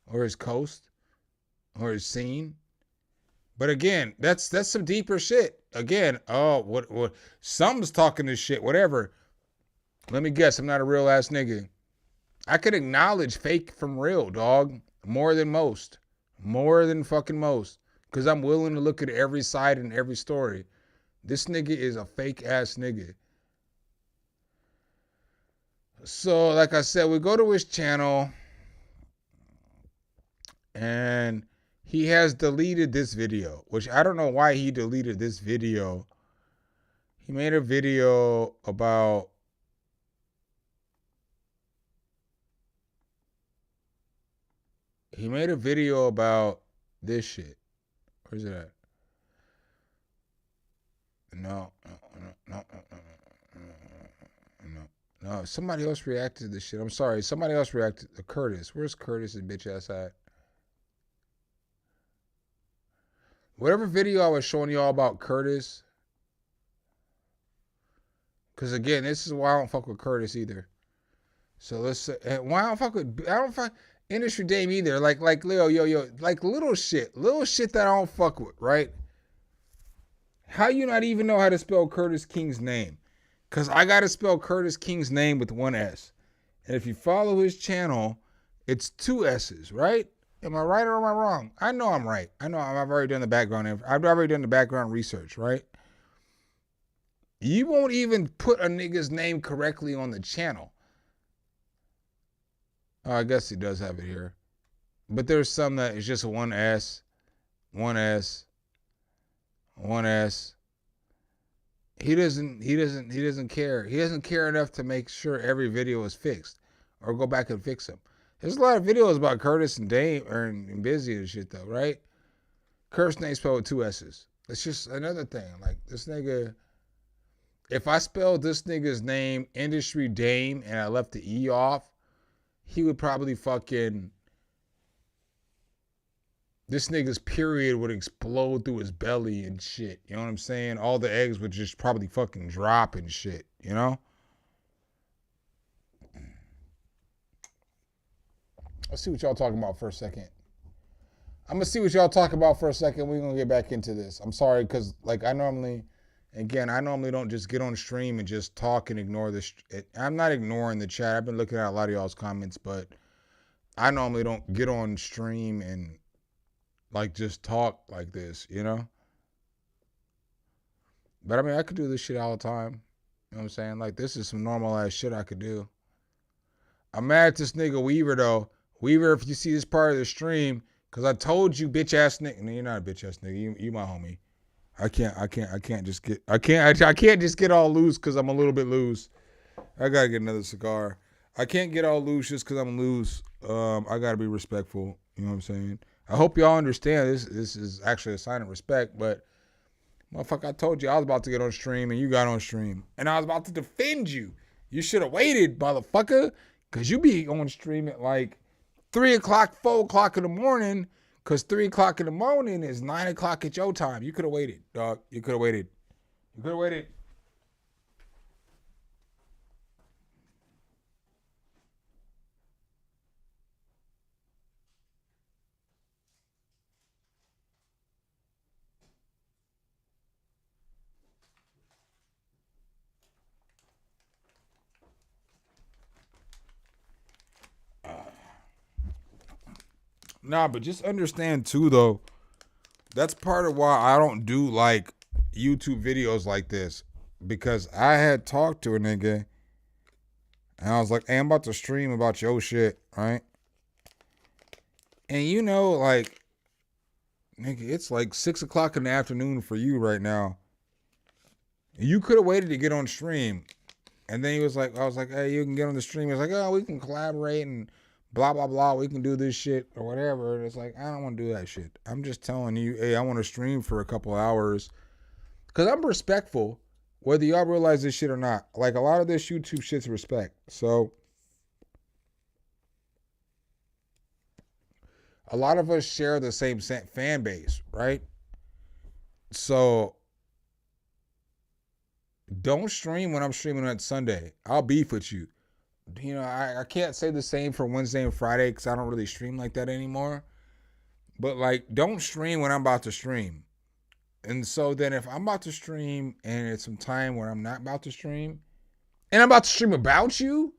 or his coast or his scene. But again, that's some deeper shit. Again, what some's talking this shit, whatever. Let me guess, I'm not a real ass nigga. I can acknowledge fake from real, dog. More than most. More than fucking most. Because I'm willing to look at every side and every story. This nigga is a fake ass nigga. So, like I said, we go to his channel. And he has deleted this video. Which I don't know why he deleted this video. He made a video about... He made a video about this shit. Where's it at? No. Somebody else reacted to this shit. I'm sorry. Somebody else reacted to Curtis. Where's Curtis's bitch ass at? Whatever video I was showing y'all about Curtis. Because again, this is why I don't fuck with Curtis either. So let's say, why I don't fuck Industry Dame either. Like Leo, like little shit that I don't fuck with, right? How you not even know how to spell Curtis King's name? Because I got to spell Curtis King's name with one S. And if you follow his channel, it's 2 S's, right? Am I right or am I wrong? I know I'm right. I know I've already done the background. I've already done the background research, right? You won't even put a nigga's name correctly on the channel. Oh, I guess he does have it here. But there's some that is just 1 S, 1 S, 1 S. He doesn't care. He doesn't care enough to make sure every video is fixed or go back and fix them. There's a lot of videos about Curtis and Dame and Busy and shit though, right? Curtis name spelled with 2 S's. It's just another thing. Like this nigga, if I spelled this nigga's name Industry Dame and I left the E off, he would probably fucking, this nigga's period would explode through his belly and shit. You know what I'm saying? All the eggs would just probably fucking drop and shit, you know? Let's see what y'all talking about for a second. I'm going to see what y'all talking about for a second. We're going to get back into this. I'm sorry, because like I normally don't just get on stream and just talk and ignore this. I'm not ignoring the chat. I've been looking at a lot of y'all's comments, but I normally don't get on stream and like just talk like this, you know? But I mean, I could do this shit all the time. You know what I'm saying? Like this is some normal ass shit I could do. I'm mad at this nigga Weaver though. Weaver, if you see this part of the stream, because I told you bitch ass nigga. No, you're not a bitch ass nigga. You my homie. I can't just get all loose because I'm a little bit loose. I gotta get another cigar. I can't get all loose just because I'm loose. I gotta be respectful. You know what I'm saying? I hope y'all understand this. This is actually a sign of respect, but motherfucker, I told you I was about to get on stream and you got on stream. And I was about to defend you. You should have waited, motherfucker. Cause you be on stream at like 3 o'clock, 4 o'clock in the morning. Cause 3 o'clock in the morning is 9 o'clock at your time. You could have waited, dog. You could have waited. You could have waited. Nah, but just understand too, though, that's part of why I don't do like YouTube videos like this. Because I had talked to a nigga and I was like, hey, I'm about to stream about your shit, right? And you know, like, nigga, it's like 6 o'clock in the afternoon for you right now. You could have waited to get on stream. And then he was like, I was like, hey, you can get on the stream. He was like, oh, we can collaborate and blah, blah, blah. We can do this shit or whatever. And it's like, I don't want to do that shit. I'm just telling you, hey, I want to stream for a couple hours. Because I'm respectful, whether y'all realize this shit or not. Like, a lot of this YouTube shit's respect. So, a lot of us share the same fan base, right? So don't stream when I'm streaming on Sunday. I'll beef with you. You know, I can't say the same for Wednesday and Friday because I don't really stream like that anymore. But like, don't stream when I'm about to stream. And so then if I'm about to stream and it's some time where I'm not about to stream, and I'm about to stream about you,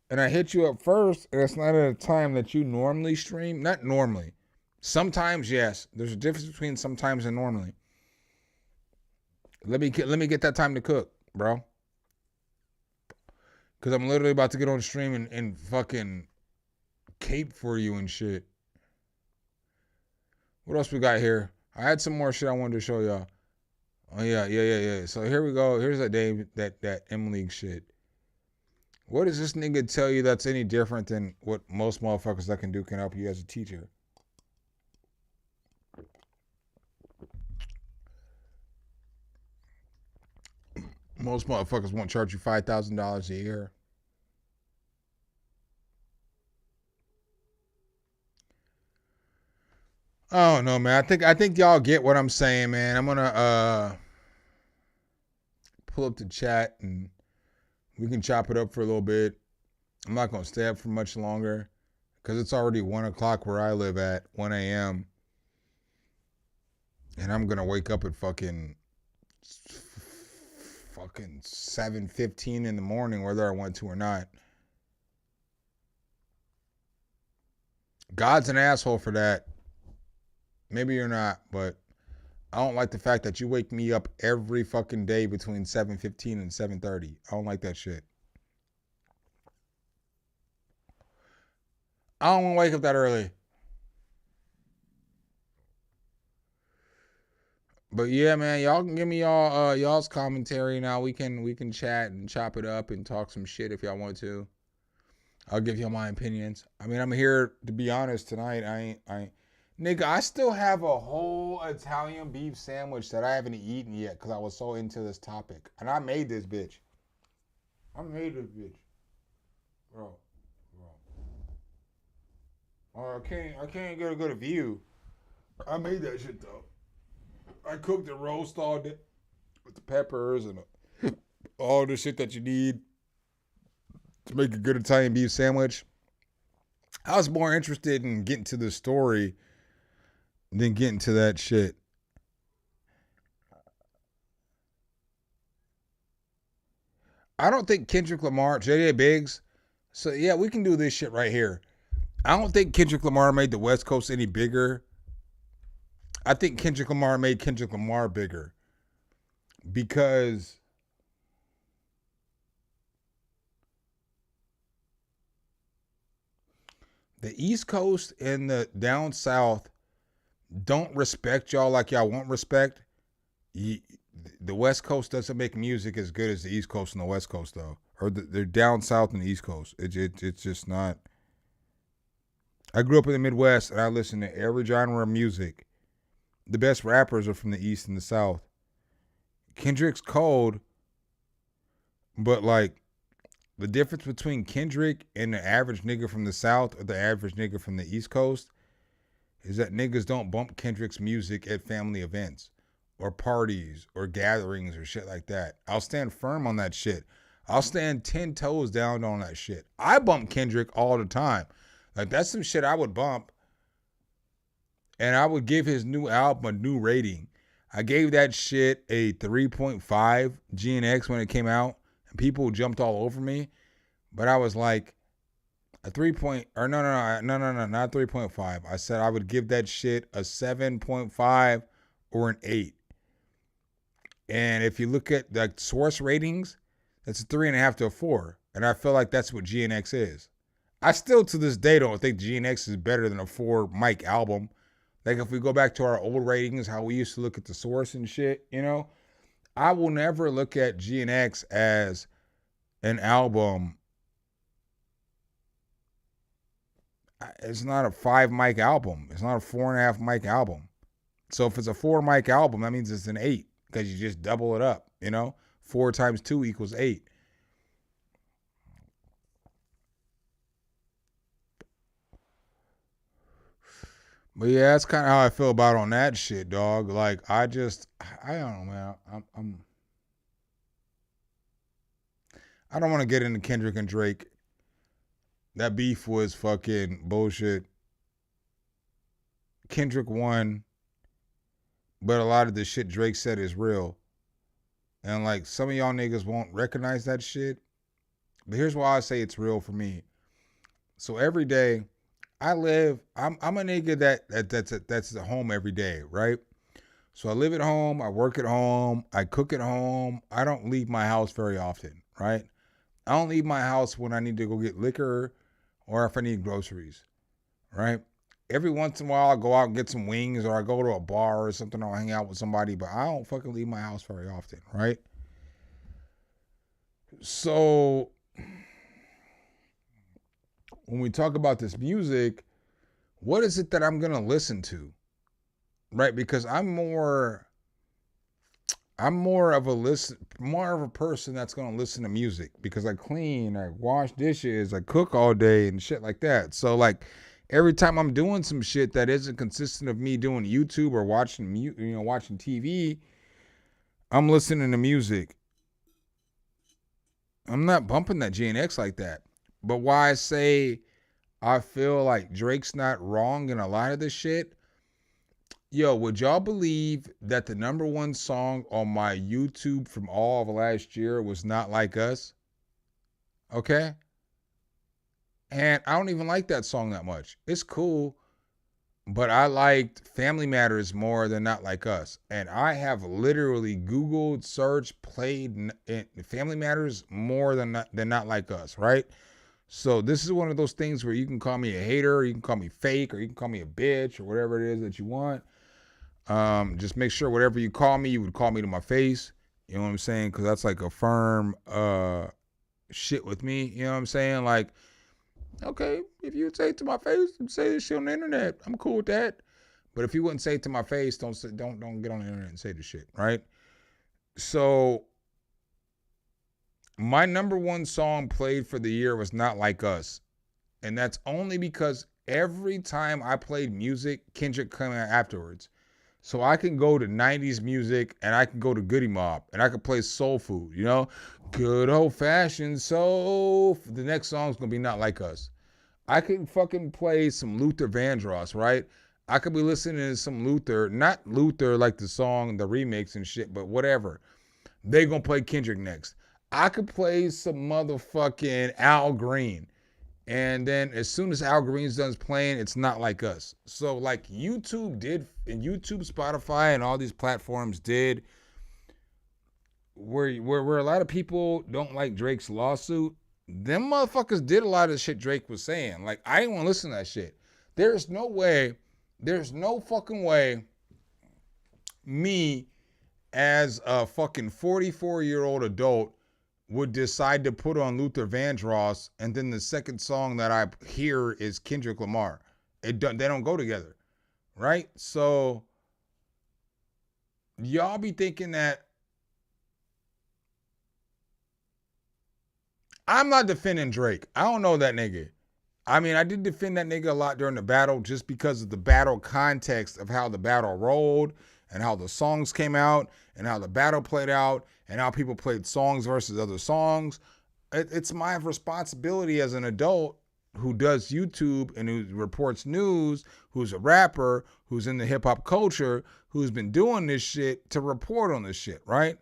and I hit you up first, and it's not at a time that you normally stream, not normally. Sometimes, yes. There's a difference between sometimes and normally. Let me get that time to cook, bro. Because I'm literally about to get on stream and fucking cape for you and shit. What else we got here? I had some more shit I wanted to show y'all. Oh, yeah. So here we go. Here's that Dave, that M-League shit. What does this nigga tell you that's any different than what most motherfuckers that can do can help you as a teacher? Most motherfuckers won't charge you $5,000 a year. Oh no, man. I think y'all get what I'm saying, man. I'm gonna pull up the chat and we can chop it up for a little bit. I'm not gonna stay up for much longer because it's already 1 o'clock where I live at, 1 a.m. And I'm gonna wake up at fucking 7:15 in the morning, whether I want to or not. God's an asshole for that. Maybe you're not, but I don't like the fact that you wake me up every fucking day between 7:15 and 7:30. I don't like that shit. I don't want to wake up that early. But yeah, man, y'all can give me y'all's commentary now. We can chat and chop it up and talk some shit if y'all want to. I'll give y'all my opinions. I mean, I'm here to be honest tonight. Nigga, I still have a whole Italian beef sandwich that I haven't eaten yet because I was so into this topic. And I made this bitch. Bro. Oh, I can't get a good view. I made that shit though. I cooked the roast all day with the peppers and all the shit that you need to make a good Italian beef sandwich. I was more interested in getting to the story than getting to that shit. I don't think Kendrick Lamar, J.J. Biggs, so yeah, we can do this shit right here. I don't think Kendrick Lamar made the West Coast any bigger. I think Kendrick Lamar made Kendrick Lamar bigger because the East Coast and the down south don't respect y'all like y'all want respect. The West Coast doesn't make music as good as the East Coast and the West Coast, though. Or they're down south and the East Coast. It's just not. I grew up in the Midwest, and I listened to every genre of music. The best rappers are from the East and the South. Kendrick's cold, but like the difference between Kendrick and the average nigga from the South or the average nigga from the East Coast is that niggas don't bump Kendrick's music at family events or parties or gatherings or shit like that. I'll stand firm on that shit. I'll stand 10 toes down on that shit. I bump Kendrick all the time. Like, that's some shit I would bump. And I would give his new album a new rating. I gave that shit a 3.5 GNX when it came out. And people jumped all over me. But I was like, not 3.5. I said I would give that shit a 7.5 or an 8. And if you look at the source ratings, that's a 3.5 to a 4. And I feel like that's what GNX is. I still to this day don't think GNX is better than a 4 mic album. Like if we go back to our old ratings, how we used to look at the source and shit, you know, I will never look at GNX as an album. It's not a 5 mic album. It's not a 4.5 mic album. So if it's a 4 mic album, that means it's an 8 because you just double it up, you know, 4 times 2 equals 8. But yeah, that's kind of how I feel about on that shit, dog. Like I don't know, man. I don't want to get into Kendrick and Drake. That beef was fucking bullshit. Kendrick won, but a lot of the shit Drake said is real. And like some of y'all niggas won't recognize that shit. But here's why I say it's real for me. So every day I'm a nigga that's at home every day, right? So I live at home, I work at home, I cook at home. I don't leave my house very often, right? I don't leave my house when I need to go get liquor or if I need groceries, right? Every once in a while I go out and get some wings or I go to a bar or something or hang out with somebody, but I don't fucking leave my house very often, right? So when we talk about this music, what is it that I'm going to listen to? Right? Because I'm more of a person that's going to listen to music because I clean, I wash dishes, I cook all day and shit like that. So like every time I'm doing some shit that isn't consistent of me doing YouTube or watching TV, I'm listening to music. I'm not bumping that GNX like that. But why I say I feel like Drake's not wrong in a lot of this shit. Yo, would y'all believe that the #1 song on my YouTube from all of last year was Not Like Us? Okay? And I don't even like that song that much. It's cool, but I liked Family Matters more than Not Like Us. And I have literally Googled, searched, played Family Matters more than Not Like Us, right? So this is one of those things where you can call me a hater, or you can call me fake, or you can call me a bitch, or whatever it is that you want. Just make sure whatever you call me, you would call me to my face. You know what I'm saying? Because that's like a firm shit with me. You know what I'm saying? Like, okay, if you would say it to my face and say this shit on the internet, I'm cool with that. But if you wouldn't say it to my face, don't get on the internet and say the shit, right? So my #1 song played for the year was Not Like Us. And that's only because every time I played music, Kendrick came out afterwards. So I can go to 90s music and I can go to Goody Mob and I can play soul food, you know? Good old fashioned soul. The next song's gonna be Not Like Us. I can fucking play some Luther Vandross, right? I could be listening to some Luther, not Luther like the song, the remix and shit, but whatever. They gonna play Kendrick next. I could play some motherfucking Al Green. And then as soon as Al Green's done playing, it's Not Like Us. So like YouTube, Spotify, and all these platforms did where a lot of people don't like Drake's lawsuit. Them motherfuckers did a lot of the shit Drake was saying. Like I didn't want to listen to that shit. There's no fucking way me as a fucking 44-year-old adult would decide to put on Luther Vandross, and then the second song that I hear is Kendrick Lamar. They don't go together, right? So y'all be thinking that I'm not defending Drake. I don't know that nigga. I mean, I did defend that nigga a lot during the battle just because of the battle context of how the battle rolled and how the songs came out and how the battle played out and how people played songs versus other songs. It's my responsibility as an adult who does YouTube and who reports news, who's a rapper, who's in the hip hop culture, who's been doing this shit to report on this shit, right?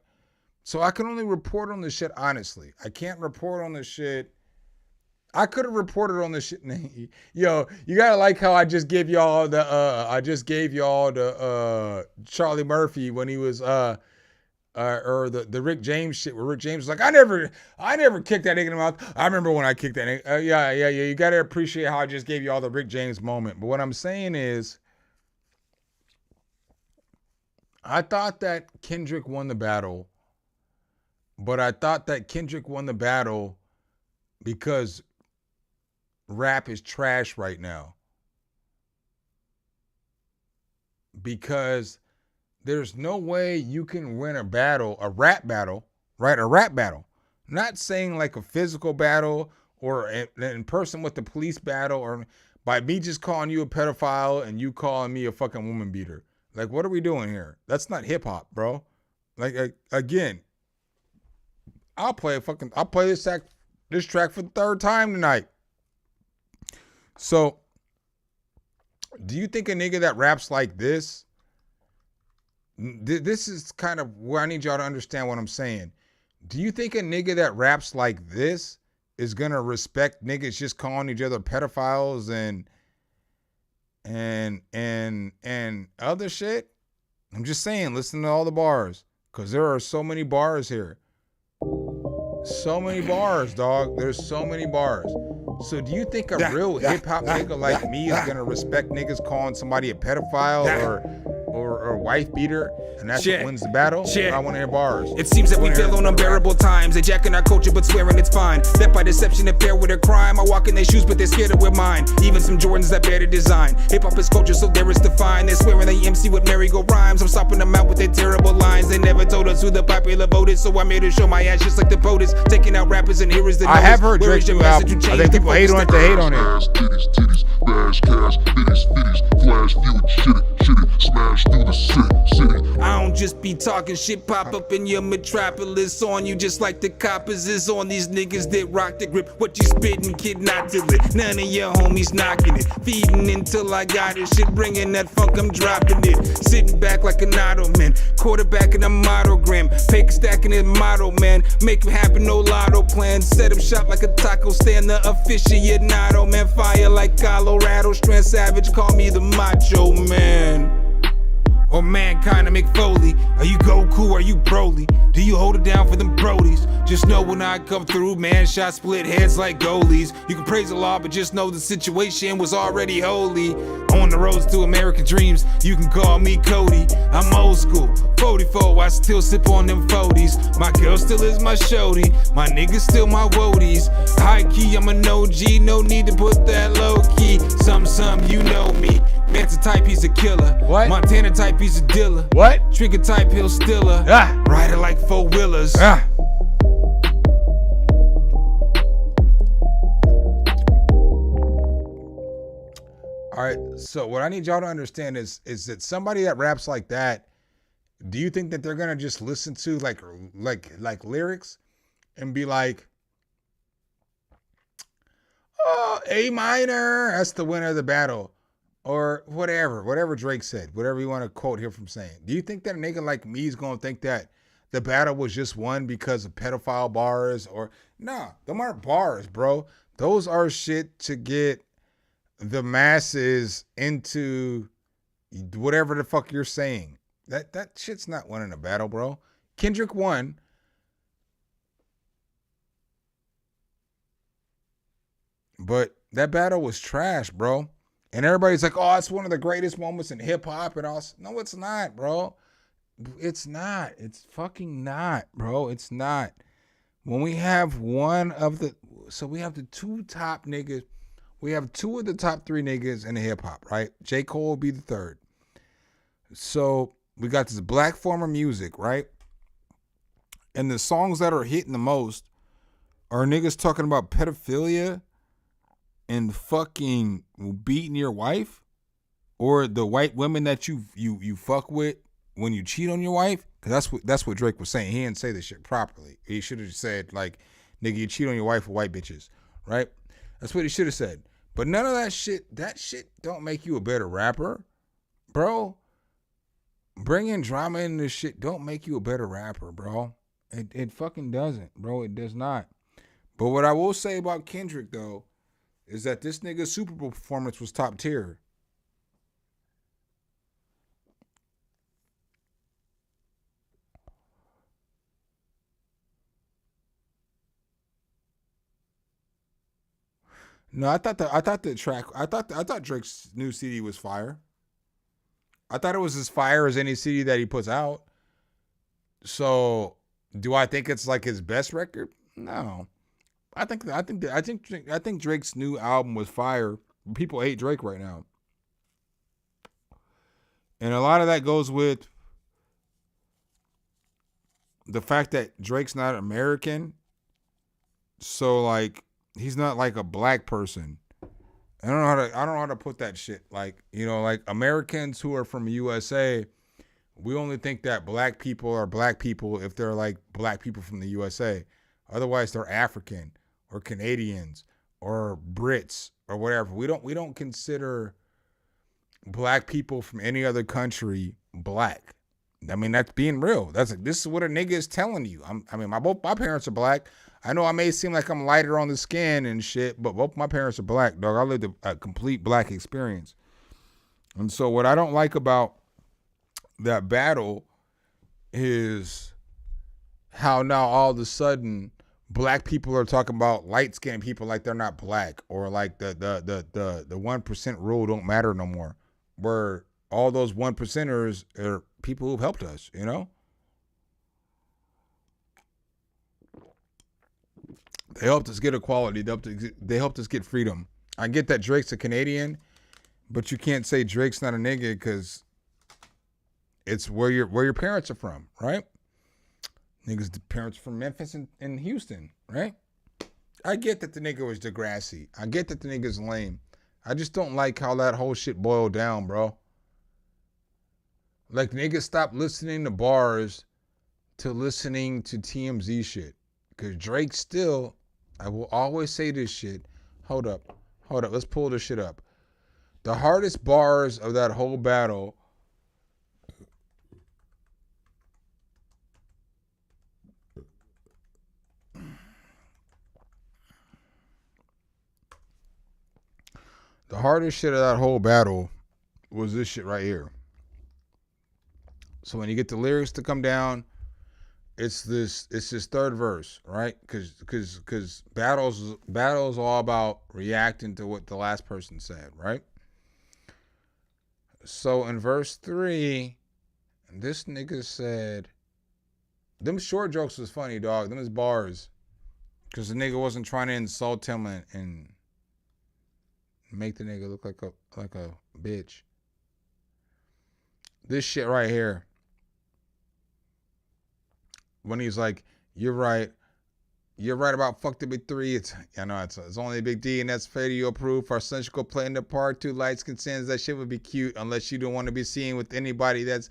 So I can only report on this shit honestly. I can't report on this shit. I could have reported on this shit. Yo, you gotta like how I just gave y'all the Charlie Murphy when he was or the Rick James shit where Rick James was like, I never kicked that nigga in the mouth. I remember when I kicked that nigga. Yeah. You gotta appreciate how I just gave you all the Rick James moment. But what I'm saying is, I thought that Kendrick won the battle, but I thought that Kendrick won the battle because rap is trash right now. Because there's no way you can win a rap battle, right? A rap battle. Not saying like a physical battle or in person with the police battle, by me just calling you a pedophile and you calling me a fucking woman beater. Like, what are we doing here? That's not hip hop, bro. Like, again, I'll play this track for the third time tonight. So, do you think a nigga that raps like this? This is kind of where I need y'all to understand what I'm saying. Do you think a nigga that raps like this is gonna respect niggas just calling each other pedophiles and other shit? I'm just saying, listen to all the bars, because there are so many bars here. So many bars, dog. There's so many bars. So do you think a real hip hop nigga like me is gonna respect niggas calling somebody a pedophile or wife beater, and that's what wins the battle? I want to hear bars. It seems that we feel on unbearable times. They jacking our culture but swearing it's fine. That by deception and pair with a crime. I walk in their shoes but they're scared to wear mine. Even some Jordans that bear the design. Hip hop is culture, so there is defined. They're swearing they MC with merry-go rhymes. I'm stopping them out with their terrible lines. They never told us who the popular vote is, so I'm here to show my ass just like the POTUS. Taking out rappers and here is the I have heard Drake's new album. I think people hate on it to hate on it. Titties, bash, cash, bitties, flash, view it, shit it, smash through the city. I don't just be talking shit, pop up in your metropolis on you just like the coppers is on these niggas that rock the grip. What you spittin', kid, not till it. None of your homies knocking it. Feeding until I got it. Shit bringing that funk, I'm dropping it. Sitting back like an ottoman. Quarterback in a monogram. Paper stacking it motto, man. Make it happen, no lotto plan. Set up shop like a taco stand. The aficionado, man. Fire like Colorado. Strand Savage, call me the macho man. Or Mankind of McFoley. Are you Goku? Are you Broly? Do you hold it down for them Brodies? Just know when I come through, man, shot split heads like goalies. You can praise the law, but just know the situation was already holy. On the roads to American dreams, you can call me Cody. I'm old school, 44, I still sip on them 40s. My girl still is my shorty, my niggas still my woadies. High key, I'm an OG, no need to put that low key. Some, you know me. Manson type, he's a killer. What? Montana type, he's a dealer. What? Trigger type, he'll stiller. Rider like four-wheelers. All right, so what I need y'all to understand is that somebody that raps like that, do you think that they're gonna just listen to like lyrics and be like, oh, A minor, that's the winner of the battle, or whatever Drake said, whatever you want to quote here from saying? Do you think that a nigga like me is gonna think that the battle was just won because of pedophile bars? Or nah, them aren't bars, bro. Those are shit to get the masses into whatever the fuck you're saying. That shit's not winning a battle, bro. Kendrick won. But that battle was trash, bro. And everybody's like, oh, it's one of the greatest moments in hip hop and all. No, it's not, bro. It's not. It's fucking not, bro. It's not. When we have we have the two top niggas. We have two of the top three niggas in the hip hop, right? J. Cole will be the third. So we got this black form of music, right? And the songs that are hitting the most are niggas talking about pedophilia and fucking beating your wife, or the white women that you fuck with when you cheat on your wife. Cause that's what Drake was saying. He didn't say this shit properly. He should have said like, nigga, you cheat on your wife with white bitches, right? That's what he should have said. But none of that shit don't make you a better rapper, bro. Bringing drama in this shit don't make you a better rapper, bro. It fucking doesn't, bro. It does not. But what I will say about Kendrick, though, is that this nigga's Super Bowl performance was top tier. No, I thought Drake's new CD was fire. I thought it was as fire as any CD that he puts out. So, do I think it's like his best record? No. I think Drake's new album was fire. People hate Drake right now. And a lot of that goes with the fact that Drake's not American. So like, he's not like a black person. I don't know how to put that shit. Like, you know, like Americans who are from USA, we only think that black people are black people if they're like black people from the USA. Otherwise, they're African or Canadians or Brits or whatever. We don't consider black people from any other country black. I mean, that's being real. This is what a nigga is telling you. Both my parents are black. I know I may seem like I'm lighter on the skin and shit, but both my parents are black, dog. I lived a complete black experience. And so what I don't like about that battle is how now all of a sudden black people are talking about light-skinned people like they're not black, or like the 1% rule don't matter no more, where all those 1%ers are people who've helped us, you know? They helped us get equality. They helped us get freedom. I get that Drake's a Canadian, but you can't say Drake's not a nigga because it's where your parents are from, right? Niggas, the parents from Memphis and Houston, right? I get that the nigga was Degrassi. I get that the nigga's lame. I just don't like how that whole shit boiled down, bro. Like, niggas stop listening to bars to listening to TMZ shit. Because Drake still, I will always say this shit. Hold up. Let's pull this shit up. The hardest bars of that whole battle was this shit right here. So when you get the lyrics to come down, it's this third verse, right? Because battles all about reacting to what the last person said, right? So in verse 3, this nigga said, them short jokes was funny, dog. Them is bars. Because the nigga wasn't trying to insult him and make the nigga look like a bitch. This shit right here. When he's like, you're right about fuck the big three. It's only a big D, and that's fair to your proof. Our son should go play in the park. 2 lights consents. That shit would be cute unless you don't want to be seen with anybody that's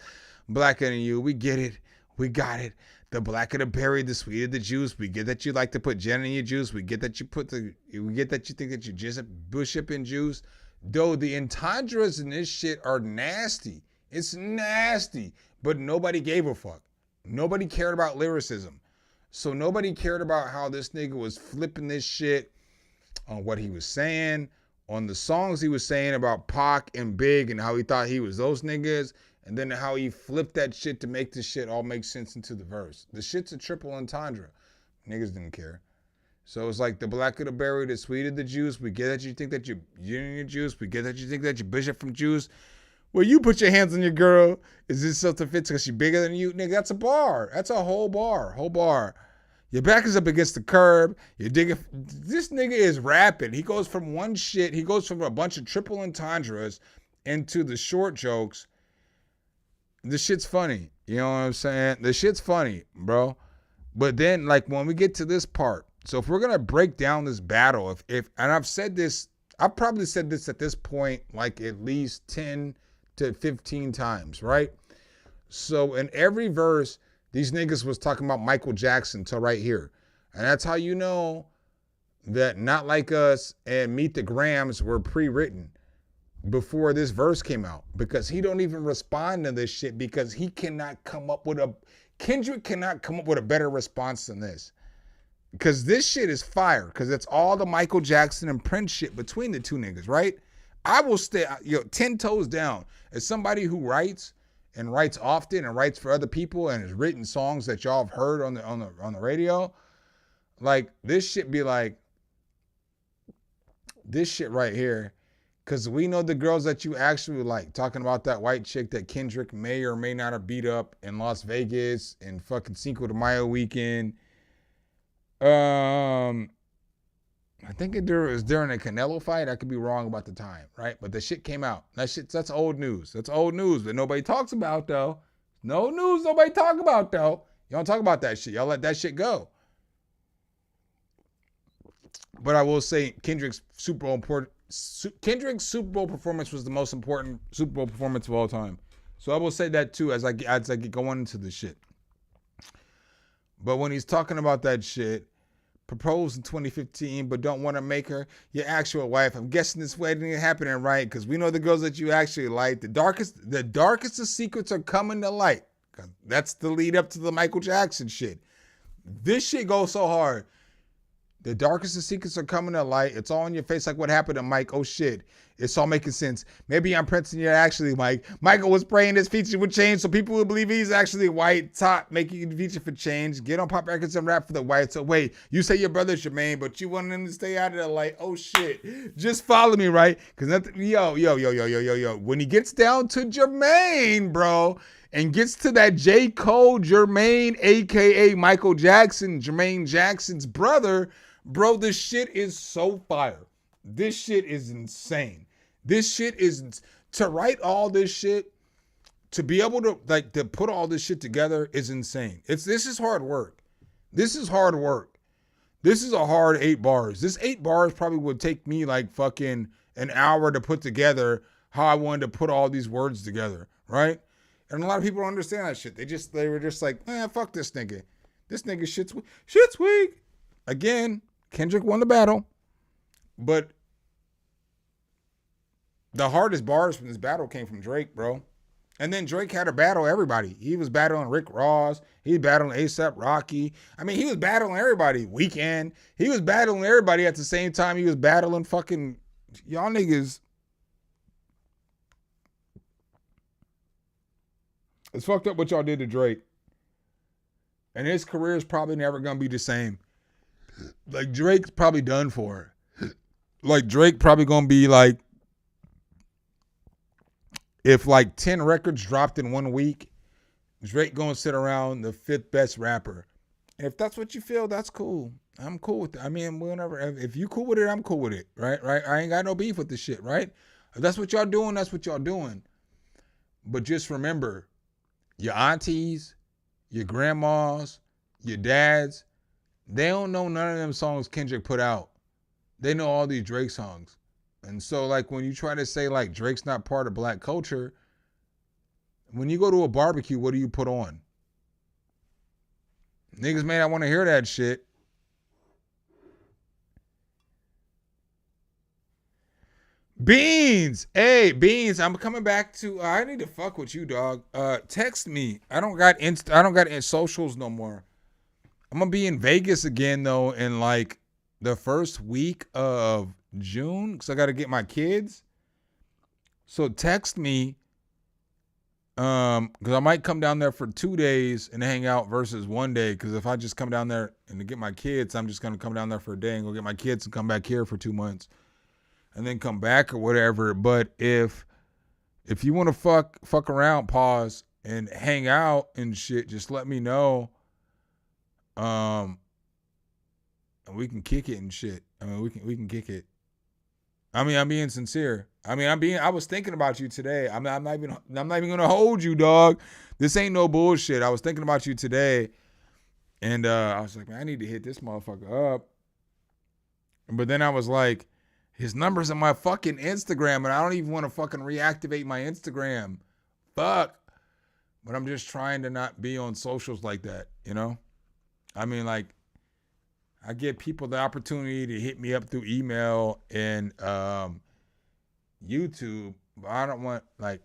blacker than you. We get it. We got it. The blacker the berry, the sweeter the juice. We get that you like to put gin in your juice. We get that you think that you just bishop in juice. Though the entendres in this shit are nasty. It's nasty. But nobody gave a fuck. Nobody cared about lyricism. So nobody cared about how this nigga was flipping this shit on what he was saying, on the songs he was saying about Pac and Big and how he thought he was those niggas, and then how he flipped that shit to make this shit all make sense into the verse. The shit's a triple entendre. Niggas didn't care. So it's like the blacker the berry, the sweeter the juice. We get that you think that you're in your juice. We get that you think that you're bishop from juice. Well, you put your hands on your girl. Is this self-defense because she's bigger than you? Nigga, that's a bar. That's a whole bar. Your back is up against the curb. You're digging. This nigga is rapping. He goes from one shit. He goes from a bunch of triple entendres into the short jokes. The shit's funny. You know what I'm saying? The shit's funny, bro. But then, like, when we get to this part, so if we're going to break down this battle, if and I've said this, I've probably said this at this point, like at least 10 to 15 times, right? So in every verse, these niggas was talking about Michael Jackson till right here. And that's how you know that Not Like Us and Meet the Grams were pre-written before this verse came out. Because he don't even respond to this shit because he cannot come up with Kendrick cannot come up with a better response than this. Because this shit is fire. Because it's all the Michael Jackson and Prince shit between the two niggas, right? I will stay 10 toes down. As somebody who writes and writes often and writes for other people and has written songs that y'all have heard on the radio, like this shit be like this shit right here. Because we know the girls that you actually like. Talking about that white chick that Kendrick may or may not have beat up in Las Vegas and fucking Cinco de Mayo weekend. I think it was during a Canelo fight. I could be wrong about the time, right? But the shit came out. That's old news. That's old news that nobody talks about, though. No news nobody talk about, though. Y'all don't talk about that shit. Y'all let that shit go. But I will say Kendrick's super important Kendrick's Super Bowl performance was the most important Super Bowl performance of all time. So I will say that too as I get going into the shit. But when he's talking about that shit, proposed in 2015, but don't want to make her your actual wife. I'm guessing this wedding ain't happening right, because we know the girls that you actually like. The darkest of secrets are coming to light. That's the lead up to the Michael Jackson shit. This shit goes so hard. The darkest of secrets are coming to light. It's all in your face like what happened to Mike. Oh shit. It's all making sense. Maybe I'm printing you actually, Mike. Michael was praying this feature would change so people would believe he's actually white. Top making a feature for change. Get on Pop Records and rap for the white. So wait, you say your brother's Jermaine, but you want him to stay out of the light. Oh shit. Just follow me, right? Because nothing. Yo. When he gets down to Jermaine, bro, and gets to that J. Cole Jermaine, aka Michael Jackson, Jermaine Jackson's brother. Bro, this shit is so fire. This shit is insane. This shit is, to write all this shit, to be able to to put all this shit together is insane. This is hard work. This is hard work. This is a hard 8 bars. This 8 bars probably would take me like fucking an hour to put together how I wanted to put all these words together, right? And a lot of people don't understand that shit. They were just like, man, fuck this nigga. This nigga shit's weak. Again, Kendrick won the battle, but the hardest bars from this battle came from Drake, bro. And then Drake had to battle everybody. He was battling Rick Ross. He was battling A$AP Rocky. I mean, he was battling everybody. Weeknd. He was battling everybody at the same time. He was battling fucking y'all niggas. It's fucked up what y'all did to Drake. And his career is probably never going to be the same. Like, Drake's probably done for. Like, Drake probably going to be like, if like 10 records dropped in 1 week, Drake going to sit around the 5th best rapper. And if that's what you feel, that's cool. I'm cool with it. I mean, whenever, if you cool with it, I'm cool with it. Right? I ain't got no beef with this shit, right? If that's what y'all doing, that's what y'all doing. But just remember, your aunties, your grandmas, your dads, they don't know none of them songs Kendrick put out. They know all these Drake songs. And so, like, when you try to say, like, Drake's not part of black culture, when you go to a barbecue, what do you put on? Niggas may not want to hear that shit. Beans! Hey, Beans, I'm coming back to, I need to fuck with you, dog. Text me. I don't got socials no more. I'm gonna be in Vegas again though in like the first week of June because I gotta get my kids. So text me because I might come down there for 2 days and hang out versus 1 day, because if I just come down there and to get my kids, I'm just gonna come down there for a day and go get my kids and come back here for 2 months and then come back or whatever. But if you want to fuck around, pause, and hang out and shit, just let me know. And we can kick it and shit. I mean, we can kick it. I mean, I'm being sincere. I mean, I was thinking about you today. I'm not even gonna hold you, dog. This ain't no bullshit. I was thinking about you today, and I was like, man, I need to hit this motherfucker up. But then I was like, his number's on my fucking Instagram, and I don't even want to fucking reactivate my Instagram. Fuck. But I'm just trying to not be on socials like that, you know? I mean, like, I give people the opportunity to hit me up through email and YouTube, but I don't want like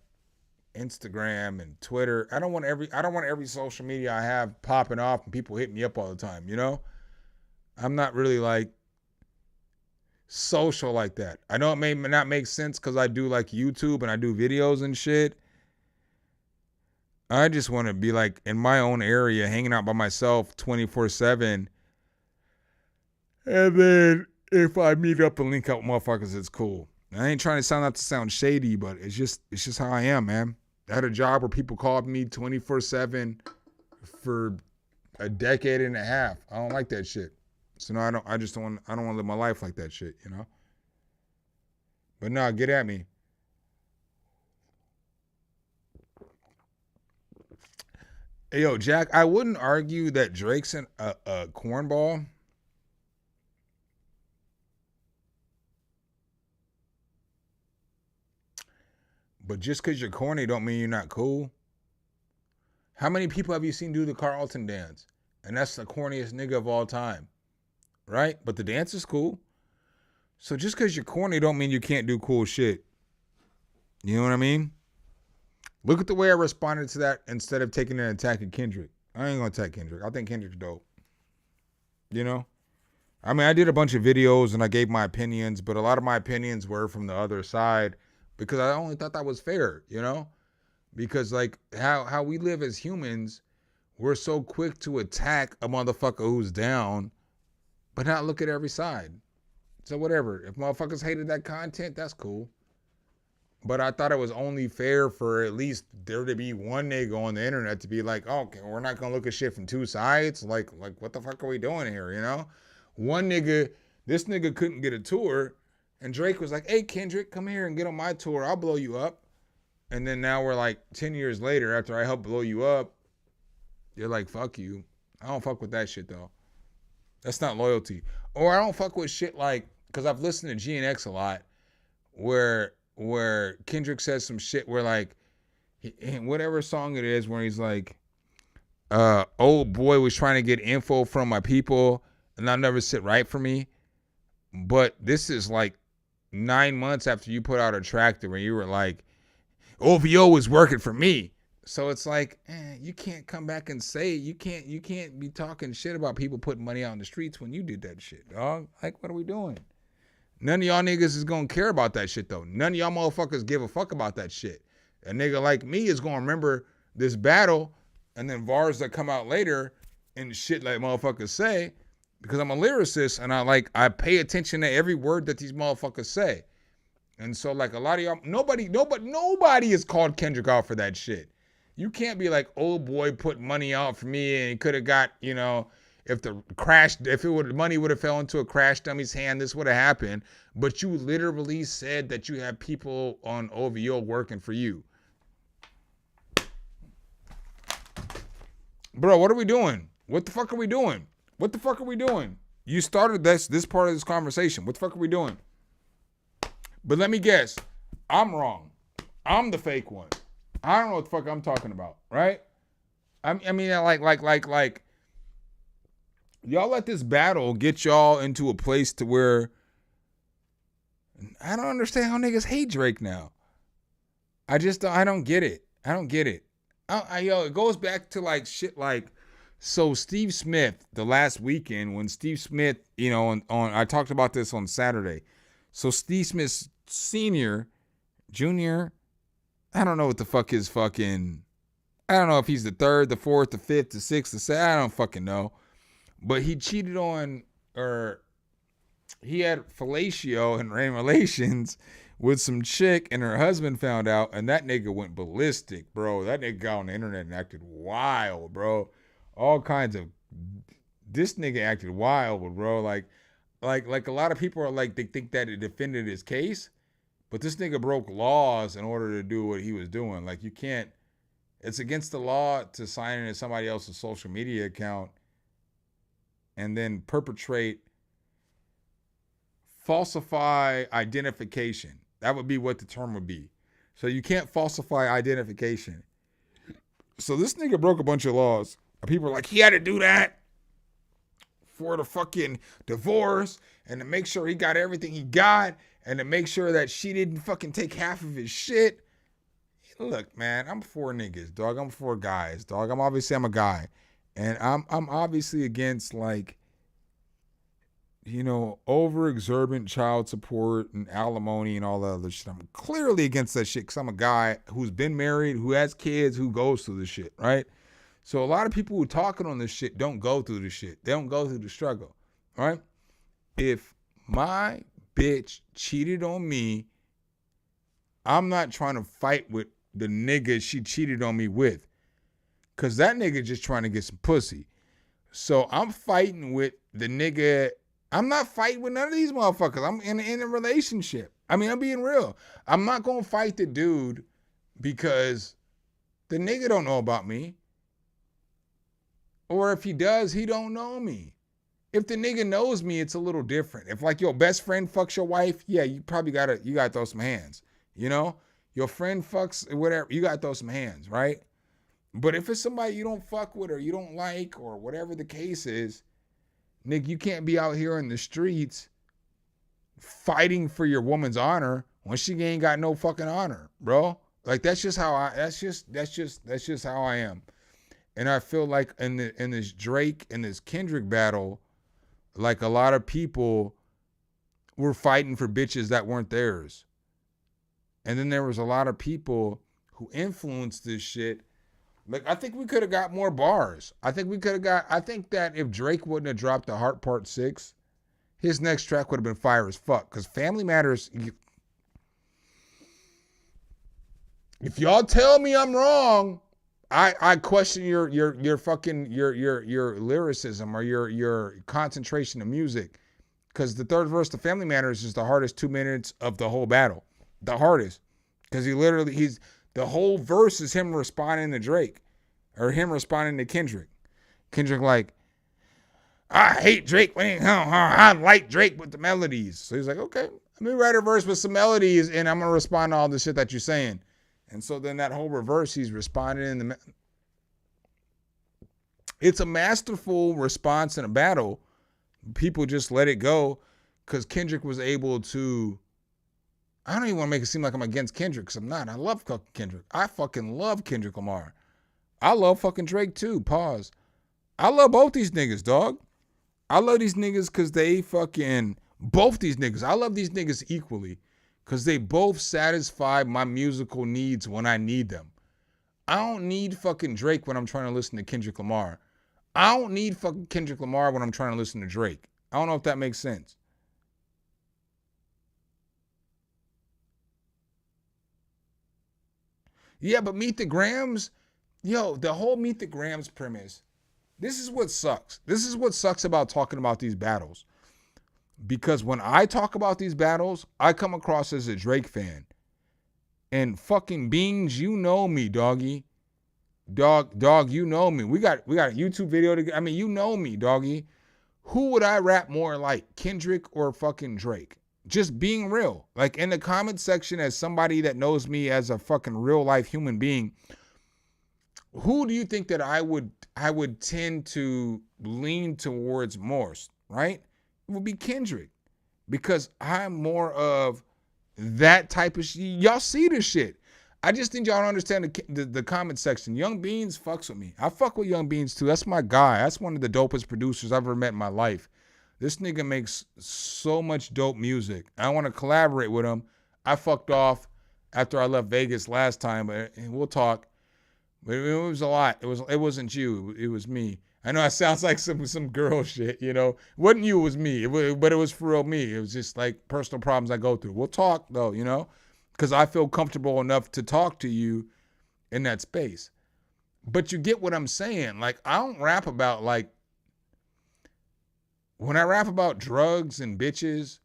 Instagram and Twitter. I don't want every social media I have popping off and people hitting me up all the time, you know? I'm not really like social like that. I know it may not make sense because I do like YouTube and I do videos and shit. I just want to be like in my own area, hanging out by myself 24/7. And then if I meet up and link up with motherfuckers, it's cool. I ain't trying to sound shady, but it's just how I am, man. I had a job where people called me 24/7 for a decade and a half. I don't like that shit. So no, I don't want to live my life like that shit, you know? But no, get at me. Hey, yo, Jack, I wouldn't argue that Drake's a cornball. But just because you're corny don't mean you're not cool. How many people have you seen do the Carlton dance? And that's the corniest nigga of all time. Right? But the dance is cool. So just because you're corny don't mean you can't do cool shit. You know what I mean? Look at the way I responded to that instead of taking an attack at Kendrick. I ain't gonna attack Kendrick. I think Kendrick's dope. You know? I mean, I did a bunch of videos and I gave my opinions, but a lot of my opinions were from the other side because I only thought that was fair, you know? Because like how we live as humans, we're so quick to attack a motherfucker who's down, but not look at every side. So whatever. If motherfuckers hated that content, that's cool. But I thought it was only fair for at least there to be one nigga on the internet to be like, oh, okay, we're not gonna look at shit from two sides. Like what the fuck are we doing here, you know? One nigga, this nigga couldn't get a tour, and Drake was like, hey, Kendrick, come here and get on my tour. I'll blow you up. And then now we're like 10 years later, after I helped blow you up, you're like, fuck you. I don't fuck with that shit, though. That's not loyalty. Or I don't fuck with shit like, because I've listened to GNX a lot, where Kendrick says some shit where like, whatever song it is, where he's like, old boy was trying to get info from my people, and I'll never sit right for me. But this is like 9 months after you put out a track where you were like, OVO was working for me. So it's like, you can't come back and say, you can't be talking shit about people putting money out in the streets when you did that shit, dog. Like, what are we doing? None of y'all niggas is gonna care about that shit, though. None of y'all motherfuckers give a fuck about that shit. A nigga like me is gonna remember this battle and then bars that come out later and shit like motherfuckers say, because I'm a lyricist and I pay attention to every word that these motherfuckers say. And so like a lot of y'all, nobody is called Kendrick out for that shit. You can't be like, old boy put money out for me and he could have got, you know, if money would have fell into a crash dummy's hand, this would have happened. But you literally said that you have people on OVO working for you. Bro, what are we doing? What the fuck are we doing? What the fuck are we doing? You started this part of this conversation. What the fuck are we doing? But let me guess. I'm wrong. I'm the fake one. I don't know what the fuck I'm talking about, right? I mean, like, y'all let this battle get y'all into a place to where I don't understand how niggas hate Drake now. I don't get it. I don't get it. It goes back to like shit like, so Steve Smith, the last weekend when Steve Smith, you know, on I talked about this on Saturday. So Steve Smith Senior, Junior, I don't know what the fuck his fucking, I don't know if he's the third, the fourth, the fifth, the sixth, the seventh, I don't fucking know. But he cheated on, or he had fellatio and relations with some chick, and her husband found out, and that nigga went ballistic, bro. That nigga got on the internet and acted wild, bro. All kinds of, this nigga acted wild, bro. Like a lot of people are like, they think that it defended his case, but this nigga broke laws in order to do what he was doing. Like, you can't, it's against the law to sign into somebody else's social media account and then falsify identification. That would be what the term would be. So you can't falsify identification. So this nigga broke a bunch of laws. People are like, he had to do that for the fucking divorce and to make sure he got everything he got and to make sure that she didn't fucking take half of his shit. Look, man, I'm for niggas, dog. I'm for guys, dog. I'm a guy. And I'm obviously against, like, you know, over-exorbitant child support and alimony and all that other shit. I'm clearly against that shit because I'm a guy who's been married, who has kids, who goes through this shit, right? So a lot of people who talking on this shit don't go through the shit. They don't go through the struggle, right? If my bitch cheated on me, I'm not trying to fight with the nigga she cheated on me with, because that nigga just trying to get some pussy. So I'm fighting with the nigga. I'm not fighting with none of these motherfuckers. I'm in a relationship. I mean, I'm being real. I'm not going to fight the dude because the nigga don't know about me. Or if he does, he don't know me. If the nigga knows me, it's a little different. If like your best friend fucks your wife, yeah, you probably gotta throw some hands. You know? Your friend fucks, whatever. You got to throw some hands, right? But if it's somebody you don't fuck with or you don't like or whatever the case is, nigga, you can't be out here in the streets fighting for your woman's honor when she ain't got no fucking honor, bro. Like that's just how I am. And I feel like in this Drake and this Kendrick battle, like a lot of people were fighting for bitches that weren't theirs. And then there was a lot of people who influenced this shit. Like, I think we could have got more bars. I think that if Drake wouldn't have dropped The Heart Part 6, his next track would have been fire as fuck. Because Family Matters, if y'all tell me I'm wrong, I question your fucking lyricism or your concentration of music. Because the third verse to Family Matters is the hardest 2 minutes of the whole battle. The hardest. Because the whole verse is him responding to Drake. Or him responding to Kendrick. Kendrick like, I hate Drake. I like Drake with the melodies. So he's like, okay, let me write a verse with some melodies and I'm going to respond to all the shit that you're saying. And so then that whole reverse, he's responding in it's a masterful response in a battle. People just let it go because Kendrick was able to. I don't even want to make it seem like I'm against Kendrick because I'm not. I love Kendrick. I fucking love Kendrick Lamar. I love fucking Drake too. Pause. I love both these niggas, dog. I love these niggas because they fucking, both these niggas. I love these niggas equally because they both satisfy my musical needs when I need them. I don't need fucking Drake when I'm trying to listen to Kendrick Lamar. I don't need fucking Kendrick Lamar when I'm trying to listen to Drake. I don't know if that makes sense. Yeah, but Meet the Grams, yo, the whole Meet the Grams premise, this is what sucks. This is what sucks about talking about these battles. Because when I talk about these battles, I come across as a Drake fan. And fucking Beans, you know me, doggy. Dog, you know me. We got a YouTube video together. I mean, you know me, doggy. Who would I rap more like, Kendrick or fucking Drake? Just being real. Like in the comment section, as somebody that knows me as a fucking real life human being, who do you think that I would tend to lean towards more, right? It would be Kendrick. Because I'm more of that type of shit. Y'all see this shit. I just think y'all don't understand the comment section. Young Beans fucks with me. I fuck with Young Beans too. That's my guy. That's one of the dopest producers I've ever met in my life. This nigga makes so much dope music. I want to collaborate with him. I fucked off after I left Vegas last time, and we'll talk. But it was a lot. It wasn't you. It was me. I know it sounds like some girl shit, you know. It wasn't you, it was me. But it was for real me. It was just like personal problems I go through. We'll talk though, you know, because I feel comfortable enough to talk to you in that space. But you get what I'm saying. Like, I don't rap about like, when I rap about drugs and bitches,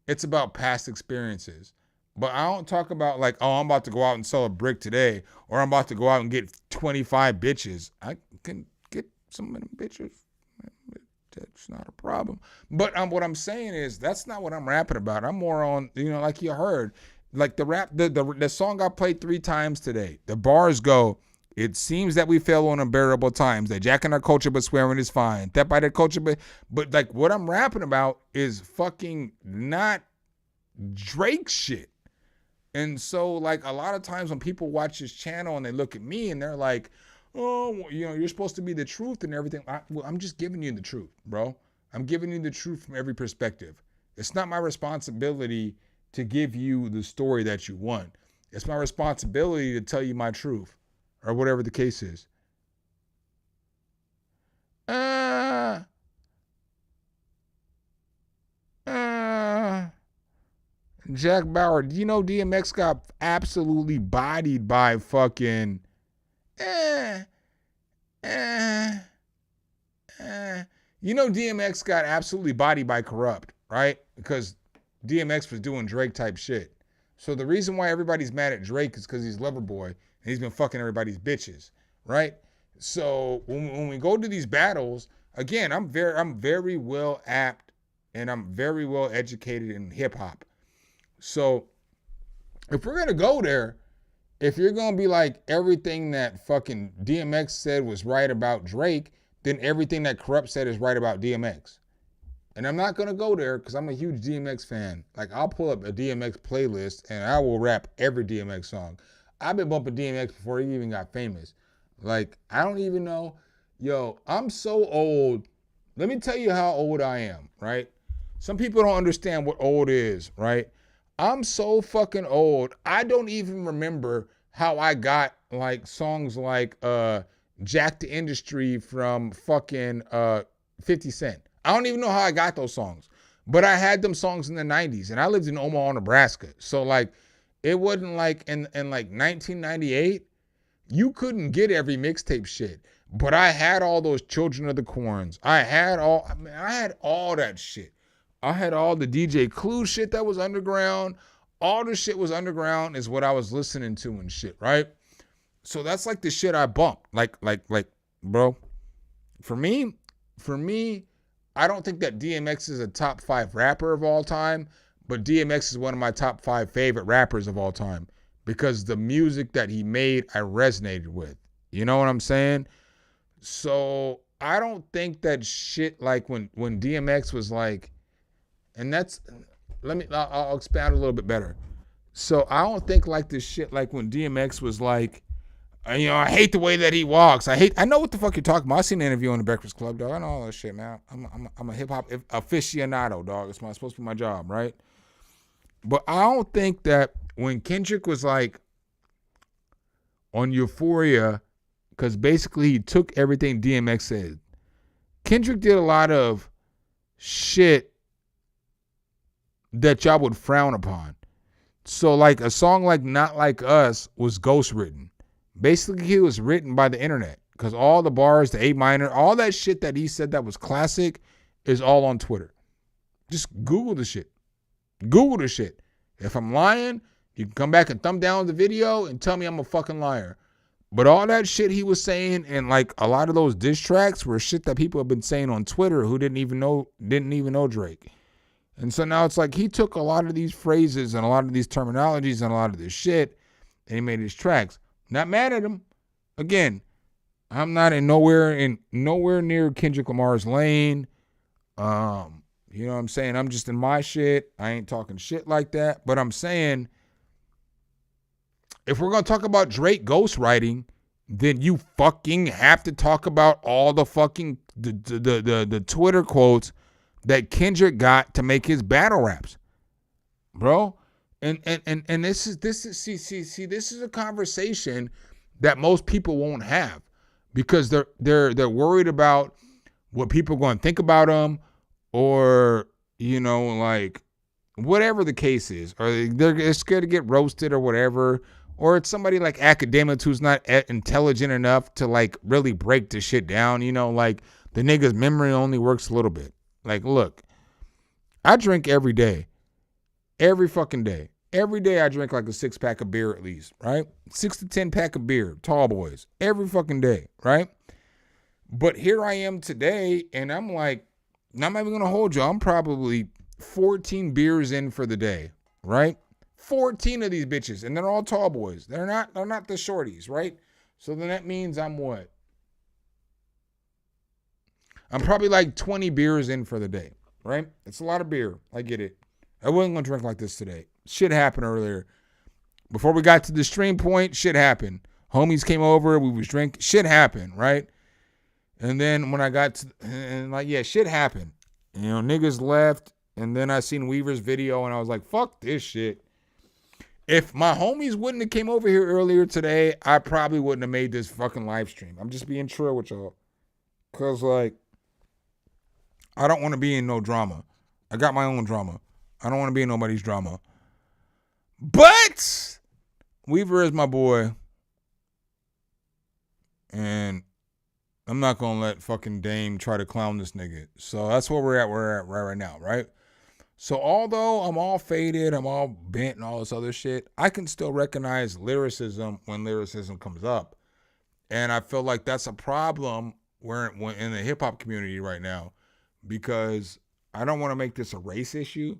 it's about past experiences. But I don't talk about like, oh, I'm about to go out and sell a brick today, or I'm about to go out and get 25 bitches. I can get some of them bitches. That's not a problem. But what I'm saying is that's not what I'm rapping about. I'm more on, you know, like you heard, like the song I played 3 times today. The bars go, it seems that we fail on unbearable times. They jacking our culture, but swearing is fine. That by their culture, but like what I'm rapping about is fucking not Drake shit. And so like a lot of times when people watch this channel and they look at me and they're like, oh, you know, you're supposed to be the truth and everything. I'm just giving you the truth, bro. I'm giving you the truth from every perspective. It's not my responsibility to give you the story that you want. It's my responsibility to tell you my truth. Or whatever the case is. Jack Bauer, do you know DMX got absolutely bodied by fucking You know DMX got absolutely bodied by Corrupt, right? Because DMX was doing Drake type shit. So the reason why everybody's mad at Drake is because he's Loverboy and he's been fucking everybody's bitches, right? So when we go to these battles, again, I'm very well apt and I'm very well educated in hip hop. So if we're gonna go there, if you're gonna be like everything that fucking DMX said was right about Drake, then everything that Corrupt said is right about DMX. And I'm not gonna go there because I'm a huge DMX fan. Like, I'll pull up a DMX playlist and I will rap every DMX song. I've been bumping DMX before he even got famous. Like, I don't even know. Yo, I'm so old. Let me tell you how old I am, right? Some people don't understand what old is, right? I'm so fucking old. I don't even remember how I got like songs like Jack the Industry from fucking 50 Cent. I don't even know how I got those songs. But I had them songs in the 90s and I lived in Omaha, Nebraska. So like it wasn't like in like 1998, you couldn't get every mixtape shit. But I had all those Children of the Corns. I had all that shit. I had all the DJ Clue shit that was underground. All the shit was underground is what I was listening to and shit, right? So that's like the shit I bumped. Like, bro, for me, I don't think that DMX is a top 5 rapper of all time, but DMX is one of my top 5 favorite rappers of all time because the music that he made, I resonated with. You know what I'm saying? So I don't think that shit like when DMX was like, and that's, I'll expound a little bit better. So I don't think like this shit like when DMX was like, you know, I hate the way that he walks. I know what the fuck you're talking about. I seen an interview on the Breakfast Club, dog. I know all that shit, man. I'm a hip hop aficionado, dog. It's supposed to be my job, right? But I don't think that when Kendrick was like on Euphoria, because basically he took everything DMX said. Kendrick did a lot of shit that y'all would frown upon. So like a song like Not Like Us was ghost written. Basically, it was written by the internet because all the bars, the A minor, all that shit that he said that was classic is all on Twitter. Just Google the shit. Google the shit. If I'm lying, you can come back and thumb down the video and tell me I'm a fucking liar. But all that shit he was saying and like a lot of those diss tracks were shit that people have been saying on Twitter who didn't even know Drake. And so now it's like he took a lot of these phrases and a lot of these terminologies and a lot of this shit and he made his tracks. Not mad at him. Again, I'm not nowhere near Kendrick Lamar's lane. You know what I'm saying? I'm just in my shit. I ain't talking shit like that. But I'm saying if we're gonna talk about Drake ghostwriting, then you fucking have to talk about all the fucking the Twitter quotes that Kendrick got to make his battle raps, bro. And this is a conversation that most people won't have because they're worried about what people are going to think about them, or you know, like whatever the case is, or they're scared to get roasted or whatever, or it's somebody like Academics who's not intelligent enough to like really break the shit down. You know, like the nigga's memory only works a little bit. Like, look, I drink every day. Every fucking day. Every day I drink like a 6-pack of beer at least, right? 6 to 10 pack of beer, tall boys. Every fucking day, right? But here I am today, and I'm like, I'm not even going to hold you. I'm probably 14 beers in for the day, right? 14 of these bitches, and they're all tall boys. They're not the shorties, right? So then that means I'm what? I'm probably like 20 beers in for the day, right? It's a lot of beer. I get it. I wasn't going to drink like this today. Shit happened earlier. Before we got to the stream point, shit happened. Homies came over. We was drinking. Shit happened, right? And then when I got to, and like, yeah, shit happened. You know, niggas left. And then I seen Weaver's video and I was like, fuck this shit. If my homies wouldn't have came over here earlier today, I probably wouldn't have made this fucking live stream. I'm just being true with y'all. Because like, I don't want to be in no drama. I got my own drama. I don't want to be in nobody's drama. But Weaver is my boy. And I'm not going to let fucking Dame try to clown this nigga. So that's where we're at right now, right? So although I'm all faded, I'm all bent and all this other shit, I can still recognize lyricism when lyricism comes up. And I feel like that's a problem when in the hip hop community right now. Because I don't want to make this a race issue.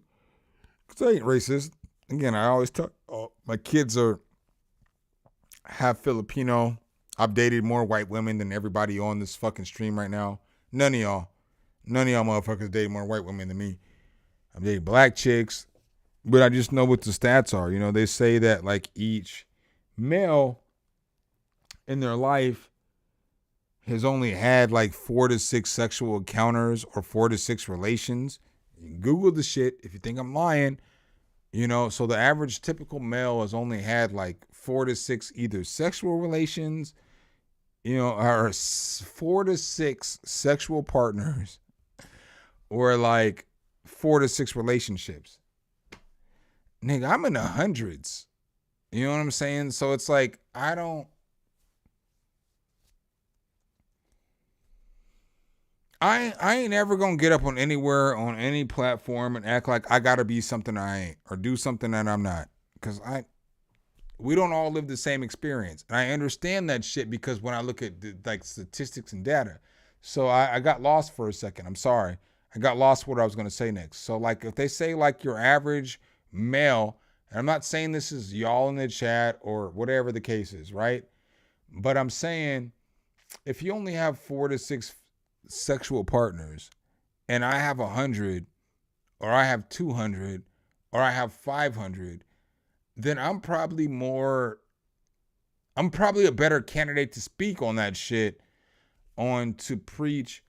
Because I ain't racist. Again, I always talk, my kids are half Filipino. I've dated more white women than everybody on this fucking stream right now. None of y'all motherfuckers dated more white women than me. I've dated black chicks, but I just know what the stats are. You know, they say that like each male in their life has only had like 4 to 6 sexual encounters or 4 to 6 relations. You can Google the shit if you think I'm lying. You know, so the average typical male has only had like 4 to 6 either sexual relations, you know, or 4 to 6 sexual partners, or like 4 to 6 relationships. Nigga, I'm in the hundreds. You know what I'm saying? So it's like, I ain't ever gonna get up on anywhere, on any platform and act like I gotta be something I ain't, or do something that I'm not. Because we don't all live the same experience. And I understand that shit because when I look at like statistics and data. So I got lost for a second. I'm sorry. I got lost what I was gonna say next. So like if they say like your average male, and I'm not saying this is y'all in the chat or whatever the case is, right? But I'm saying if you only have 4 to 6 sexual partners and I have 100 or I have 200 or I have 500, then I'm probably a better candidate to speak on that shit, on to preach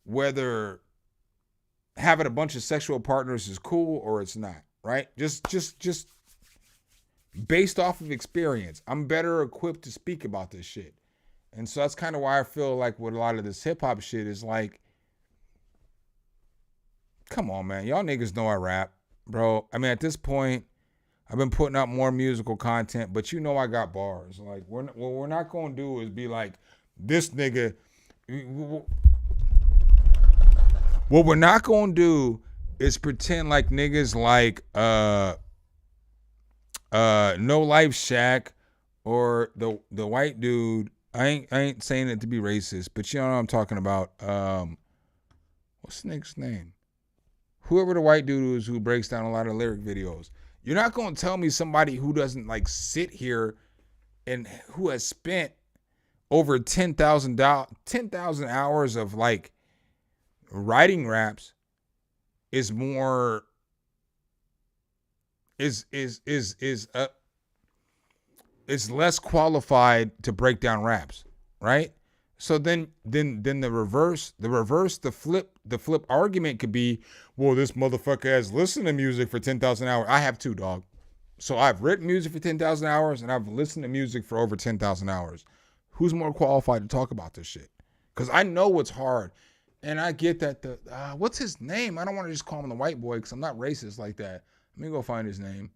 whether having a bunch of sexual partners is cool or it's not, right? Just based off of experience, I'm better equipped to speak about this shit. And so that's kind of why I feel like with a lot of this hip hop shit is like, come on, man. Y'all niggas know I rap, bro. I mean, at this point, I've been putting out more musical content, but you know I got bars. Like, what we're not going to do is be like, this nigga. What we're not going to do is pretend like niggas like No Life Shaq or the white dude. I ain't saying it to be racist, but you know what I'm talking about. What's the nigga's name? Whoever the white dude is who breaks down a lot of lyric videos. You're not going to tell me somebody who doesn't like sit here and who has spent over 10,000 hours of like writing raps is more is less qualified to break down raps, right? So then the flip argument could be, well, this motherfucker has listened to music for 10,000 hours. I have too, dog. So I've written music for 10,000 hours and I've listened to music for over 10,000 hours. Who's more qualified to talk about this shit? Because I know it's hard. And I get that what's his name? I don't want to just call him the white boy because I'm not racist like that. Let me go find his name.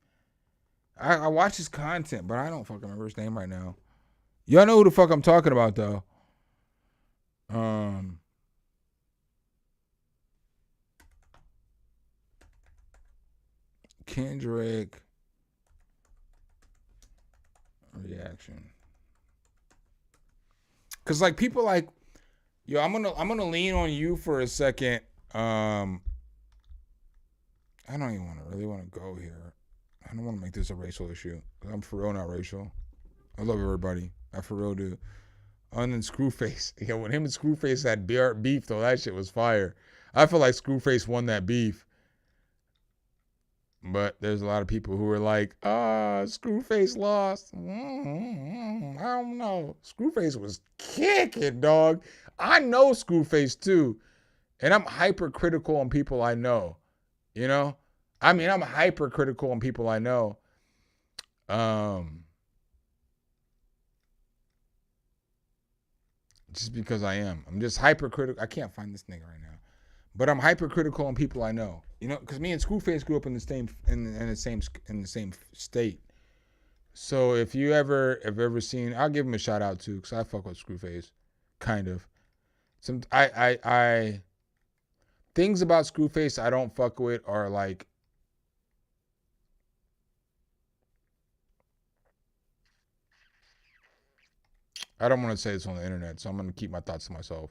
I watch his content, but I don't fucking remember his name right now. Y'all know who the fuck I'm talking about, though. Kendrick reaction. Cause like people like, yo, I'm gonna lean on you for a second. I don't even really want to go here. I don't want to make this a racial issue. I'm for real not racial. I love everybody. I for real do. And then Screwface. Yeah, when him and Screwface had beef though, that shit was fire. I feel like Screwface won that beef. But there's a lot of people who are like, Screwface lost. I don't know. Screwface was kicking, dog. I know Screwface too. And I'm hypercritical on people I know. You know? I mean, I'm hypercritical on people I know. Just because I am. I'm just hypercritical. I can't find this nigga right now. But I'm hypercritical on people I know. You know, because me and Screwface grew up in the same state. So if you ever seen, I'll give him a shout out too, because I fuck with Screwface, kind of. I things about Screwface I don't fuck with are like, I don't want to say this on the internet, so I'm gonna keep my thoughts to myself.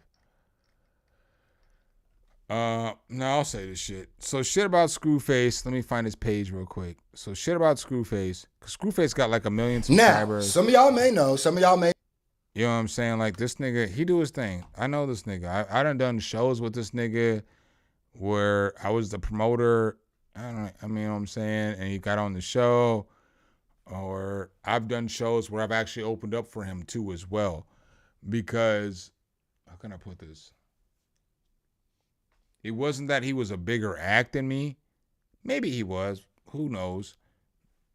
No, I'll say this shit. So shit about Screwface. Let me find his page real quick. So shit about Screwface. Cause Screwface got like 1 million subscribers. Now, some of y'all may know. Some of y'all may. You know what I'm saying? Like this nigga, he do his thing. I know this nigga. I done shows with this nigga where I was the promoter. I mean, you know what I'm saying? And he got on the show. Or I've done shows where I've actually opened up for him too as well. Because, how can I put this? It wasn't that he was a bigger act than me. Maybe he was. Who knows?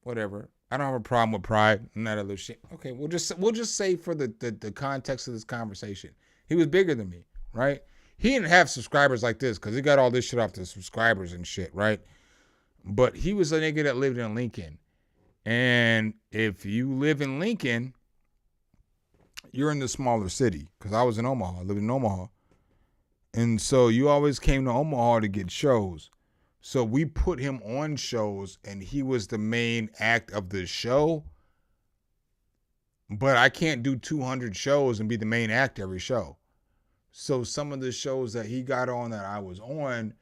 Whatever. I don't have a problem with pride and that other shit. Okay, we'll just say for the context of this conversation, he was bigger than me, right? He didn't have subscribers like this because he got all this shit off the subscribers and shit, right? But he was a nigga that lived in Lincoln. And if you live in Lincoln, you're in the smaller city. Because I was in Omaha. I lived in Omaha. And so you always came to Omaha to get shows. So we put him on shows and he was the main act of the show. But I can't do 200 shows and be the main act every show. So some of the shows that he got on that I was on,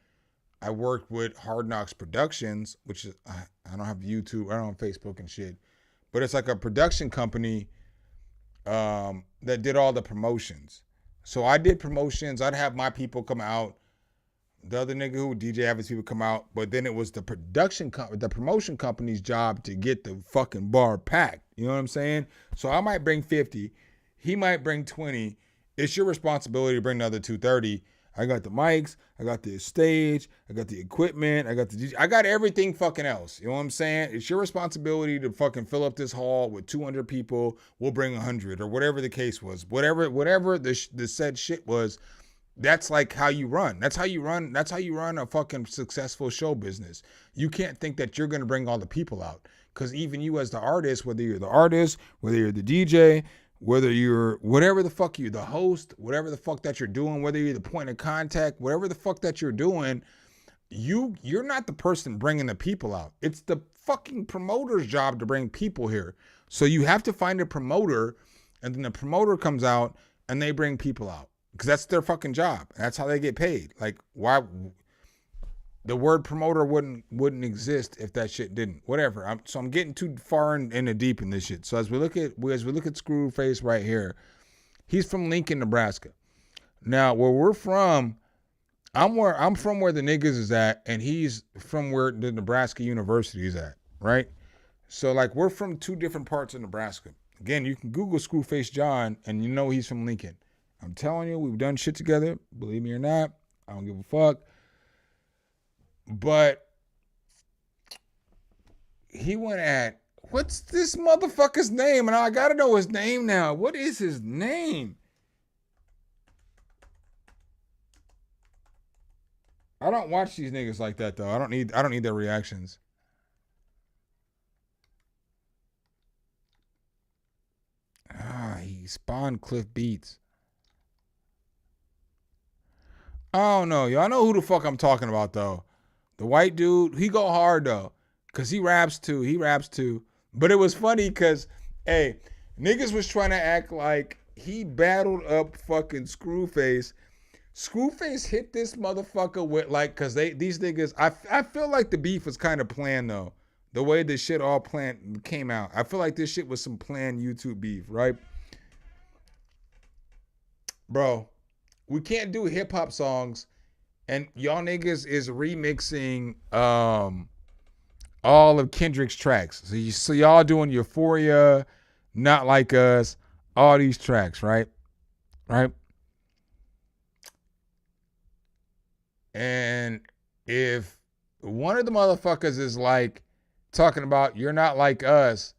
I worked with Hard Knocks Productions, which is, I don't have YouTube, I don't have Facebook and shit. But it's like a production company that did all the promotions. So I did promotions. I'd have my people come out. The other nigga who DJ have his people come out, but then it was the promotion company's job to get the fucking bar packed. You know what I'm saying? So I might bring 50, he might bring 20. It's your responsibility to bring the other 230. I got the mics, I got the stage, I got the equipment, I got the DJ, I got everything fucking else. You know what I'm saying? It's your responsibility to fucking fill up this hall with 200 people. We'll bring 100 or whatever the case was. Whatever the said shit was. That's like how you run. That's how you run a fucking successful show business. You can't think that you're going to bring all the people out. Because even you as the artist, whether you're the artist, whether you're the DJ, whether you're whatever the fuck you're the host, whatever the fuck that you're doing, whether you're the point of contact, whatever the fuck that you're doing, you're not the person bringing the people out. It's the fucking promoter's job to bring people here. So you have to find a promoter, and then the promoter comes out and they bring people out. Because that's their fucking job. That's how they get paid. Like, why? The word promoter wouldn't exist if that shit didn't. Whatever. I'm getting too far in the deep in this shit. So as we look at Screwface right here, he's from Lincoln, Nebraska. Now, where we're from, I'm from where the niggas is at, and he's from where the Nebraska University is at, right? So like we're from two different parts of Nebraska. Again, you can Google Screwface John, and you know he's from Lincoln. I'm telling you, we've done shit together. Believe me or not, I don't give a fuck. But he went at, what's this motherfucker's name? And I gotta know his name now. What is his name? I don't watch these niggas like that though. I don't need their reactions. He spawned Cliff Beats. Oh no, y'all know who the fuck I'm talking about though. The white dude, he go hard though, cause he raps too. But it was funny cause, hey, niggas was trying to act like he battled up fucking Screwface. Screwface hit this motherfucker with like, cause these niggas, I feel like the beef was kind of planned though. The way this shit all came out. I feel like this shit was some planned YouTube beef, right? Bro, we can't do hip hop songs and y'all niggas is remixing all of Kendrick's tracks. So y'all doing Euphoria, Not Like Us, all these tracks, right? Right? And if one of the motherfuckers is like talking about you're not like us,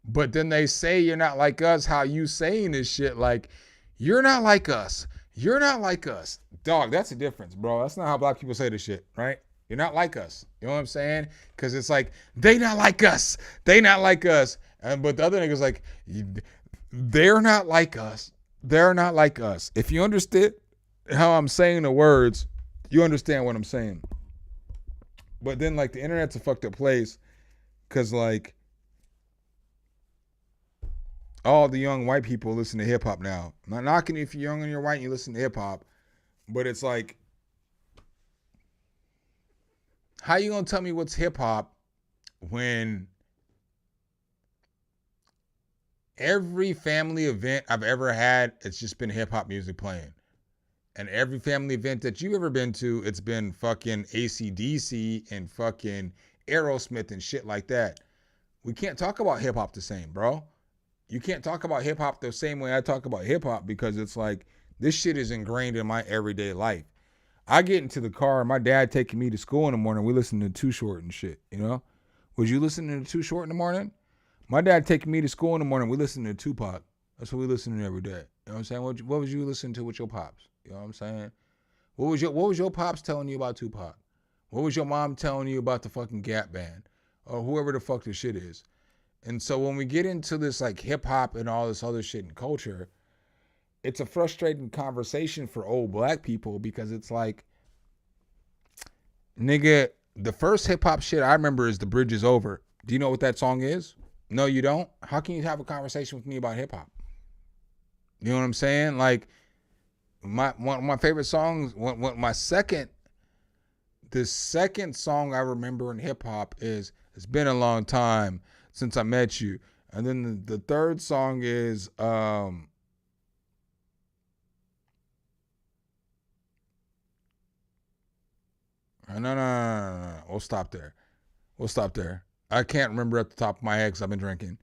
but then they say you're not like us, how you saying this shit like you're not like us. You're not like us. Dog, that's the difference, bro. That's not how black people say this shit, right? You're not like us. You know what I'm saying? Because it's like, they not like us. They not like us. But the other nigga's like, they're not like us. They're not like us. If you understand how I'm saying the words, you understand what I'm saying. But then, like, the internet's a fucked up place because, like, all the young white people listen to hip hop now. I'm not knocking if you're young and you're white and you listen to hip hop, but it's like How you gonna tell me what's hip hop when every family event I've ever had, it's just been hip hop music playing? And every family event that you've ever been to, it's been fucking AC/DC and fucking Aerosmith and shit like that. We can't talk about hip hop the same, bro. You can't talk about hip hop the same way I talk about hip hop, because it's like, this shit is ingrained in my everyday life. I get into the car and my dad taking me to school in the morning. We listen to Too Short and shit, you know? Was you listening to Too Short in the morning? My dad taking me to school in the morning. We listen to Tupac. That's what we listen to every day. You know what I'm saying? What was you listening to with your pops? You know what I'm saying? What was your pops telling you about Tupac? What was your mom telling you about the fucking Gap Band? Or whoever the fuck this shit is. And so when we get into this like hip hop and all this other shit and culture, it's a frustrating conversation for old black people, because it's like, nigga, the first hip hop shit I remember is The Bridge Is Over. Do you know what that song is? No, you don't? How can you have a conversation with me about hip hop? You know what I'm saying? Like, one of my favorite songs, the second song I remember in hip hop is It's Been a Long Time Since I Met You. And then the third song is no. We'll stop there. I can't remember at the top of my head because I've been drinking.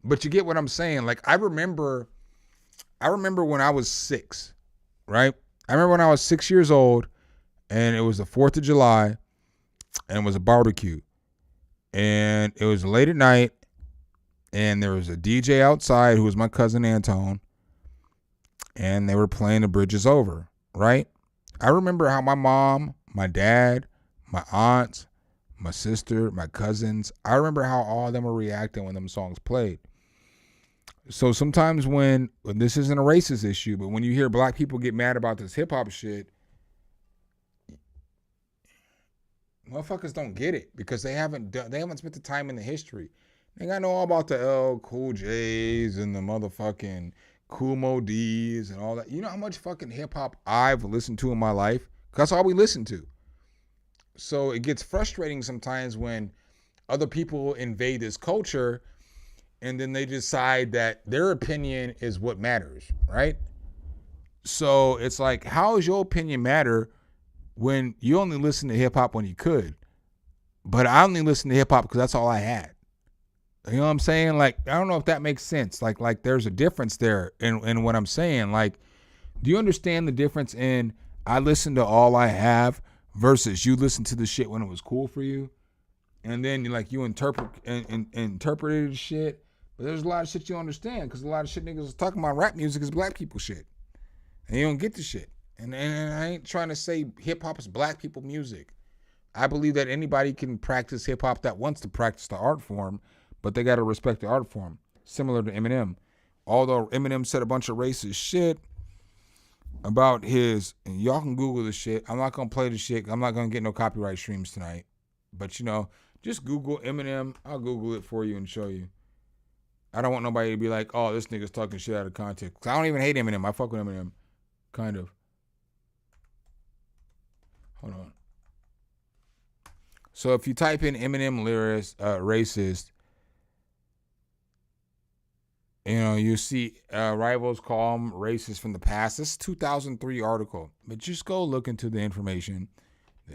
But you get what I'm saying. Like, I remember when I was 6, right? I remember when I was 6 years old, and it was the 4th of July, and it was a barbecue. And it was late at night, and there was a DJ outside who was my cousin Antone, and they were playing The Bridge Is Over, right? I remember how my mom, my dad, my aunts, my sister, my cousins, I remember how all of them were reacting when them songs played. So sometimes when this isn't a racist issue, but when you hear black people get mad about this hip hop shit, motherfuckers don't get it, because they haven't spent the time in the history. They got to know all about the L Cool J's and the motherfucking Kool Moe D's and all that. You know how much fucking hip hop I've listened to in my life? That's all we listen to. So it gets frustrating sometimes when other people invade this culture and then they decide that their opinion is what matters, right? So it's like, how does your opinion matter when you only listen to hip hop when you could? But I only listen to hip hop because that's all I had. You know what I'm saying? Like, I don't know if that makes sense. Like there's a difference there in what I'm saying. Like, do you understand the difference in I listen to all I have versus you listen to the shit when it was cool for you? And then you interpreted shit. But there's a lot of shit you don't understand, because a lot of shit niggas is talking about rap music is black people shit. And you don't get the shit. And I ain't trying to say hip hop is black people music. I believe that anybody can practice hip hop that wants to practice the art form, but they got to respect the art form. Similar to Eminem. Although Eminem said a bunch of racist shit about his, and y'all can Google the shit. I'm not going to play the shit. I'm not going to get no copyright streams tonight. But, just Google Eminem. I'll Google it for you and show you. I don't want nobody to be like, oh, this nigga's talking shit out of context. 'Cause I don't even hate Eminem. I fuck with Eminem. Kind of. Hold on. So if you type in Eminem lyrics, racist, you see rivals call him racist from the past. This is 2003 article. But just go look into the information.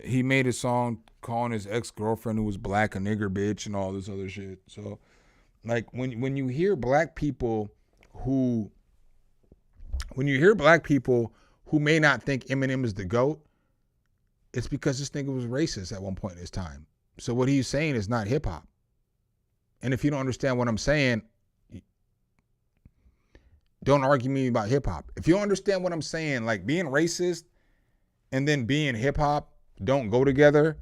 He made a song calling his ex-girlfriend who was black a nigger bitch and all this other shit. So, like, when you hear black people who may not think Eminem is the GOAT, it's because this nigga was racist at one point in his time. So what he's saying is not hip hop. And if you don't understand what I'm saying, don't argue me about hip hop. If you don't understand what I'm saying, like being racist and then being hip hop don't go together.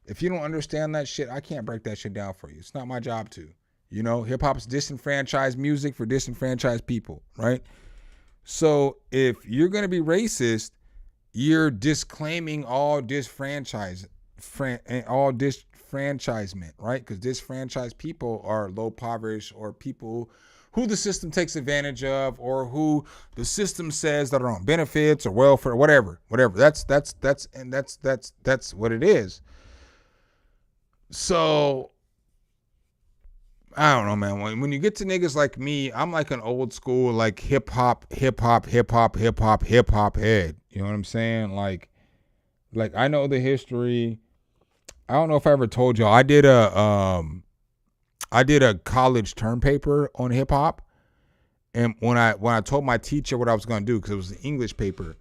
If you don't understand that shit, I can't break that shit down for you. It's not my job to. Hip hop's disenfranchised music for disenfranchised people, right? So if you're going to be racist, you're disclaiming all disfranchisement, right? Because disfranchised people are low poverty or people who the system takes advantage of, or who the system says that are on benefits or welfare, whatever. That's what it is. So I don't know, man. When you get to niggas like me, I'm like an old school, like hip hop head. You know what I'm saying? Like I know the history. I don't know if I ever told y'all. I did a college term paper on hip hop, and when I told my teacher what I was gonna do, because it was an English paper,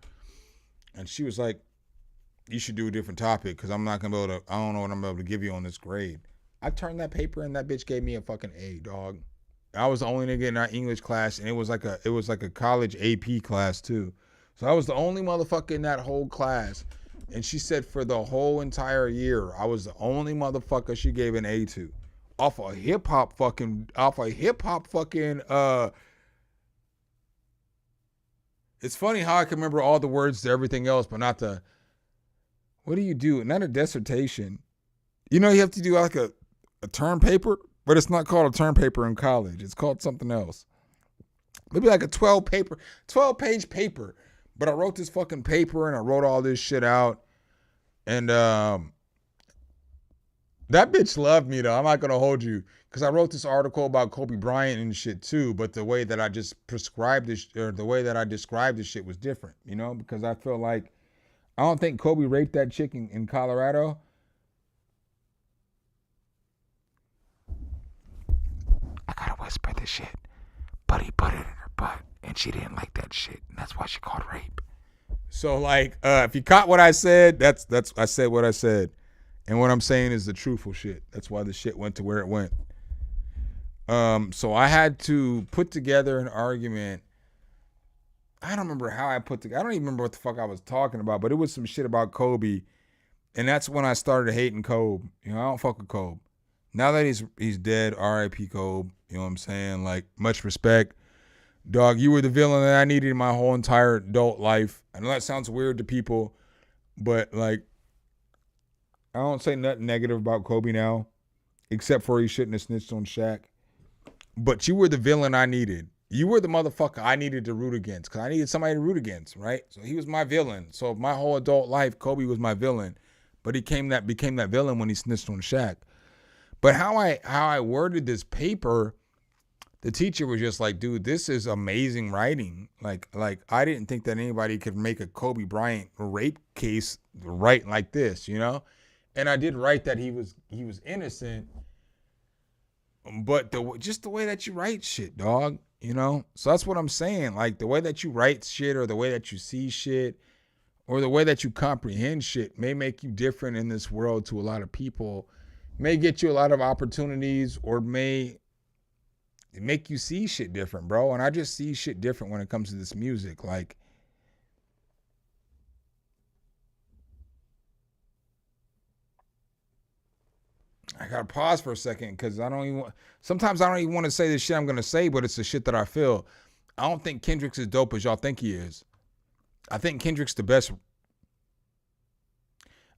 and she was like, "You should do a different topic, because I'm not gonna be able to. I don't know what I'm gonna be able to give you on this grade." I turned that paper in. That bitch gave me a fucking A, dog. I was the only nigga in our English class, and it was like a college AP class too. So I was the only motherfucker in that whole class. And she said for the whole entire year, I was the only motherfucker she gave an A to. Off a hip hop fucking it's funny how I can remember all the words to everything else, but not the, what do you do? Not a dissertation. You know, you have to do like a term paper, but it's not called a term paper in college. It's called something else. Maybe like a 12-page paper. But I wrote this fucking paper and I wrote all this shit out. And that bitch loved me though. I'm not gonna hold you. Because I wrote this article about Kobe Bryant and shit too. But the way that I just prescribed this, or the way that I described this shit was different, you know? Because I feel like, I don't think Kobe raped that chick in Colorado. I gotta whisper this shit. But he put it in her butt. And she didn't like that shit. And that's why she called rape. So like, if you caught what I said, I said what I said. And what I'm saying is the truthful shit. That's why the shit went to where it went. So I had to put together an argument. I don't remember how I put together. I don't even remember what the fuck I was talking about, but it was some shit about Kobe. And that's when I started hating Kobe. You know, I don't fuck with Kobe. Now that he's dead, R.I.P. Kobe. You know what I'm saying? Like, much respect. Dog, you were the villain that I needed in my whole entire adult life. I know that sounds weird to people, but like, I don't say nothing negative about Kobe now, except for he shouldn't have snitched on Shaq. But you were the villain I needed. You were the motherfucker I needed to root against, because I needed somebody to root against, right? So he was my villain. So my whole adult life, Kobe was my villain. But he became that villain when he snitched on Shaq. But how I worded this paper, the teacher was just like, dude, this is amazing writing. Like I didn't think that anybody could make a Kobe Bryant rape case right like this, you know? And I did write that he was innocent, but just the way that you write shit, dog, you know? So that's what I'm saying. Like, the way that you write shit, or the way that you see shit, or the way that you comprehend shit may make you different in this world to a lot of people, may get you a lot of opportunities, or may make you see shit different, bro. And I just see shit different when it comes to this music. Like, I gotta pause for a second, because sometimes I don't even want to say the shit I'm gonna say, but it's the shit that I feel. I don't think Kendrick's as dope as y'all think he is. I think Kendrick's the best.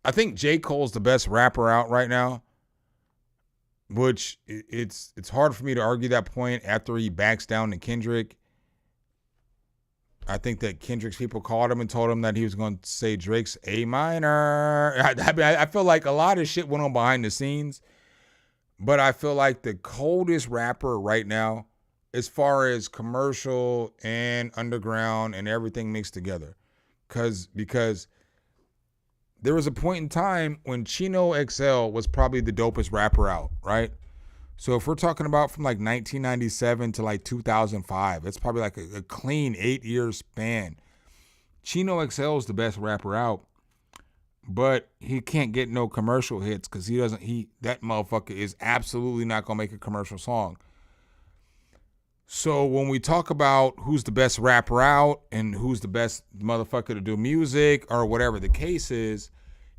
I think J. Cole's the best rapper out right now. Which it's hard for me to argue that point after he backs down to Kendrick. I think that Kendrick's people called him and told him that he was going to say Drake's A minor. I feel like a lot of shit went on behind the scenes, but I feel like the coldest rapper right now, as far as commercial and underground and everything mixed together, because there was a point in time when Chino XL was probably the dopest rapper out, right? So if we're talking about from like 1997 to like 2005, it's probably like a clean 8-year span. Chino XL is the best rapper out, but he can't get no commercial hits because that motherfucker is absolutely not gonna make a commercial song. So when we talk about who's the best rapper out and who's the best motherfucker to do music or whatever the case is,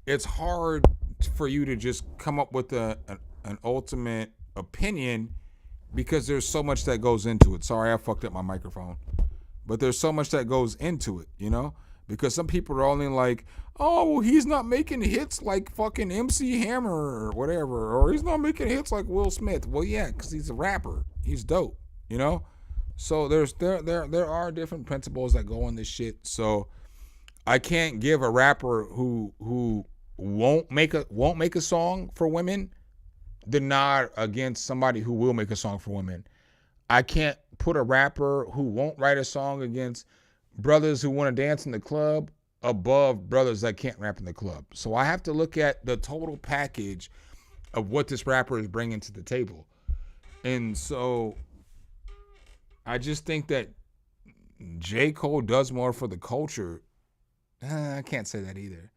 it's hard for you to just come up with an ultimate opinion, because there's so much that goes into it. Sorry, I fucked up my microphone. But there's so much that goes into it, you know? Because some people are only like, oh, well, he's not making hits like fucking MC Hammer or whatever, or he's not making hits like Will Smith. Well, yeah, because he's a rapper. He's dope, you know? So there are different principles that go on this shit. So I can't give a rapper who won't make a song for women the nod against somebody who will make a song for women. I can't put a rapper who won't write a song against brothers who want to dance in the club above brothers that can't rap in the club. So I have to look at the total package of what this rapper is bringing to the table. And so I just think that J. Cole does more for the culture. I can't say that either.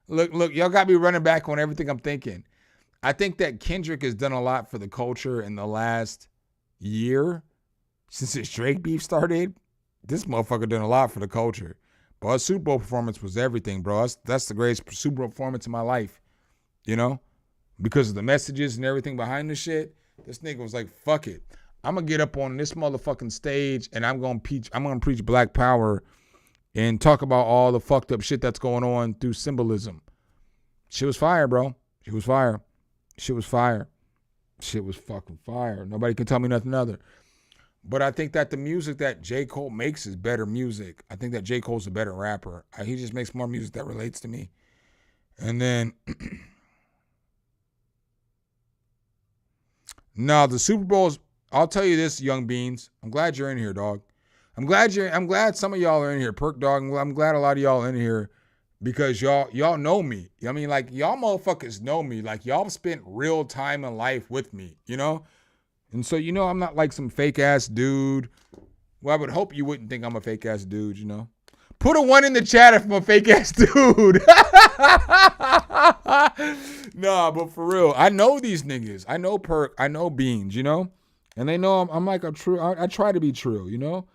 Look, y'all got me running back on everything I'm thinking. I think that Kendrick has done a lot for the culture in the last year. Since his Drake beef started, this motherfucker done a lot for the culture. But his Super Bowl performance was everything, bro. That's the greatest Super Bowl performance in my life, you know? Because of the messages and everything behind the shit. This nigga was like, fuck it. I'm going to get up on this motherfucking stage and I'm going to preach Black Power and talk about all the fucked up shit that's going on through symbolism. Shit was fire, bro. Shit was fire. Shit was fire. Shit was fucking fire. Nobody can tell me nothing other. But I think that the music that J. Cole makes is better music. I think that J. Cole's a better rapper. He just makes more music that relates to me. And then, no, the Super Bowls, I'll tell you this, Young Beans. I'm glad you're in here, dog. I'm glad some of y'all are in here. Perk Dog, I'm glad a lot of y'all in here because y'all know me. I mean, like, y'all motherfuckers know me. Like, y'all spent real time in life with me, you know? And so, you know, I'm not like some fake-ass dude. Well, I would hope you wouldn't think I'm a fake-ass dude, you know? Put a 1 in the chat if I'm a fake-ass dude. Nah, but for real, I know these niggas. I know Perk. I know Beans, you know? And they know I'm like a true, I try to be true, you know?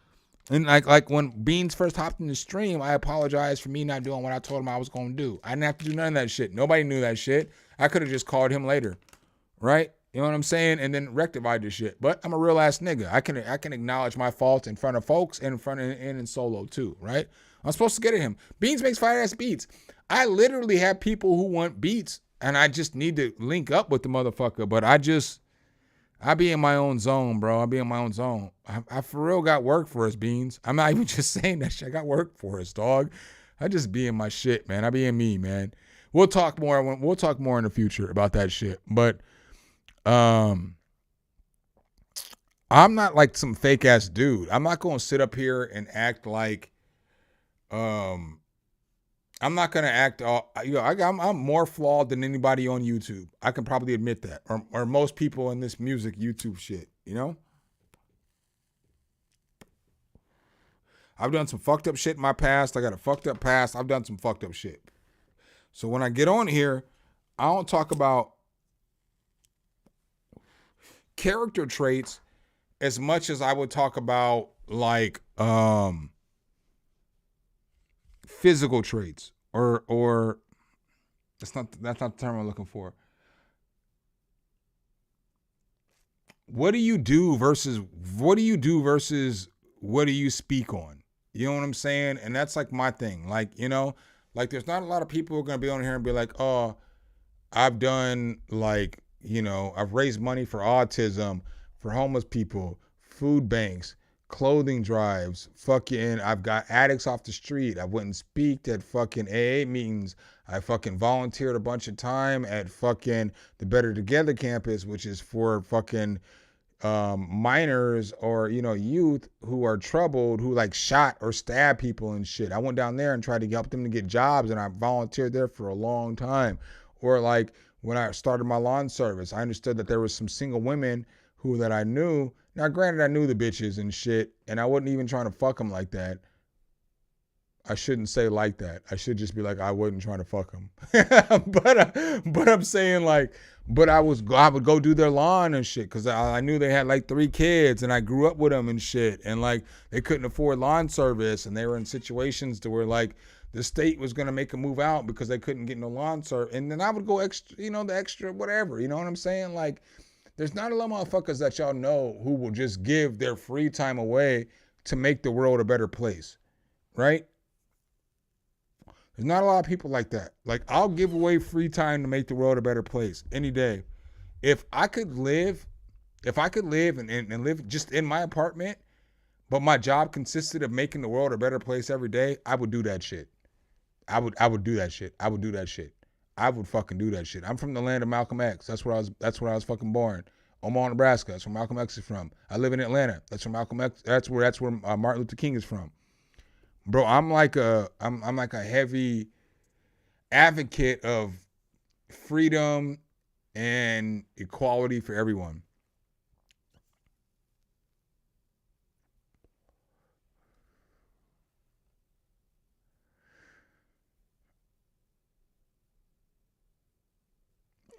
And like when Beans first hopped in the stream, I apologized for me not doing what I told him I was going to do. I didn't have to do none of that shit. Nobody knew that shit. I could have just called him later, right? You know what I'm saying? And then rectified this shit. But I'm a real ass nigga. I can acknowledge my faults in front of folks and in solo too, right? I'm supposed to get at him. Beans makes fire ass beats. I literally have people who want beats and I just need to link up with the motherfucker. But I be in my own zone, bro. I be in my own zone. I for real got work for us, Beans. I'm not even just saying that shit. I got work for us, dog. I just be in my shit, man. I be in me, man. We'll talk more in the future about that shit. But I'm not like some fake ass dude. I'm not going to sit up here and act like I'm not going to act all, you know, I'm more flawed than anybody on YouTube. I can probably admit that. Or most people in this music YouTube shit, you know? I've done some fucked up shit in my past. I got a fucked up past. I've done some fucked up shit. So when I get on here, I don't talk about character traits as much as I would talk about like physical traits or that's not the term I'm looking for. What do you do versus what do you speak on? You know what I'm saying? And that's like my thing. Like, you know, like there's not a lot of people who are going to be on here and be like, oh, I've done like, you know, I've raised money for autism, for homeless people, food banks, clothing drives, fucking, I've got addicts off the street. I went and speaked at fucking AA meetings. I fucking volunteered a bunch of time at fucking the Better Together campus, which is for fucking minors or, you know, youth who are troubled, who like shot or stabbed people and shit. I went down there and tried to help them to get jobs, and I volunteered there for a long time. Or like when I started my lawn service, I understood that there was some single women who that I knew. Now, granted, I knew the bitches and shit, and I wasn't even trying to fuck them like that. I shouldn't say like that. I should just be like, I wasn't trying to fuck them. but I'm saying like, but I would go do their lawn and shit because I knew they had like 3 kids and I grew up with them and shit. And like they couldn't afford lawn service and they were in situations to where like the state was going to make them move out because they couldn't get no lawn service. And then I would go extra, you know, the extra whatever. You know what I'm saying? Like there's not a lot of motherfuckers that y'all know who will just give their free time away to make the world a better place. Right? There's not a lot of people like that. Like, I'll give away free time to make the world a better place any day. If I could live and live just in my apartment, but my job consisted of making the world a better place every day, I would do that shit. I would do that shit. I would do that shit. I would fucking do that shit. I'm from the land of Malcolm X. That's where I was fucking born. Omaha, Nebraska. That's where Malcolm X is from. I live in Atlanta. That's where Malcolm X. That's where Martin Luther King is from. Bro, I'm like a heavy advocate of freedom and equality for everyone.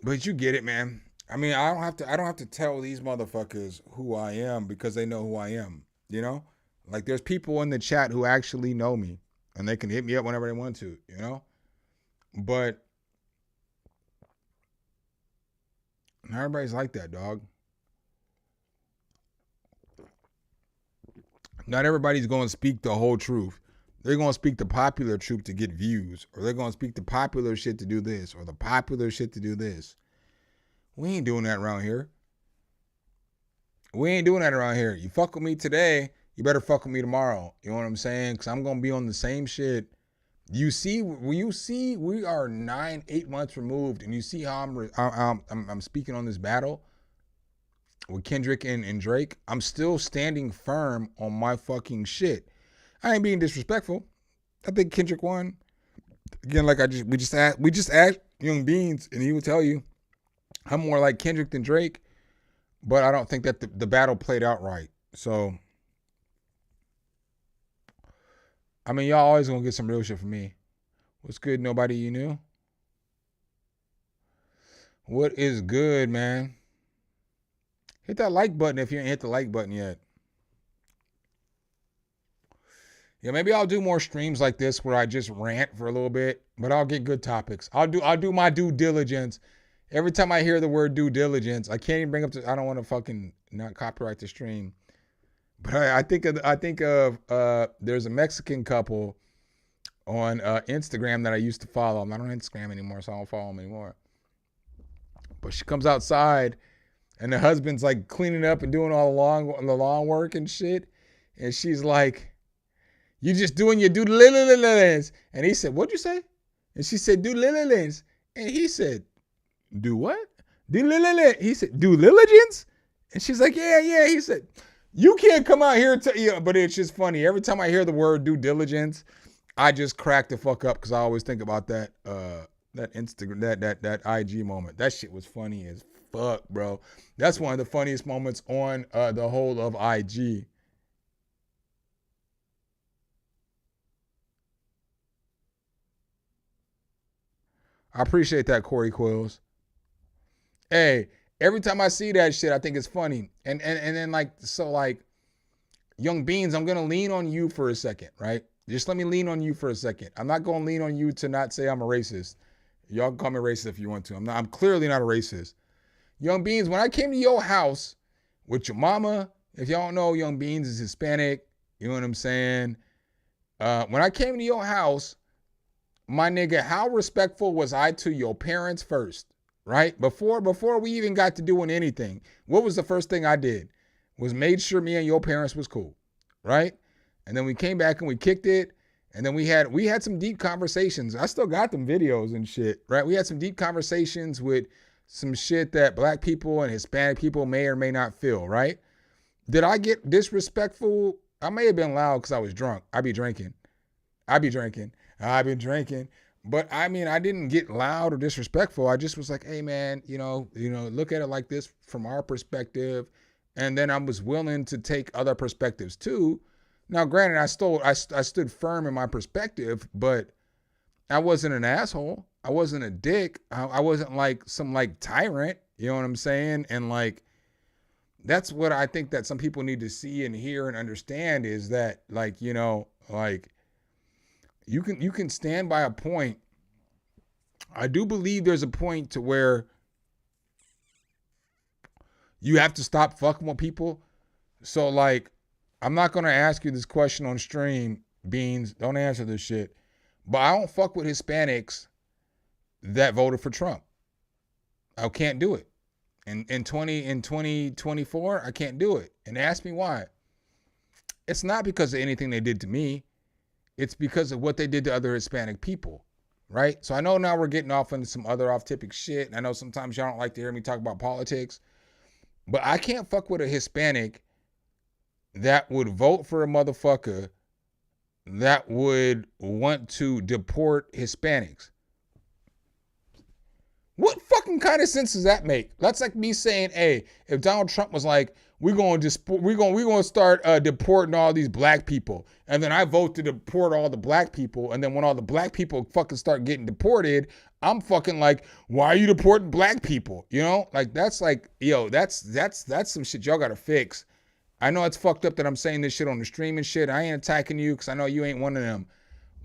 But you get it, man. I mean, I don't have to tell these motherfuckers who I am because they know who I am, you know? Like, there's people in the chat who actually know me, and they can hit me up whenever they want to, you know? But not everybody's like that, dog. Not everybody's going to speak the whole truth. They're going to speak the popular truth to get views, or they're going to speak the popular shit to do this, or the popular shit to do this. We ain't doing that around here. We ain't doing that around here. You fuck with me today, you better fuck with me tomorrow. You know what I'm saying? Because I'm going to be on the same shit. You see, we are 8 months removed, and you see how I'm speaking on this battle with Kendrick and Drake. I'm still standing firm on my fucking shit. I ain't being disrespectful. I think Kendrick won. Again, like we just asked Young Beans, and he will tell you I'm more like Kendrick than Drake, but I don't think that the battle played out right. So, I mean, y'all always gonna get some real shit from me. What's good, nobody you knew? What is good, man? Hit that like button if you ain't hit the like button yet. Yeah, maybe I'll do more streams like this where I just rant for a little bit, but I'll get good topics. I'll do my due diligence. Every time I hear the word due diligence, I can't even bring up I don't want to fucking not copyright the stream. But I think of there's a Mexican couple on Instagram that I used to follow. I'm not on Instagram anymore, so I don't follow them anymore. But she comes outside and the husband's like cleaning up and doing all the lawn work and shit. And she's like, "You just doing your due diligence." And he said, "What'd you say?" And she said, "Due diligence." And he said, "Do what?" Due diligence. He said, "Due diligence?" And she's like, yeah. He said, "You can't come out here to," yeah, but it's just funny. Every time I hear the word due diligence, I just crack the fuck up because I always think about that Instagram, that IG moment. That shit was funny as fuck, bro. That's one of the funniest moments on the whole of IG. I appreciate that, Corey Quills. Hey, every time I see that shit, I think it's funny. And then like Young Beans, I'm gonna lean on you for a second, right? Just let me lean on you for a second. I'm not gonna lean on you to not say I'm a racist. Y'all can call me racist if you want to. I'm clearly not a racist. Young Beans, when I came to your house with your mama, if y'all don't know, Young Beans is Hispanic. You know what I'm saying? When I came to your house, my nigga, how respectful was I to your parents first, right? Before we even got to doing anything, what was the first thing I did? Was made sure me and your parents was cool, right? And then we came back and we kicked it, and then we had some deep conversations. I still got them videos and shit, right? We had some deep conversations with some shit that black people and Hispanic people may or may not feel, right? Did I get disrespectful? I may have been loud because I was drunk. I've been drinking. But I mean, I didn't get loud or disrespectful. I just was like, "Hey man, you know, look at it like this from our perspective." And then I was willing to take other perspectives too. Now, granted, I stood firm in my perspective, but I wasn't an asshole. I wasn't a dick. I wasn't like some like tyrant. You know what I'm saying? And like, that's what I think that some people need to see and hear and understand is that, like, you know, like, you can stand by a point. I do believe there's a point to where you have to stop fucking with people. So like, I'm not going to ask you this question on stream, Beans. Don't answer this shit. But I don't fuck with Hispanics that voted for Trump. I can't do it. In 2024, I can't do it. And ask me why. It's not because of anything they did to me. It's because of what they did to other Hispanic people, right? So I know now we're getting off into some other off-topic shit. I know sometimes y'all don't like to hear me talk about politics, but I can't fuck with a Hispanic that would vote for a motherfucker that would want to deport Hispanics. What fucking kind of sense does that make? That's like me saying, hey, if Donald Trump was like, we're going to start deporting all these black people, and then I vote to deport all the black people, and then when all the black people fucking start getting deported, I'm fucking like, why are you deporting black people? You know, like that's like, yo, that's some shit y'all gotta fix. I know it's fucked up that I'm saying this shit on the stream and shit. I ain't attacking you because I know you ain't one of them,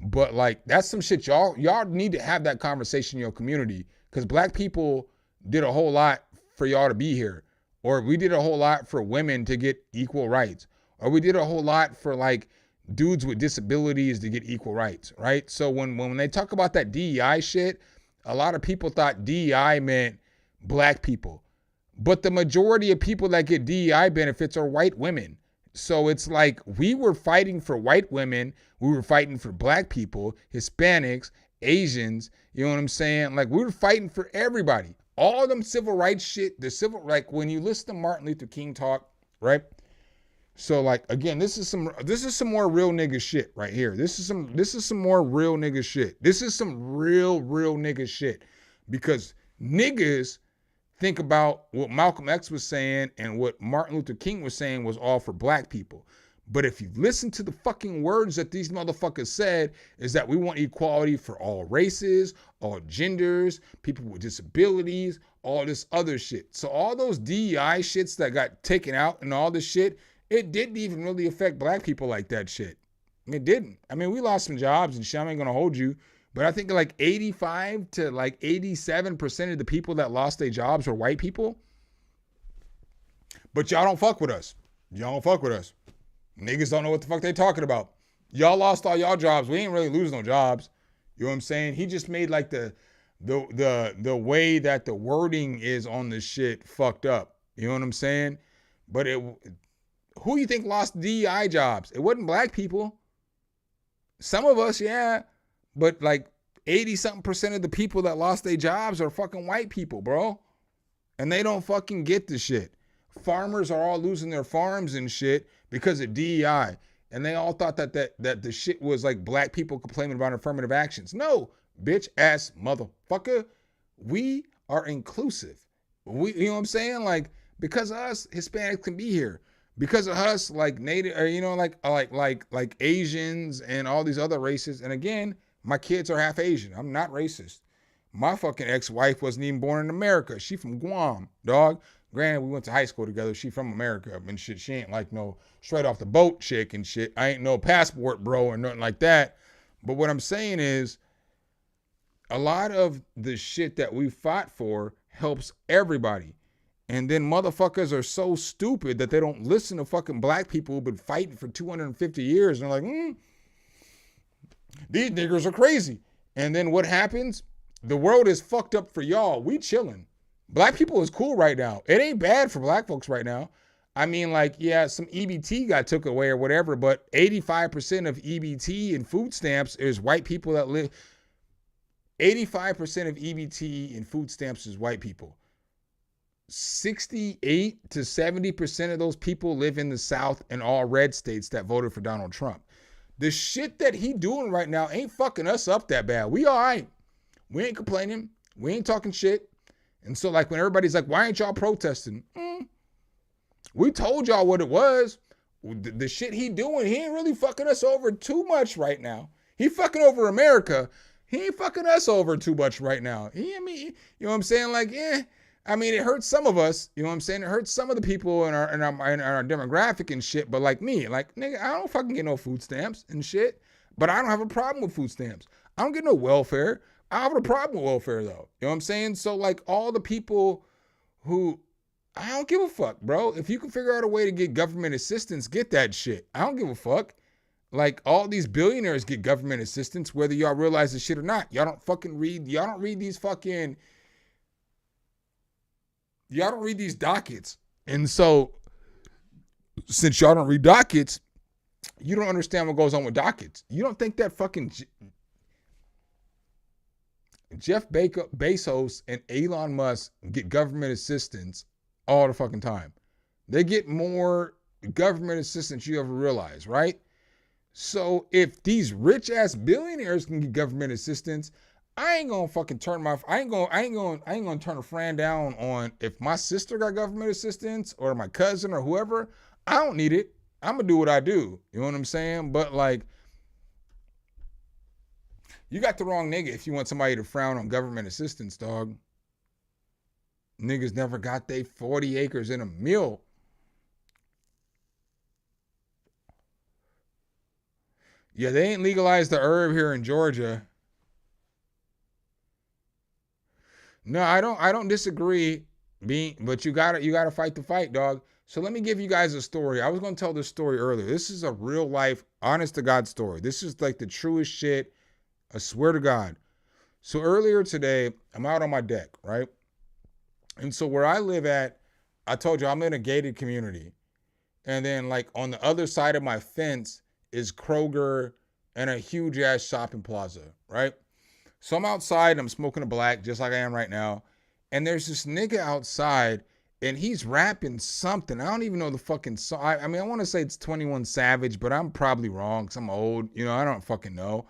but like that's some shit y'all need to have that conversation in your community. Because black people did a whole lot for y'all to be here. Or we did a whole lot for women to get equal rights. Or we did a whole lot for like dudes with disabilities to get equal rights, right? So when they talk about that DEI shit, a lot of people thought DEI meant black people. But the majority of people that get DEI benefits are white women. So it's like we were fighting for white women. We were fighting for black people, Hispanics, Asians, you know what I'm saying? Like we were fighting for everybody. All them civil rights shit, like when you listen to Martin Luther King talk, right? So like again, this is some more real nigga shit right here. This is some more real nigga shit. This is some real nigga shit. Because niggas think about what Malcolm X was saying and what Martin Luther King was saying was all for black people. But if you listen to the fucking words that these motherfuckers said, is that we want equality for all races, all genders, people with disabilities, all this other shit. So all those DEI shits that got taken out and all this shit, it didn't even really affect black people like that shit. It didn't. I mean, we lost some jobs and shit. I ain't gonna hold you. But I think like 85 to like 87% of the people that lost their jobs were white people. But y'all don't fuck with us. Y'all don't fuck with us. Niggas don't know what the fuck they talking about. Y'all lost all y'all jobs. We ain't really lose no jobs. You know what I'm saying? He just made like the way that the wording is on this shit fucked up. You know what I'm saying? But who you think lost DEI jobs? It wasn't black people. Some of us, yeah. But like 80-something% of the people that lost their jobs are fucking white people, bro. And they don't fucking get the shit. Farmers are all losing their farms and shit because of DEI. And they all thought that the shit was like black people complaining about affirmative actions. No, bitch ass motherfucker. We are inclusive. You know what I'm saying? Like, because of us, Hispanics can be here. Because of us, like Native, or, you know, like Asians and all these other races. And again, my kids are half Asian. I'm not racist. My fucking ex-wife wasn't even born in America. She from Guam, dog. Granted, we went to high school together. She from America and shit. She ain't like no straight off the boat chick and shit. I ain't no passport bro or nothing like that. But what I'm saying is a lot of the shit that we fought for helps everybody. And then motherfuckers are so stupid that they don't listen to fucking black people who've been fighting for 250 years. And they're like, these niggers are crazy. And then what happens? The world is fucked up for y'all. We chilling. Black people is cool right now. It ain't bad for black folks right now. I mean, like, yeah, some EBT got took away or whatever, but 85% of EBT and food stamps is white people that live. 85% of EBT and food stamps is white people. 68 to 70% of those people live in the South and all red states that voted for Donald Trump. The shit that he doing right now ain't fucking us up that bad. We all right. We ain't complaining. We ain't talking shit. And so like when everybody's like, why ain't y'all protesting? We told y'all what it was. The shit he doing, he ain't really fucking us over too much right now. He fucking over America. He ain't fucking us over too much right now. I mean, you know what I'm saying? Like, I mean, it hurts some of us. You know what I'm saying? It hurts some of the people in our demographic and shit. But like me, like, nigga, I don't fucking get no food stamps and shit. But I don't have a problem with food stamps. I don't get no welfare. I have a problem with welfare though. You know what I'm saying? So like all the people who, I don't give a fuck, bro. If you can figure out a way to get government assistance, get that shit. I don't give a fuck. Like all these billionaires get government assistance, whether y'all realize the shit or not. Y'all don't read these dockets. And so since y'all don't read dockets, you don't understand what goes on with dockets. You don't think that fucking Jeff Bezos and Elon Musk get government assistance all the fucking time. They get more government assistance you ever realize, right? So if these rich ass billionaires can get government assistance, I ain't gonna fucking turn I ain't gonna turn a friend down on if my sister got government assistance or my cousin or whoever. I don't need it. I'm gonna do what I do. You know what I'm saying? But like, you got the wrong nigga if you want somebody to frown on government assistance, dog. Niggas never got they 40 acres in a mill. Yeah, they ain't legalized the herb here in Georgia. No, I don't disagree, but you gotta fight the fight, dog. So let me give you guys a story. I was gonna tell this story earlier. This is a real life, honest to God story. This is like the truest shit. I swear to God. So earlier today, I'm out on my deck, right? And so where I live at, I told you I'm in a gated community. And then like on the other side of my fence is Kroger and a huge ass shopping plaza, right? So I'm outside and I'm smoking a black just like I am right now. And there's this nigga outside and he's rapping something. I don't even know the fucking song. I mean, I want to say it's 21 Savage, but I'm probably wrong because I'm old. You know, I don't fucking know.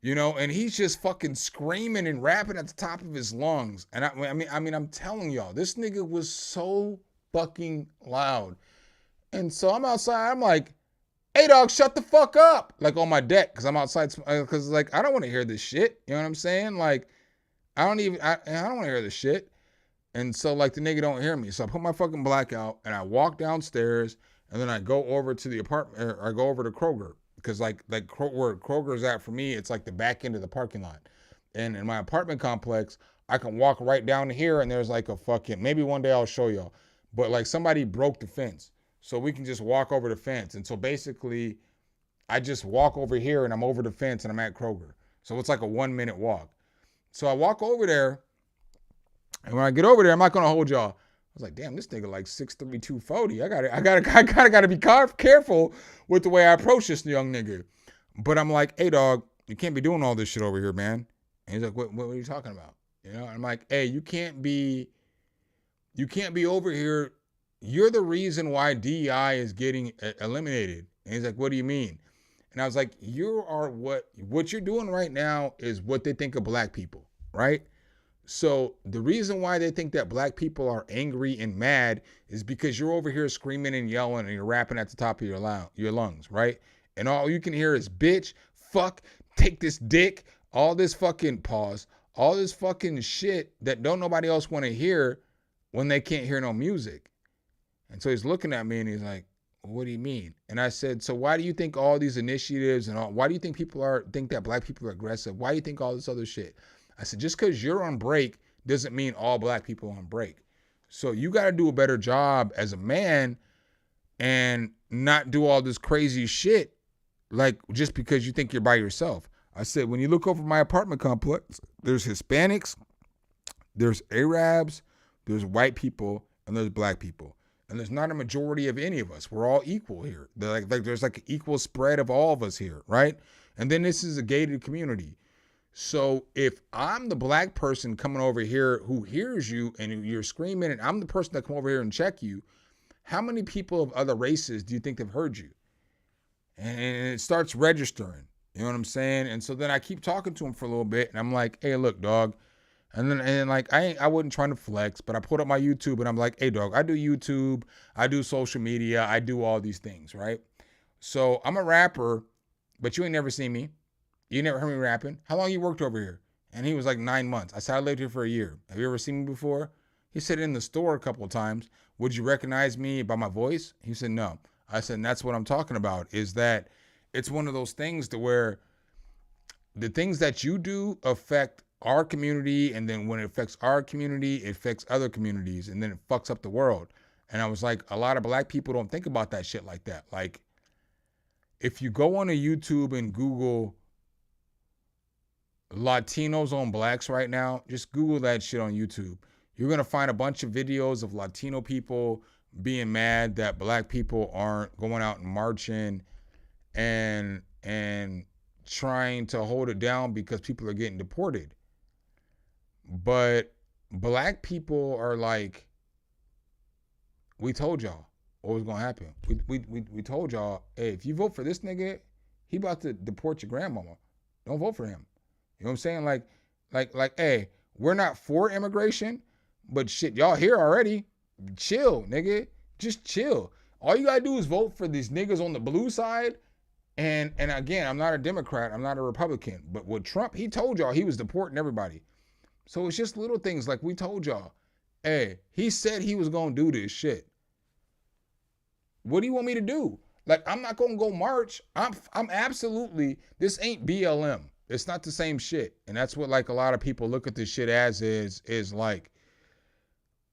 You know, and he's just fucking screaming and rapping at the top of his lungs. And I mean, I'm telling y'all, this nigga was so fucking loud. And so I'm outside. I'm like, hey, dog, shut the fuck up. Like on my deck, because I'm outside. Because like, I don't want to hear this shit. You know what I'm saying? Like, I don't want to hear this shit. And so like the nigga don't hear me. So I put my fucking black out and I walk downstairs and then I go over to the apartment. Or I go over to Kroger. Because like where Kroger's at for me, it's like the back end of the parking lot. And in my apartment complex, I can walk right down here and there's like a fucking, maybe one day I'll show y'all. But like somebody broke the fence. So we can just walk over the fence. And so basically, I just walk over here and I'm over the fence and I'm at Kroger. So it's like a 1-minute walk. So I walk over there. And when I get over there, I'm not going to hold y'all. I was like, damn, this nigga like 6'3", 240. I gotta be careful with the way I approach this young nigga. But I'm like, hey dog, you can't be doing all this shit over here, man. And he's like, what are you talking about? You know, and I'm like, hey, you can't be over here. You're the reason why DEI is getting eliminated. And he's like, what do you mean? And I was like, what you're doing right now is what they think of black people, right? So the reason why they think that black people are angry and mad is because you're over here screaming and yelling and you're rapping at the top of your lungs, right? And all you can hear is bitch, fuck, take this dick, all this fucking pause, all this fucking shit that don't nobody else want to hear when they can't hear no music. And so he's looking at me and he's like, what do you mean? And I said, so why do you think all these initiatives and why do you think think that black people are aggressive? Why do you think all this other shit? I said, just because you're on break doesn't mean all black people are on break. So you got to do a better job as a man and not do all this crazy shit like just because you think you're by yourself. I said, when you look over my apartment complex, there's Hispanics, there's Arabs, there's white people, and there's black people. And there's not a majority of any of us. We're all equal here. There's like an equal spread of all of us here, right? And then this is a gated community. So if I'm the black person coming over here who hears you and you're screaming and I'm the person that come over here and check you, how many people of other races do you think have heard you? And it starts registering, you know what I'm saying? And so then I keep talking to him for a little bit and I'm like, hey, look, dog. And like, I wasn't trying to flex, but I pulled up my YouTube and I'm like, hey, dog, I do YouTube, I do social media, I do all these things, right? So I'm a rapper, but you ain't never seen me. You never heard me rapping. How long you worked over here? And he was like 9 months. I said, I lived here for a year. Have you ever seen me before? He said, in the store a couple of times. Would you recognize me by my voice? He said, no. I said, and that's what I'm talking about, is that it's one of those things to where the things that you do affect our community. And then when it affects our community, it affects other communities. And then it fucks up the world. And I was like, a lot of black people don't think about that shit like that. Like, if you go on a YouTube and Google Latinos on blacks right now, just Google that shit on YouTube. You're going to find a bunch of videos of Latino people being mad that black people aren't going out and marching and trying to hold it down because people are getting deported. But black people are like, we told y'all what was gonna happen. We told y'all, hey, if you vote for this nigga, he about to deport your grandmama. Don't vote for him. You know what I'm saying? Like, hey, we're not for immigration, but shit, y'all here already. Chill, nigga. Just chill. All you gotta do is vote for these niggas on the blue side. And again, I'm not a Democrat, I'm not a Republican. But with Trump, he told y'all he was deporting everybody. So it's just little things like we told y'all, hey, he said he was gonna do this shit. What do you want me to do? Like, I'm not gonna go march. I'm absolutely, this ain't BLM. It's not the same shit. And that's what like a lot of people look at this shit as is like,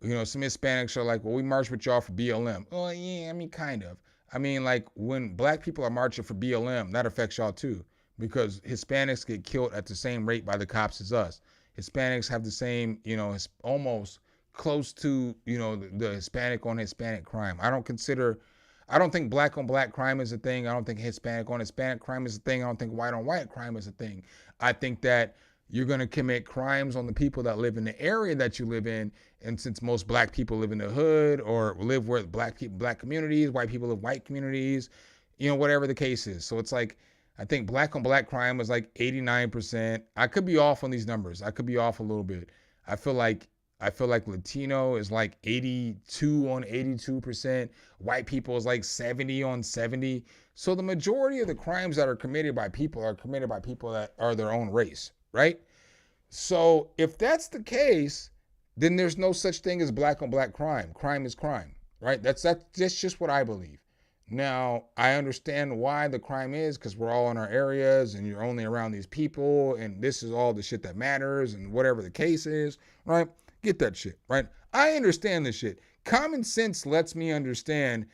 you know, some Hispanics are like, well, we march with y'all for BLM. Oh yeah, I mean, kind of. I mean, like when black people are marching for BLM, that affects y'all too, because Hispanics get killed at the same rate by the cops as us. Hispanics have the same, you know, it's almost close to, you know, the Hispanic on Hispanic crime. I don't think black on black crime is a thing. I don't think Hispanic on Hispanic crime is a thing. I don't think white on white crime is a thing. I think that you're going to commit crimes on the people that live in the area that you live in. And since most black people live in the hood or live where black communities, white people live white communities, you know, whatever the case is. So it's like, I think black on black crime was like 89%. I could be off on these numbers. I could be off a little bit. I feel like Latino is like 82 on 82%. White people is like 70 on 70. So the majority of the crimes that are committed by people that are their own race, right? So if that's the case, then there's no such thing as black on black crime. Crime is crime, right? That's just what I believe. Now, I understand why the crime is, because we're all in our areas and you're only around these people and this is all the shit that matters and whatever the case is, right? Get that shit, right? I understand this shit. Common sense lets me understand,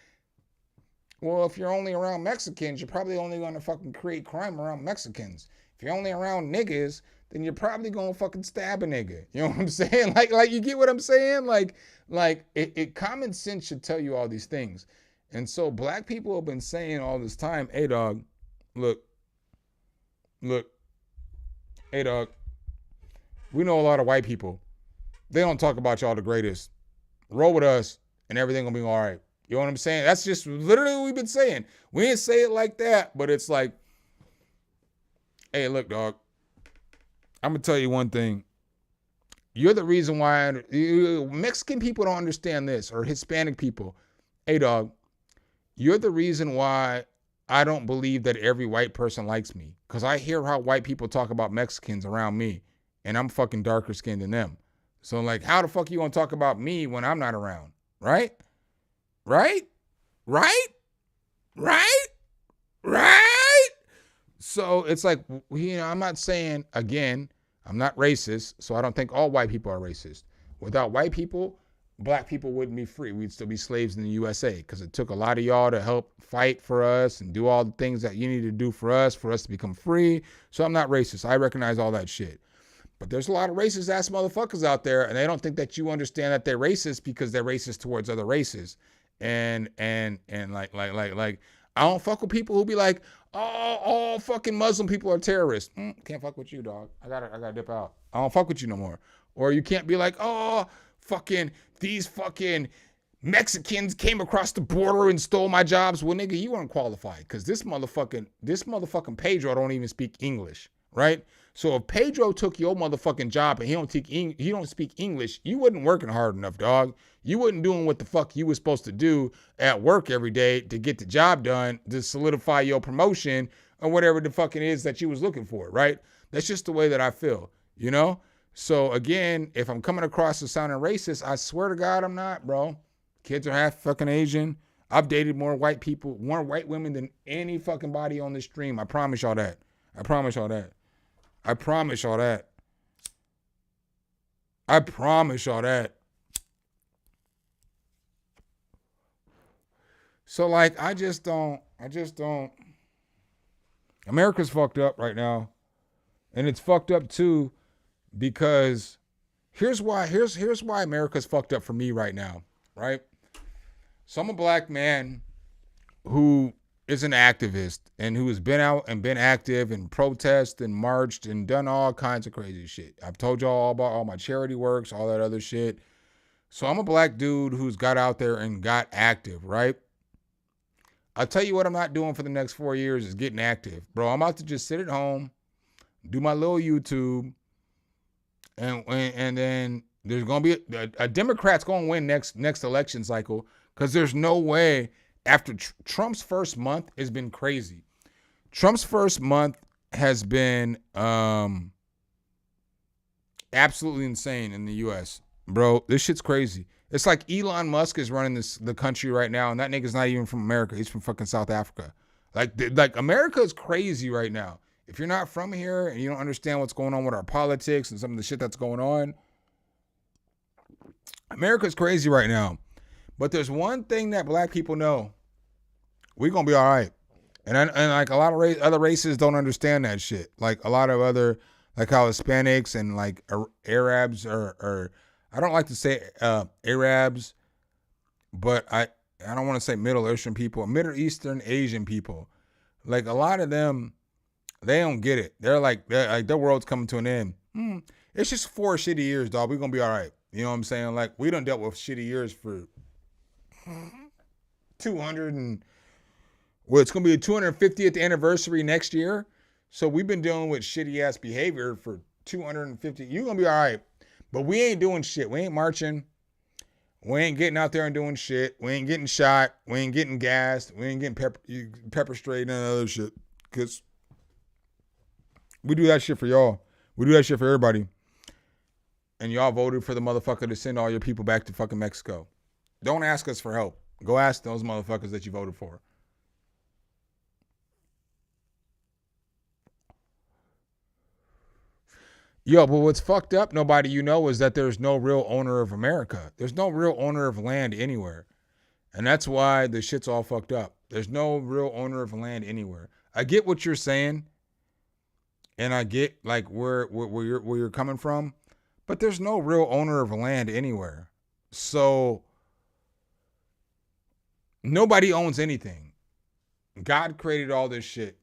well, if you're only around Mexicans, you're probably only going to fucking create crime around Mexicans. If you're only around niggas, then you're probably going to fucking stab a nigga. You know what I'm saying? Like you get what I'm saying? Like common sense should tell you all these things. And so black people have been saying all this time, hey dog, look, hey dog, we know a lot of white people. They don't talk about y'all the greatest. Roll with us and everything will be all right. You know what I'm saying? That's just literally what we've been saying. We didn't say it like that, but it's like, hey, look, dog, I'm going to tell you one thing. You're the reason why Mexican people don't understand this, or Hispanic people. Hey, dog, you're the reason why I don't believe that every white person likes me, because I hear how white people talk about Mexicans around me, and I'm fucking darker skinned than them. So, like, how the fuck you gonna talk about me when I'm not around? Right? So it's like, you know, I'm not saying, again, I'm not racist, so I don't think all white people are racist. Without white people, black people wouldn't be free. We'd still be slaves in the USA, because it took a lot of y'all to help fight for us and do all the things that you need to do for us to become free. So I'm not racist. I recognize all that shit. But there's a lot of racist ass motherfuckers out there, and they don't think that you understand that they're racist because they're racist towards other races. And like I don't fuck with people who be like, oh, all fucking Muslim people are terrorists. Can't fuck with you, dog. I gotta dip out. I don't fuck with you no more. Or you can't be like, oh, fucking these fucking Mexicans came across the border and stole my jobs. Well, nigga, you weren't qualified, because this motherfucking Pedro don't even speak English, right? So if Pedro took your motherfucking job and he don't speak English, you wasn't working hard enough, dog. You wasn't doing what the fuck you was supposed to do at work every day to get the job done, to solidify your promotion or whatever the fucking is that you was looking for, right? That's just the way that I feel, you know? So again, if I'm coming across as sounding racist, I swear to God I'm not, bro. Kids are half fucking Asian. I've dated more white people, more white women than any fucking body on this stream. I promise y'all that. I promise y'all that. So like, I just don't. America's fucked up right now. And it's fucked up too, because here's why America's fucked up for me right now, right? So I'm a black man who is an activist and who has been out and been active and protest and marched and done all kinds of crazy shit. I've told y'all all about all my charity works, all that other shit. So I'm a black dude who's got out there and got active, right? I'll tell you what I'm not doing for the next 4 years is getting active. Bro, I'm about to just sit at home, do my little YouTube, and then there's going to be a Democrat's going to win next election cycle because there's no way after Trump's first month has been crazy. Trump's first month has been absolutely insane in the U.S. Bro, this shit's crazy. It's like Elon Musk is running the country right now, and that nigga's not even from America. He's from fucking South Africa. Like America is crazy right now. If you're not from here and you don't understand what's going on with our politics and some of the shit that's going on, America's crazy right now. But there's one thing that black people know. We're going to be all right. And like a lot of other races don't understand that shit. Like a lot of other, like how Hispanics and like Arabs or I don't like to say Arabs, but I don't want to say Middle Eastern people, Middle Eastern Asian people. Like a lot of them, they don't get it. They're like their world's coming to an end. It's just 4 shitty years, dog. We're going to be all right. You know what I'm saying? Like we done dealt with shitty years for 200 and well, it's gonna be a 250th anniversary next year. So we've been dealing with shitty ass behavior for 250. You're gonna be all right, but we ain't doing shit. We ain't marching. We ain't getting out there and doing shit. We ain't getting shot. We ain't getting gassed. We ain't getting pepper sprayed and other shit. Cause we do that shit for y'all. We do that shit for everybody. And y'all voted for the motherfucker to send all your people back to fucking Mexico. Don't ask us for help. Go ask those motherfuckers that you voted for. Yo, but what's fucked up, nobody you know, is that there's no real owner of America. There's no real owner of land anywhere. And that's why the shit's all fucked up. There's no real owner of land anywhere. I get what you're saying. And I get like where you're coming from. But there's no real owner of land anywhere. So nobody owns anything. God created all this shit.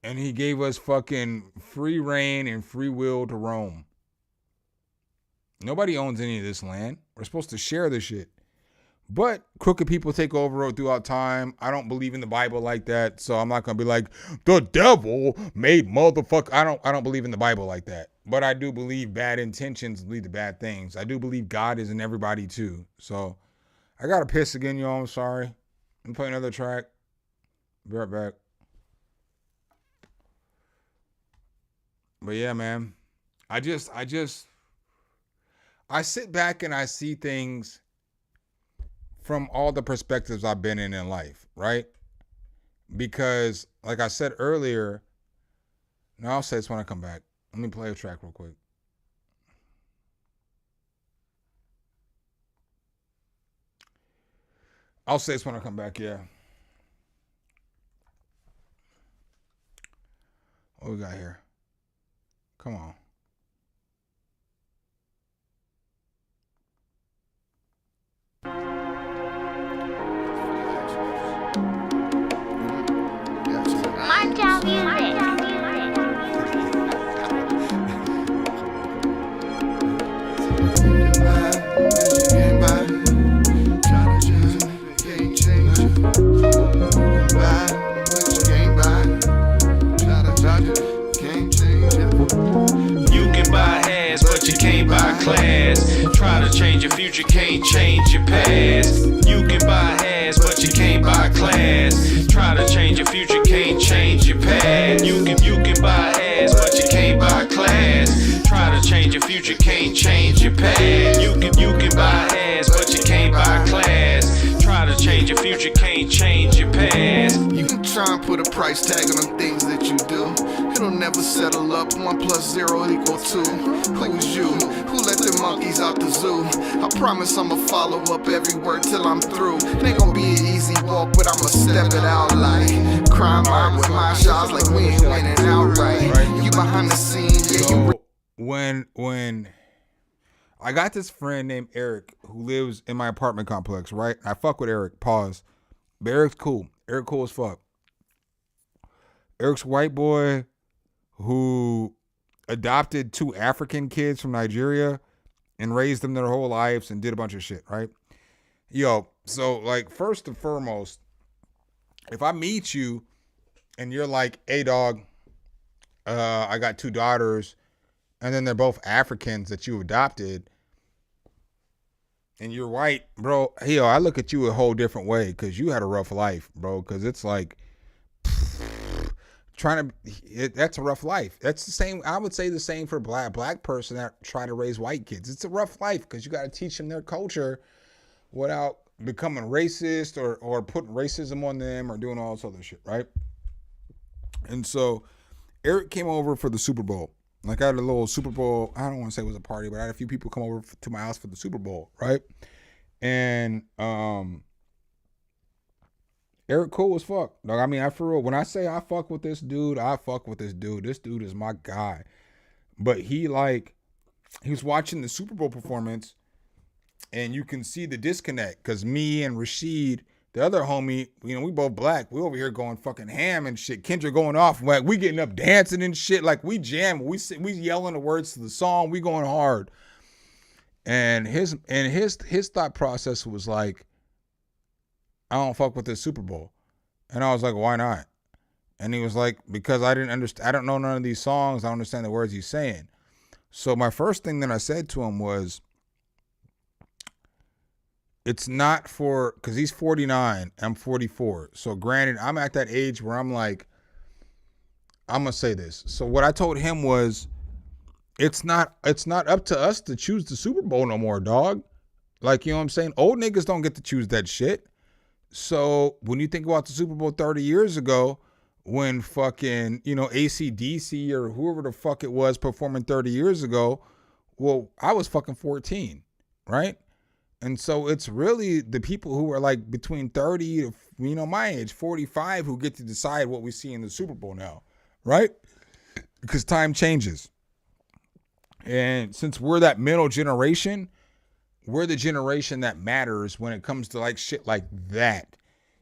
And he gave us fucking free reign and free will to roam. Nobody owns any of this land. We're supposed to share this shit. But crooked people take over throughout time. I don't believe in the Bible like that. So I'm not going to be like, the devil made motherfucker. I don't believe in the Bible like that. But I do believe bad intentions lead to bad things. I do believe God is in everybody too. So I got to piss again, y'all. I'm sorry. I'm playing another track. Be right back. But yeah, man, I sit back and I see things from all the perspectives I've been in life, right? Because like I said earlier, no, I'll say this when I come back. Let me play a track real quick. I'll say this when I come back, yeah. What we got here? Come on. March music. Class. Try to change your future, can't change your past. You can buy has, but you can't buy class. Try to change your future, can't change your past. You can buy has, but you can't buy class. Try to change your future, can't change your past. You can buy has, but you can't buy class. Try to change your future, can't change your past. You can try and put a price tag on the things that you do. It'll never settle up. 1 + 0 = 2. Who's you? Who let the monkeys out the zoo? I promise I'ma follow up every word till I'm through. It ain't gonna be an easy walk, but I'ma step it out like crime art with my shots like we ain't winning outright. You behind the scenes, yeah, you. So when I got this friend named Eric who lives in my apartment complex, right? I fuck with Eric. Pause. But Eric's cool. Eric cool as fuck. Eric's a white boy who adopted 2 African kids from Nigeria and raised them their whole lives and did a bunch of shit, right? Yo, so like first and foremost, if I meet you and you're like, hey dog, I got 2 daughters and then they're both Africans that you adopted and you're white, bro, yo, I look at you a whole different way because you had a rough life, bro, because it's like that's a rough life. That's the same. I would say the same for black person that try to raise white kids. It's a rough life because you got to teach them their culture without becoming racist or putting racism on them or doing all this other shit, right? And so Eric came over for the Super Bowl. Like I had a little Super Bowl. I don't want to say it was a party, but I had a few people come over to my house for the Super Bowl, right? And Eric cool as fuck. Like, I mean, I for real, when I say I fuck with this dude, I fuck with this dude. This dude is my guy. But he was watching the Super Bowl performance and you can see the disconnect because me and Rashid, the other homie, you know, we both black. We over here going fucking ham and shit. Kendra going off. Like, we getting up dancing and shit. Like, we jam. We yelling the words to the song. We going hard. And his thought process was like, I don't fuck with this Super Bowl. And I was like, why not? And he was like, because I didn't understand. I don't know none of these songs. I don't understand the words he's saying. So my first thing that I said to him was, it's not for, because he's 49, I'm 44. So granted, I'm at that age where I'm like, I'm going to say this. So what I told him was, it's not up to us to choose the Super Bowl no more, dog. Like, you know what I'm saying? Old niggas don't get to choose that shit. So when you think about the Super Bowl 30 years ago, when fucking, you know, AC/DC or whoever the fuck it was performing 30 years ago, well, I was fucking 14, right? And so it's really the people who are like between 30 to, you know, my age, 45, who get to decide what we see in the Super Bowl now, right? Because time changes. And since we're that middle generation, we're the generation that matters when it comes to like shit like that.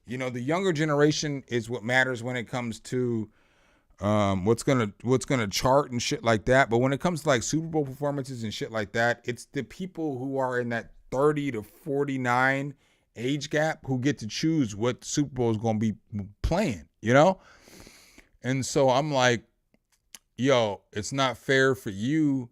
You know, the younger generation is what matters when it comes to what's gonna chart and shit like that. But when it comes to like Super Bowl performances and shit like that, it's the people who are in that 30 to 49 age gap who get to choose what the Super Bowl is gonna be playing, you know? And so I'm like, yo, it's not fair for you.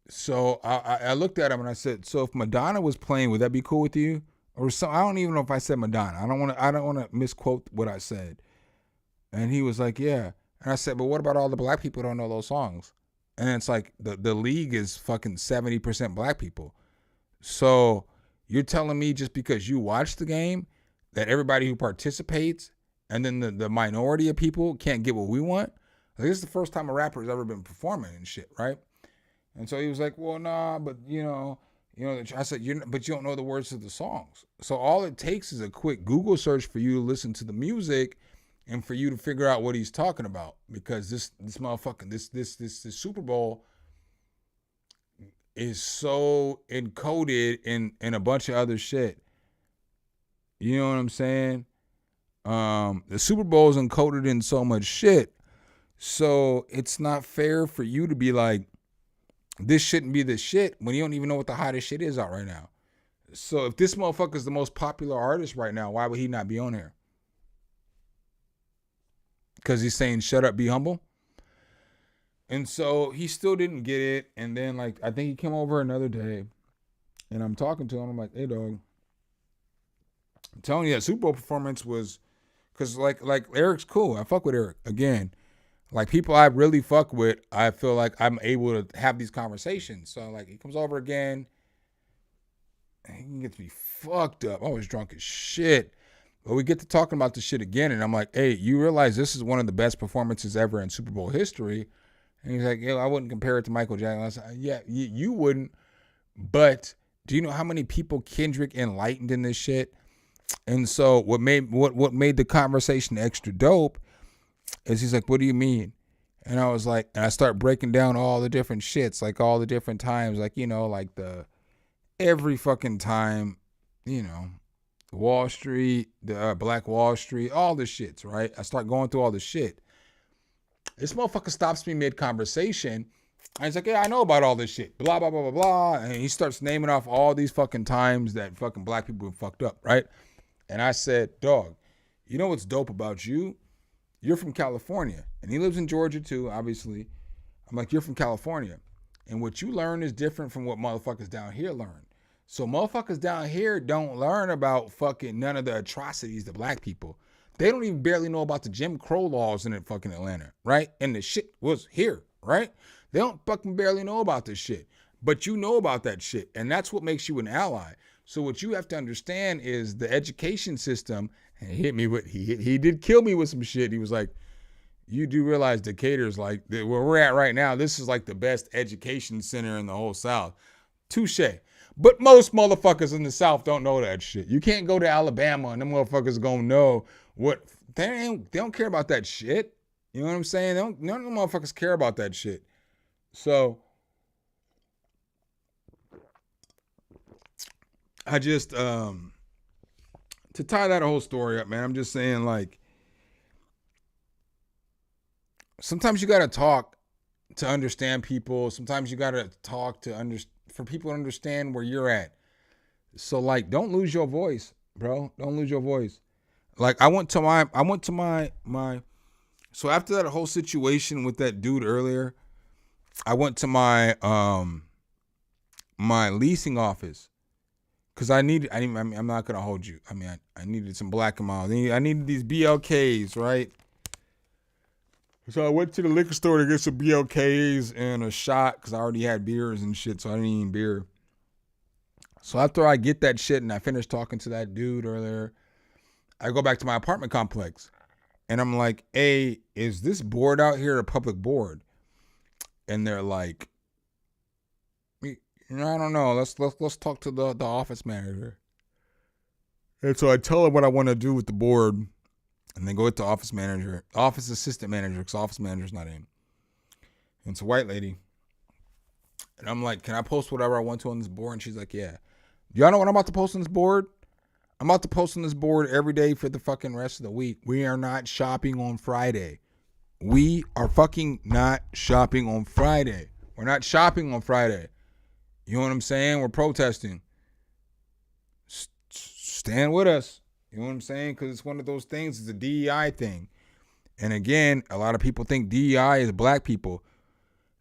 So I looked at him and I said, so if Madonna was playing, would that be cool with you? Or so I don't even know if I said Madonna. I don't want to misquote what I said. And he was like, yeah. And I said, but what about all the black people who don't know those songs? And it's like the league is fucking 70% black people. So you're telling me just because you watch the game that everybody who participates and then the minority of people can't get what we want? Like, this is the first time a rapper has ever been performing and shit, right? And so he was like, well, nah, but you know, I said, but you don't know the words to the songs. So all it takes is a quick Google search for you to listen to the music and for you to figure out what he's talking about. Because this motherfucking, this Super Bowl is so encoded in a bunch of other shit. You know what I'm saying? The Super Bowl is encoded in so much shit. So it's not fair for you to be like, this shouldn't be the shit when you don't even know what the hottest shit is out right now. So if this motherfucker is the most popular artist right now, why would he not be on here? Because he's saying, shut up, be humble. And so he still didn't get it. And then, like, I think he came over another day and I'm talking to him. I'm like, hey, dog, I'm telling you that Super Bowl performance was, because like Eric's cool. I fuck with Eric. Again, like, people I really fuck with, I feel like I'm able to have these conversations. So, like, he comes over again, and he can get to be fucked up. I was drunk as shit. But we get to talking about this shit again, and I'm like, hey, you realize this is one of the best performances ever in Super Bowl history? And he's like, yeah, I wouldn't compare it to Michael Jackson. I said, yeah, you wouldn't. But do you know how many people Kendrick enlightened in this shit? And so what made the conversation extra dope is he's like, what do you mean? And I was like, and I start breaking down all the different shits, like all the different times, like, you know, like every fucking time, you know, Wall Street, the Black Wall Street, all the shits, right? I start going through all the shit. This motherfucker stops me mid-conversation. And he's like, yeah, I know about all this shit. Blah, blah, blah, blah, blah. And he starts naming off all these fucking times that fucking black people have fucked up, right? And I said, dog, you know what's dope about you? You're from California. And he lives in Georgia too, obviously. I'm like, you're from California. And what you learn is different from what motherfuckers down here learn. So motherfuckers down here don't learn about fucking none of the atrocities to black people. They don't even barely know about the Jim Crow laws in fucking Atlanta, right? And the shit was here, right? They don't fucking barely know about this shit. But you know about that shit. And that's what makes you an ally. So what you have to understand is the education system, and he did kill me with some shit. He was like, you do realize Decatur's like, where we're at right now, this is like the best education center in the whole South. Touche. But most motherfuckers in the South don't know that shit. You can't go to Alabama and them motherfuckers gonna know what, they don't care about that shit. You know what I'm saying? None of them motherfuckers care about that shit. So, I just, to tie that whole story up, man, I'm just saying, like, sometimes you gotta talk to understand people. Sometimes you gotta talk for people to understand where you're at. So, like, don't lose your voice, bro. Don't lose your voice. Like, I went to my, so after that whole situation with that dude earlier, I went to my, my leasing office. Cause I'm not gonna hold you. I mean, I needed some black and mild. I needed these BLKs, right? So I went to the liquor store to get some BLKs and a shot because I already had beers and shit, so I didn't need beer. So after I get that shit and I finish talking to that dude earlier, I go back to my apartment complex. And I'm like, hey, is this board out here a public board? And they're like, I don't know. Let's talk to the office manager. And so I tell her what I want to do with the board. And then go with the office assistant manager, because office manager's not in. And it's a white lady. And I'm like, can I post whatever I want to on this board? And she's like, yeah. Do y'all know what I'm about to post on this board? I'm about to post on this board every day for the fucking rest of the week. We are not shopping on Friday. We are fucking not shopping on Friday. We're not shopping on Friday. You know what I'm saying? We're protesting. Stand with us. You know what I'm saying? Because it's one of those things. It's a DEI thing. And again, a lot of people think DEI is black people.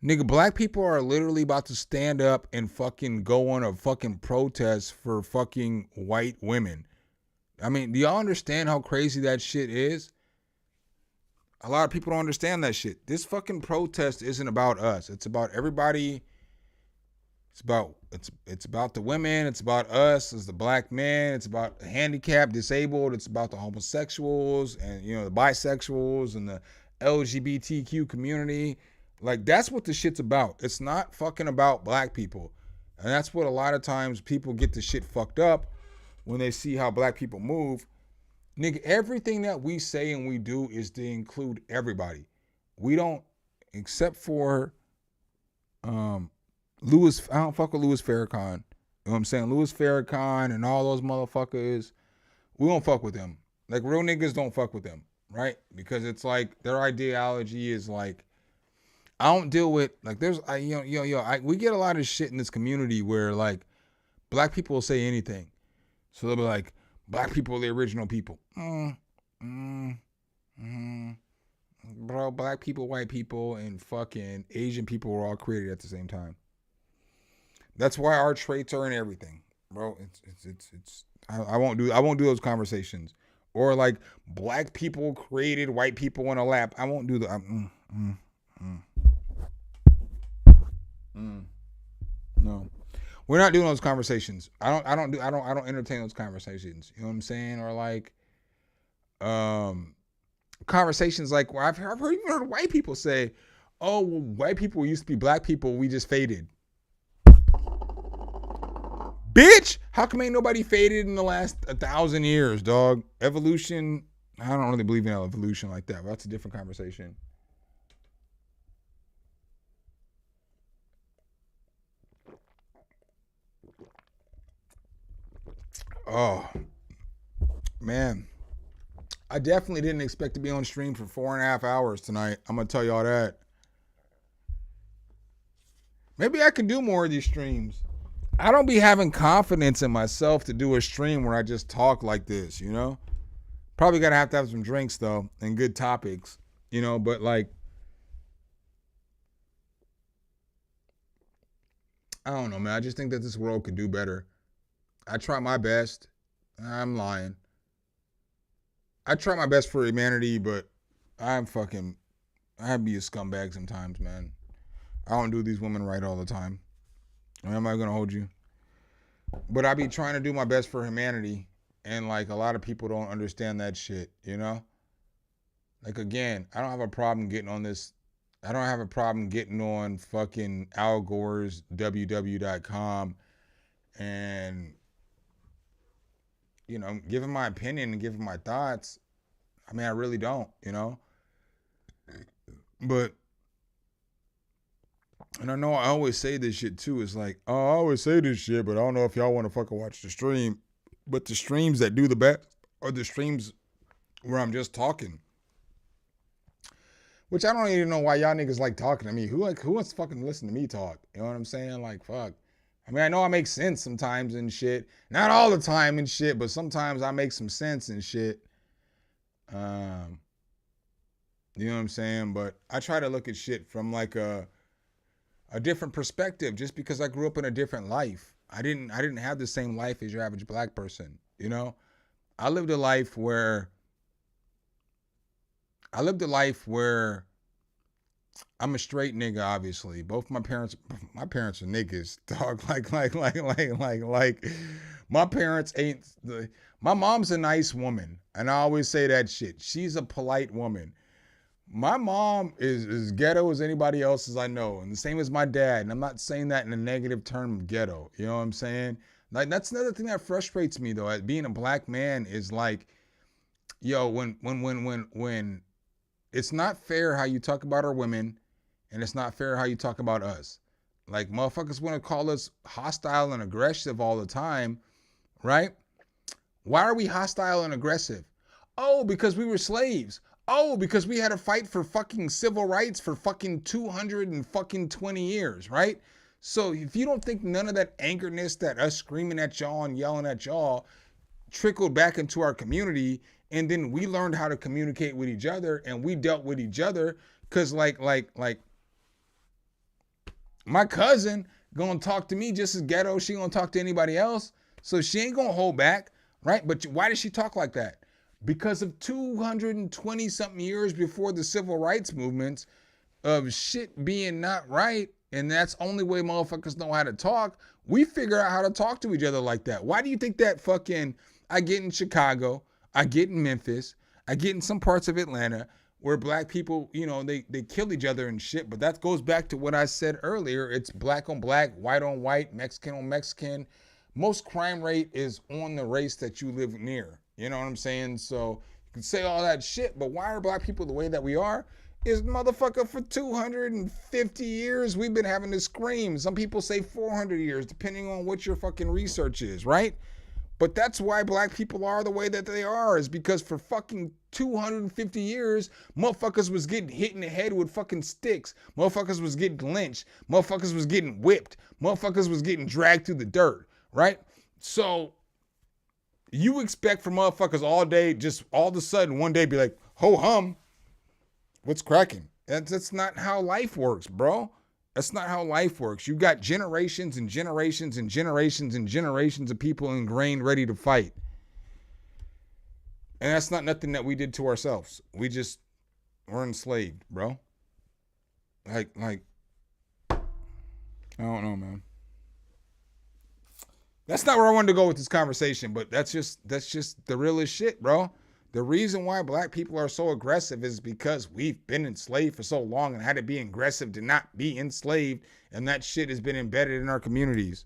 Nigga, black people are literally about to stand up and fucking go on a fucking protest for fucking white women. I mean, do y'all understand how crazy that shit is? A lot of people don't understand that shit. This fucking protest isn't about us. It's about everybody. It's about the women. It's about us as the black men. It's about the handicapped, disabled. It's about the homosexuals and, you know, the bisexuals and the LGBTQ community. Like, that's what the shit's about. It's not fucking about black people. And that's what a lot of times people get the shit fucked up when they see how black people move. Nigga, everything that we say and we do is to include everybody. We don't, except for, I don't fuck with Louis Farrakhan. You know what I'm saying? Louis Farrakhan and all those motherfuckers, we don't fuck with them. Like, real niggas don't fuck with them, right? Because it's like, their ideology is like, I don't deal with, like, we get a lot of shit in this community where, like, black people will say anything. So they'll be like, black people are the original people. Bro, black people, white people, and fucking Asian people were all created at the same time. That's why our traits are in everything, bro. I won't do those conversations. Or like, black people created white people in a lab. I won't do that. No, we're not doing those conversations. I don't entertain those conversations. You know what I'm saying? Or like, conversations like, where I've even heard white people say, "Oh, well, white people used to be black people. We just faded." Bitch, how come ain't nobody faded in the last 1,000 years, dog? Evolution, I don't really believe in evolution like that, but that's a different conversation. Oh, man. I definitely didn't expect to be on stream for 4.5 hours tonight. I'm going to tell y'all that. Maybe I can do more of these streams. I don't be having confidence in myself to do a stream where I just talk like this, you know? Probably got to have some drinks, though, and good topics, you know? But, like, I don't know, man. I just think that this world could do better. I try my best. I'm lying. I try my best for humanity, but I be a scumbag sometimes, man. I don't do these women right all the time. Am I gonna hold you? But I be trying to do my best for humanity, and like a lot of people don't understand that shit, you know? Like again, I don't have a problem getting on this. I don't have a problem getting on fucking Al Gore's www.com and, you know, giving my opinion and giving my thoughts. I mean, I really don't, you know? But, and I know I always say this shit too. It's like, oh, I always say this shit, but I don't know if y'all want to fucking watch the stream. But the streams that do the best are the streams where I'm just talking. Which I don't even know why y'all niggas like talking to me. Who wants to fucking listen to me talk? You know what I'm saying? Like, fuck. I mean, I know I make sense sometimes and shit. Not all the time and shit, but sometimes I make some sense and shit. You know what I'm saying? But I try to look at shit from like a different perspective just because I grew up in a different life. I didn't have the same life as your average black person, you know? I lived a life where I'm a straight nigga, obviously. Both my parents are niggas, dog. Like, my parents ain't, my mom's a nice woman. And I always say that shit. She's a polite woman. My mom is as ghetto as anybody else as I know. And the same as my dad. And I'm not saying that in a negative term of ghetto. You know what I'm saying? Like, that's another thing that frustrates me, though, as being a black man is like, yo, when it's not fair how you talk about our women, and it's not fair how you talk about us. Like, motherfuckers want to call us hostile and aggressive all the time, right? Why are we hostile and aggressive? Oh, because we were slaves. Oh, because we had to fight for fucking civil rights for fucking 220 years, right? So if you don't think none of that angerness that us screaming at y'all and yelling at y'all trickled back into our community, and then we learned how to communicate with each other and we dealt with each other, because like my cousin gonna talk to me just as ghetto she gonna talk to anybody else, so she ain't gonna hold back, right? But why does she talk like that? Because of 220 something years before the civil rights movements of shit being not right, and that's only way motherfuckers know how to talk. We figure out how to talk to each other like that. Why do you think that fucking, I get in Chicago, I get in Memphis, I get in some parts of Atlanta where black people, you know, they kill each other and shit, but that goes back to what I said earlier. It's black on black, white on white, Mexican on Mexican. Most crime rate is on the race that you live near. You know what I'm saying? So you can say all that shit, but why are black people the way that we are? Is motherfucker, for 250 years we've been having to scream. Some people say 400 years, depending on what your fucking research is, right? But that's why black people are the way that they are, is because for fucking 250 years, motherfuckers was getting hit in the head with fucking sticks. Motherfuckers was getting lynched. Motherfuckers was getting whipped. Motherfuckers was getting dragged through the dirt, right? So you expect for motherfuckers all day, just all of a sudden one day be like, ho hum, what's cracking? That's not how life works, bro. That's not how life works. You got generations and generations and generations and generations of people ingrained ready to fight. And that's not nothing that we did to ourselves. We're enslaved, bro. Like, I don't know, man. That's not where I wanted to go with this conversation, but that's just the realest shit, bro. The reason why black people are so aggressive is because we've been enslaved for so long and had to be aggressive to not be enslaved, and that shit has been embedded in our communities.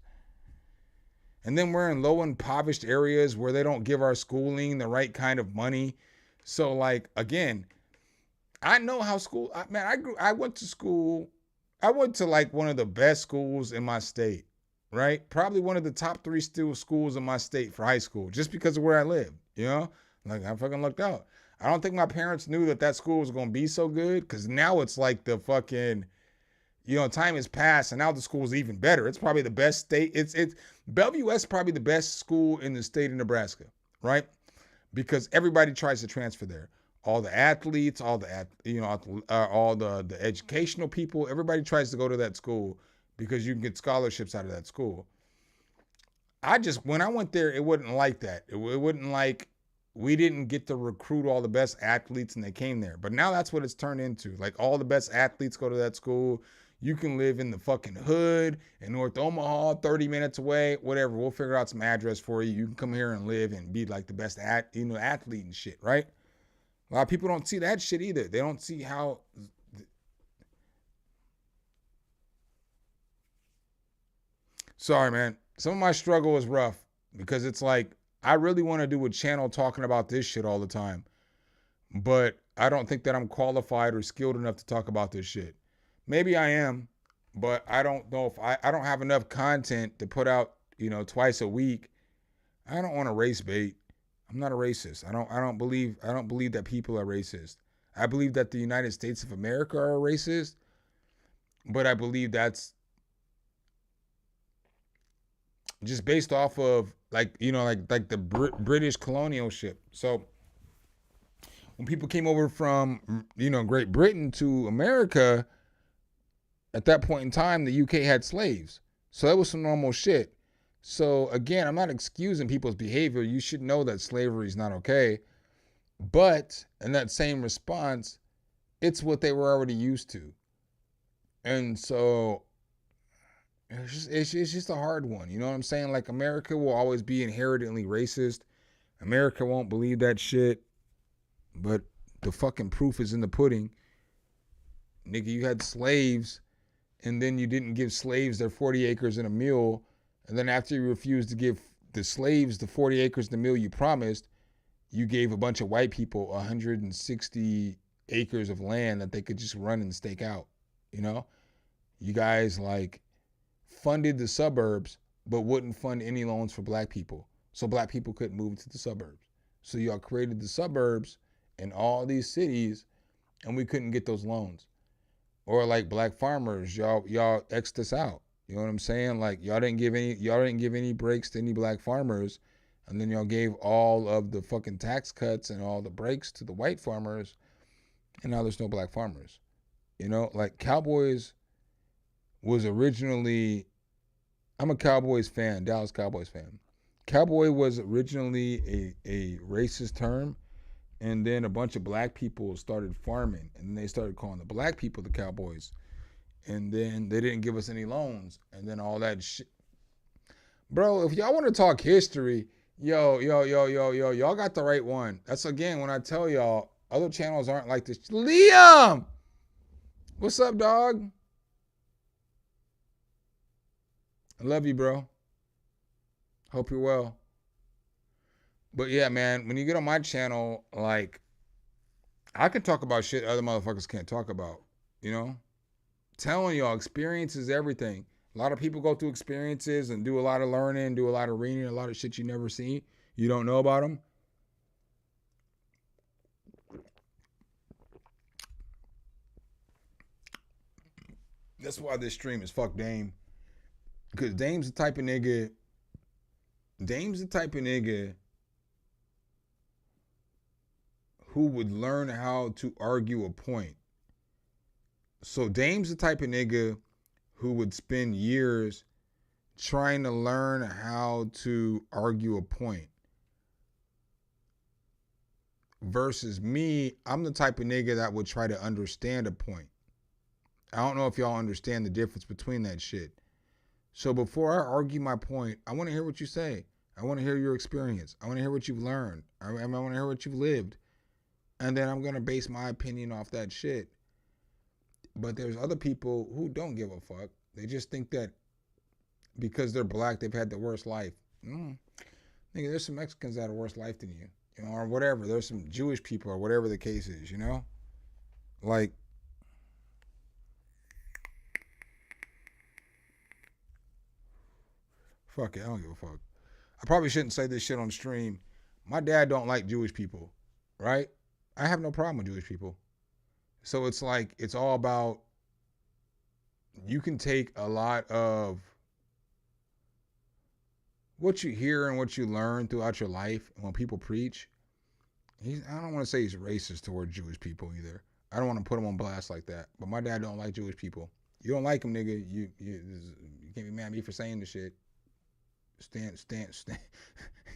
And then we're in low impoverished areas where they don't give our schooling the right kind of money. So like, again, I know how school, I went to school. I went to like one of the best schools in my state, right? Probably one of the top 3 schools in my state for high school, just because of where I live, you know? Like, I fucking lucked out. I don't think my parents knew that that school was going to be so good, because now it's like the fucking, you know, time has passed and now the school is even better. It's probably the best state. It's Bellevue West is probably the best school in the state of Nebraska, right? Because everybody tries to transfer there. All the athletes, all the educational people, everybody tries to go to that school because you can get scholarships out of that school. When I went there, it wasn't like that. It wasn't like we didn't get to recruit all the best athletes and they came there. But now that's what it's turned into. Like, all the best athletes go to that school. You can live in the fucking hood in North Omaha, 30 minutes away, whatever. We'll figure out some address for you. You can come here and live and be like the best athlete and shit, right? A lot of people don't see that shit either. They don't see how. Sorry, man. Some of my struggle is rough because it's like, I really want to do a channel talking about this shit all the time, but I don't think that I'm qualified or skilled enough to talk about this shit. Maybe I am, but I don't know if I don't have enough content to put out, twice a week. I don't want to race bait. I'm not a racist. I don't believe that people are racist. I believe that the United States of America are racist, but I believe that's just based off of like the British colonialship. So when people came over from, Great Britain to America, at that point in time, the UK had slaves. So that was some normal shit. So again, I'm not excusing people's behavior. You should know that slavery is not okay. But in that same response, it's what they were already used to. And so it's just a hard one. You know what I'm saying? Like, America will always be inherently racist. America won't believe that shit. But the fucking proof is in the pudding. Nigga, you had slaves, and then you didn't give slaves their 40 acres and a mule. And then after you refused to give the slaves the 40 acres and a mule you promised, you gave a bunch of white people 160 acres of land that they could just run and stake out. You guys funded the suburbs, but wouldn't fund any loans for black people. So black people couldn't move to the suburbs. So y'all created the suburbs in all these cities, and we couldn't get those loans. Or like black farmers, y'all X'd us out. You know what I'm saying? Like, y'all didn't give any breaks to any black farmers, and then y'all gave all of the fucking tax cuts and all the breaks to the white farmers, and now there's no black farmers. Like, Cowboys was originally, I'm a Cowboys fan, Dallas Cowboys fan. Cowboy was originally a racist term, and then a bunch of black people started farming, and they started calling the black people the Cowboys. And then they didn't give us any loans, and then all that shit. Bro, if y'all want to talk history, y'all got the right one. That's, again, when I tell y'all, other channels aren't like this. Liam! What's up, dog? I love you, bro. Hope you're well. But yeah, man, when you get on my channel, like, I can talk about shit other motherfuckers can't talk about, Telling y'all, experience is everything. A lot of people go through experiences and do a lot of learning, do a lot of reading, a lot of shit you never see. You don't know about them. That's why this stream is fuck Dame. Because Dame's the type of nigga who would learn how to argue a point. So Dame's the type of nigga who would spend years trying to learn how to argue a point. Versus me, I'm the type of nigga that would try to understand a point. I don't know if y'all understand the difference between that shit. So before I argue my point, I want to hear what you say. I want to hear your experience. I want to hear what you've learned. I want to hear what you've lived. And then I'm going to base my opinion off that shit. But there's other people who don't give a fuck. They just think that because they're black, they've had the worst life. Nigga, there's some Mexicans that have a worse life than you, or whatever. There's some Jewish people or whatever the case is, Like, fuck it, I don't give a fuck. I probably shouldn't say this shit on stream. My dad don't like Jewish people, right? I have no problem with Jewish people. So it's like, it's all about, you can take a lot of what you hear and what you learn throughout your life. And when people preach, I don't want to say he's racist towards Jewish people either. I don't want to put him on blast like that. But my dad don't like Jewish people. You don't like him, nigga. You can't be mad at me for saying the shit. Stand.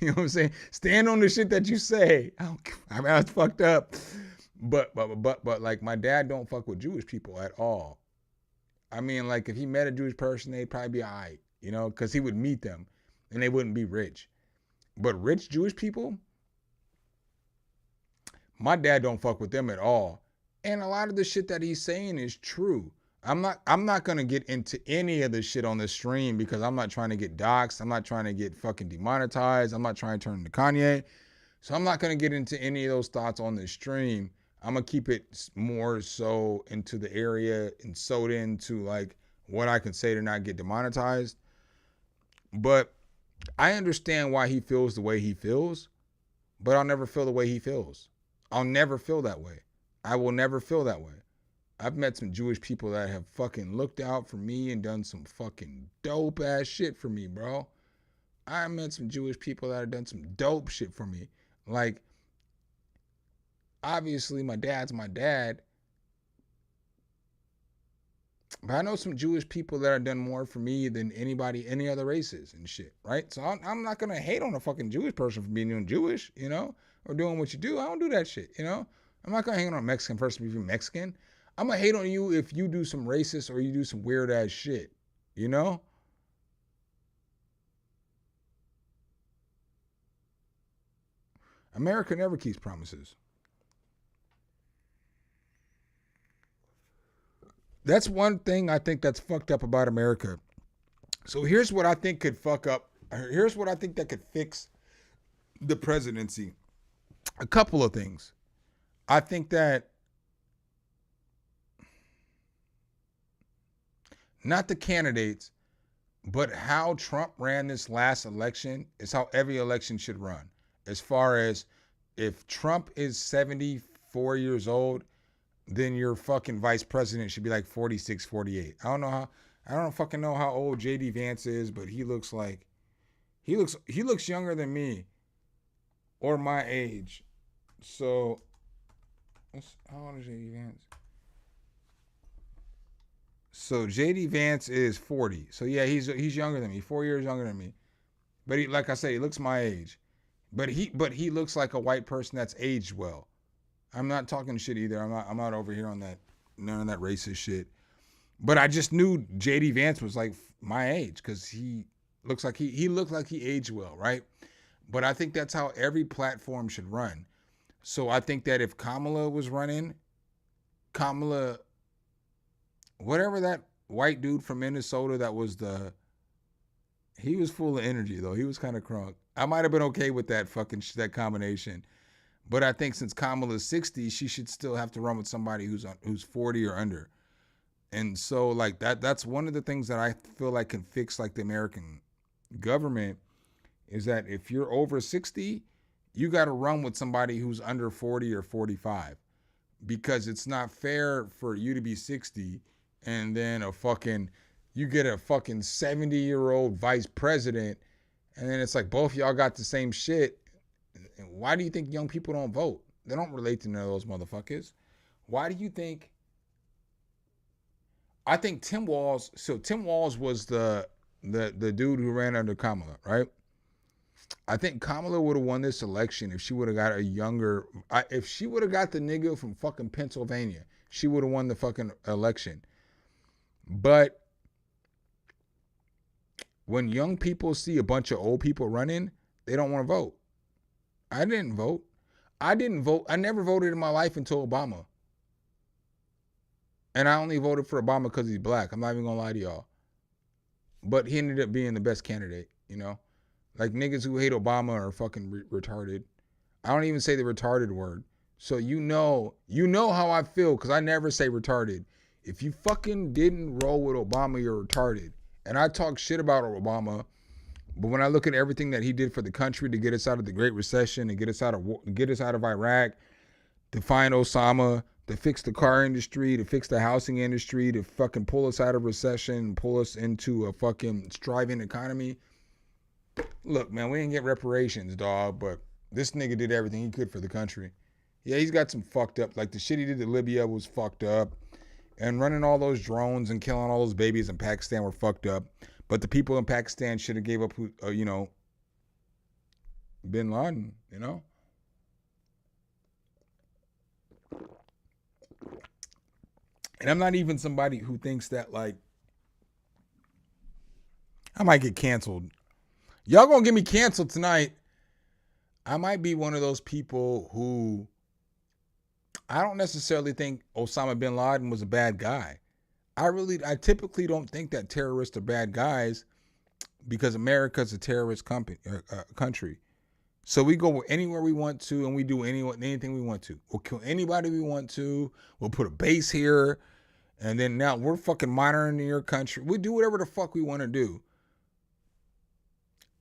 You know what I'm saying? Stand on the shit that you say. I mean, that's fucked up. But like, my dad don't fuck with Jewish people at all. I mean, like, if he met a Jewish person, they'd probably be all right, you know, because he would meet them and they wouldn't be rich. But rich Jewish people, my dad don't fuck with them at all. And a lot of the shit that he's saying is true. I'm not gonna get into any of the shit on the stream because I'm not trying to get doxxed. I'm not trying to get fucking demonetized. I'm not trying to turn into Kanye. So I'm not gonna get into any of those thoughts on the stream. I'm gonna keep it more so into the area and sewed into like what I can say to not get demonetized. But I understand why he feels the way he feels, but I'll never feel the way he feels. I'll never feel that way. I will never feel that way. I've met some Jewish people that have fucking looked out for me and done some fucking dope ass shit for me, bro. I met some Jewish people that have done some dope shit for me. Like, obviously my dad's my dad, but I know some Jewish people that have done more for me than any other races and shit, right? So I'm not gonna hate on a fucking Jewish person for being Jewish, you know, or doing what you do. I don't do that shit, you know? I'm not gonna hate on a Mexican person if you're Mexican. I'm gonna hate on you if you do some racist or you do some weird ass shit, you know? America never keeps promises. That's one thing I think that's fucked up about America. So here's what I think could fuck up. Here's what I think that could fix the presidency. A couple of things. I think that not the candidates, but how Trump ran this last election is how every election should run. As far as if Trump is 74 years old, then your fucking vice president should be like 46, 48. I don't fucking know how old JD Vance is, but he looks younger than me or my age. So how old is JD Vance? So JD Vance is 40. So yeah, he's younger than me, 4 years younger than me. But he, like I said, he looks my age. But he looks like a white person that's aged well. I'm not talking shit either. I'm not over here on that, none of that racist shit. But I just knew JD Vance was like my age because he looks like he looked like he aged well, right? But I think that's how every platform should run. So I think that if Kamala was running, whatever that white dude from Minnesota that was he was full of energy though. He was kind of crunk. I might have been okay with that that combination. But I think since Kamala's 60, she should still have to run with somebody who's 40 or under. And so like that's one of the things that I feel like can fix like the American government is that if you're over 60, you got to run with somebody who's under 40 or 45 because it's not fair for you to be 60 and then you get a fucking 70-year-old vice president and then it's like both y'all got the same shit. Why do you think young people don't vote? They don't relate to none of those motherfuckers. Why do you think? I think Tim Walz was the dude who ran under Kamala, right? I think Kamala would have won this election if she would have got if she would have got the nigga from fucking Pennsylvania, she would have won the fucking election. But when young people see a bunch of old people running, they don't want to vote. I didn't vote. I never voted in my life until Obama. And I only voted for Obama because he's black. I'm not even gonna lie to y'all. But he ended up being the best candidate, you know? Like niggas who hate Obama are fucking retarded. I don't even say the retarded word. So you know how I feel because I never say retarded. If you fucking didn't roll with Obama, you're retarded. And I talk shit about Obama, but when I look at everything that he did for the country to get us out of the Great Recession and get us out of Iraq, to find Osama, to fix the car industry, to fix the housing industry, to fucking pull us out of recession and pull us into a fucking striving economy. Look, man, we didn't get reparations, dog, but this nigga did everything he could for the country. Yeah, he's got some fucked up, like the shit he did to Libya was fucked up. And running all those drones and killing all those babies in Pakistan were fucked up. But the people in Pakistan should have gave up, you know, Bin Laden, you know? And I'm not even somebody who thinks that, like, I might get canceled. Y'all gonna get me canceled tonight. I might be one of those people who, I don't necessarily think Osama bin Laden was a bad guy. I typically don't think that terrorists are bad guys because America's a terrorist country. So we go anywhere we want to and we do anything we want to. We'll kill anybody we want to. We'll put a base here. And then now we're fucking monitoring your country. We do whatever the fuck we want to do.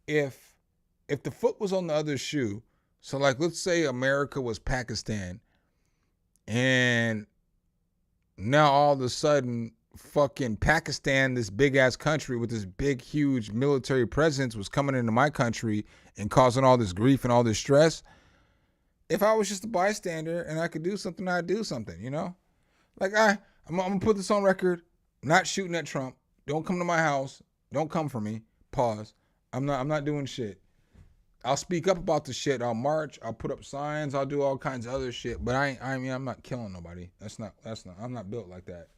If the foot was on the other shoe, so like let's say America was Pakistan and now all of a sudden fucking Pakistan, this big ass country with this big huge military presence, was coming into my country and causing all this grief and all this stress. If I was just a bystander and I could do something, I'd do something, you know? Like I'm gonna put this on record, not shooting at Trump. Don't come to my house. Don't come for me. Pause. I'm not doing shit. I'll speak up about the shit. I'll march. I'll put up signs. I'll do all kinds of other shit. But I'm not killing nobody. I'm not built like that.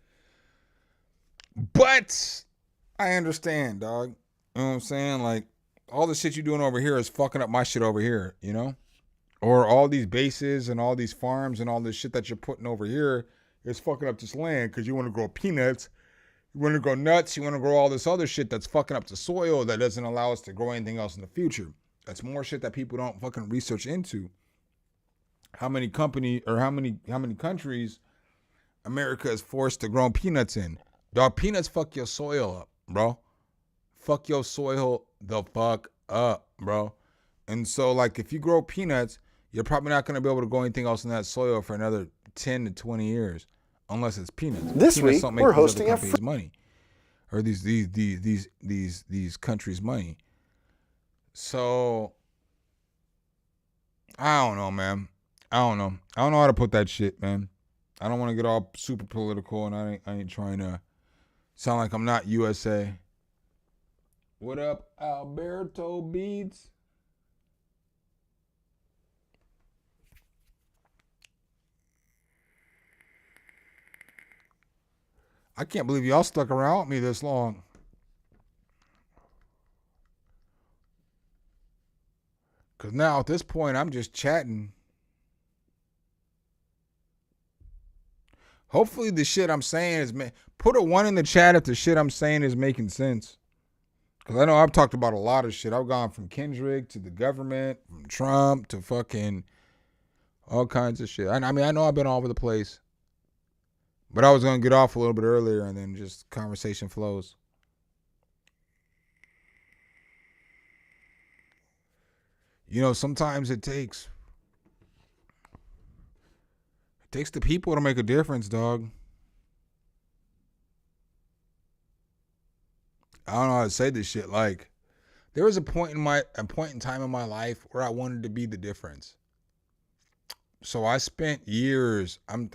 But I understand, dog. You know what I'm saying? Like, all the shit you're doing over here is fucking up my shit over here, you know? Or all these bases and all these farms and all this shit that you're putting over here is fucking up this land because you want to grow peanuts, you want to grow nuts, you want to grow all this other shit that's fucking up the soil that doesn't allow us to grow anything else in the future. That's more shit that people don't fucking research into. How many countries America is forced to grow peanuts in? Dog, peanuts fuck your soil up, bro. Fuck your soil the fuck up, bro. And so, like, if you grow peanuts, you're probably not going to be able to grow anything else in that soil for another 10 to 20 years, unless it's peanuts. This peanuts week, we're hosting a money, or these countries' money. So, I don't know, man. I don't know how to put that shit, man. I don't want to get all super political, and I ain't trying to sound like I'm not USA. What up, Alberto Beats? I can't believe y'all stuck around with me this long. Because now at this point, I'm just chatting. Hopefully the shit I'm saying is... Put a 1 in the chat if the shit I'm saying is making sense. Because I know I've talked about a lot of shit. I've gone from Kendrick to the government, from Trump to fucking all kinds of shit. I mean, I know I've been all over the place. But I was going to get off a little bit earlier and then just conversation flows. You know, sometimes it takes the people to make a difference, dog. I don't know how to say this shit. Like, there was a point in time in my life where I wanted to be the difference. So I spent years. I'm